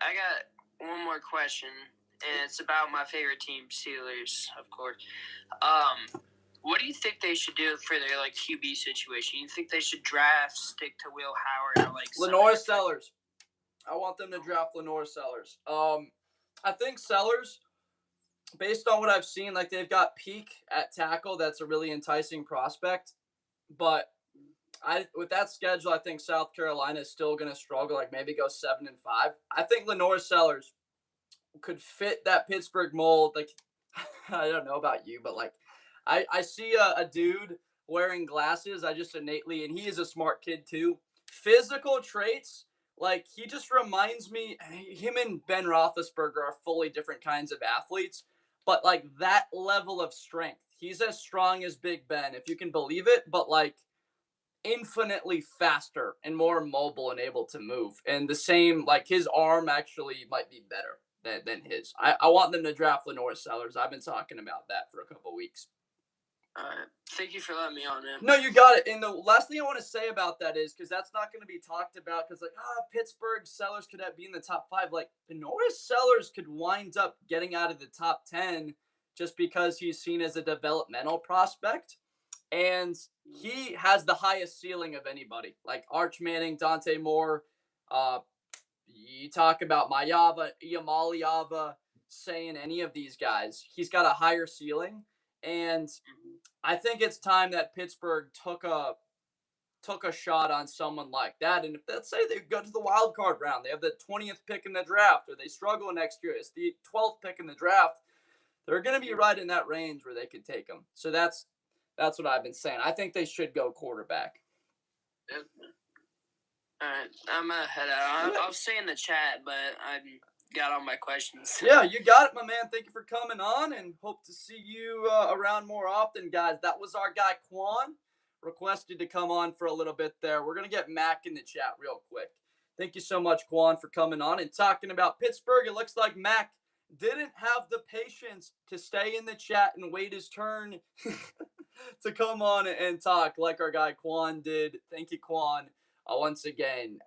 I got one more question, and it's about my favorite team, Steelers, of course. What do you think they should do for their like QB situation? You think they should stick to Will Howard or like Lenore Sellers? I want them to draft Lenore Sellers. I think Sellers, based on what I've seen, like they've got Peak at tackle. That's a really enticing prospect. But with that schedule, I think South Carolina is still going to struggle, like maybe go 7-5. I think Lenore Sellers could fit that Pittsburgh mold. Like, I don't know about you, but like I see a dude wearing glasses. I just innately, and he is a smart kid too. Physical traits, like he just reminds me, him and Ben Roethlisberger are fully different kinds of athletes, but like that level of strength. He's as strong as Big Ben, if you can believe it, but like infinitely faster and more mobile and able to move. And the same, like his arm actually might be better than his. I want them to draft Lenore Sellers. I've been talking about that for a couple weeks. Thank you for letting me on, man. No, you got it. And the last thing I want to say about that is, because that's not going to be talked about, because like, Pittsburgh Sellers could be in the top 5. Like, Lenore Sellers could wind up getting out of the top 10 just because he's seen as a developmental prospect. And he has the highest ceiling of anybody. Like Arch Manning, Dante Moore, you talk about Mayava, Iamaliava, saying any of these guys, he's got a higher ceiling. And I think it's time that Pittsburgh took a shot on someone like that. And if let's say they go to the wild card round, they have the 20th pick in the draft, or they struggle next year, it's the 12th pick in the draft, they're going to be right in that range where they could take them. So that's what I've been saying. I think they should go quarterback. Yep. All right, I'm gonna head out. I'll stay in the chat, but I got all my questions. Yeah, you got it, my man. Thank you for coming on, and hope to see you around more often, guys. That was our guy Quan, requested to come on for a little bit there. We're gonna get Mac in the chat real quick. Thank you so much, Quan, for coming on and talking about Pittsburgh. It looks like Mac didn't have the patience to stay in the chat and wait his turn to come on and talk like our guy Quan did. Thank you, Quan. Once again,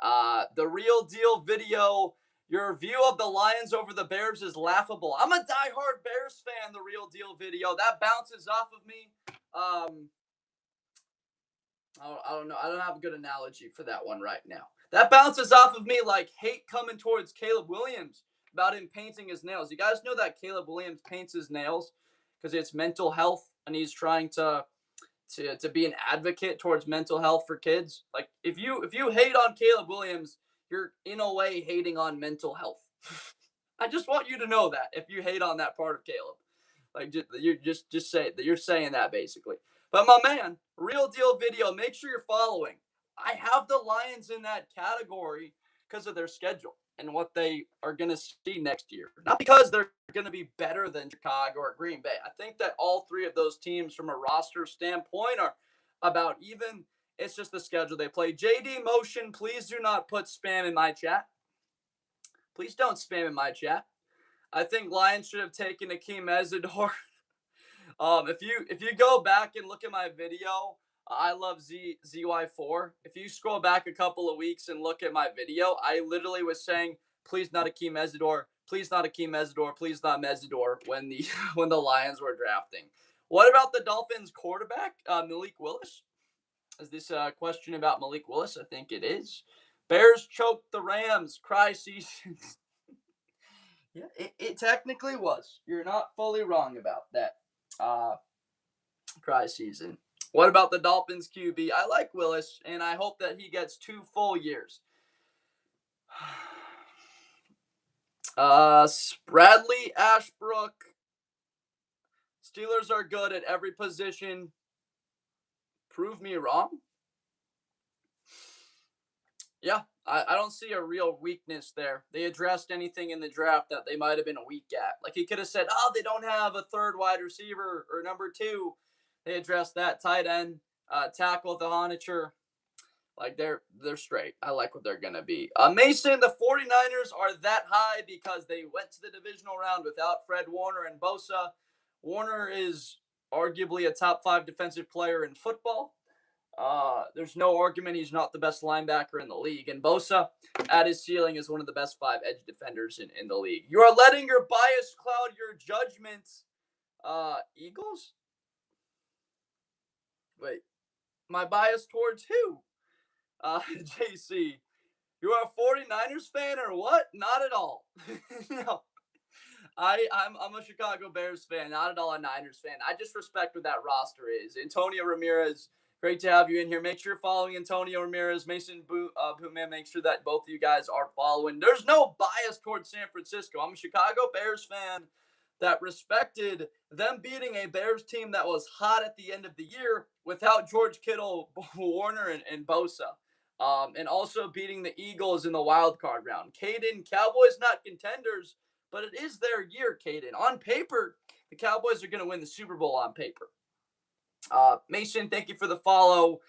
the Real Deal video, your review of the Lions over the Bears is laughable. I'm a diehard Bears fan, the Real Deal video. That bounces off of me. I don't know. I don't have a good analogy for that one right now. That bounces off of me like hate coming towards Caleb Williams about him painting his nails. You guys know that Caleb Williams paints his nails because it's mental health, and he's trying to be an advocate towards mental health for kids. Like if you hate on Caleb Williams, you're in a way hating on mental health. I just want you to know that if you hate on that part of Caleb, like you're just say that you're saying that basically. But my man, Real Deal video, make sure you're following. I have the Lions in that category because of their schedule and what they are going to see next year. Not because they're going to be better than Chicago or Green Bay. I think that all three of those teams from a roster standpoint are about even. It's just the schedule they play. JD Motion, please do not put spam in my chat. Please don't spam in my chat. I think Lions should have taken Akeem Ezidor. If you go back and look at my video, I love ZY4. If you scroll back a couple of weeks and look at my video, I literally was saying, please not Akeem Ezidor, please not Akeem Ezidor, please not Mesidor when the Lions were drafting. What about the Dolphins quarterback, Malik Willis? Is this a question about Malik Willis? I think it is. Bears choked the Rams. Cry season. Yeah, it technically was. You're not fully wrong about that. Cry season. What about the Dolphins QB? I like Willis, and I hope that he gets 2 full years. Bradley Ashbrook. Steelers are good at every position. Prove me wrong. Yeah, I don't see a real weakness there. They addressed anything in the draft that they might have been weak at. Like he could have said, they don't have a third wide receiver or number 2. They addressed that. Tight end, tackle the Honitcher. Like they're straight. I like what they're going to be. Mason, the 49ers are that high because they went to the divisional round without Fred Warner and Bosa. Warner is arguably a top 5 defensive player in football. There's no argument he's not the best linebacker in the league. And Bosa, at his ceiling, is one of the best 5 edge defenders in the league. You are letting your bias cloud your judgment. Eagles? Wait. My bias towards who? JC. You are a 49ers fan or what? Not at all. No. I'm a Chicago Bears fan, not at all a Niners fan. I just respect what that roster is. Antonio Ramirez, great to have you in here. Make sure you're following Antonio Ramirez. Mason Bootman, make sure that both of you guys are following. There's no bias towards San Francisco. I'm a Chicago Bears fan that respected them beating a Bears team that was hot at the end of the year without George Kittle, Warner, and Bosa. And also beating the Eagles in the wild card round. Caden, Cowboys not contenders, but it is their year, Caden. On paper, the Cowboys are going to win the Super Bowl on paper. Mason, thank you for the follow.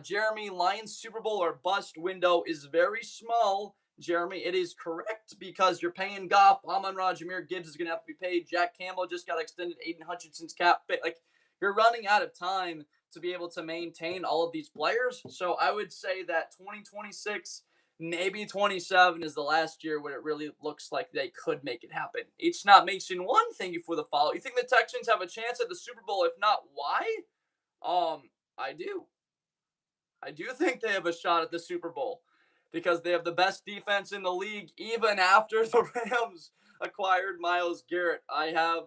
Jeremy, Lions Super Bowl or bust window is very small. Jeremy, it is correct because you're paying Goff. Amon-Ra, Jahmyr Gibbs is going to have to be paid. Jack Campbell just got extended. Aiden Hutchinson's cap. Like, you're running out of time to be able to maintain all of these players. So I would say that 2026, maybe 27 is the last year where it really looks like they could make it happen. It's not Mason one. Thank you for the follow. You think the Texans have a chance at the Super Bowl? If not, why? I do. I do think they have a shot at the Super Bowl. because they have the best defense in the league even after the Rams acquired Myles Garrett. I have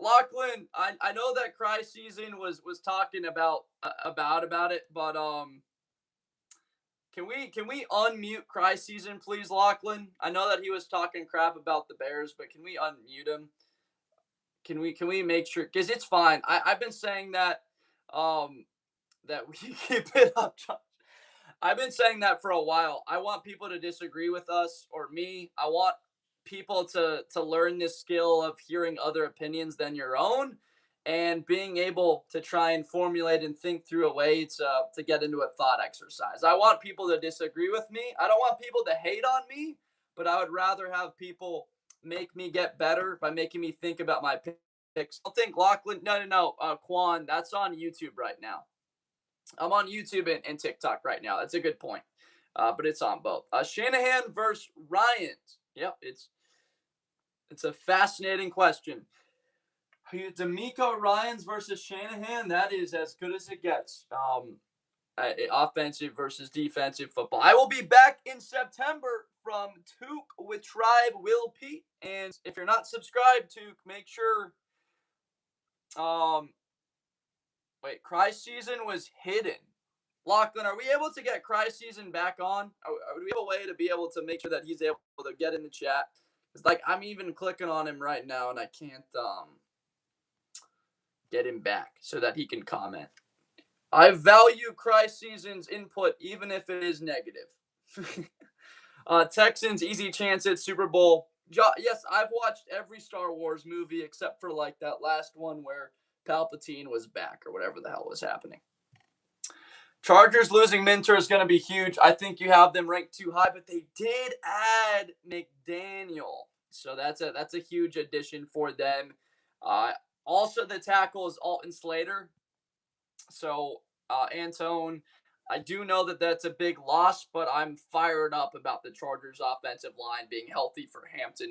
Lachlan. I know that Cry Season was talking about it, but can we unmute Cry Season, please, Lachlan? I know that he was talking crap about the Bears, but can we unmute him? Can we make sure? Because it's fine. I've been saying that that we keep it up. I've been saying that for a while. I want people to disagree with us or me. I want people to learn this skill of hearing other opinions than your own and being able to try and formulate and think through a way to get into a thought exercise. I want people to disagree with me. I don't want people to hate on me, but I would rather have people make me get better by making me think about my picks. I don't think Lachlan, no, Quan, that's on YouTube right now. I'm on YouTube and TikTok right now. That's a good point. But it's on both. Shanahan versus Ryans. Yep, it's a fascinating question. DeMeco Ryans versus Shanahan, that is as good as it gets. Offensive versus defensive football. I will be back in September from Took with Tribe Will Pete. And if you're not subscribed, Took, make sure. Cry Season was hidden. Lachlan, are we able to get Cry Season back on? Do we have a way to be able to make sure that he's able to get in the chat? It's like I'm even clicking on him right now and I can't get him back so that he can comment. I value Cry Season's input even if it is negative. Texans, easy chance at Super Bowl. Yes, I've watched every Star Wars movie except for like that last one where Palpatine was back or whatever the hell was happening. Chargers losing Minter is going to be huge. I think you have them ranked too high, but they did add McDaniel. So that's a huge addition for them. Also, the tackle is Alton Slater. So, Antone, I do know that that's a big loss, but I'm fired up about the Chargers offensive line being healthy for Hampton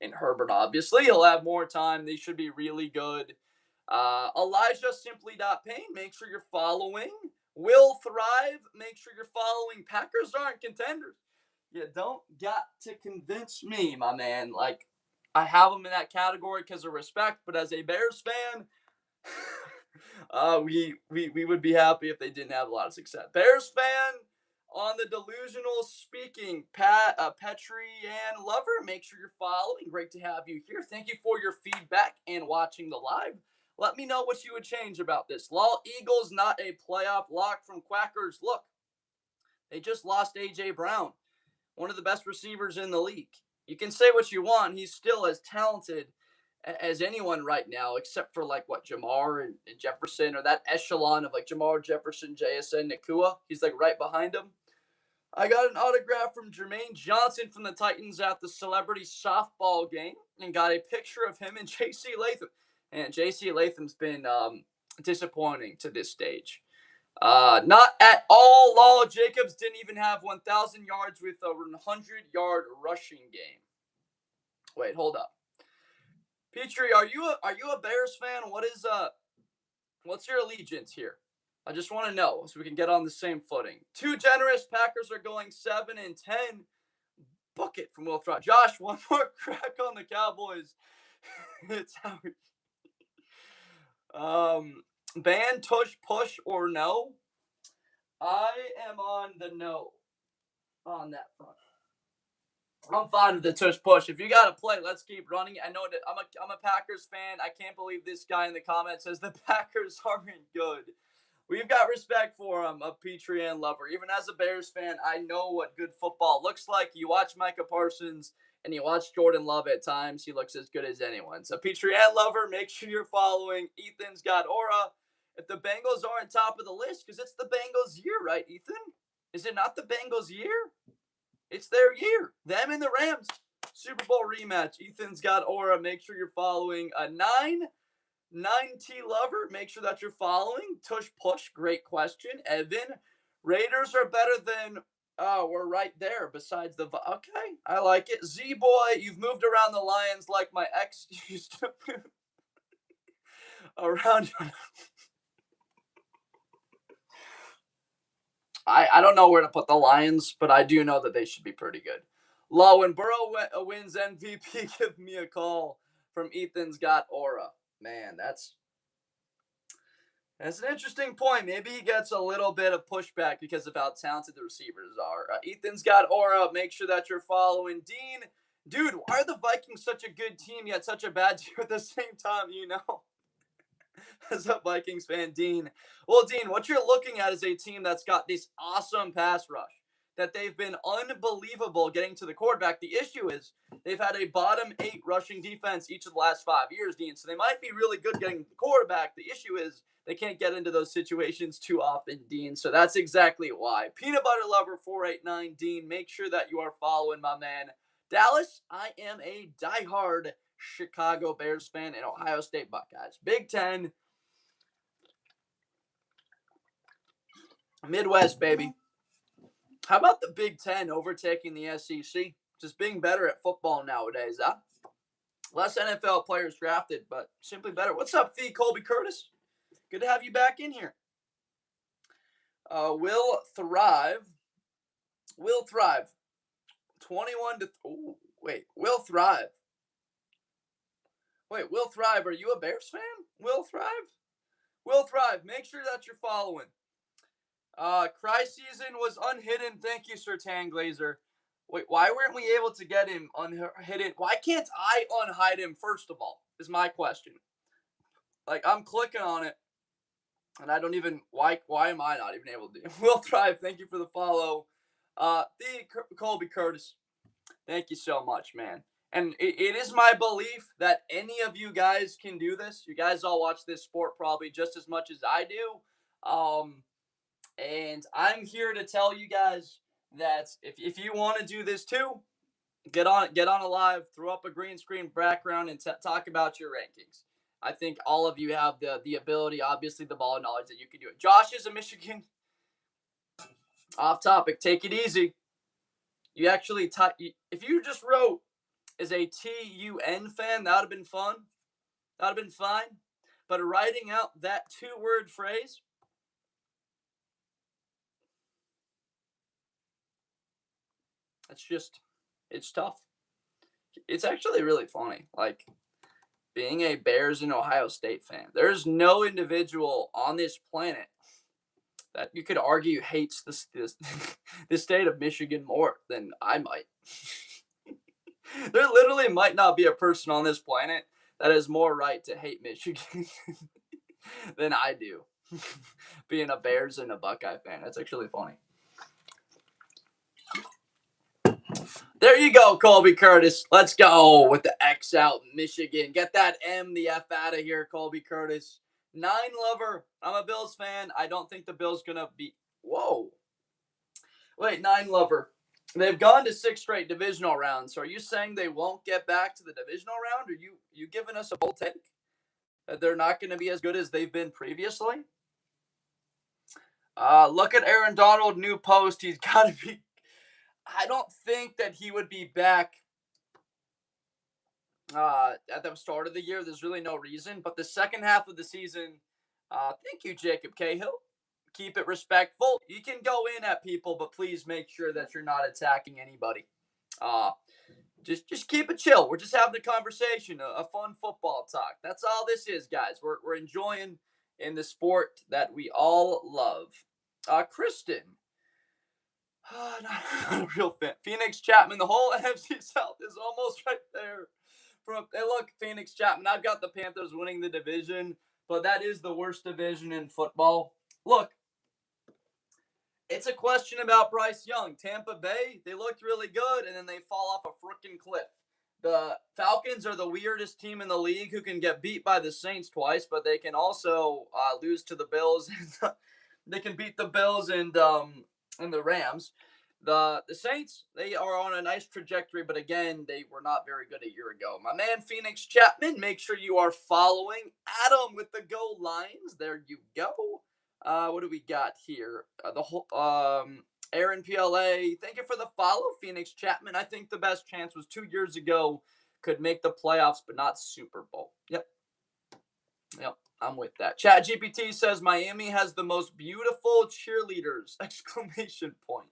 and Herbert. Obviously, he'll have more time. They should be really good. Elijah Simply.Payne, make sure you're following. Will Thrive, make sure you're following. Packers aren't contenders. You don't got to convince me, my man. Like, I have them in that category because of respect, but as a Bears fan, we would be happy if they didn't have a lot of success. Bears fan on the delusional speaking, Petri and Lover, make sure you're following. Great to have you here. Thank you for your feedback and watching the live. Let me know what you would change about this. Lol, Eagles not a playoff lock from Quackers. Look, they just lost A.J. Brown, one of the best receivers in the league. You can say what you want. He's still as talented as anyone right now, except for like Jamar and Jefferson, or that echelon of like Jamar, Jefferson, JSN, Nakua. He's like right behind him. I got an autograph from Jermaine Johnson from the Titans at the celebrity softball game and got a picture of him and J.C. Latham. And J.C. Latham's been disappointing to this stage. Not at all. Lol, Jacobs didn't even have 1,000 yards with a 100-yard rushing game. Wait, hold up. Petrie, are you a Bears fan? What's your allegiance here? I just want to know so we can get on the same footing. Too generous. Packers are going 7-10. Book it from Will Thrive. Josh, one more crack on the Cowboys. It's how we... ban, tush, push, or no? I am on the no on that front. I'm fine with the tush push. If you got to play, let's keep running. I know that I'm a Packers fan. I can't believe this guy in the comments says the Packers aren't good. We've got respect for him, a Petrie and Lover. Even as a Bears fan, I know what good football looks like. You watch Micah Parsons and you watch Jordan Love at times. He looks as good as anyone. So Petrie and Lover, make sure you're following. Ethan's got aura. If the Bengals aren't top of the list, because it's the Bengals year, right, Ethan? Is it not the Bengals year? It's their year. Them and the Rams. Super Bowl rematch. Ethan's got aura. Make sure you're following. 9T Lover. Make sure that you're following. Tush Push. Great question. Evan. Raiders are better than... we're right there besides the... Okay. I like it. Z-Boy. You've moved around the Lions like my ex used to move around... I don't know where to put the Lions, but I do know that they should be pretty good. Low, when Burrow wins MVP, give me a call from Ethan's Got Aura. Man, that's an interesting point. Maybe he gets a little bit of pushback because of how talented the receivers are. Ethan's Got Aura. Make sure that you're following. Dean, dude, why are the Vikings such a good team yet such a bad team at the same time, you know? As a Vikings fan, Dean. Well, Dean, what you're looking at is a team that's got this awesome pass rush, that they've been unbelievable getting to the quarterback. The issue is they've had a bottom 8 rushing defense each of the last 5 years, Dean. So they might be really good getting the quarterback. The issue is they can't get into those situations too often, Dean. So that's exactly why. Peanut Butter Lover 489, Dean. Make sure that you are following my man. Dallas, I am a diehard Chicago Bears fan and Ohio State Buckeyes. Big Ten. Midwest, baby. How about the Big Ten overtaking the SEC? Just being better at football nowadays, huh? Less NFL players drafted, but simply better. What's up, Fee Colby Curtis? Good to have you back in here. Will Thrive. 21 to... Oh, wait. Will Thrive. Wait, Will Thrive, are you a Bears fan? Will Thrive, make sure that you're following. Cry Season was unhidden. Thank you, Sir Tanglazer. Wait, why weren't we able to get him unhidden? Why can't I unhide him, first of all, is my question. Like, I'm clicking on it, and I don't even, why am I not even able to do it? Will Thrive, thank you for the follow. Colby Curtis, thank you so much, man. And it is my belief that any of you guys can do this. You guys all watch this sport probably just as much as I do. And I'm here to tell you guys that if you want to do this too, get on a live, throw up a green screen background, and talk about your rankings. I think all of you have the ability, obviously the ball knowledge that you can do it. Josh is a Michigan. Off topic, take it easy. You actually if you just wrote as a TUN fan, that would have been fun. That would have been fine. But writing out that 2-word phrase, it's tough. It's actually really funny. Like, being a Bears and Ohio State fan, there's no individual on this planet that you could argue hates the state of Michigan more than I might. There literally might not be a person on this planet that has more right to hate Michigan than I do. Being a Bears and a Buckeye fan, that's actually funny. There you go, Colby Curtis. Let's go with the X out, Michigan. Get that M the F out of here, Colby Curtis. 9 Lover. I'm a Bills fan. I don't think the Bills going to be... Whoa. Wait, 9 Lover. They've gone to 6 straight divisional rounds. So are you saying they won't get back to the divisional round? Are you giving us a bold take? That they're not going to be as good as they've been previously? Look at Aaron Donald, new post. He's got to be... I don't think that he would be back at the start of the year. There's really no reason. But the second half of the season, thank you, Jacob Cahill. Keep it respectful. You can go in at people, but please make sure that you're not attacking anybody. Just keep it chill. We're just having a conversation, a fun football talk. That's all this is, guys. We're enjoying in the sport that we all love. Kristen. Not a real fan. Phoenix Chapman, the whole NFC South is almost right there. Hey, look, Phoenix Chapman, I've got the Panthers winning the division, but that is the worst division in football. Look, it's a question about Bryce Young. Tampa Bay, they looked really good, and then they fall off a freaking cliff. The Falcons are the weirdest team in the league who can get beat by the Saints twice, but they can also lose to the Bills. They can beat the Bills and the Rams. The Saints, they are on a nice trajectory, but again, they were not very good a year ago. My man, Phoenix Chapman, make sure you are following Adam with the Go Lions. There you go. What do we got here? Aaron PLA, thank you for the follow, Phoenix Chapman. I think the best chance was 2 years ago, could make the playoffs, but not Super Bowl. Yep. I'm with that. Chat GPT says Miami has the most beautiful cheerleaders! Exclamation point.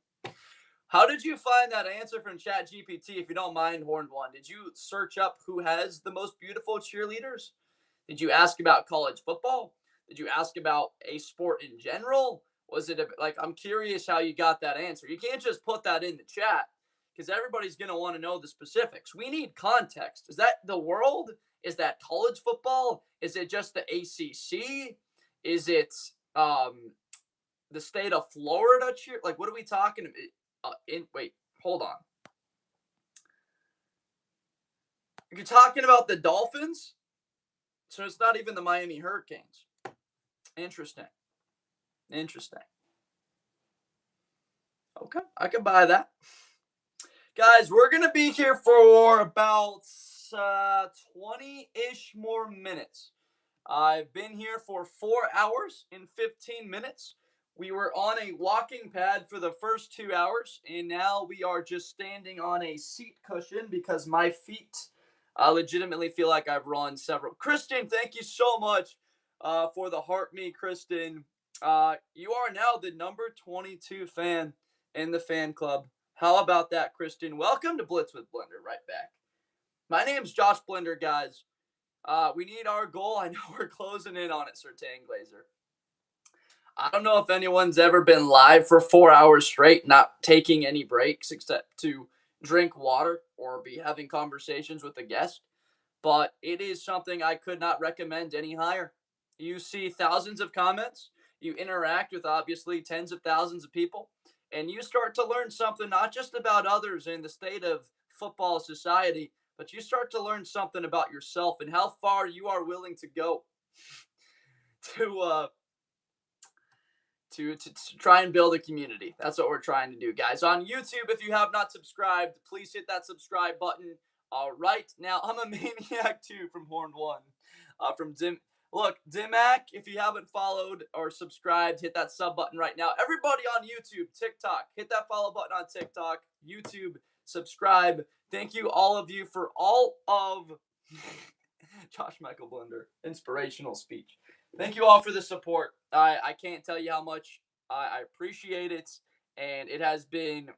How did you find that answer from Chat GPT? If you don't mind, Horned One, did you search up who has the most beautiful cheerleaders? Did you ask about college football? Did you ask about a sport in general? Was it I'm curious how you got that answer. You can't just put that in the chat because everybody's going to want to know the specifics. We need context. Is that the world? Is that college football? Is it just the ACC? Is it the state of Florida cheer? Like, what are we talking about? Wait, hold on. You're talking about the Dolphins? So it's not even the Miami Hurricanes. Interesting. Okay, I can buy that. Guys, we're going to be here for about 20-ish more minutes. I've been here for 4 hours and 15 minutes. We were on a walking pad for the first 2 hours, and now we are just standing on a seat cushion because my feet legitimately feel like I've run several. Kristen, thank you so much for the heart me, Kristen. You are now the number 22 fan in the fan club. How about that, Kristen? Welcome to Blitz with Blender. Right back. My name's Josh Blender, guys. We need our goal. I know we're closing in on it, Sir Tanglazer. I don't know if anyone's ever been live for 4 hours straight, not taking any breaks except to drink water or be having conversations with a guest. But it is something I could not recommend any higher. You see thousands of comments. You interact with obviously tens of thousands of people. And you start to learn something not just about others in the state of football society, but you start to learn something about yourself and how far you are willing to go to try and build a community. That's what we're trying to do, guys. On YouTube, if you have not subscribed, please hit that subscribe button. All right. Now, I'm a maniac too from Horned One. From Dim. Look, Dimac, if you haven't followed or subscribed, hit that sub button right now. Everybody on YouTube, TikTok, hit that follow button on TikTok, YouTube, subscribe. Thank you, all of you, for all of Josh Michael Blender, inspirational speech. Thank you all for the support. I can't tell you how much I appreciate it, and it has been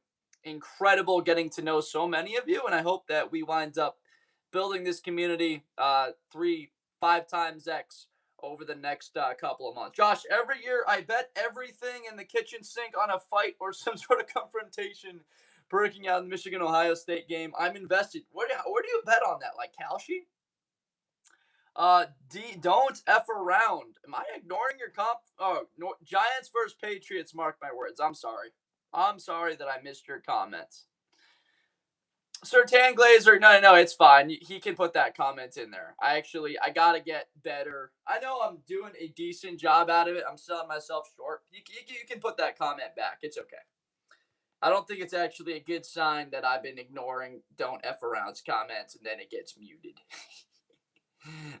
incredible getting to know so many of you, and I hope that we wind up building this community 3-5 times X over the next couple of months. Josh, every year I bet everything in the kitchen sink on a fight or some sort of confrontation breaking out in the Michigan-Ohio State game. I'm invested. Where do you bet on that? Like Kalshi? Don't F around. Am I ignoring your comp? Oh, no, Giants versus Patriots, mark my words. I'm sorry that I missed your comments. Sir Tanglazer, no, it's fine. He can put that comment in there. I gotta get better. I know I'm doing a decent job out of it. I'm selling myself short. You can put that comment back. It's okay. I don't think it's actually a good sign that I've been ignoring Don't F Around's comments and then it gets muted.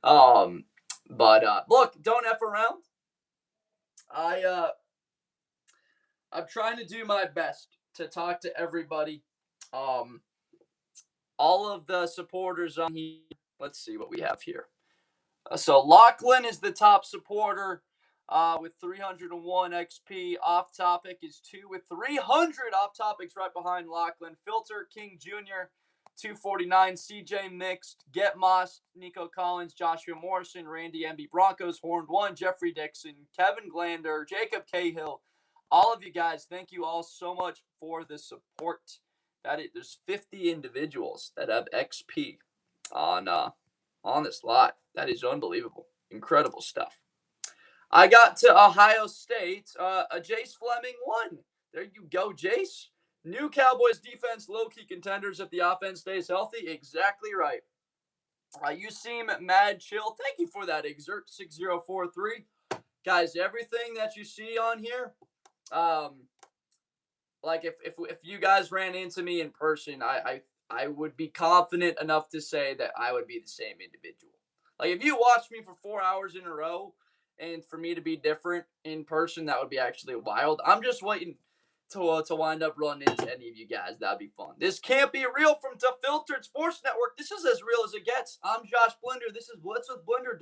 Look, Don't F Around. I'm trying to do my best to talk to everybody. All of the supporters on here. Let's see what we have here. So Lachlan is the top supporter with 301 XP. Off Topic is 2 with 300. Off Topic's right behind Lachlan. Filter King Jr. 249. CJ Mixed. Get Moss. Nico Collins. Joshua Morrison. Randy MB Broncos. Horned One. Jeffrey Dixon. Kevin Glander. Jacob Cahill. All of you guys, thank you all so much for the support. There's 50 individuals that have XP on this live. That is unbelievable. Incredible stuff. I got to Ohio State. Jace Fleming won. There you go, Jace. New Cowboys defense, low-key contenders if the offense stays healthy. Exactly right. You seem mad chill. Thank you for that, Exert 6043. Guys, everything that you see on here, like if you guys ran into me in person, I would be confident enough to say that I would be the same individual. Like if you watched me for 4 hours in a row and for me to be different in person, that would be actually wild. I'm just waiting to wind up running into any of you guys. That'd be fun. This can't be real from the Filtered Sports Network. This is as real as it gets. I'm Josh Blender. This is Blitz with Blender,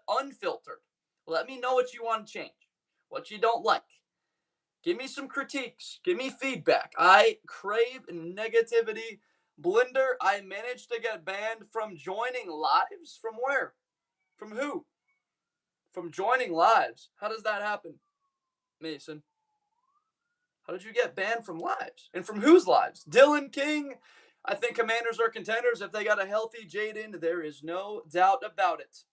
Unfiltered. Let me know what you want to change, what you don't like. Give me some critiques. Give me feedback. I crave negativity. Blinder, I managed to get banned from joining lives. From where? From who? From joining lives. How does that happen, Mason? How did you get banned from lives? And from whose lives? Dylan King. I think Commanders are contenders if they got a healthy Jaden. There is no doubt about it.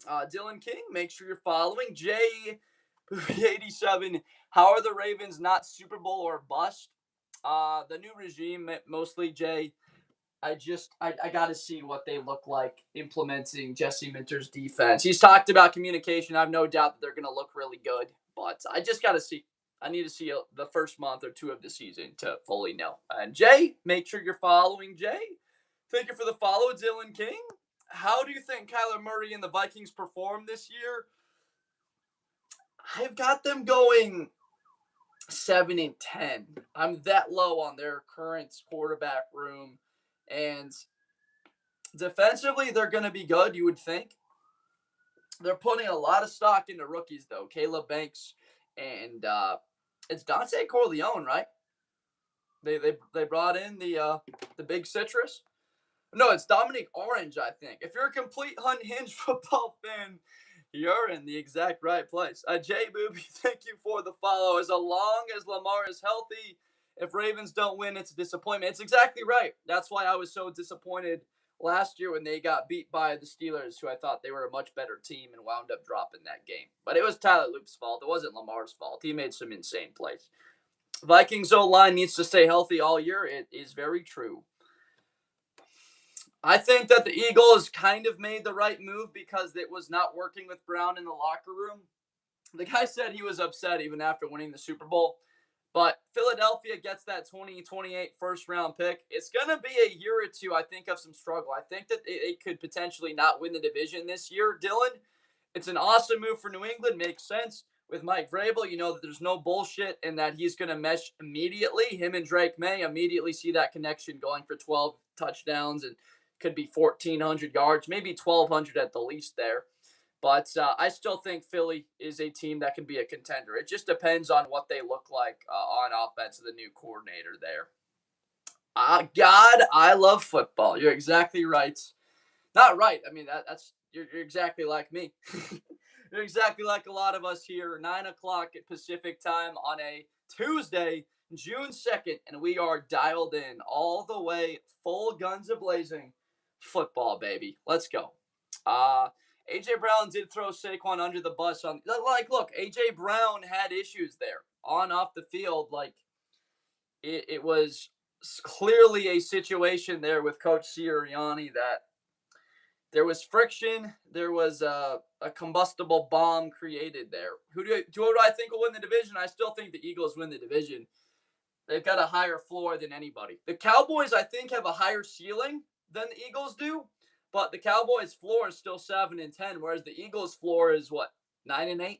Dylan King, make sure you're following. J87, how are the Ravens not Super Bowl or bust? The new regime, mostly Jay. I got to see what they look like implementing Jesse Minter's defense. He's talked about communication. I have no doubt that they're going to look really good, but I just got to see. I need to see the first month or two of the season to fully know. And Jay, make sure you're following Jay. Thank you for the follow, Dylan King. How do you think Kyler Murray and the Vikings perform this year? I've got them going 7-10. I'm that low on their current quarterback room. And defensively, they're going to be good, you would think. They're putting a lot of stock into rookies, though. Caleb Banks and it's Dante Corleone, right? They brought in the big citrus. No, it's Dominic Orange, I think. If you're a complete unhinged football fan, you're in the exact right place. Jay Booby, thank you for the follow. As long as Lamar is healthy, if Ravens don't win, it's a disappointment. It's exactly right. That's why I was so disappointed last year when they got beat by the Steelers, who I thought they were a much better team and wound up dropping that game. But it was Tyler Loop's fault. It wasn't Lamar's fault. He made some insane plays. Vikings O-line needs to stay healthy all year. It is very true. I think that the Eagles kind of made the right move because it was not working with Brown in the locker room. The guy said he was upset even after winning the Super Bowl. But Philadelphia gets that 2028 first-round pick. It's going to be a year or two, I think, of some struggle. I think that it could potentially not win the division this year, Dylan. It's an awesome move for New England. Makes sense. With Mike Vrabel, you know that there's no bullshit and that he's going to mesh immediately. Him and Drake May immediately see that connection going for 12 touchdowns and could be 1,400 yards, maybe 1,200 at the least there. But I still think Philly is a team that can be a contender. It just depends on what they look like on offense, the new coordinator there. God, I love football. You're exactly right. Not right. I mean, you're exactly like me. You're exactly like a lot of us here. 9 o'clock at Pacific time on a Tuesday, June 2nd, and we are dialed in all the way, full guns a-blazing. Football, baby. Let's go. A.J. Brown did throw Saquon under the bus. Look, A.J. Brown had issues there on off the field. It was clearly a situation there with Coach Sirianni that there was friction. There was a combustible bomb created there. Who do I think will win the division? I still think the Eagles win the division. They've got a higher floor than anybody. The Cowboys, I think, have a higher ceiling than the Eagles do. But the Cowboys' floor is still 7-10, whereas the Eagles' floor is what, 9-8?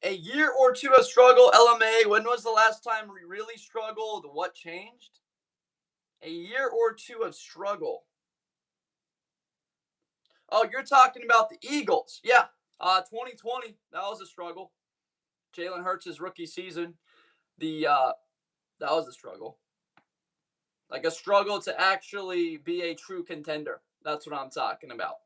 A year or two of struggle, LMA. When was the last time we really struggled? What changed? A year or two of struggle. Oh, you're talking about the Eagles. Yeah, 2020, that was a struggle. Jalen Hurts' rookie season, that was a struggle. Like a struggle to actually be a true contender. That's what I'm talking about.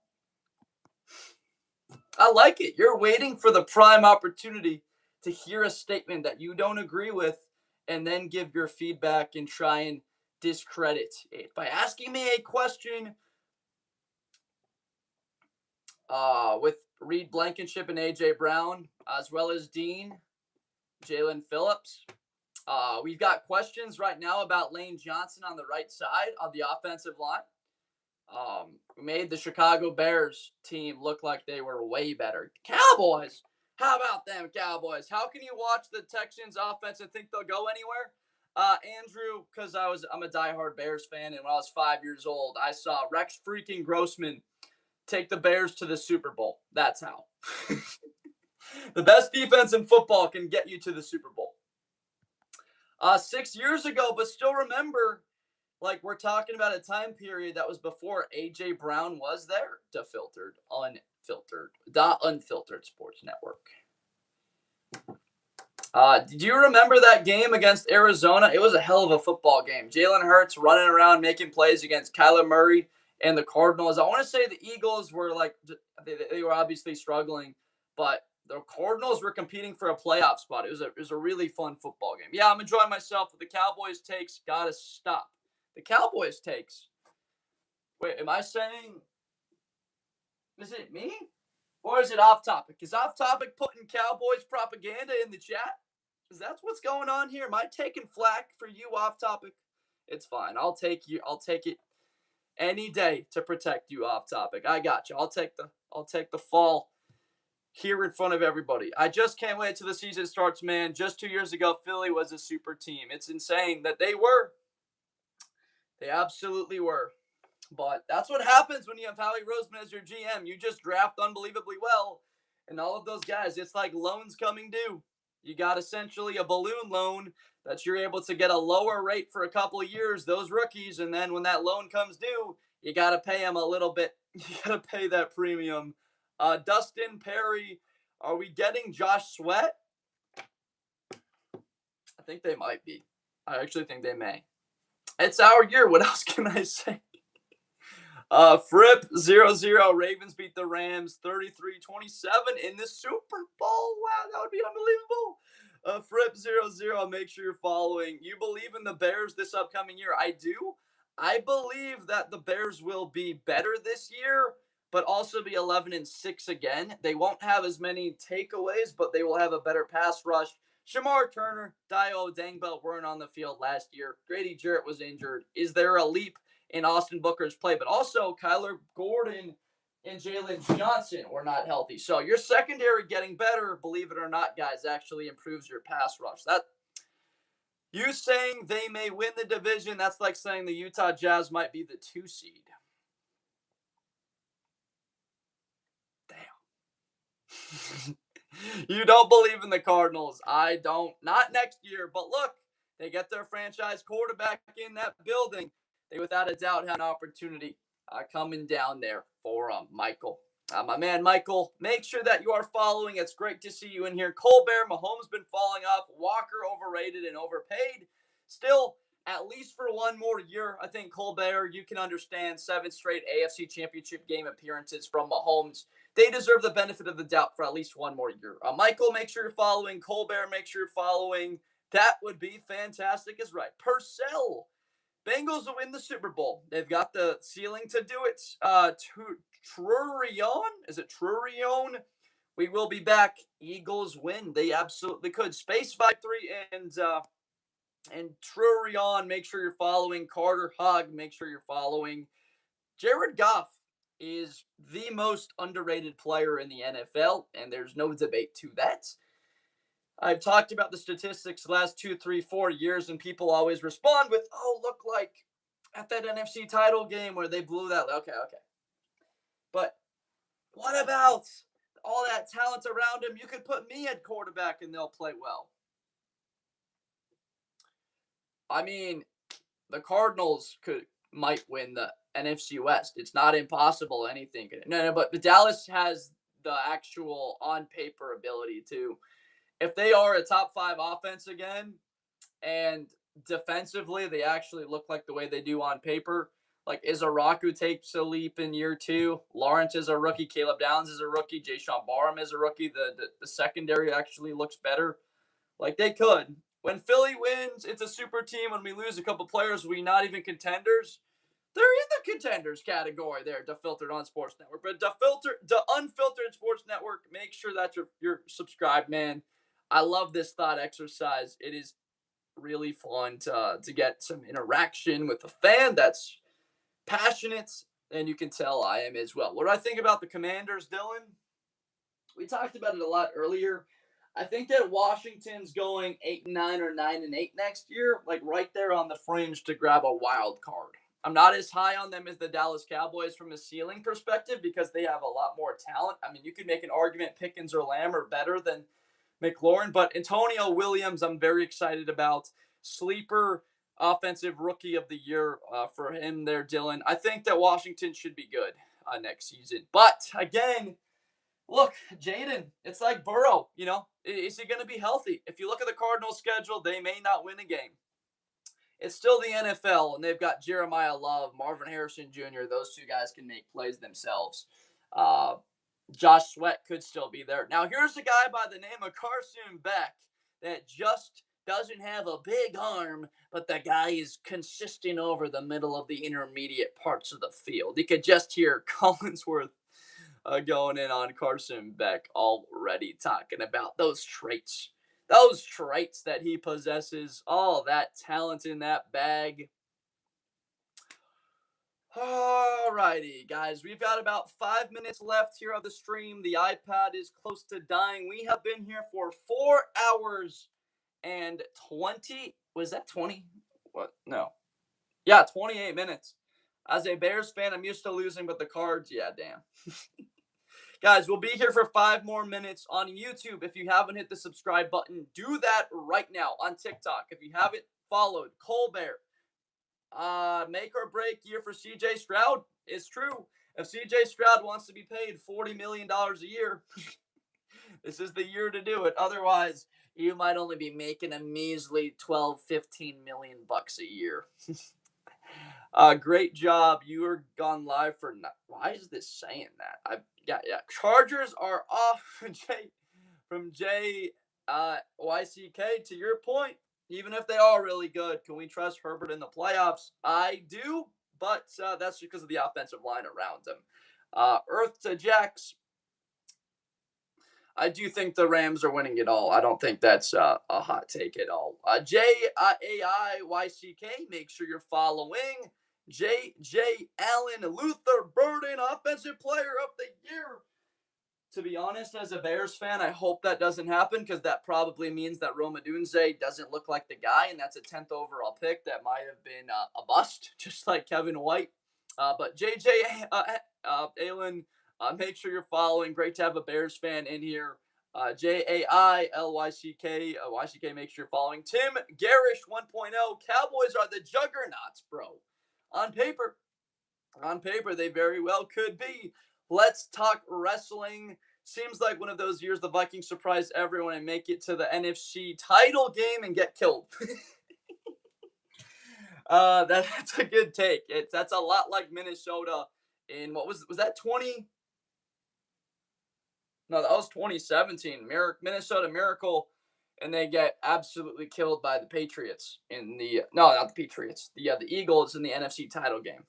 I like it. You're waiting for the prime opportunity to hear a statement that you don't agree with and then give your feedback and try and discredit it by asking me a question with Reed Blankenship and A.J. Brown, as well as Dean, Jalen Phillips. We've got questions right now about Lane Johnson on the right side of the offensive line. We made the Chicago Bears team look like they were way better. Cowboys, how about them Cowboys? How can you watch the Texans offense and think they'll go anywhere? Andrew, because I'm a diehard Bears fan, and when I was 5 years old, I saw Rex freaking Grossman take the Bears to the Super Bowl. That's how. The best defense in football can get you to the Super Bowl. 6 years ago, but still remember, like we're talking about a time period that was before A.J. Brown was there. The Unfiltered Sports Network. Did you remember that game against Arizona? It was a hell of a football game. Jalen Hurts running around making plays against Kyler Murray and the Cardinals. I want to say the Eagles were like, they were obviously struggling, but the Cardinals were competing for a playoff spot. It was a really fun football game. Yeah, I'm enjoying myself, but the Cowboys takes gotta stop. The Cowboys takes. Wait, am I saying? Is it me? Or is it off topic? Is off topic putting Cowboys propaganda in the chat? Is that what's going on here? Am I taking flack for you off topic? It's fine. I'll take it any day to protect you off topic. I got you. I'll take the fall here in front of everybody. I just can't wait till the season starts, man. Just 2 years ago, Philly was a super team. It's insane that they were. They absolutely were. But that's what happens when you have Howie Roseman as your GM. You just draft unbelievably well. And all of those guys, it's like loans coming due. You got essentially a balloon loan that you're able to get a lower rate for a couple of years, those rookies. And then when that loan comes due, you got to pay them a little bit. You got to pay that premium. Dustin Perry, are we getting Josh Sweat? I think they might be. I actually think they may. It's our year. What else can I say? Fripp 0-0. Ravens beat the Rams 33-27 in the Super Bowl. Wow, that would be unbelievable. Fripp 0-0. Make sure you're following. You believe in the Bears this upcoming year? I do. I believe that the Bears will be better this year, but also be 11-6 again. They won't have as many takeaways, but they will have a better pass rush. Shamar Turner, Dio Dangbell weren't on the field last year. Grady Jarrett was injured. Is there a leap in Austin Booker's play? But also Kyler Gordon and Jalen Johnson were not healthy. So your secondary getting better, believe it or not, guys, actually improves your pass rush. That you saying they may win the division, that's like saying the Utah Jazz might be the 2 seed. Damn. You don't believe in the Cardinals. I don't. Not next year. But look, they get their franchise quarterback in that building. They without a doubt have an opportunity coming down there for Michael. My man Michael, make sure that you are following. It's great to see you in here. Colbert, Mahomes been falling off. Walker overrated and overpaid. Still, at least for one more year, I think Colbert, you can understand 7 straight AFC Championship game appearances from Mahomes. They deserve the benefit of the doubt for at least one more year. Michael, make sure you're following. Colbert, make sure you're following. That would be fantastic is right. Purcell, Bengals will win the Super Bowl. They've got the ceiling to do it. Trurion? Is it Trurion? We will be back. Eagles win. They absolutely could. Space 5-3 and Trurion, make sure you're following. Carter Hogg, make sure you're following. Jared Goff is the most underrated player in the NFL, and there's no debate to that. I've talked about the statistics the last 2, 3, 4 years, and people always respond with, oh, look like at that NFC title game where they blew that. Okay. But what about all that talent around him? You could put me at quarterback and they'll play well. I mean, the Cardinals might win the NFC West. It's not impossible. Anything. No, but Dallas has the actual on-paper ability to. If they are a top 5 offense again, and defensively they actually look like the way they do on paper, like Izaraku takes a leap in year 2. Lawrence is a rookie. Caleb Downs is a rookie. Jayshawn Barham is a rookie. The secondary actually looks better. Like they could. When Philly wins, it's a super team. When we lose a couple players, we not even contenders. They're in the contenders category there, DeFiltered on Sports Network. But the Unfiltered Sports Network, make sure that you're subscribed, man. I love this thought exercise. It is really fun to get some interaction with a fan that's passionate, and you can tell I am as well. What do I think about the Commanders, Dylan? We talked about it a lot earlier. I think that Washington's going 8-9 or 9-8 next year, like right there on the fringe to grab a wild card. I'm not as high on them as the Dallas Cowboys from a ceiling perspective because they have a lot more talent. I mean, you could make an argument Pickens or Lamb are better than McLaurin, but Antonio Williams, I'm very excited about. Sleeper Offensive Rookie of the Year for him there, Dylan. I think that Washington should be good next season. But, again, look, Jaden, it's like Burrow, Is he going to be healthy? If you look at the Cardinals' schedule, they may not win a game. It's still the NFL, and they've got Jeremiah Love, Marvin Harrison Jr. Those two guys can make plays themselves. Josh Sweat could still be there. Now, here's a guy by the name of Carson Beck that just doesn't have a big arm, but the guy is consistent over the middle of the intermediate parts of the field. You could just hear Collinsworth going in on Carson Beck already, talking about those traits that he possesses, all that talent in that bag. Alrighty, guys, we've got about 5 minutes left here of the stream. The iPad is close to dying. We have been here for 4 hours and 20. Was that 20? What? No. Yeah, 28 minutes. As a Bears fan, I'm used to losing, but the Cards, yeah, damn. Guys, we'll be here for 5 more minutes on YouTube. If you haven't hit the subscribe button, do that right now. On TikTok, if you haven't followed Colbert, make or break year for CJ Stroud. It's true. If CJ Stroud wants to be paid $40 million a year, this is the year to do it. Otherwise, you might only be making a measly 12, 15 million bucks a year. Great job. You were gone live for. Why is this saying that? Yeah. Chargers are off. From YCK. To your point, even if they are really good, can we trust Herbert in the playoffs? I do, but that's because of the offensive line around him. Earth to Jax. I do think the Rams are winning it all. I don't think that's a hot take at all. JAIYCK, make sure you're following. J Allen Luther Burden, Offensive Player of the Year. To be honest, as a Bears fan, I hope that doesn't happen because that probably means that Rome Odunze doesn't look like the guy, and that's a 10th overall pick that might have been a bust, just like Kevin White. But JJ Allen, make sure you're following. Great to have a Bears fan in here. JAILYCK, YCK, make sure you're following. Tim Garish 1.0, Cowboys are the juggernauts, bro. On paper, they very well could be. Let's talk wrestling. Seems like one of those years the Vikings surprise everyone and make it to the NFC title game and get killed. That's a good take. That's a lot like Minnesota in what was that 20? No, that was 2017. Minnesota Miracle, and they get absolutely killed by the Patriots not the Patriots. The Eagles in the NFC title game.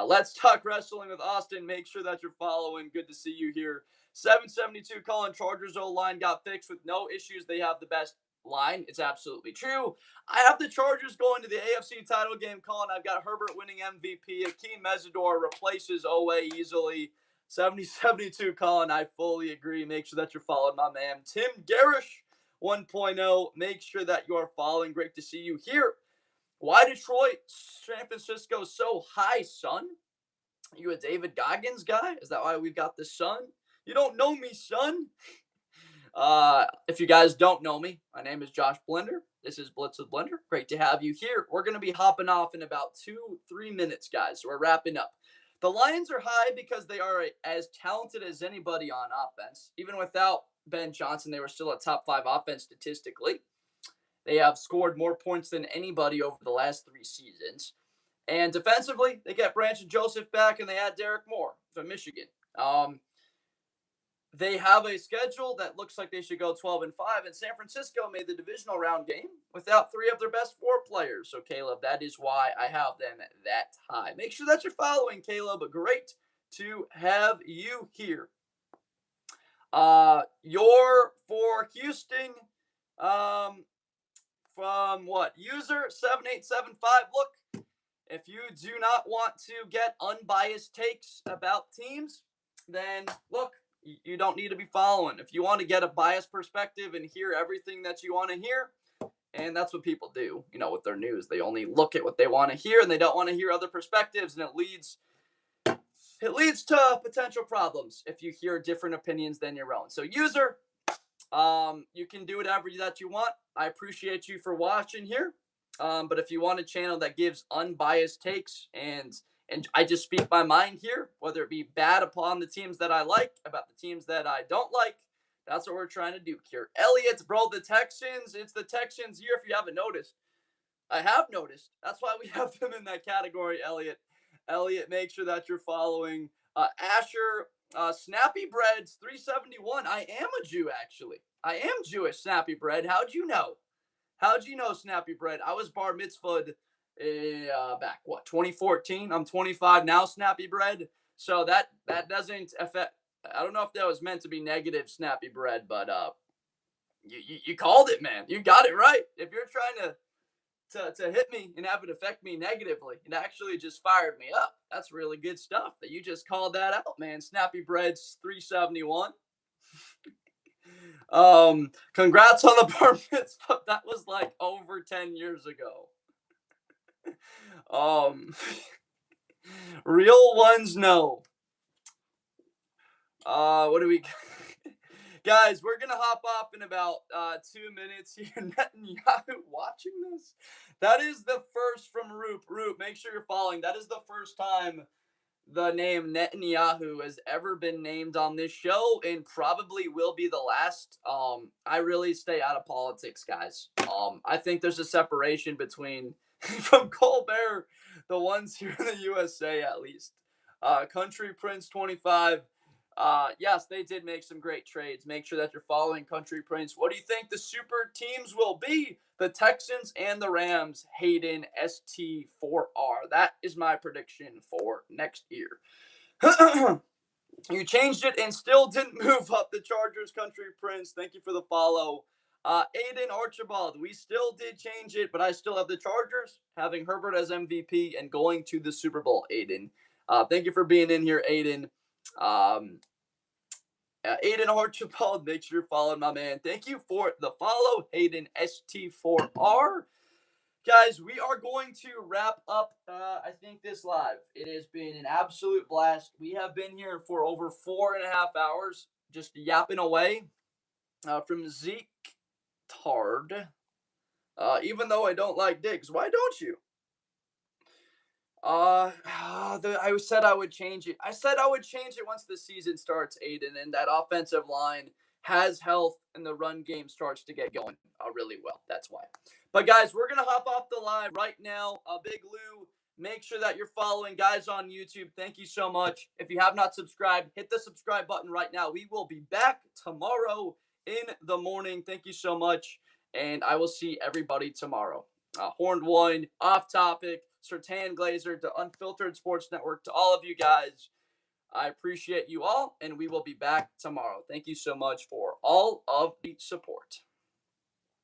Let's talk wrestling with Austin. Make sure that you're following. Good to see you here. 772 Colin, Chargers O-line got fixed with no issues. They have the best line. It's absolutely true. I have the Chargers going to the AFC title game, Colin. I've got Herbert winning MVP. Akeem Mesidor replaces Owe easily. 70-72 Colin, I fully agree. Make sure that you're following my man Tim Garish 1.0. Make sure that you're following. Great to see you here. Why Detroit, San Francisco so high, son? You a David Goggins guy? Is that why we've got the son? You don't know me, son. If you guys don't know me, my name is Josh Blender. This is Blitz with Blender. Great to have you here. We're going to be hopping off in about 2-3 minutes, guys. So we're wrapping up. The Lions are high because they are as talented as anybody on offense. Even without Ben Johnson, they were still a top 5 offense statistically. They have scored more points than anybody over the last 3 seasons. And defensively, they get Branch and Joseph back, and they add Derek Moore from Michigan. They have a schedule that looks like they should go 12-5, and San Francisco made the divisional round game without 3 of their best 4 players. So, Caleb, that is why I have them that high. Make sure that you're following, Caleb. Great to have you here. For Houston, from what? User 7875. Look, if you do not want to get unbiased takes about teams, then look, you don't need to be following. If you want to get a biased perspective and hear everything that you want to hear, and that's what people do, with their news. They only look at what they want to hear, and they don't want to hear other perspectives, and it leads to potential problems if you hear different opinions than your own. So, user, you can do whatever that you want. I appreciate you for watching here. But if you want a channel that gives unbiased takes and I just speak my mind here, whether it be bad upon the teams that I like, about the teams that I don't like, that's what we're trying to do here. Elliot, bro, the Texans, it's the Texans year if you haven't noticed. I have noticed. That's why we have them in that category, Elliot. Elliot, make sure that you're following. Asher, Snappy Breads, 371. I am a Jew, actually. I am Jewish, Snappy Bread. How'd you know? How'd you know, Snappy Bread? I was bar mitzvahed back, 2014? I'm 25 now, Snappy Bread. So that doesn't affect. I don't know if that was meant to be negative, Snappy Bread, but you called it, man. You got it right. If you're trying to hit me and have it affect me negatively, it actually just fired me up. That's really good stuff that you just called that out, man. Snappy Bread's 371. Congrats on the bar mitzvah. That was like over 10 years ago. Real ones, no. What do we guys, we're gonna hop off in about 2 minutes here. Netanyahu watching this. That is the first from Roop. Make sure you're following. That is the first time the name Netanyahu has ever been named on this show, and probably will be the last. I really stay out of politics, guys. I think there's a separation between from Colbert, the ones here in the USA at least. Country Prince 25. Yes, they did make some great trades. Make sure that you're following Country Prince. What do you think the super teams will be? The Texans and the Rams. Hayden ST4R. That is my prediction for next year. You changed it and still didn't move up the Chargers, Country Prince. Thank you for the follow. Aiden Archibald, we still did change it, but I still have the Chargers, having Herbert as MVP and going to the Super Bowl, Aiden. Thank you for being in here, Aiden. Aiden Archibald, make sure you're following my man. Thank you for the follow, Hayden ST4R. Guys, we are going to wrap up, I think, this live. It has been an absolute blast. We have been here for over 4.5 hours, just yapping away. From Zeke Tard. Even though I don't like Diggs. Why don't you? I said I would change it. I said I would change it once the season starts, Aiden, and that offensive line has health and the run game starts to get going really well. That's why. But guys, we're gonna hop off the live right now. Big Lou, make sure that you're following guys on YouTube. Thank you so much. If you have not subscribed, hit the subscribe button right now. We will be back tomorrow in the morning. Thank you so much, and I will see everybody tomorrow. Horned One, Off Topic, Sertan Glazer, to Unfiltered Sports Network, to all of you guys. I appreciate you all, and we will be back tomorrow. Thank you so much for all of the support.